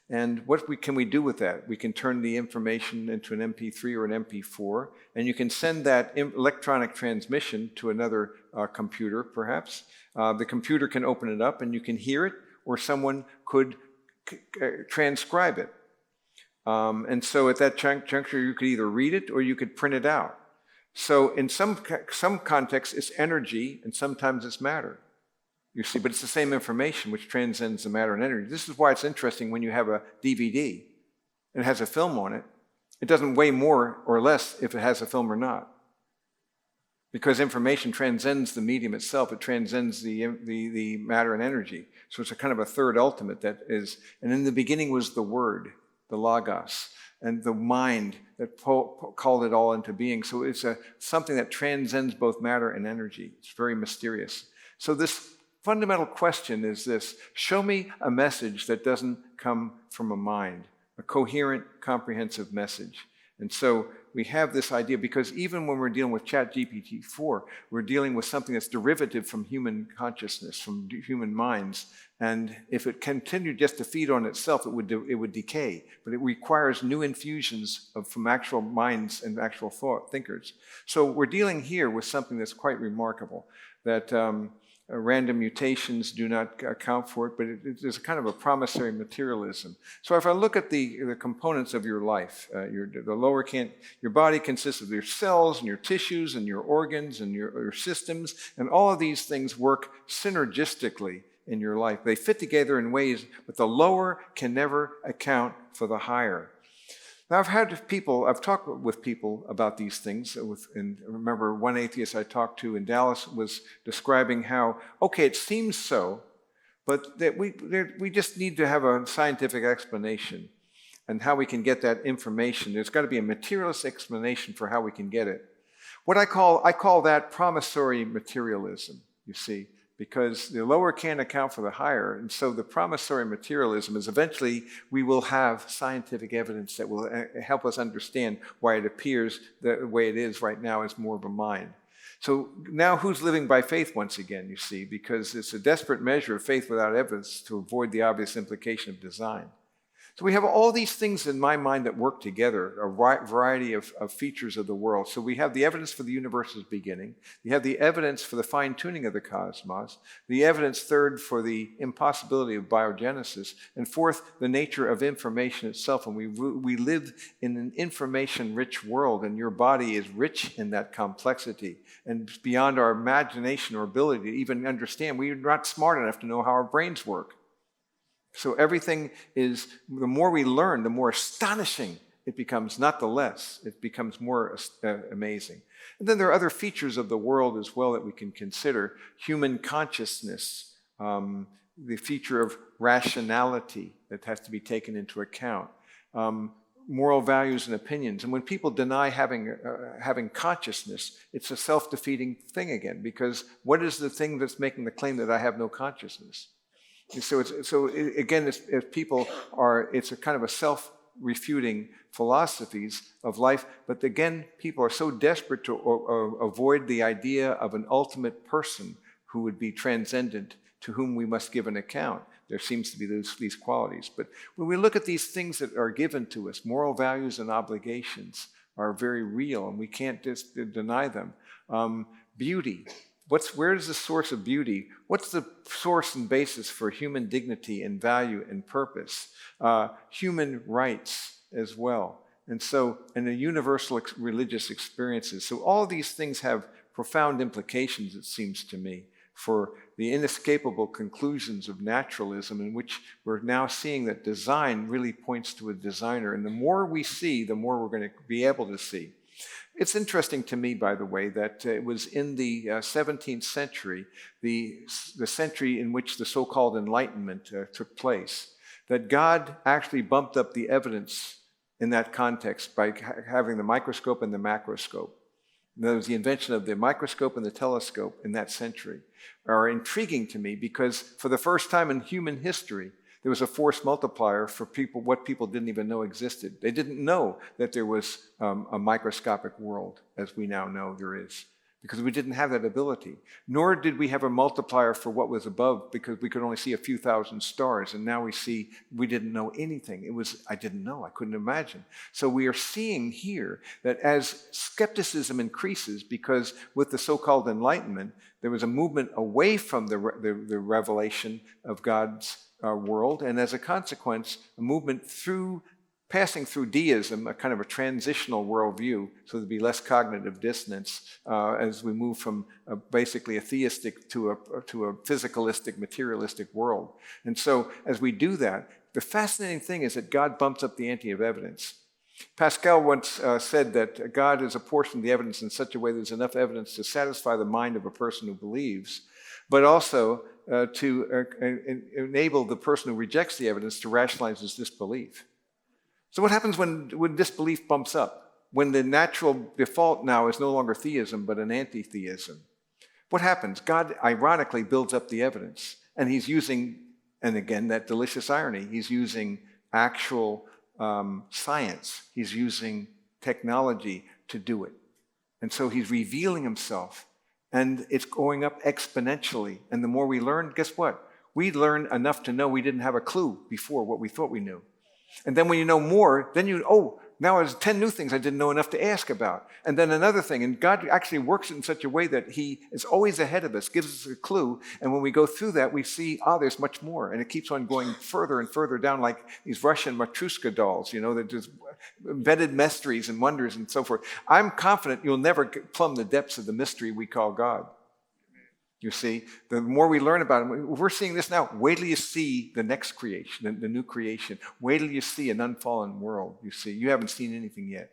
And what can we do with that? We can turn the information into an MP3 or an MP4, and you can send that electronic transmission to another computer, perhaps. The computer can open it up, and you can hear it, or someone could transcribe it. And so at that juncture, you could either read it or you could print it out. So in some contexts, it's energy, and sometimes it's matter. You see, but it's the same information which transcends the matter and energy. This is why it's interesting when you have a DVD and it has a film on it. It doesn't weigh more or less if it has a film or not. Because information transcends the medium itself. It transcends the matter and energy. So it's a kind of a third ultimate that is, and in the beginning was the Word, the Logos, and the mind that called it all into being. So it's something that transcends both matter and energy. It's very mysterious. So this fundamental question is this: show me a message that doesn't come from a mind, a coherent, comprehensive message. And so we have this idea, because even when we're dealing with ChatGPT-4, we're dealing with something that's derivative from human consciousness, from human minds. And if it continued just to feed on itself, it would decay. But it requires new infusions from actual minds and actual thinkers. So we're dealing here with something that's quite remarkable, that random mutations do not account for it, but there's a kind of a promissory materialism. So if I look at the components of your life, your body consists of your cells and your tissues and your organs and your systems, and all of these things work synergistically in your life. They fit together in ways, but the lower can never account for the higher. Now, I've talked with people about these things. And remember, one atheist I talked to in Dallas was describing how, okay, it seems so, but that we just need to have a scientific explanation and how we can get that information. There's got to be a materialist explanation for how we can get it. What I call that promissory materialism, you see, because the lower can't account for the higher. And so the promissory materialism is eventually we will have scientific evidence that will help us understand why it appears the way it is right now as more of a mind. So now who's living by faith once again, you see, because it's a desperate measure of faith without evidence to avoid the obvious implication of design. So we have all these things in my mind that work together, a variety of features of the world. So we have the evidence for the universe's beginning. We have the evidence for the fine-tuning of the cosmos. The evidence, third, for the impossibility of biogenesis. And fourth, the nature of information itself. And we live in an information-rich world, and your body is rich in that complexity. And beyond our imagination or ability to even understand, we're not smart enough to know how our brains work. So everything is, the more we learn, the more astonishing it becomes, not the less. It becomes more amazing. And then there are other features of the world as well that we can consider. Human consciousness, the feature of rationality that has to be taken into account. moral values and opinions. And when people deny having consciousness, it's a self-defeating thing again, because what is the thing that's making the claim that I have no consciousness? And so it's a kind of a self-refuting philosophies of life, but again, people are so desperate to avoid the idea of an ultimate person who would be transcendent, to whom we must give an account. There seems to be these qualities. But when we look at these things that are given to us, moral values and obligations are very real, and we can't just deny them. Beauty. Where is the source of beauty? What's the source and basis for human dignity and value and purpose? Human rights as well. And the universal religious experiences. So all these things have profound implications, it seems to me, for the inescapable conclusions of naturalism, in which we're now seeing that design really points to a designer. And the more we see, the more we're going to be able to see. It's interesting to me, by the way, that it was in the 17th century, the century in which the so-called Enlightenment took place, that God actually bumped up the evidence in that context by having the microscope and the macroscope. That was the invention of the microscope and the telescope in that century, are intriguing to me, because for the first time in human history, there was a force multiplier for what people didn't even know existed. They didn't know that there was a microscopic world, as we now know there is, because we didn't have that ability. Nor did we have a multiplier for what was above, because we could only see a few thousand stars, and now we didn't know anything. I didn't know, I couldn't imagine. So we are seeing here that as skepticism increases, because with the so-called Enlightenment, there was a movement away from the revelation of God's world, and as a consequence, a movement passing through deism, a kind of a transitional worldview, so there'd be less cognitive dissonance as we move from basically a theistic to a physicalistic, materialistic world. And so as we do that, the fascinating thing is that God bumps up the ante of evidence. Pascal once said that God has apportioned the evidence in such a way that there's enough evidence to satisfy the mind of a person who believes, but also to enable the person who rejects the evidence to rationalize his disbelief. So what happens when disbelief bumps up? When the natural default now is no longer theism, but an anti-theism? What happens? God ironically builds up the evidence, and he's using, and again, that delicious irony, he's using actual science. He's using technology to do it. And so he's revealing himself, and it's going up exponentially. And the more we learn, guess what? We learn enough to know we didn't have a clue before what we thought we knew. And then when you know more, then now there's 10 new things I didn't know enough to ask about. And then another thing, and God actually works in such a way that he is always ahead of us, gives us a clue, and when we go through that, we see, there's much more. And it keeps on going further and further down, like these Russian Matryoshka dolls, that there's embedded mysteries and wonders and so forth. I'm confident you'll never plumb the depths of the mystery we call God. You see, the more we learn about him, we're seeing this now. Wait till you see the next creation, the new creation. Wait till you see an unfallen world, you see. You haven't seen anything yet.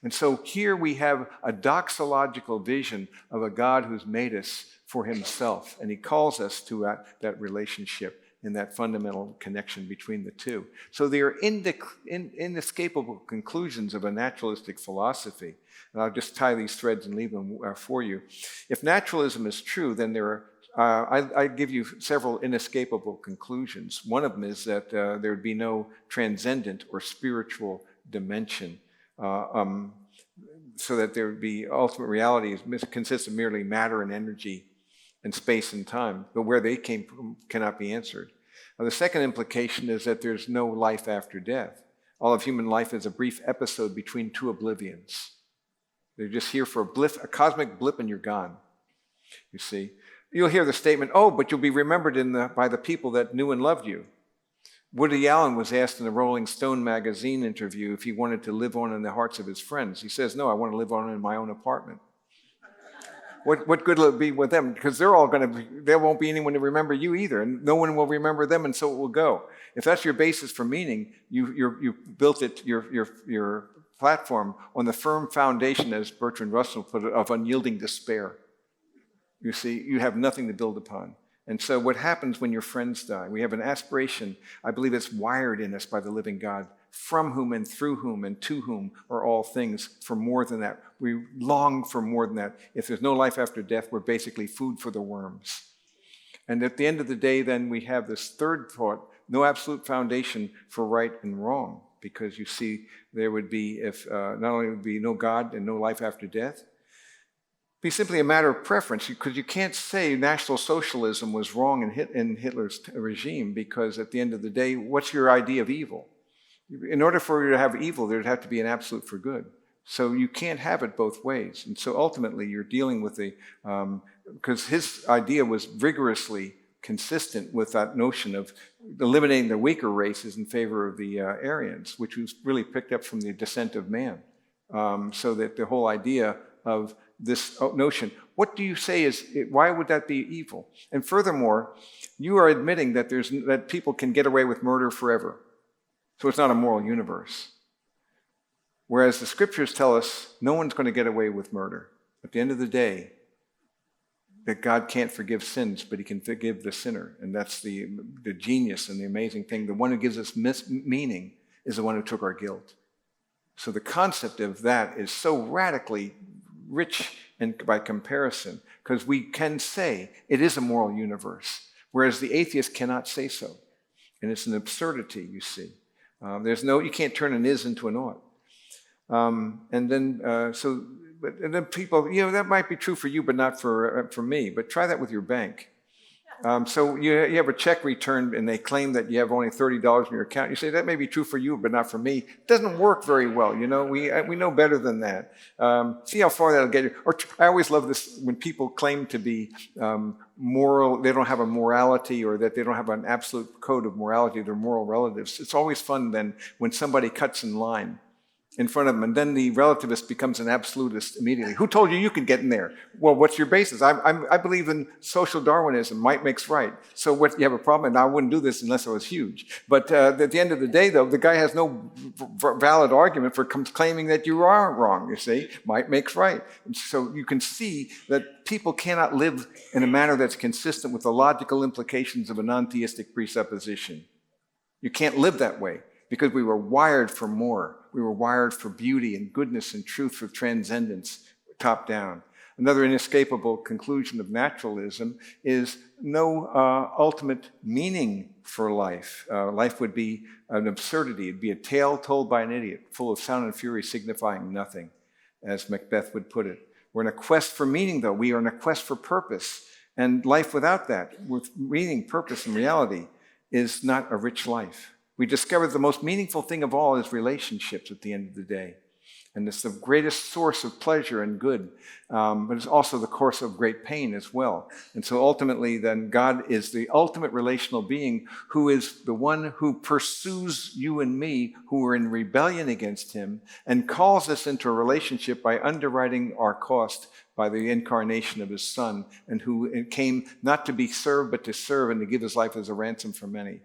And so here we have a doxological vision of a God who's made us for himself. And he calls us to that relationship and that fundamental connection between the two. So they are inescapable conclusions of a naturalistic philosophy. And I'll just tie these threads and leave them for you. If naturalism is true, then I give you several inescapable conclusions. One of them is that there would be no transcendent or spiritual dimension, so that there would be ultimate reality consists of merely matter and energy and space and time, but where they came from cannot be answered. The second implication is that there's no life after death. All of human life is a brief episode between two oblivions. They're just here for a cosmic blip, and you're gone. You see, you'll hear the statement, but you'll be remembered by the people that knew and loved you. Woody Allen was asked in a Rolling Stone magazine interview if he wanted to live on in the hearts of his friends. He says, no, I want to live on in my own apartment. What good will it be with them? Because there won't be anyone to remember you either, and no one will remember them, and so it will go. If that's your basis for meaning, you built it, your platform on the firm foundation, as Bertrand Russell put it, of unyielding despair. You see, you have nothing to build upon. And so what happens when your friends die? We have an aspiration, I believe it's wired in us by the living God, from whom and through whom and to whom are all things, for more than that. We long for more than that. If there's no life after death, we're basically food for the worms. And at the end of the day, then we have this third thought, no absolute foundation for right and wrong, because you see, there would be, if not only would be no God and no life after death, be simply a matter of preference, because you can't say National Socialism was wrong in Hitler's regime, because at the end of the day, what's your idea of evil? In order for you to have evil, there'd have to be an absolute for good. So you can't have it both ways. And so ultimately, you're dealing with because his idea was rigorously consistent with that notion of eliminating the weaker races in favor of the Aryans, which was really picked up from the descent of man. So that the whole idea of this notion, what do you say why would that be evil? And furthermore, you are admitting that that people can get away with murder forever. So it's not a moral universe. Whereas the scriptures tell us no one's going to get away with murder. At the end of the day, that God can't forgive sins, but he can forgive the sinner. And that's the genius and the amazing thing. The one who gives us meaning is the one who took our guilt. So the concept of that is so radically rich by comparison, because we can say it is a moral universe, whereas the atheist cannot say so. And it's an absurdity, you see. You can't turn an is into an ought. And then people, that might be true for you, but not for me. But try that with your bank. So you have a check returned and they claim that you have only $30 in your account. You say, that may be true for you, but not for me. It doesn't work very well, We know better than that. See how far that'll get you. Or I always love this when people claim to be moral, they don't have a morality, or that they don't have an absolute code of morality, they're moral relatives. It's always fun then when somebody cuts in line in front of them, and then the relativist becomes an absolutist immediately. Who told you can get in there? Well, what's your basis? I believe in social Darwinism. Might makes right. So what, you have a problem? And I wouldn't do this unless it was huge. But at the end of the day, though, the guy has no valid argument for claiming that you are wrong, you see. Might makes right. And so you can see that people cannot live in a manner that's consistent with the logical implications of a non-theistic presupposition. You can't live that way, because we were wired for more. We were wired for beauty and goodness and truth, for transcendence, top down. Another inescapable conclusion of naturalism is no ultimate meaning for life. Life would be an absurdity. It'd be a tale told by an idiot, full of sound and fury, signifying nothing, as Macbeth would put it. We're in a quest for meaning, though. We are in a quest for purpose. And life without that, with meaning, purpose, and reality, is not a rich life. We discover the most meaningful thing of all is relationships at the end of the day. And it's the greatest source of pleasure and good, but it's also the source of great pain as well. And so ultimately, then, God is the ultimate relational being, who is the one who pursues you and me, who are in rebellion against him, and calls us into a relationship by underwriting our cost by the incarnation of his Son, and who came not to be served, but to serve and to give his life as a ransom for many.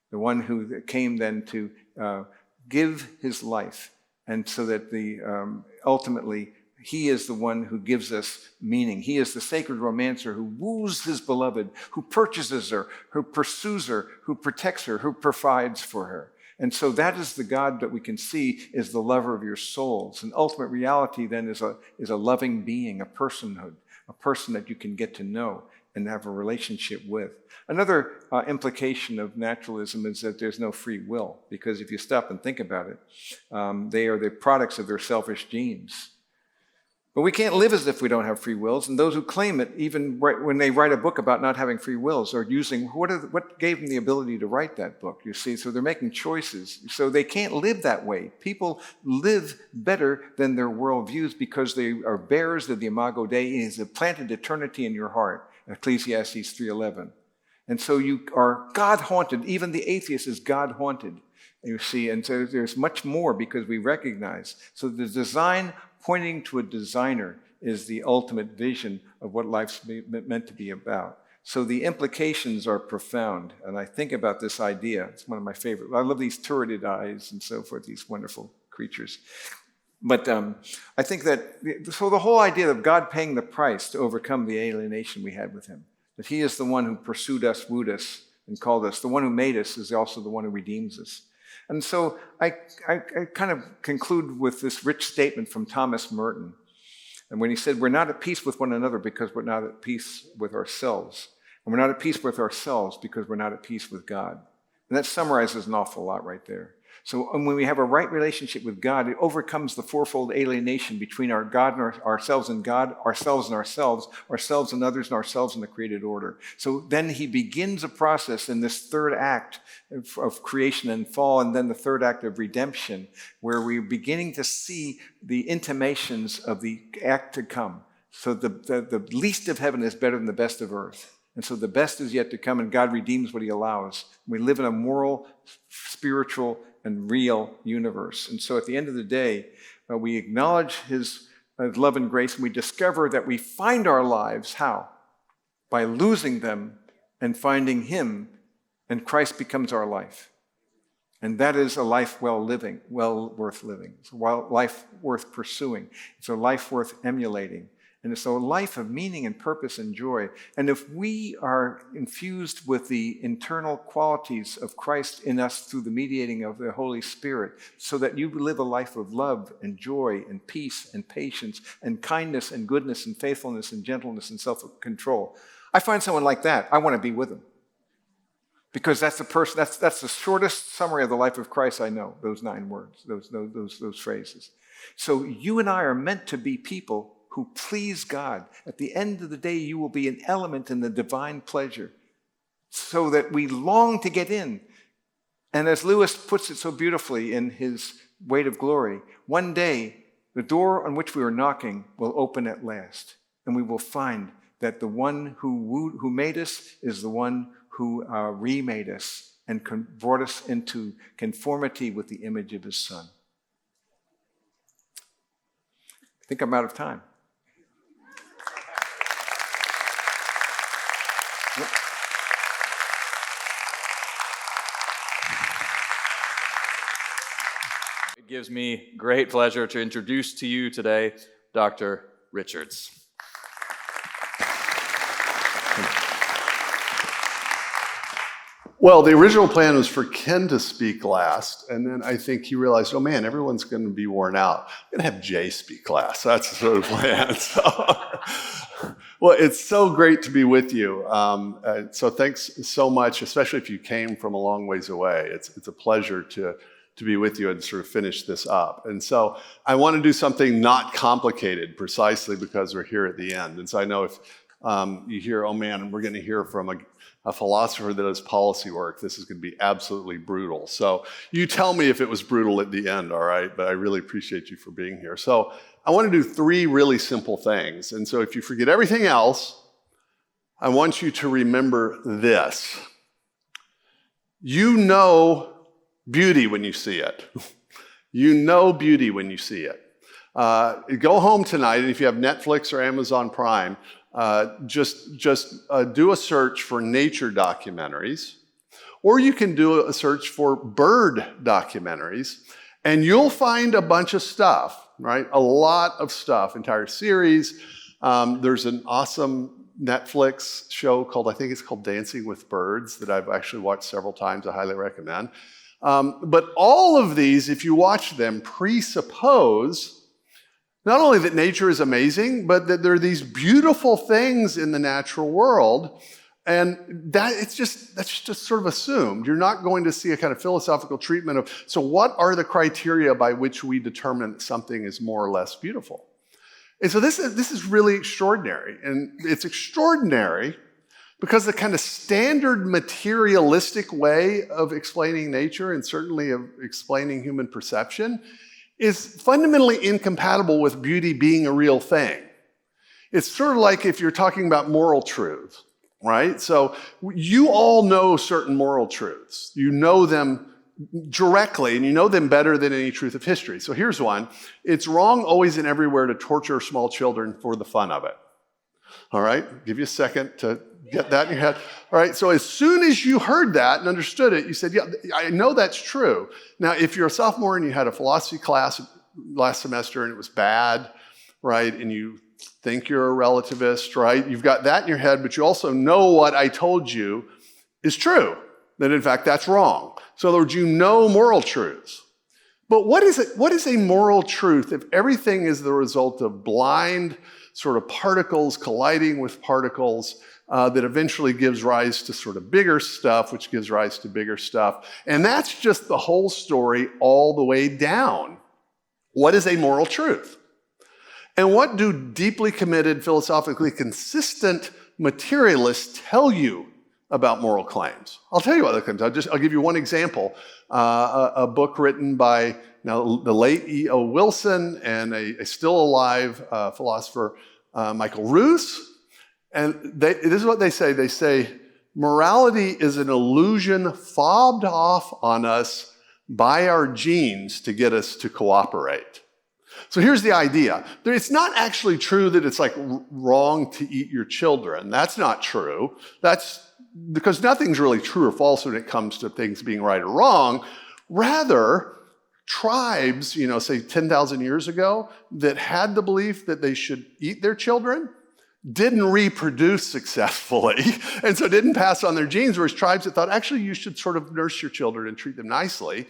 The one who came then to give his life, and so that ultimately he is the one who gives us meaning. He is the sacred romancer who woos his beloved, who purchases her, who pursues her, who protects her, who provides for her. And so that is the God that we can see is the lover of your souls. And ultimate reality then is a loving being, a personhood, a person that you can get to know and have a relationship with. Another implication of naturalism is that there's no free will, because if you stop and think about it, they are the products of their selfish genes. But we can't live as if we don't have free wills, and those who claim it, even when they write a book about not having free wills, are using, what gave them the ability to write that book, you see? So they're making choices. So they can't live that way. People live better than their worldviews because they are bearers of the Imago Dei. It has planted eternity in your heart, Ecclesiastes 3:11. And so you are God-haunted. Even the atheist is God-haunted, you see. And so there's much more because we recognize. So the design pointing to a designer is the ultimate vision of what life's meant to be about. So the implications are profound. And I think about this idea. It's one of my favorite. I love these turreted eyes and so forth, these wonderful creatures. But I think that, so the whole idea of God paying the price to overcome the alienation we had with him, that he is the one who pursued us, wooed us, and called us. The one who made us is also the one who redeems us. And so I kind of conclude with this rich statement from Thomas Merton. And when he said, we're not at peace with one another because we're not at peace with ourselves. And we're not at peace with ourselves because we're not at peace with God. And that summarizes an awful lot right there. So when we have a right relationship with God, it overcomes the fourfold alienation between our God and ourselves and God, ourselves and ourselves, ourselves and others, and ourselves in the created order. So then he begins a process in this third act of creation and fall, and then the third act of redemption, where we're beginning to see the intimations of the act to come. So the least of heaven is better than the best of earth. And so the best is yet to come, and God redeems what he allows. We live in a moral, spiritual, and real universe. And so at the end of the day, we acknowledge his love and grace, and we discover that we find our lives, how? By losing them and finding him, and Christ becomes our life. And that is a life well worth living. It's a life worth pursuing. It's a life worth emulating. And it's a life of meaning and purpose and joy. And if we are infused with the internal qualities of Christ in us through the mediating of the Holy Spirit, so that you live a life of love and joy and peace and patience and kindness and goodness and faithfulness and gentleness and self-control, I find someone like that, I want to be with them. Because that's the person, that's the shortest summary of the life of Christ I know, those 9 words, those phrases. So you and I are meant to be people who please God. At the end of the day, you will be an element in the divine pleasure, so that we long to get in. And as Lewis puts it so beautifully in his Weight of Glory, one day the door on which we are knocking will open at last, and we will find that the one who made us is the one who remade us and brought us into conformity with the image of his Son. I think I'm out of time. It gives me great pleasure to introduce to you today Dr. Richards. Well, the original plan was for Ken to speak last, and then I think he realized, oh man, everyone's going to be worn out. I'm going to have Jay speak last. That's the sort of plan. Well, it's so great to be with you. So thanks so much, especially if you came from a long ways away. It's a pleasure to be with you and sort of finish this up. And so I want to do something not complicated, precisely because we're here at the end. And so I know if you hear, oh man, we're going to hear from a philosopher that does policy work, this is going to be absolutely brutal. So you tell me if it was brutal at the end, all right? But I really appreciate you for being here. So I want to do 3 really simple things. And so if you forget everything else, I want you to remember this. You know beauty when you see it. You know beauty when you see it. Go home tonight, and if you have Netflix or Amazon Prime, just do a search for nature documentaries, or you can do a search for bird documentaries, and you'll find a bunch of stuff, right? A lot of stuff, entire series. There's an awesome Netflix show called, I think it's called Dancing with Birds, that I've actually watched several times. I highly recommend. But all of these, if you watch them, presuppose not only that nature is amazing, but that there are these beautiful things in the natural world, and that's just sort of assumed. You're not going to see a kind of philosophical treatment of, so what are the criteria by which we determine that something is more or less beautiful? And so this is really extraordinary, and it's extraordinary because the kind of standard materialistic way of explaining nature, and certainly of explaining human perception, is fundamentally incompatible with beauty being a real thing. It's sort of like if you're talking about moral truth, right? So you all know certain moral truths. You know them directly, and you know them better than any truth of history. So here's one. It's wrong always and everywhere to torture small children for the fun of it. All right? Give you a second to get that in your head. All right, so as soon as you heard that and understood it, you said, yeah, I know that's true. Now, if you're a sophomore and you had a philosophy class last semester and it was bad, right, and you think you're a relativist, right, you've got that in your head, but you also know what I told you is true. that in fact that's wrong. So in other words, you know moral truths. But what is it? What is a moral truth if everything is the result of blind sort of particles colliding with particles that eventually gives rise to sort of bigger stuff, which gives rise to bigger stuff? And that's just the whole story all the way down. What is a moral truth? And what do deeply committed, philosophically consistent materialists tell you about moral claims? I'll tell you what the claims. I'll give you one example. A book written by now the late E.O. Wilson and a still alive philosopher, Michael Ruse. And this is what they say. They say, morality is an illusion fobbed off on us by our genes to get us to cooperate. So here's the idea. It's not actually true that it's like wrong to eat your children. That's not true. That's because nothing's really true or false when it comes to things being right or wrong. Rather, tribes, say 10,000 years ago, that had the belief that they should eat their children, didn't reproduce successfully, and so didn't pass on their genes, whereas tribes that thought, actually, you should sort of nurse your children and treat them nicely,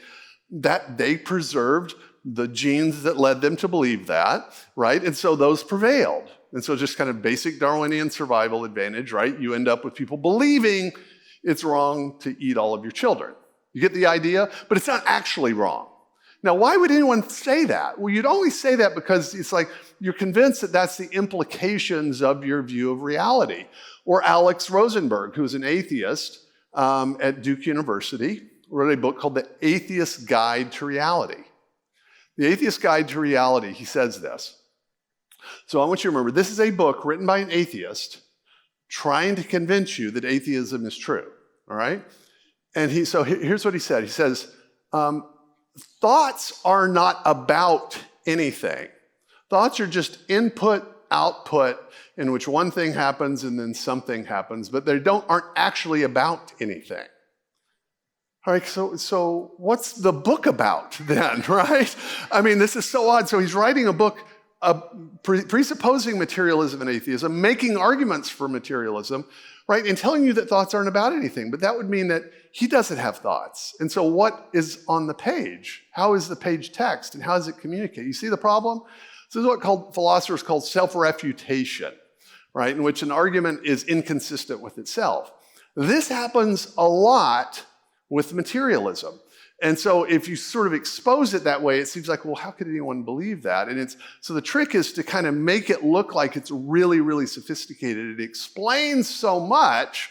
that they preserved the genes that led them to believe that, right? And so those prevailed. And so just kind of basic Darwinian survival advantage, right? You end up with people believing it's wrong to eat all of your children. You get the idea? But it's not actually wrong. Now, why would anyone say that? Well, you'd only say that because it's like you're convinced that that's the implications of your view of reality. Or Alex Rosenberg, who is an atheist at Duke University, wrote a book called The Atheist's Guide to Reality. The Atheist's Guide to Reality, he says this. So I want you to remember, this is a book written by an atheist trying to convince you that atheism is true, all right? And so here's what he said. He says, thoughts are not about anything. Thoughts are just input, output, in which one thing happens and then something happens, but they aren't actually about anything. All right, so what's the book about then, right? I mean, this is so odd. So he's writing a book presupposing materialism and atheism, making arguments for materialism, right? And telling you that thoughts aren't about anything. But that would mean that he doesn't have thoughts. And so what is on the page? How is the page text? And how does it communicate? You see the problem? This is what philosophers call self-refutation, right? In which an argument is inconsistent with itself. This happens a lot with materialism. And so if you sort of expose it that way, it seems like, well, how could anyone believe that? And so the trick is to kind of make it look like it's really, really sophisticated. It explains so much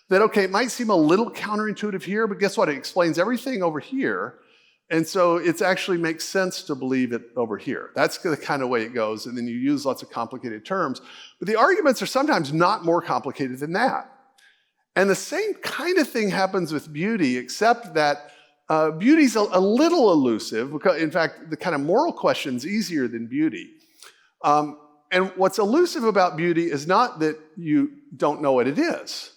that, okay, it might seem a little counterintuitive here, but guess what? It explains everything over here. And so it actually makes sense to believe it over here. That's the kind of way it goes. And then you use lots of complicated terms. But the arguments are sometimes not more complicated than that. And the same kind of thing happens with beauty, except that beauty's a little elusive. Because, in fact, the kind of moral question's easier than beauty. And what's elusive about beauty is not that you don't know what it is,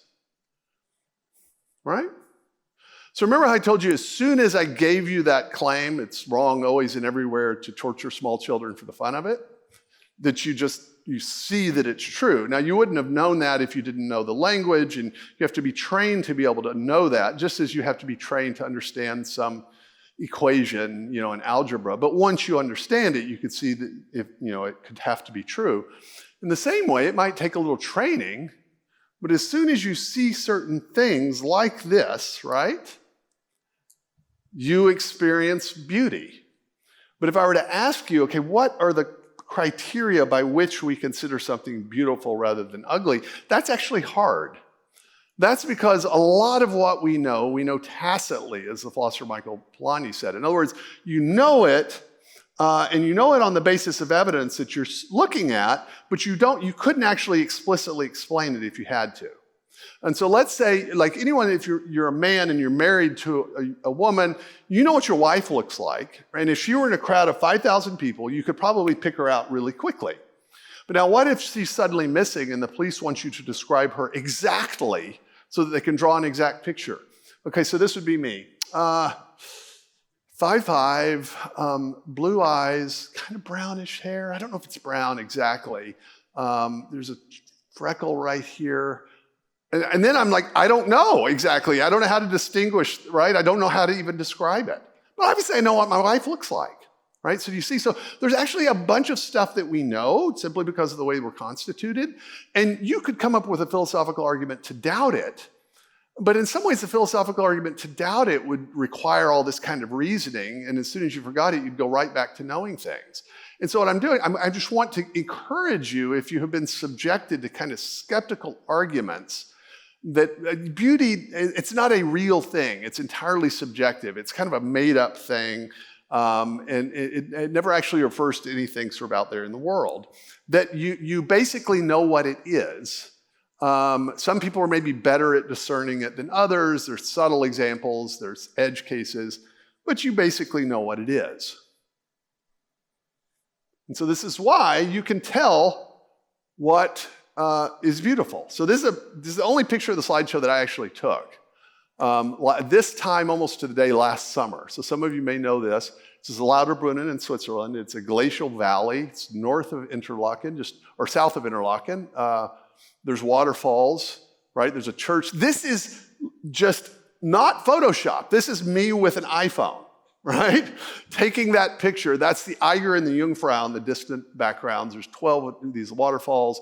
right? So remember how I told you as soon as I gave you that claim, it's wrong always and everywhere to torture small children for the fun of it, that you see that it's true. Now, you wouldn't have known that if you didn't know the language, and you have to be trained to be able to know that, just as you have to be trained to understand some equation, in algebra. But once you understand it, you could see that it could have to be true. In the same way, it might take a little training, but as soon as you see certain things like this, right, you experience beauty. But if I were to ask you, okay, what are the criteria by which we consider something beautiful rather than ugly, that's actually hard. That's because a lot of what we know tacitly, as the philosopher Michael Polanyi said. In other words, you know it, and you know it on the basis of evidence that you're looking at, but you couldn't actually explicitly explain it if you had to. And so let's say, like anyone, if you're a man and you're married to a woman, you know what your wife looks like. And if she were in a crowd of 5,000 people, you could probably pick her out really quickly. But now what if she's suddenly missing and the police want you to describe her exactly so that they can draw an exact picture? Okay, so this would be me. 5'5", blue eyes, kind of brownish hair. I don't know if it's brown exactly. There's a freckle right here. And then I'm like, I don't know exactly. I don't know how to distinguish, right? I don't know how to even describe it. But obviously I know what my wife looks like, right? So you see, so there's actually a bunch of stuff that we know simply because of the way we're constituted. And you could come up with a philosophical argument to doubt it. But in some ways, the philosophical argument to doubt it would require all this kind of reasoning. And as soon as you forgot it, you'd go right back to knowing things. And so what I'm doing, I just want to encourage you, if you have been subjected to kind of skeptical arguments, that beauty, it's not a real thing. It's entirely subjective. It's kind of a made-up thing, and it never actually refers to anything sort of out there in the world. That you basically know what it is. Some people are maybe better at discerning it than others. There's subtle examples, there's edge cases, but you basically know what it is. And so this is why you can tell what is beautiful. So this is the only picture of the slideshow that I actually took. This time, almost to the day last summer. So some of you may know this. This is Lauterbrunnen in Switzerland. It's a glacial valley. It's north of Interlaken, or south of Interlaken. There's waterfalls, right? There's a church. This is just not Photoshop. This is me with an iPhone, right? Taking that picture. That's the Eiger and the Jungfrau in the distant backgrounds. There's 12 of these waterfalls.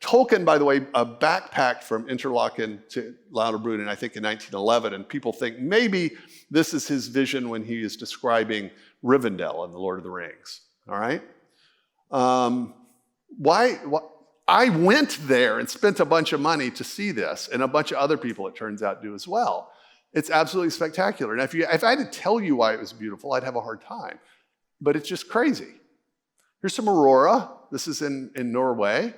Tolkien, by the way, backpacked from Interlaken to Lauterbrunnen, I think in 1911, and people think maybe this is his vision when he is describing Rivendell in The Lord of the Rings, all right? Why? I went there and spent a bunch of money to see this, and a bunch of other people, it turns out, do as well. It's absolutely spectacular. And if I had to tell you why it was beautiful, I'd have a hard time. But it's just crazy. Here's some aurora. This is in Norway.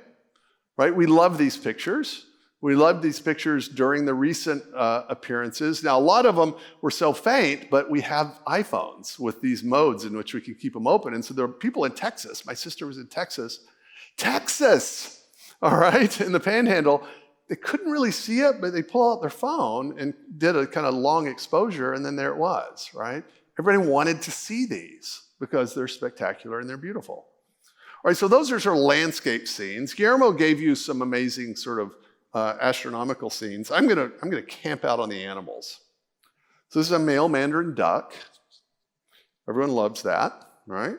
Right? We love these pictures. We loved these pictures during the recent appearances. Now, a lot of them were so faint, but we have iPhones with these modes in which we can keep them open. And so there are people in Texas. My sister was in Texas, all right, in the Panhandle. They couldn't really see it, but they pull out their phone and did a kind of long exposure, and then there it was, right? Everybody wanted to see these because they're spectacular and they're beautiful. All right, so those are sort of landscape scenes. Guillermo gave you some amazing sort of astronomical scenes. I'm gonna camp out on the animals. So this is a male mandarin duck. Everyone loves that, right?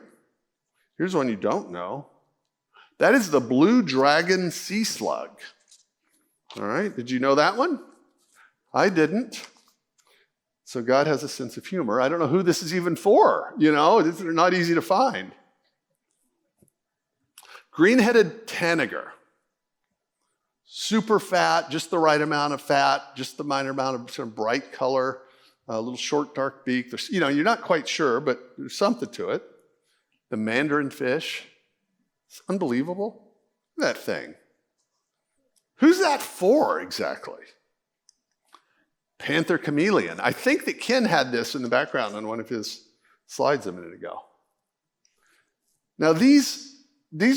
Here's one you don't know. That is the blue dragon sea slug. All right, did you know that one? I didn't. So God has a sense of humor. I don't know who this is even for, you know, they're not easy to find. Green-headed tanager. Super fat, just the right amount of fat, just the minor amount of sort of bright color, a little short, dark beak. There's, you know, you're not quite sure, but there's something to it. The mandarin fish. It's unbelievable. Look at that thing. Who's that for exactly? Panther chameleon. I think that Ken had this in the background on one of his slides a minute ago. Now these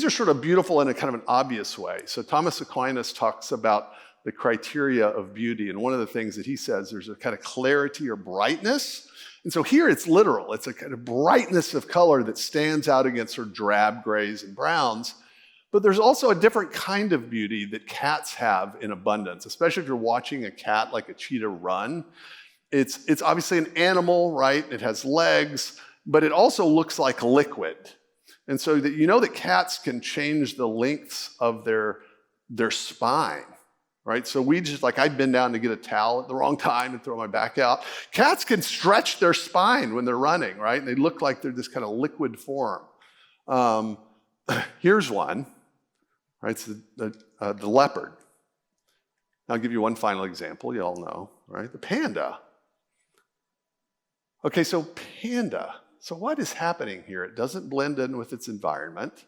are sort of beautiful in a kind of an obvious way. So Thomas Aquinas talks about the criteria of beauty, and one of the things that he says, there's a kind of clarity or brightness. And so here it's literal. It's a kind of brightness of color that stands out against sort of drab grays and browns. But there's also a different kind of beauty that cats have in abundance, especially if you're watching a cat like a cheetah run. It's obviously an animal, right? It has legs, but it also looks like liquid. And so that you know that cats can change the lengths of their spine, right? So we just, like, I'd bend down to get a towel at the wrong time and throw my back out. Cats can stretch their spine when they're running, right? And they look like they're this kind of liquid form. Here's one, right? It's the leopard. I'll give you one final example, you all know, right? The panda. Okay, so panda. So what is happening here? It doesn't blend in with its environment,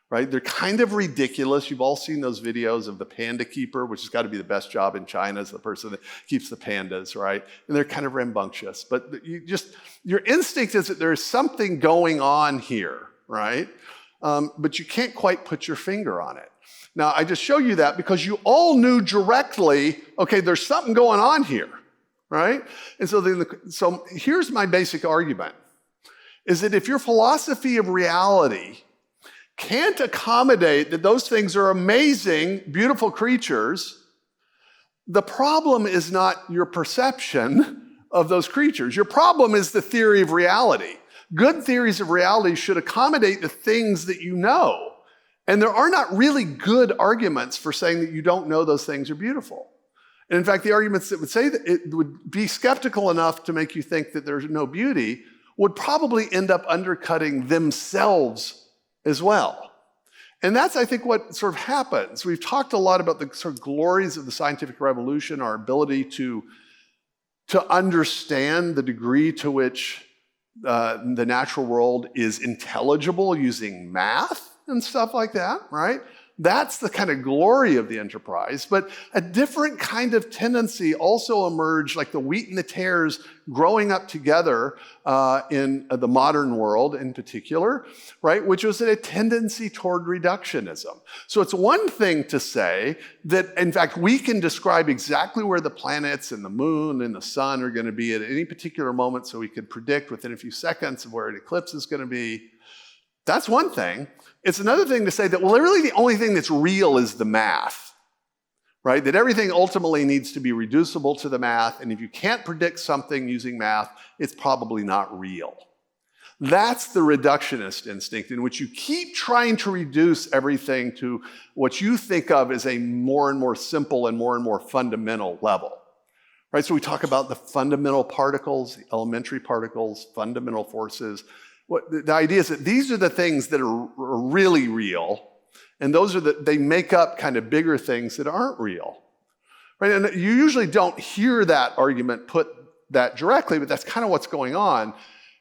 right? They're kind of ridiculous. You've all seen those videos of the panda keeper, which has got to be the best job in China, is the person that keeps the pandas, right? And they're kind of rambunctious. But your instinct is that there's something going on here, right? But you can't quite put your finger on it. Now, I just show you that because you all knew directly, okay, there's something going on here, right? And so here's my basic argument, is that if your philosophy of reality can't accommodate that those things are amazing, beautiful creatures, the problem is not your perception of those creatures. Your problem is the theory of reality. Good theories of reality should accommodate the things that you know. And there are not really good arguments for saying that you don't know those things are beautiful. And in fact, the arguments that would say that it would be skeptical enough to make you think that there's no beauty would probably end up undercutting themselves as well. And that's, I think, what sort of happens. We've talked a lot about the sort of glories of the scientific revolution, our ability to understand the degree to which the natural world is intelligible using math and stuff like that, right? That's the kind of glory of the enterprise. But a different kind of tendency also emerged, like the wheat and the tares growing up together in the modern world in particular, right? Which was a tendency toward reductionism. So it's one thing to say that, in fact, we can describe exactly where the planets and the moon and the sun are going to be at any particular moment, so we could predict within a few seconds of where an eclipse is going to be. That's one thing. It's another thing to say that, well, really the only thing that's real is the math, right? That everything ultimately needs to be reducible to the math, and if you can't predict something using math, it's probably not real. That's the reductionist instinct, in which you keep trying to reduce everything to what you think of as a more and more simple and more fundamental level, right? So we talk about the fundamental particles, the elementary particles, fundamental forces. The idea is that these are the things that are really real, and those are they make up kind of bigger things that aren't real, right? And you usually don't hear that argument put that directly, but that's kind of what's going on.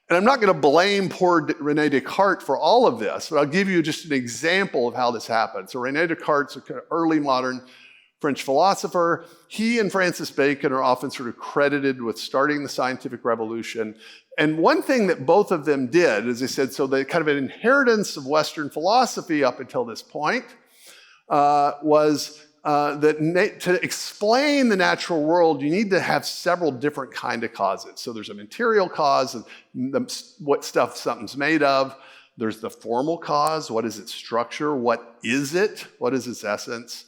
And I'm not going to blame poor René Descartes for all of this, but I'll give you just an example of how this happened. So René Descartes, an early modern French philosopher, he and Francis Bacon are often sort of credited with starting the scientific revolution. And one thing that both of them did, as they said, so they kind of an inheritance of Western philosophy up until this point was that to explain the natural world, you need to have several different kind of causes. So there's a material cause, what stuff something's made of. There's the formal cause, what is its structure? What is it? What is its essence?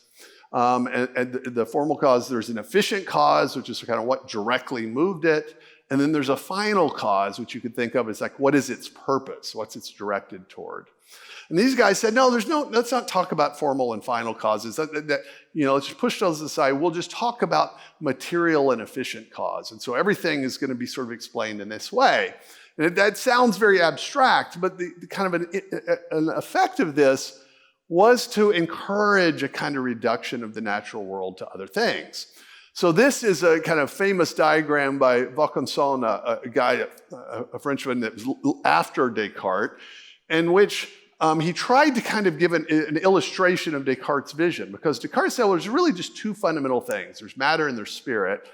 And the formal cause, there's an efficient cause, which is kind of what directly moved it. And then there's a final cause, which you could think of as like, what is its purpose? What's it's directed toward? And these guys said, no, let's not talk about formal and final causes. Let's just push those aside. We'll just talk about material and efficient cause. And so everything is going to be sort of explained in this way. And that sounds very abstract, but the kind of an effect of this was to encourage a kind of reduction of the natural world to other things. So this is a kind of famous diagram by Vaucanson, a Frenchman that was after Descartes, in which he tried to kind of give an illustration of Descartes' vision, because Descartes said, well, there's really just two fundamental things. There's matter and there's spirit,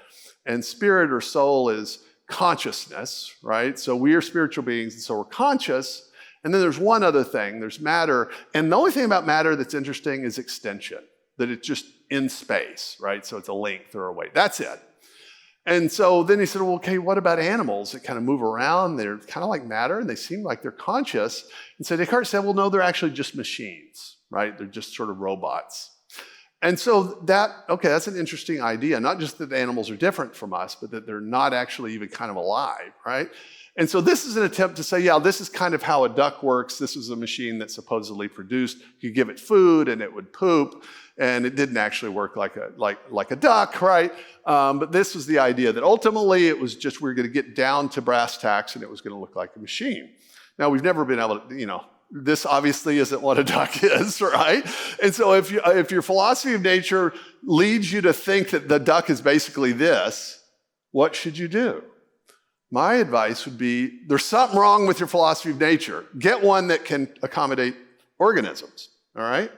and spirit or soul is consciousness, right? So we are spiritual beings, and so we're conscious. And then there's one other thing, there's matter. And the only thing about matter that's interesting is extension, that it's just in space, right? So it's a length or a weight, that's it. And so then he said, well, okay, what about animals that kind of move around? They're kind of like matter and they seem like they're conscious. And so Descartes said, well, no, they're actually just machines, right? They're just sort of robots. And so that's an interesting idea. Not just that the animals are different from us, but that they're not actually even kind of alive, right? And so this is an attempt to say, yeah, this is kind of how a duck works. This was a machine that supposedly produced, you give it food and it would poop, and it didn't actually work like a duck, right? But this was the idea that ultimately it was just we're going to get down to brass tacks and it was going to look like a machine. Now, we've never been able to, this obviously isn't what a duck is, right? And so if your philosophy of nature leads you to think that the duck is basically this, what should you do? My advice would be, there's something wrong with your philosophy of nature. Get one that can accommodate organisms, all right?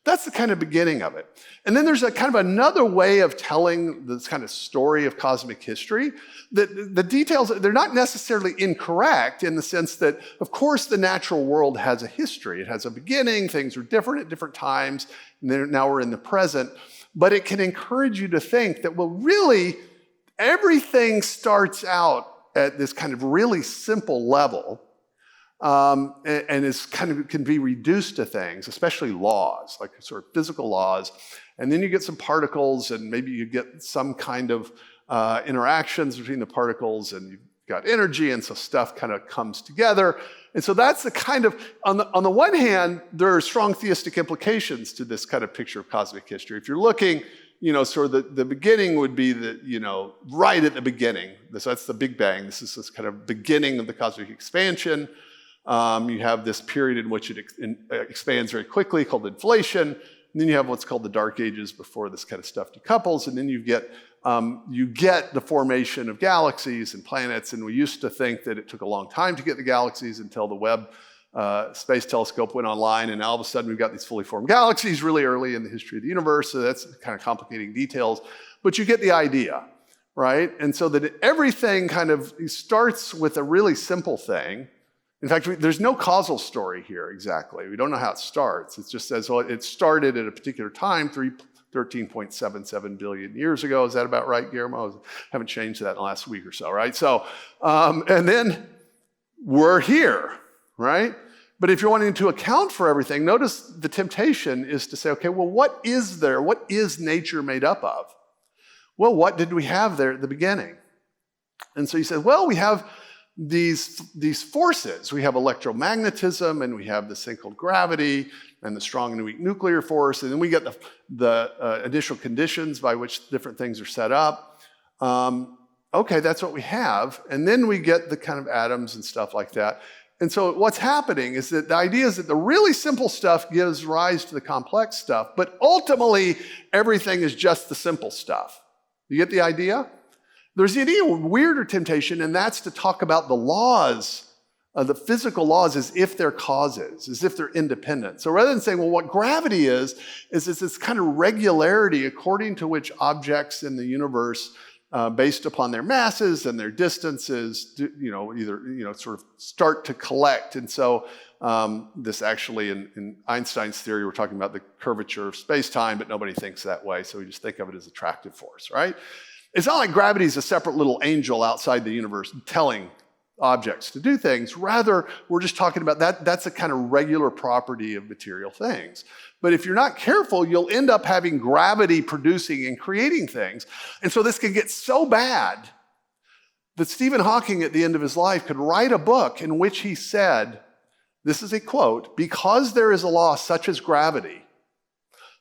That's the kind of beginning of it. And then there's a kind of another way of telling this kind of story of cosmic history. That the details, they're not necessarily incorrect in the sense that, of course, the natural world has a history. It has a beginning, things are different at different times, and now we're in the present. But it can encourage you to think that, well, really, everything starts out at this kind of really simple level, and is kind of can be reduced to things, especially laws, like sort of physical laws. And then you get some particles, and maybe you get some kind of interactions between the particles, and you've got energy, and so stuff kind of comes together. And so that's the kind of, on the one hand, there are strong theistic implications to this kind of picture of cosmic history. If you're looking, sort of the beginning would be right at the beginning. So that's the Big Bang. This is this kind of beginning of the cosmic expansion. You have this period in which it expands very quickly called inflation. And then you have what's called the Dark Ages before this kind of stuff decouples. And then you get the formation of galaxies and planets. And we used to think that it took a long time to get the galaxies until the Webb Space Telescope went online. And all of a sudden, we've got these fully formed galaxies really early in the history of the universe. So that's kind of complicating details. But you get the idea, right? And so that everything kind of starts with a really simple thing. In fact, there's no causal story here exactly. We don't know how it starts. It just says, well, it started at a particular time, 13.77 billion years ago. Is that about right, Guillermo? Haven't changed that in the last week or so, right? So, and then we're here, right? But if you're wanting to account for everything, notice the temptation is to say, okay, well, what is there? What is nature made up of? Well, what did we have there at the beginning? And so you said, well, we have these forces. We have electromagnetism, and we have this thing called gravity, and the strong and weak nuclear force, and then we get the initial conditions by which different things are set up. Okay, that's what we have. And then we get the kind of atoms and stuff like that. And so what's happening is that the idea is that the really simple stuff gives rise to the complex stuff, but ultimately everything is just the simple stuff. You get the idea? There's the idea of weirder temptation, and that's to talk about the laws, the physical laws, as if they're causes, as if they're independent. So rather than saying, well, what gravity is this kind of regularity according to which objects in the universe, based upon their masses and their distances, sort of start to collect. And so this actually, in Einstein's theory, we're talking about the curvature of space-time, but nobody thinks that way, so we just think of it as attractive force, right? It's not like gravity is a separate little angel outside the universe telling objects to do things. Rather, we're just talking about that's a kind of regular property of material things. But if you're not careful, you'll end up having gravity producing and creating things. And so this can get so bad that Stephen Hawking at the end of his life could write a book in which he said, this is a quote, "Because there is a law such as gravity,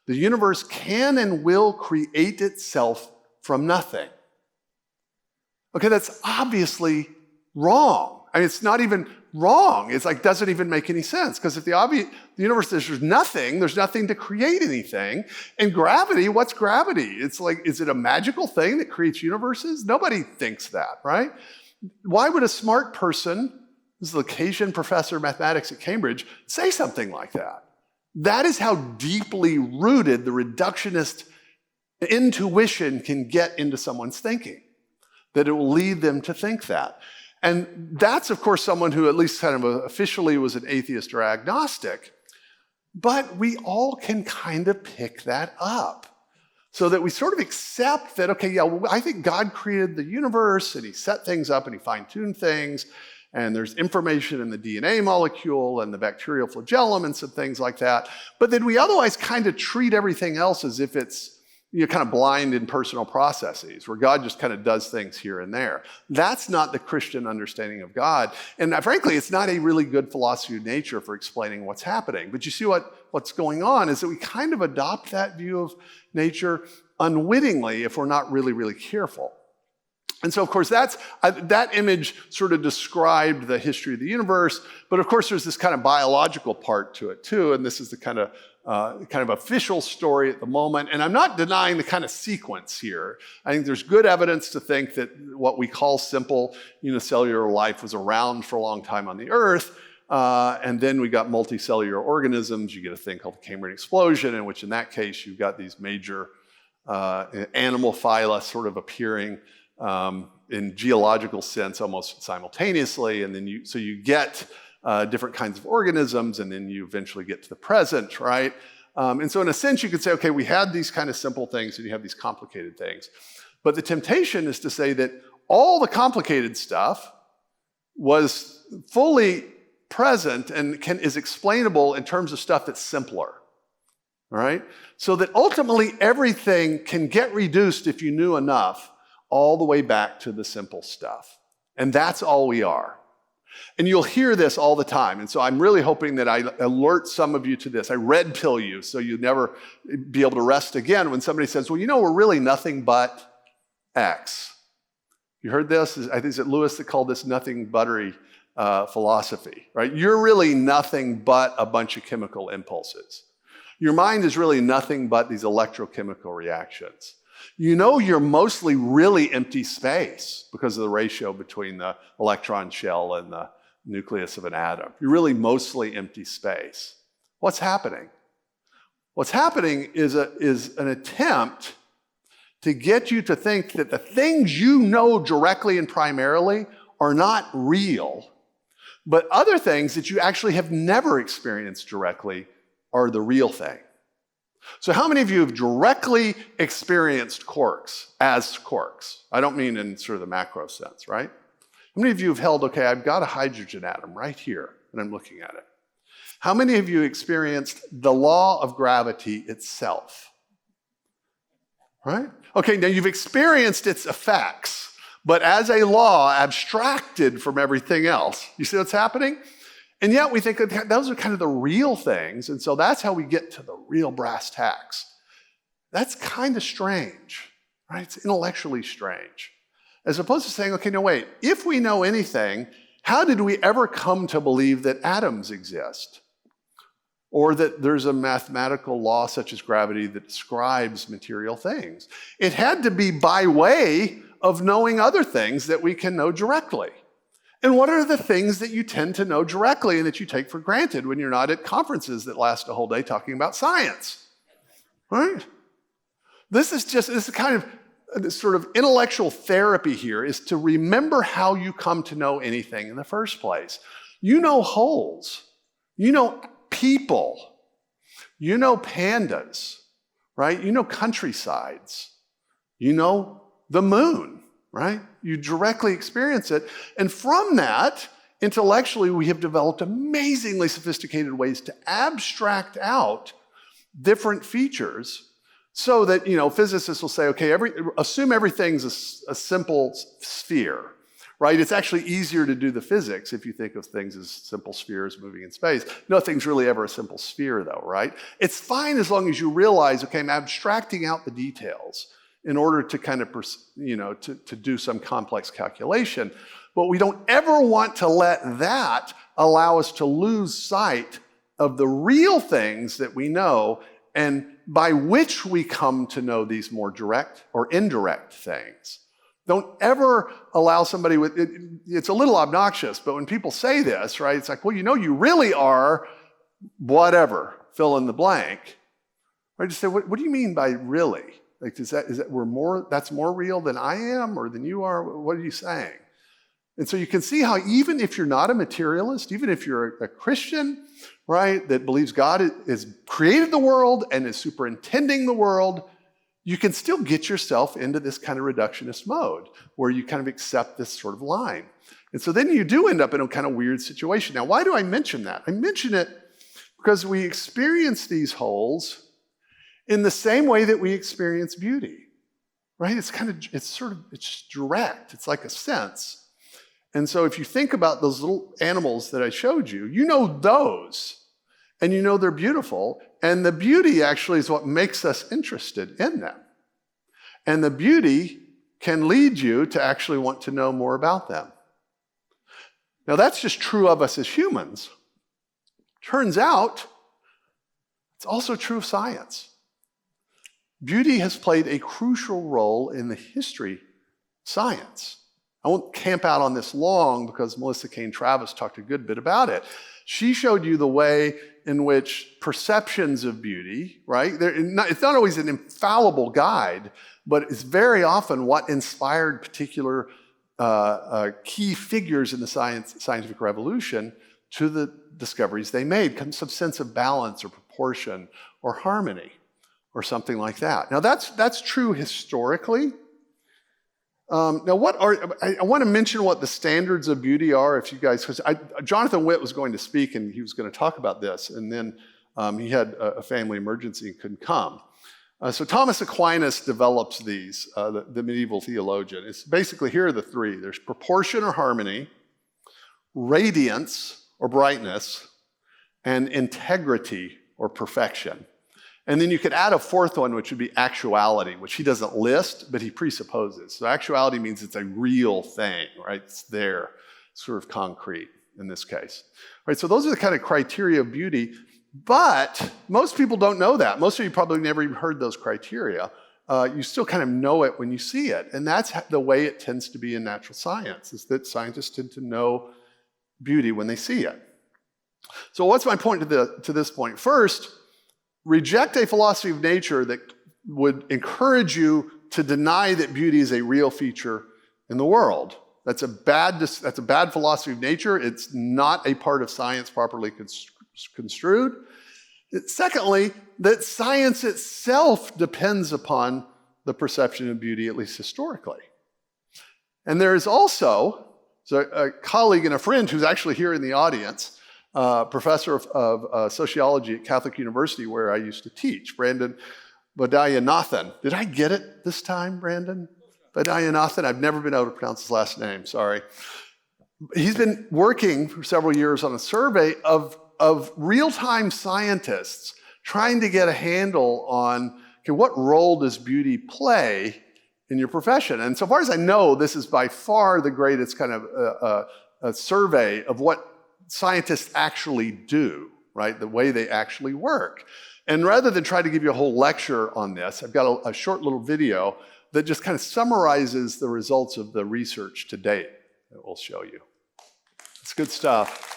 the universe can and will create itself from nothing." Okay, that's obviously wrong. I mean, it's not even wrong. It's like, doesn't even make any sense. Because if the universe, there's nothing to create anything. And gravity, what's gravity? It's like, is it a magical thing that creates universes? Nobody thinks that, right? Why would a smart person, this is the Cajun professor of mathematics at Cambridge, say something like that? That is how deeply rooted the reductionist intuition can get into someone's thinking, that it will lead them to think that. And that's, of course, someone who at least kind of officially was an atheist or agnostic, but we all can kind of pick that up. So that we sort of accept that, okay, yeah, well, I think God created the universe, and he set things up, and he fine-tuned things, and there's information in the DNA molecule and the bacterial flagellum and some things like that. But then we otherwise kind of treat everything else as if it's kind of blind in personal processes, where God just kind of does things here and there. That's not the Christian understanding of God. And frankly, it's not a really good philosophy of nature for explaining what's happening. But you see what's going on is that we kind of adopt that view of nature unwittingly if we're not really, really careful. And so, of course, that image sort of described the history of the universe. But of course, there's this kind of biological part to it too. And this is the kind of official story at the moment. And I'm not denying the kind of sequence here. I think there's good evidence to think that what we call simple unicellular life was around for a long time on the Earth. And then we got multicellular organisms. You get a thing called the Cambrian explosion, in which in that case, you've got these major animal phyla sort of appearing in geological sense almost simultaneously. And then you get different kinds of organisms, and then you eventually get to the present, right? And so in a sense, you could say, okay, we had these kind of simple things, and you have these complicated things. But the temptation is to say that all the complicated stuff was fully present and is explainable in terms of stuff that's simpler. All right? So that ultimately everything can get reduced, if you knew enough, all the way back to the simple stuff. And that's all we are. And you'll hear this all the time. And so I'm really hoping that I alert some of you to this. I red pill you so you'll never be able to rest again when somebody says, well, you know, we're really nothing but X. You heard this? I think it's Lewis that called this nothing buttery philosophy, right? You're really nothing but a bunch of chemical impulses. Your mind is really nothing but these electrochemical reactions. You know you're mostly really empty space because of the ratio between the electron shell and the nucleus of an atom. You're really mostly empty space. What's happening? What's happening is an attempt to get you to think that the things you know directly and primarily are not real, but other things that you actually have never experienced directly are the real thing. So how many of you have directly experienced quarks as quarks? I don't mean in sort of the macro sense, right? How many of you have held, okay, I've got a hydrogen atom right here, and I'm looking at it. How many of you experienced the law of gravity itself? Right? Okay, now you've experienced its effects, but as a law abstracted from everything else. You see what's happening? And yet we think that those are kind of the real things, and so that's how we get to the real brass tacks. That's kind of strange, right? It's intellectually strange. As opposed to saying, okay, no, wait, if we know anything, how did we ever come to believe that atoms exist? Or that there's a mathematical law such as gravity that describes material things? It had to be by way of knowing other things that we can know directly. And what are the things that you tend to know directly and that you take for granted when you're not at conferences that last a whole day talking about science? Right? This is kind of this sort of intellectual therapy here, is to remember how you come to know anything in the first place. You know holes. You know people. You know pandas, right? You know countrysides. You know the moon, right? You directly experience it. And from that, intellectually, we have developed amazingly sophisticated ways to abstract out different features so that, physicists will say, okay, assume everything's a simple sphere, right? It's actually easier to do the physics if you think of things as simple spheres moving in space. Nothing's really ever a simple sphere though, right? It's fine as long as you realize, okay, I'm abstracting out the details in order to kind of, to do some complex calculation. But we don't ever want to let that allow us to lose sight of the real things that we know and by which we come to know these more direct or indirect things. Don't ever allow somebody it's a little obnoxious, but when people say this, right, it's like, well, you really are whatever, fill in the blank. Right? Just say, what do you mean by really? Like, that's more real than I am or than you are? What are you saying? And so you can see how even if you're not a materialist, even if you're a Christian, right, that believes God has created the world and is superintending the world, you can still get yourself into this kind of reductionist mode where you kind of accept this sort of line. And so then you do end up in a kind of weird situation. Now, why do I mention that? I mention it because we experience these holes in the same way that we experience beauty, right? It's direct. It's like a sense. And so if you think about those little animals that I showed you, you know those, and you know they're beautiful, and the beauty actually is what makes us interested in them. And the beauty can lead you to actually want to know more about them. Now that's just true of us as humans. Turns out, it's also true of science. Beauty has played a crucial role in the history of science. I won't camp out on this long because Melissa Cain Travis talked a good bit about it. She showed you the way in which perceptions of beauty, right? It's not always an infallible guide, but it's very often what inspired particular key figures in the scientific revolution to the discoveries they made, some sense of balance or proportion or harmony or something like that. Now that's true historically. Now, I want to mention what the standards of beauty are, if you guys, because Jonathan Witt was going to speak and he was going to talk about this, and then he had a family emergency and couldn't come. So Thomas Aquinas develops these, the medieval theologian. It's basically, here are the three. There's proportion or harmony, radiance or brightness, and integrity or perfection. And then you could add a fourth one, which would be actuality, which he doesn't list, but he presupposes. So actuality means it's a real thing, right? It's there, sort of concrete in this case. All right, so those are the kind of criteria of beauty, but most people don't know that. Most of you probably never even heard those criteria. You still kind of know it when you see it. And that's the way it tends to be in natural science, is that scientists tend to know beauty when they see it. So what's my point to this point? First, reject a philosophy of nature that would encourage you to deny that beauty is a real feature in the world. That's a bad philosophy of nature. It's not a part of science properly construed. Secondly, that science itself depends upon the perception of beauty, at least historically. And there is also a colleague and a friend who's actually here in the audience, professor of sociology at Catholic University, where I used to teach, Brandon Vaidyanathan. Did I get it this time, Brandon? Vaidyanathan? I've never been able to pronounce his last name, sorry. He's been working for several years on a survey of real-time scientists trying to get a handle on, okay, what role does beauty play in your profession? And so far as I know, this is by far the greatest kind of a survey of what scientists actually do, right? The way they actually work. And rather than try to give you a whole lecture on this, I've got a short little video that just kind of summarizes the results of the research to date that we'll show you. It's good stuff.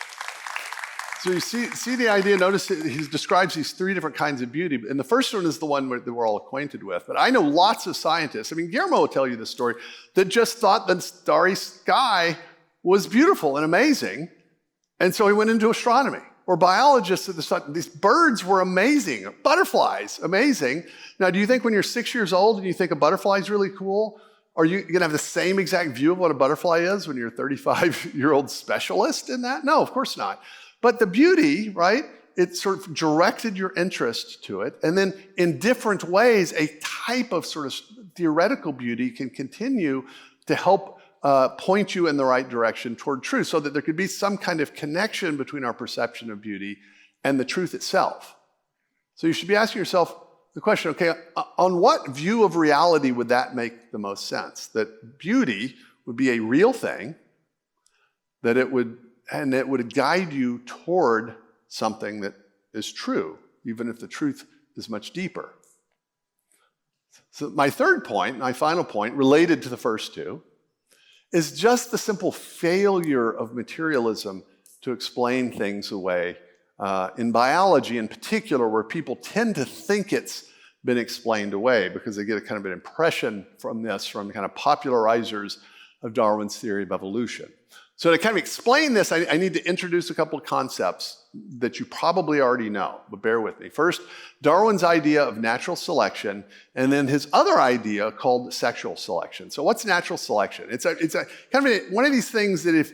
So you see the idea, notice he describes these three different kinds of beauty, and the first one is the one that we're all acquainted with. But I know lots of scientists, I mean, Guillermo will tell you this story, that just thought the starry sky was beautiful and amazing, and so he went into astronomy. Or biologists that thought these birds were amazing, butterflies, amazing. Now, do you think when you're 6 years old and you think a butterfly is really cool, are you going to have the same exact view of what a butterfly is when you're a 35-year-old specialist in that? No, of course not. But the beauty, right, it sort of directed your interest to it. And then in different ways, a type of sort of theoretical beauty can continue to help point you in the right direction toward truth, so that there could be some kind of connection between our perception of beauty and the truth itself. So you should be asking yourself the question, okay, on what view of reality would that make the most sense? That beauty would be a real thing, that it would guide you toward something that is true, even if the truth is much deeper. So my third point, my final point, related to the first two, is just the simple failure of materialism to explain things away. In biology in particular, where people tend to think it's been explained away because they get a kind of an impression from this, from kind of popularizers of Darwin's theory of evolution. So to kind of explain this, I need to introduce a couple of concepts that you probably already know, but bear with me. First, Darwin's idea of natural selection, and then his other idea called sexual selection. So what's natural selection? It's a kind of one of these things that if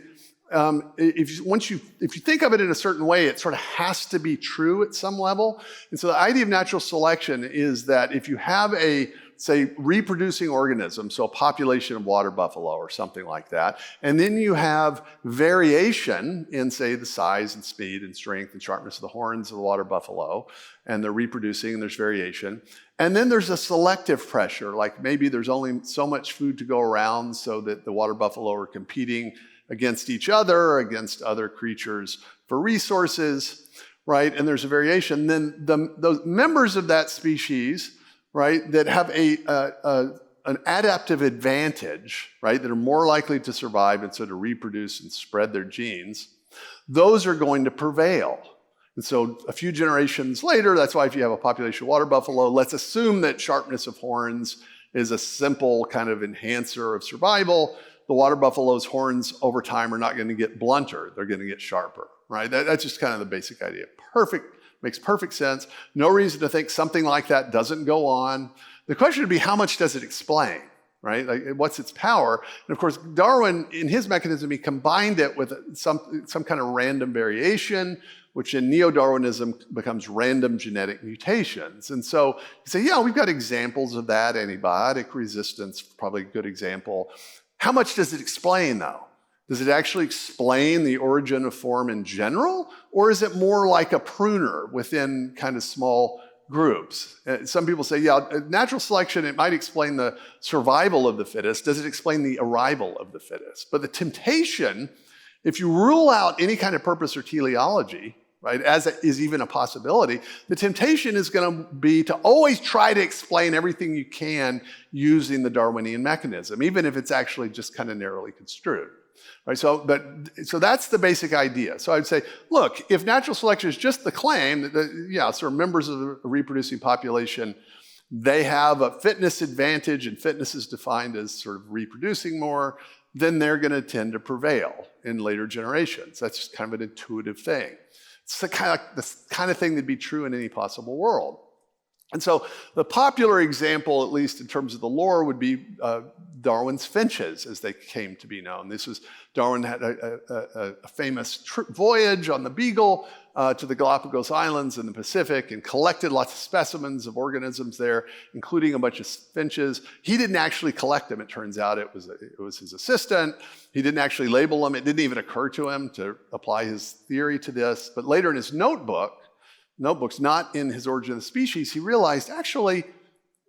you think of it in a certain way, it sort of has to be true at some level. And so the idea of natural selection is that if you have a, say, reproducing organism, so a population of water buffalo or something like that, and then you have variation in, say, the size and speed and strength and sharpness of the horns of the water buffalo, and they're reproducing and there's variation. And then there's a selective pressure, like maybe there's only so much food to go around so that the water buffalo are competing against each other, against other creatures for resources, right? And there's a variation. Then those members of that species, right, that have an adaptive advantage, right, that are more likely to survive and so to reproduce and spread their genes, those are going to prevail. And so a few generations later, that's why if you have a population of water buffalo, let's assume that sharpness of horns is a simple kind of enhancer of survival. The water buffalo's horns over time are not going to get blunter, they're going to get sharper, right? That's just kind of the basic idea. Makes perfect sense. No reason to think something like that doesn't go on. The question would be, how much does it explain? right? Like, what's its power? And of course, Darwin, in his mechanism, he combined it with some kind of random variation, which in neo-Darwinism becomes random genetic mutations. And so you say, yeah, we've got examples of that, antibiotic resistance, probably a good example. How much does it explain, though? Does it actually explain the origin of form in general? Or is it more like a pruner within kind of small groups? Some people say, yeah, natural selection, it might explain the survival of the fittest. Does it explain the arrival of the fittest? But the temptation, if you rule out any kind of purpose or teleology, right, as is even a possibility, the temptation is going to be to always try to explain everything you can using the Darwinian mechanism, even if it's actually just kind of narrowly construed. Right, so that's the basic idea. So I'd say, look, if natural selection is just the claim that, sort of members of the reproducing population, they have a fitness advantage, and fitness is defined as sort of reproducing more, then they're going to tend to prevail in later generations. That's just kind of an intuitive thing. It's the kind of thing that'd be true in any possible world. And so the popular example, at least in terms of the lore, would be Darwin's finches, as they came to be known. Darwin had a famous voyage on the Beagle to the Galapagos Islands in the Pacific and collected lots of specimens of organisms there, including a bunch of finches. He didn't actually collect them, it turns out. It was his assistant. He didn't actually label them. It didn't even occur to him to apply his theory to this. But later in his notebooks, not in his Origin of the Species, he realized actually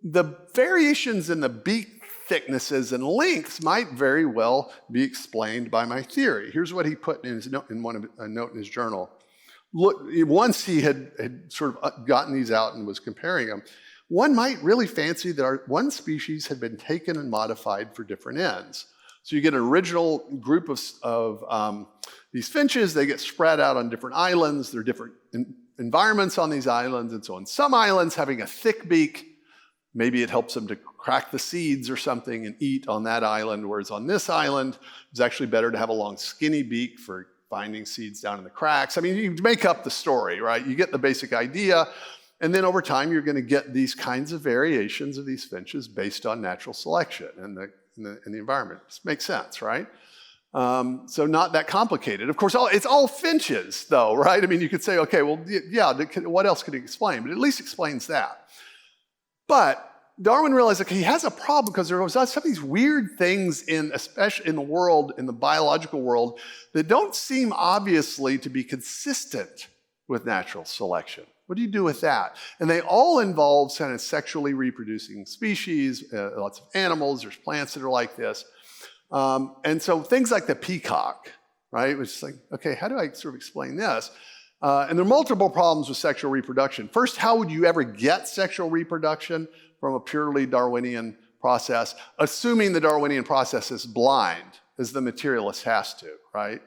the variations in the beak thicknesses and lengths might very well be explained by my theory. Here's what he put in his note, a note in his journal. Look, once he had sort of gotten these out and was comparing them, one might really fancy that one species had been taken and modified for different ends. So you get an original group of these finches. They get spread out on different islands. There are different environments on these islands. And so on some islands, having a thick beak, maybe it helps them to crack the seeds or something and eat on that island, whereas on this island, it's actually better to have a long, skinny beak for finding seeds down in the cracks. I mean, you make up the story, right? You get the basic idea, and then over time, you're going to get these kinds of variations of these finches based on natural selection and the environment. This makes sense, right? So not that complicated. Of course, it's all finches, though, right? I mean, you could say, okay, well, yeah, what else could he explain? But it at least explains that. But Darwin realized that he has a problem because there was some of these weird things especially in the world, in the biological world, that don't seem obviously to be consistent with natural selection. What do you do with that? And they all involve kind of sexually reproducing species, lots of animals, there's plants that are like this. And so things like the peacock, right? Which is like, okay, how do I sort of explain this? And there are multiple problems with sexual reproduction. First, how would you ever get sexual reproduction from a purely Darwinian process, assuming the Darwinian process is blind, as the materialist has to, right?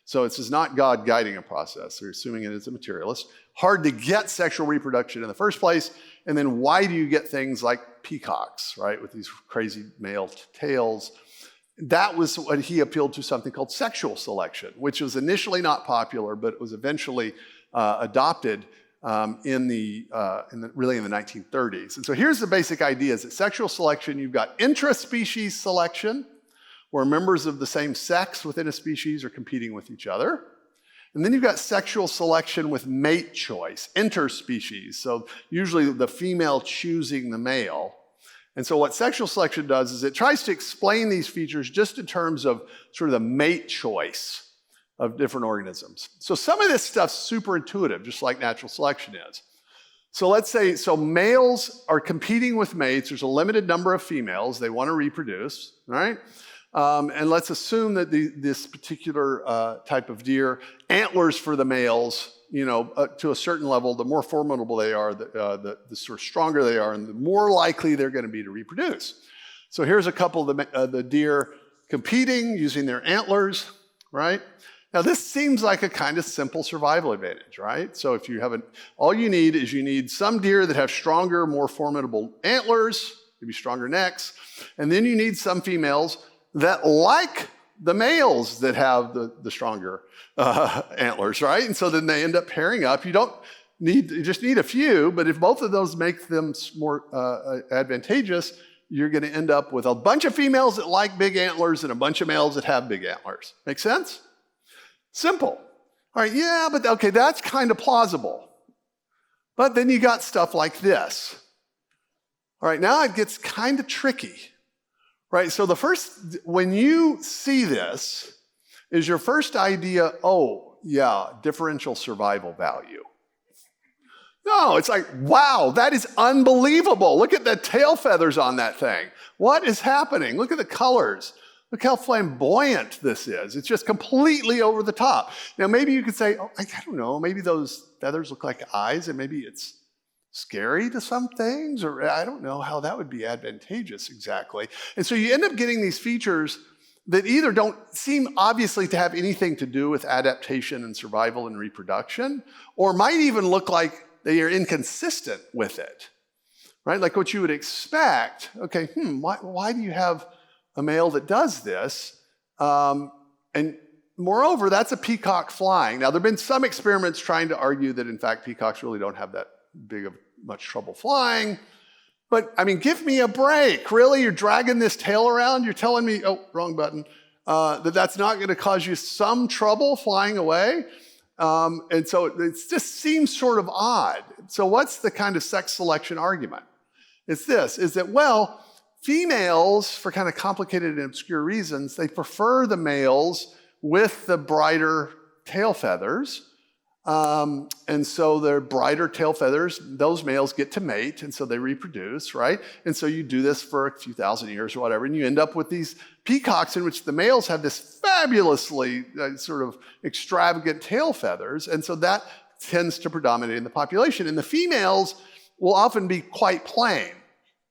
So this is not God guiding a process. They're assuming it is a materialist. Hard to get sexual reproduction in the first place. And then why do you get things like peacocks, right? With these crazy male tails. That was what he appealed to, something called sexual selection, which was initially not popular, but it was eventually adopted in the 1930s. And so here's the basic idea: is that sexual selection, you've got intraspecies selection, where members of the same sex within a species are competing with each other. And then you've got sexual selection with mate choice, interspecies. So usually the female choosing the male. And so what sexual selection does is it tries to explain these features just in terms of sort of the mate choice of different organisms. So some of this stuff's super intuitive, just like natural selection is. So let's say, males are competing with mates. There's a limited number of females. They want to reproduce, right? And let's assume that this particular type of deer, antlers for the males, to a certain level, the more formidable they are, the sort of stronger they are, and the more likely they're going to be to reproduce. So here's a couple of the deer competing using their antlers, right? Now this seems like a kind of simple survival advantage, right? So if you have all you need some deer that have stronger, more formidable antlers, maybe stronger necks, and then you need some females that like the males that have the stronger antlers, right? And so then they end up pairing up. You just need a few, but if both of those make them more advantageous, you're going to end up with a bunch of females that like big antlers and a bunch of males that have big antlers. Make sense? Simple. All right, yeah, but okay, that's kind of plausible. But then you got stuff like this. All right, now it gets kind of tricky. Right, so when you see this, is your first idea, oh, yeah, differential survival value. No, it's like, wow, that is unbelievable. Look at the tail feathers on that thing. What is happening? Look at the colors. Look how flamboyant this is. It's just completely over the top. Now, maybe you could say, oh, I don't know, maybe those feathers look like eyes and maybe it's scary to some things, or I don't know how that would be advantageous exactly. And so you end up getting these features that either don't seem obviously to have anything to do with adaptation and survival and reproduction, or might even look like they are inconsistent with it, right? Like what you would expect, okay, why do you have a male that does this? And moreover, that's a peacock flying. Now, there have been some experiments trying to argue that, in fact, peacocks really don't have that big of much trouble flying. But, I mean, give me a break. Really? You're dragging this tail around? You're telling me, oh, wrong button, that's not going to cause you some trouble flying away? And so it just seems sort of odd. So what's the kind of sex selection argument? It's this, is that, well, females, for kind of complicated and obscure reasons, they prefer the males with the brighter tail feathers. And so their brighter tail feathers, those males get to mate, and so they reproduce, right? And so you do this for a few thousand years or whatever, and you end up with these peacocks in which the males have this fabulously sort of extravagant tail feathers, and so that tends to predominate in the population. And the females will often be quite plain.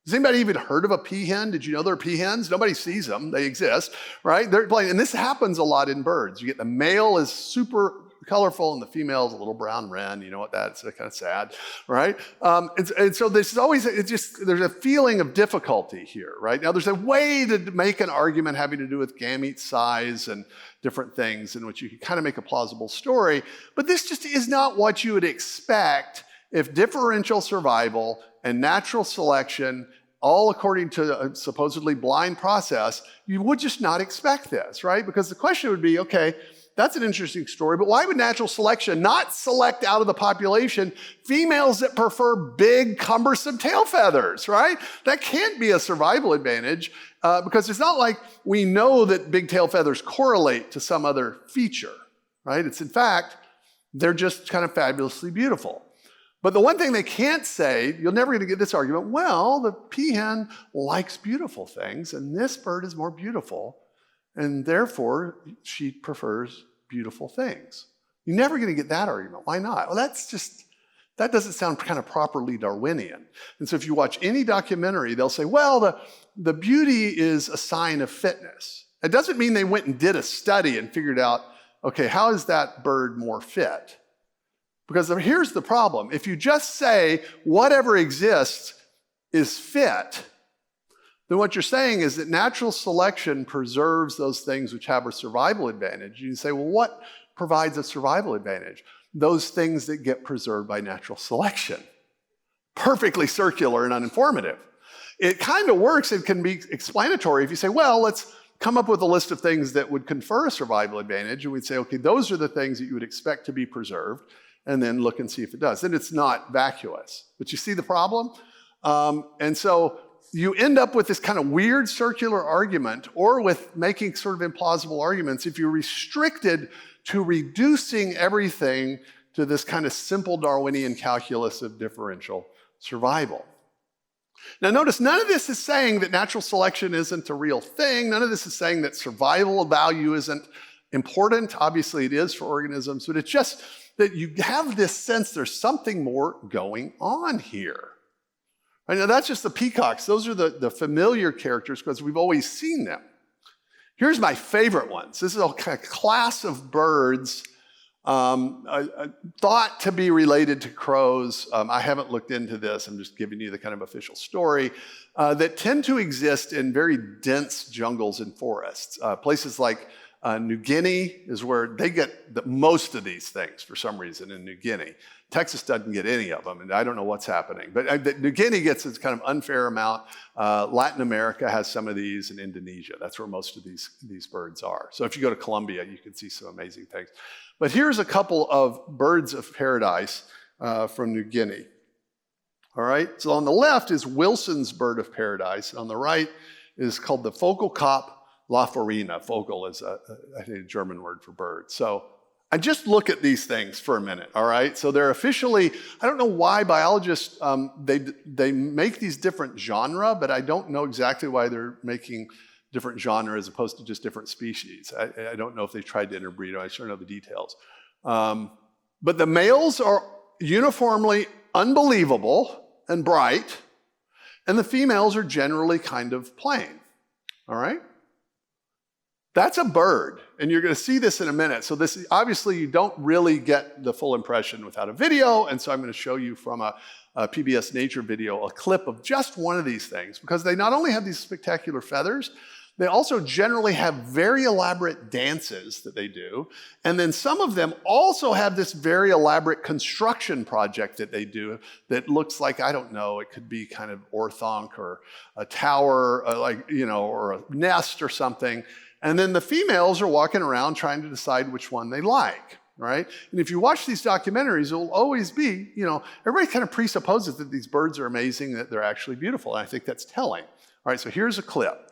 Has anybody even heard of a peahen? Did you know there are peahens? Nobody sees them. They exist, right? They're plain. And this happens a lot in birds. You get the male is super colorful and the female is a little brown wren. You know what that's kind of sad, right? And so there's always, there's a feeling of difficulty here, right? Now there's a way to make an argument having to do with gamete size and different things in which you can kind of make a plausible story, but this just is not what you would expect if differential survival and natural selection, all according to a supposedly blind process, you would just not expect this, right? Because the question would be, okay, that's an interesting story, but why would natural selection not select out of the population females that prefer big, cumbersome tail feathers, right? That can't be a survival advantage because it's not like we know that big tail feathers correlate to some other feature, right? It's in fact, they're just kind of fabulously beautiful. But the one thing they can't say, you're never going to get this argument, well, the peahen likes beautiful things, and this bird is more beautiful, and therefore she prefers beautiful things. You're never going to get that argument. Why not? Well, that doesn't sound kind of properly Darwinian. And so if you watch any documentary, they'll say, well, the beauty is a sign of fitness. It doesn't mean they went and did a study and figured out, okay, how is that bird more fit? Because here's the problem. If you just say whatever exists is fit, then what you're saying is that natural selection preserves those things which have a survival advantage. You say, well, what provides a survival advantage? Those things that get preserved by natural selection. Perfectly circular and uninformative. It kind of works, it can be explanatory if you say, well, let's come up with a list of things that would confer a survival advantage, and we'd say, okay, those are the things that you would expect to be preserved, and then look and see if it does. Then it's not vacuous. But you see the problem? And so you end up with this kind of weird circular argument, or with making sort of implausible arguments if you're restricted to reducing everything to this kind of simple Darwinian calculus of differential survival. Now notice, none of this is saying that natural selection isn't a real thing. None of this is saying that survival value isn't important. Obviously it is for organisms, but it's just that you have this sense there's something more going on here. Right, now that's just the peacocks. Those are the familiar characters because we've always seen them. Here's my favorite ones. This is a kind of class of birds thought to be related to crows. I haven't looked into this. I'm just giving you the kind of official story that tend to exist in very dense jungles and forests. Places like New Guinea is where they get most of these things for some reason in New Guinea. Texas doesn't get any of them, and I don't know what's happening. But New Guinea gets its kind of unfair amount. Latin America has some of these, and Indonesia. That's where most of these birds are. So if you go to Colombia, you can see some amazing things. But here's a couple of birds of paradise from New Guinea. All right, so on the left is Wilson's bird of paradise. On the right is called the Vogelkop laforina. Vogel is, I think, a German word for bird. So I just look at these things for a minute, all right? So they're officially, I don't know why biologists, they make these different genre, but I don't know exactly why they're making different genre as opposed to just different species. I don't know if they tried to interbreed, I sure know the details. But the males are uniformly unbelievable and bright, and the females are generally kind of plain, all right? That's a bird, and you're going to see this in a minute. So this, obviously, you don't really get the full impression without a video, and so I'm going to show you from a PBS Nature video a clip of just one of these things, because they not only have these spectacular feathers, they also generally have very elaborate dances that they do, and then some of them also have this very elaborate construction project that they do that looks like, I don't know, it could be kind of orthonc or a tower, or a nest or something. And then the females are walking around trying to decide which one they like, right? And if you watch these documentaries, it will always be, everybody kind of presupposes that these birds are amazing, that they're actually beautiful. And I think that's telling. All right, so here's a clip.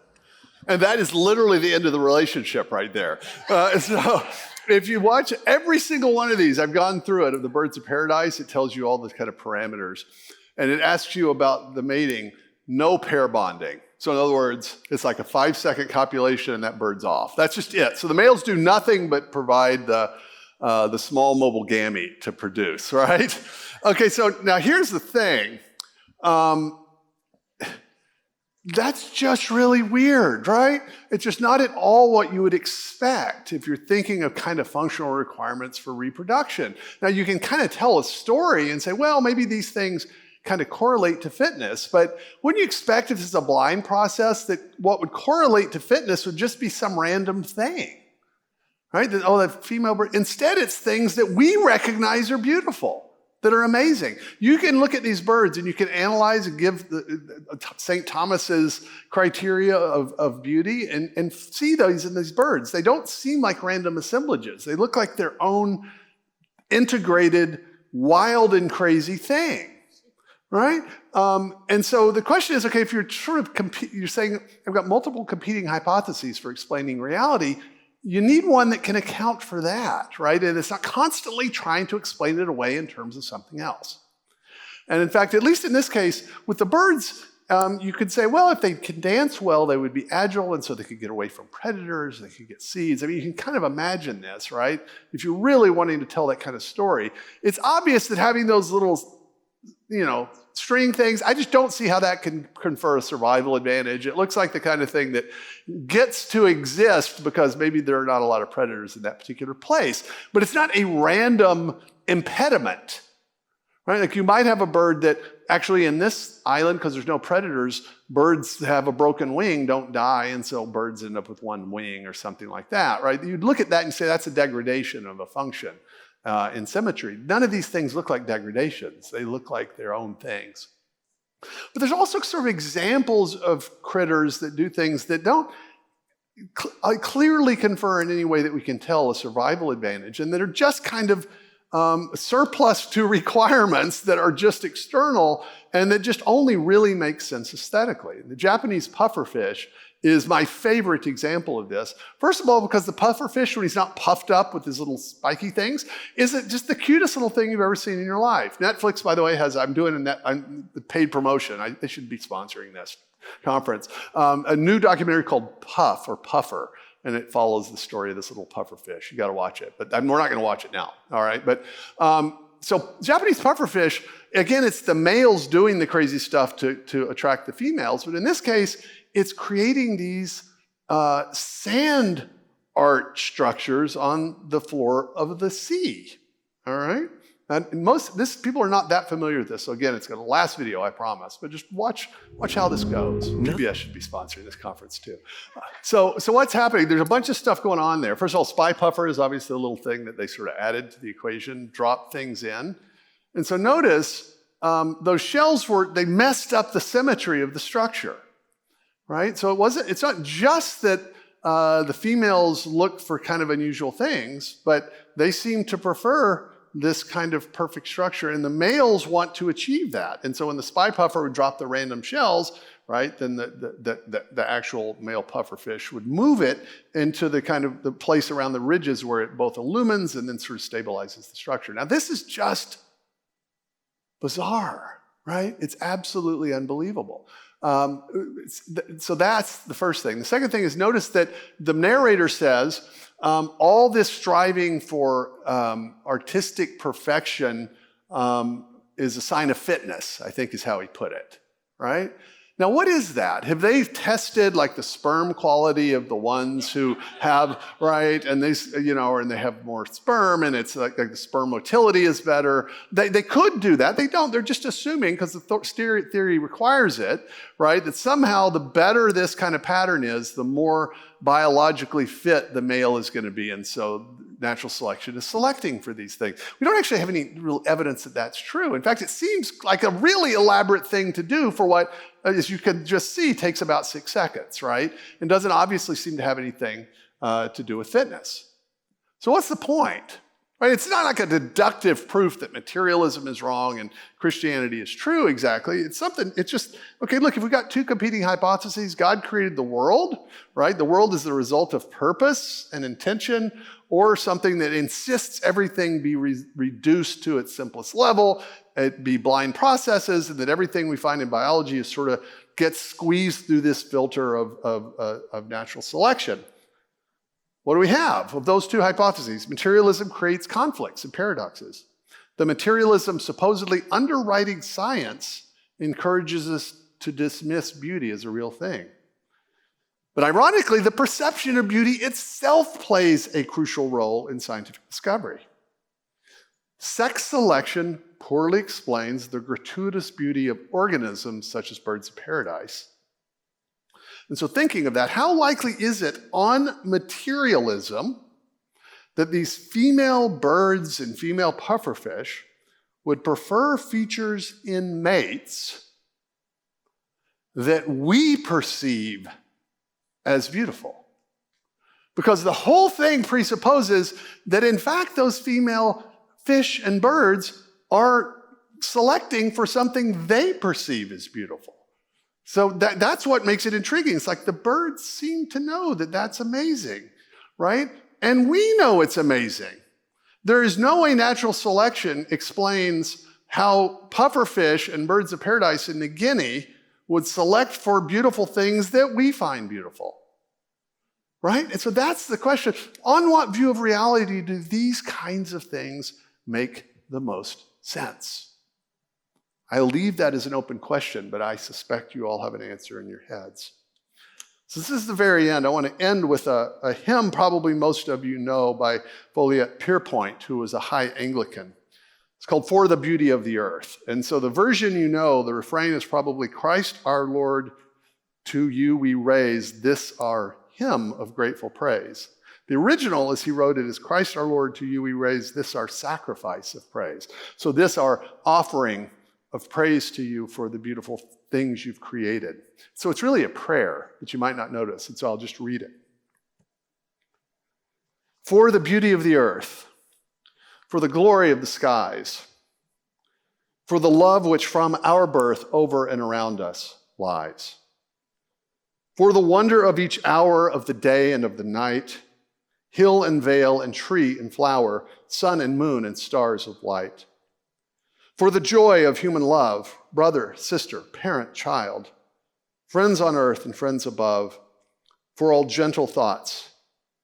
And that is literally the end of the relationship right there. So if you watch every single one of these, I've gone through it, of the birds of paradise, it tells you all the kind of parameters. And it asks you about the mating, no pair bonding. So in other words, it's like a 5-second copulation and that bird's off. That's just it. So the males do nothing but provide the small mobile gamete to produce, right? Okay, so now here's the thing. That's just really weird, right? It's just not at all what you would expect if you're thinking of kind of functional requirements for reproduction. Now you can kind of tell a story and say, well, maybe these things kind of correlate to fitness, but wouldn't you expect if this is a blind process that what would correlate to fitness would just be some random thing, right? That, that female bird. Instead, it's things that we recognize are beautiful, that are amazing. You can look at these birds and you can analyze and give St. Thomas's criteria of beauty and see those in these birds. They don't seem like random assemblages. They look like their own integrated, wild and crazy thing. Right? And so the question is, okay, if you're sort of you're saying, I've got multiple competing hypotheses for explaining reality, you need one that can account for that, right? And it's not constantly trying to explain it away in terms of something else. And in fact, at least in this case, with the birds, you could say, well, if they can dance well, they would be agile, and so they could get away from predators, they could get seeds. I mean, you can kind of imagine this, right? If you're really wanting to tell that kind of story, it's obvious that having those little string things, I just don't see how that can confer a survival advantage. It looks like the kind of thing that gets to exist because maybe there are not a lot of predators in that particular place. But it's not a random impediment, right? Like you might have a bird that actually in this island, because there's no predators, birds have a broken wing, don't die, and so birds end up with one wing or something like that, right? You'd look at that and say that's a degradation of a function. In symmetry. None of these things look like degradations. They look like their own things. But there's also sort of examples of critters that do things that don't clearly confer in any way that we can tell a survival advantage, and that are just kind of surplus to requirements that are just external and that just only really make sense aesthetically. The Japanese pufferfish is my favorite example of this. First of all, because the pufferfish, when he's not puffed up with his little spiky things, is just the cutest little thing you've ever seen in your life. Netflix, by the way, I'm doing a paid promotion. They should be sponsoring this conference. A new documentary called Puff or Puffer, and it follows the story of this little pufferfish. You got to watch it, but we're not going to watch it now. All right, but so Japanese pufferfish, again, it's the males doing the crazy stuff to attract the females, but in this case, it's creating these sand art structures on the floor of the sea, all right? Now, people are not that familiar with this. So again, it's going to last video, I promise. But just watch how this goes. PBS should be sponsoring this conference too. So what's happening? There's a bunch of stuff going on there. First of all, Spy Puffer is obviously a little thing that they sort of added to the equation, dropped things in. And so notice those shells they messed up the symmetry of the structure, right? So it's not just that the females look for kind of unusual things, but they seem to prefer this kind of perfect structure, and the males want to achieve that. And so when the Spy Puffer would drop the random shells, right, then the actual male pufferfish would move it into the kind of the place around the ridges where it both illumines and then sort of stabilizes the structure. Now this is just bizarre, right? It's absolutely unbelievable. So that's the first thing. The second thing is notice that the narrator says, all this striving for artistic perfection is a sign of fitness, I think is how he put it, right? Now, what is that? Have they tested like the sperm quality of the ones who have, right? And they, and they have more sperm, and it's like the sperm motility is better. They could do that. They don't. They're just assuming, because the theory requires it, right? That somehow the better this kind of pattern is, the more biologically fit the male is going to be. And so natural selection is selecting for these things. We don't actually have any real evidence that that's true. In fact, it seems like a really elaborate thing to do for what, as you can just see, takes about 6 seconds, right? And doesn't obviously seem to have anything to do with fitness. So what's the point? Right? It's not like a deductive proof that materialism is wrong and Christianity is true exactly. It's just, okay, look, if we've got two competing hypotheses, God created the world, right? The world is the result of purpose and intention, or something that insists everything be reduced to its simplest level, it be blind processes, and that everything we find in biology is sort of gets squeezed through this filter of natural selection. What do we have of those two hypotheses? Materialism creates conflicts and paradoxes. The materialism supposedly underwriting science encourages us to dismiss beauty as a real thing. But ironically, the perception of beauty itself plays a crucial role in scientific discovery. Sex selection poorly explains the gratuitous beauty of organisms such as birds of paradise. And so thinking of that, how likely is it on materialism that these female birds and female pufferfish would prefer features in mates that we perceive as beautiful? Because the whole thing presupposes that in fact those female fish and birds are selecting for something they perceive as beautiful. So that's what makes it intriguing. It's like the birds seem to know that that's amazing, right? And we know it's amazing. There is no way natural selection explains how pufferfish and birds of paradise in New Guinea would select for beautiful things that we find beautiful, right? And so that's the question. On what view of reality do these kinds of things make the most sense? I leave that as an open question, but I suspect you all have an answer in your heads. So this is the very end. I want to end with a hymn probably most of you know by Folliot Pierpoint, who was a high Anglican. It's called For the Beauty of the Earth. And so the version you know, the refrain is probably, Christ our Lord, to you we raise this our hymn of grateful praise. The original, as he wrote it, is Christ our Lord, to you we raise this our sacrifice of praise. So this our offering of praise to you for the beautiful things you've created. So it's really a prayer that you might not notice, and so I'll just read it. For the beauty of the earth, for the glory of the skies, for the love which from our birth over and around us lies, for the wonder of each hour of the day and of the night, hill and vale and tree and flower, sun and moon and stars of light, for the joy of human love, brother, sister, parent, child, friends on earth and friends above, for all gentle thoughts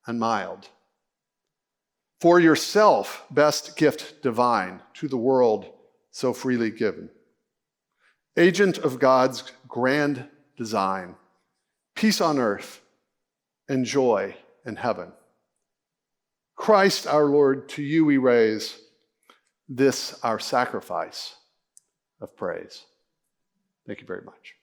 and mild. For yourself, best gift divine to the world so freely given. Agent of God's grand design, peace on earth and joy in heaven. Christ our Lord, to you we raise this our sacrifice of praise. Thank you very much.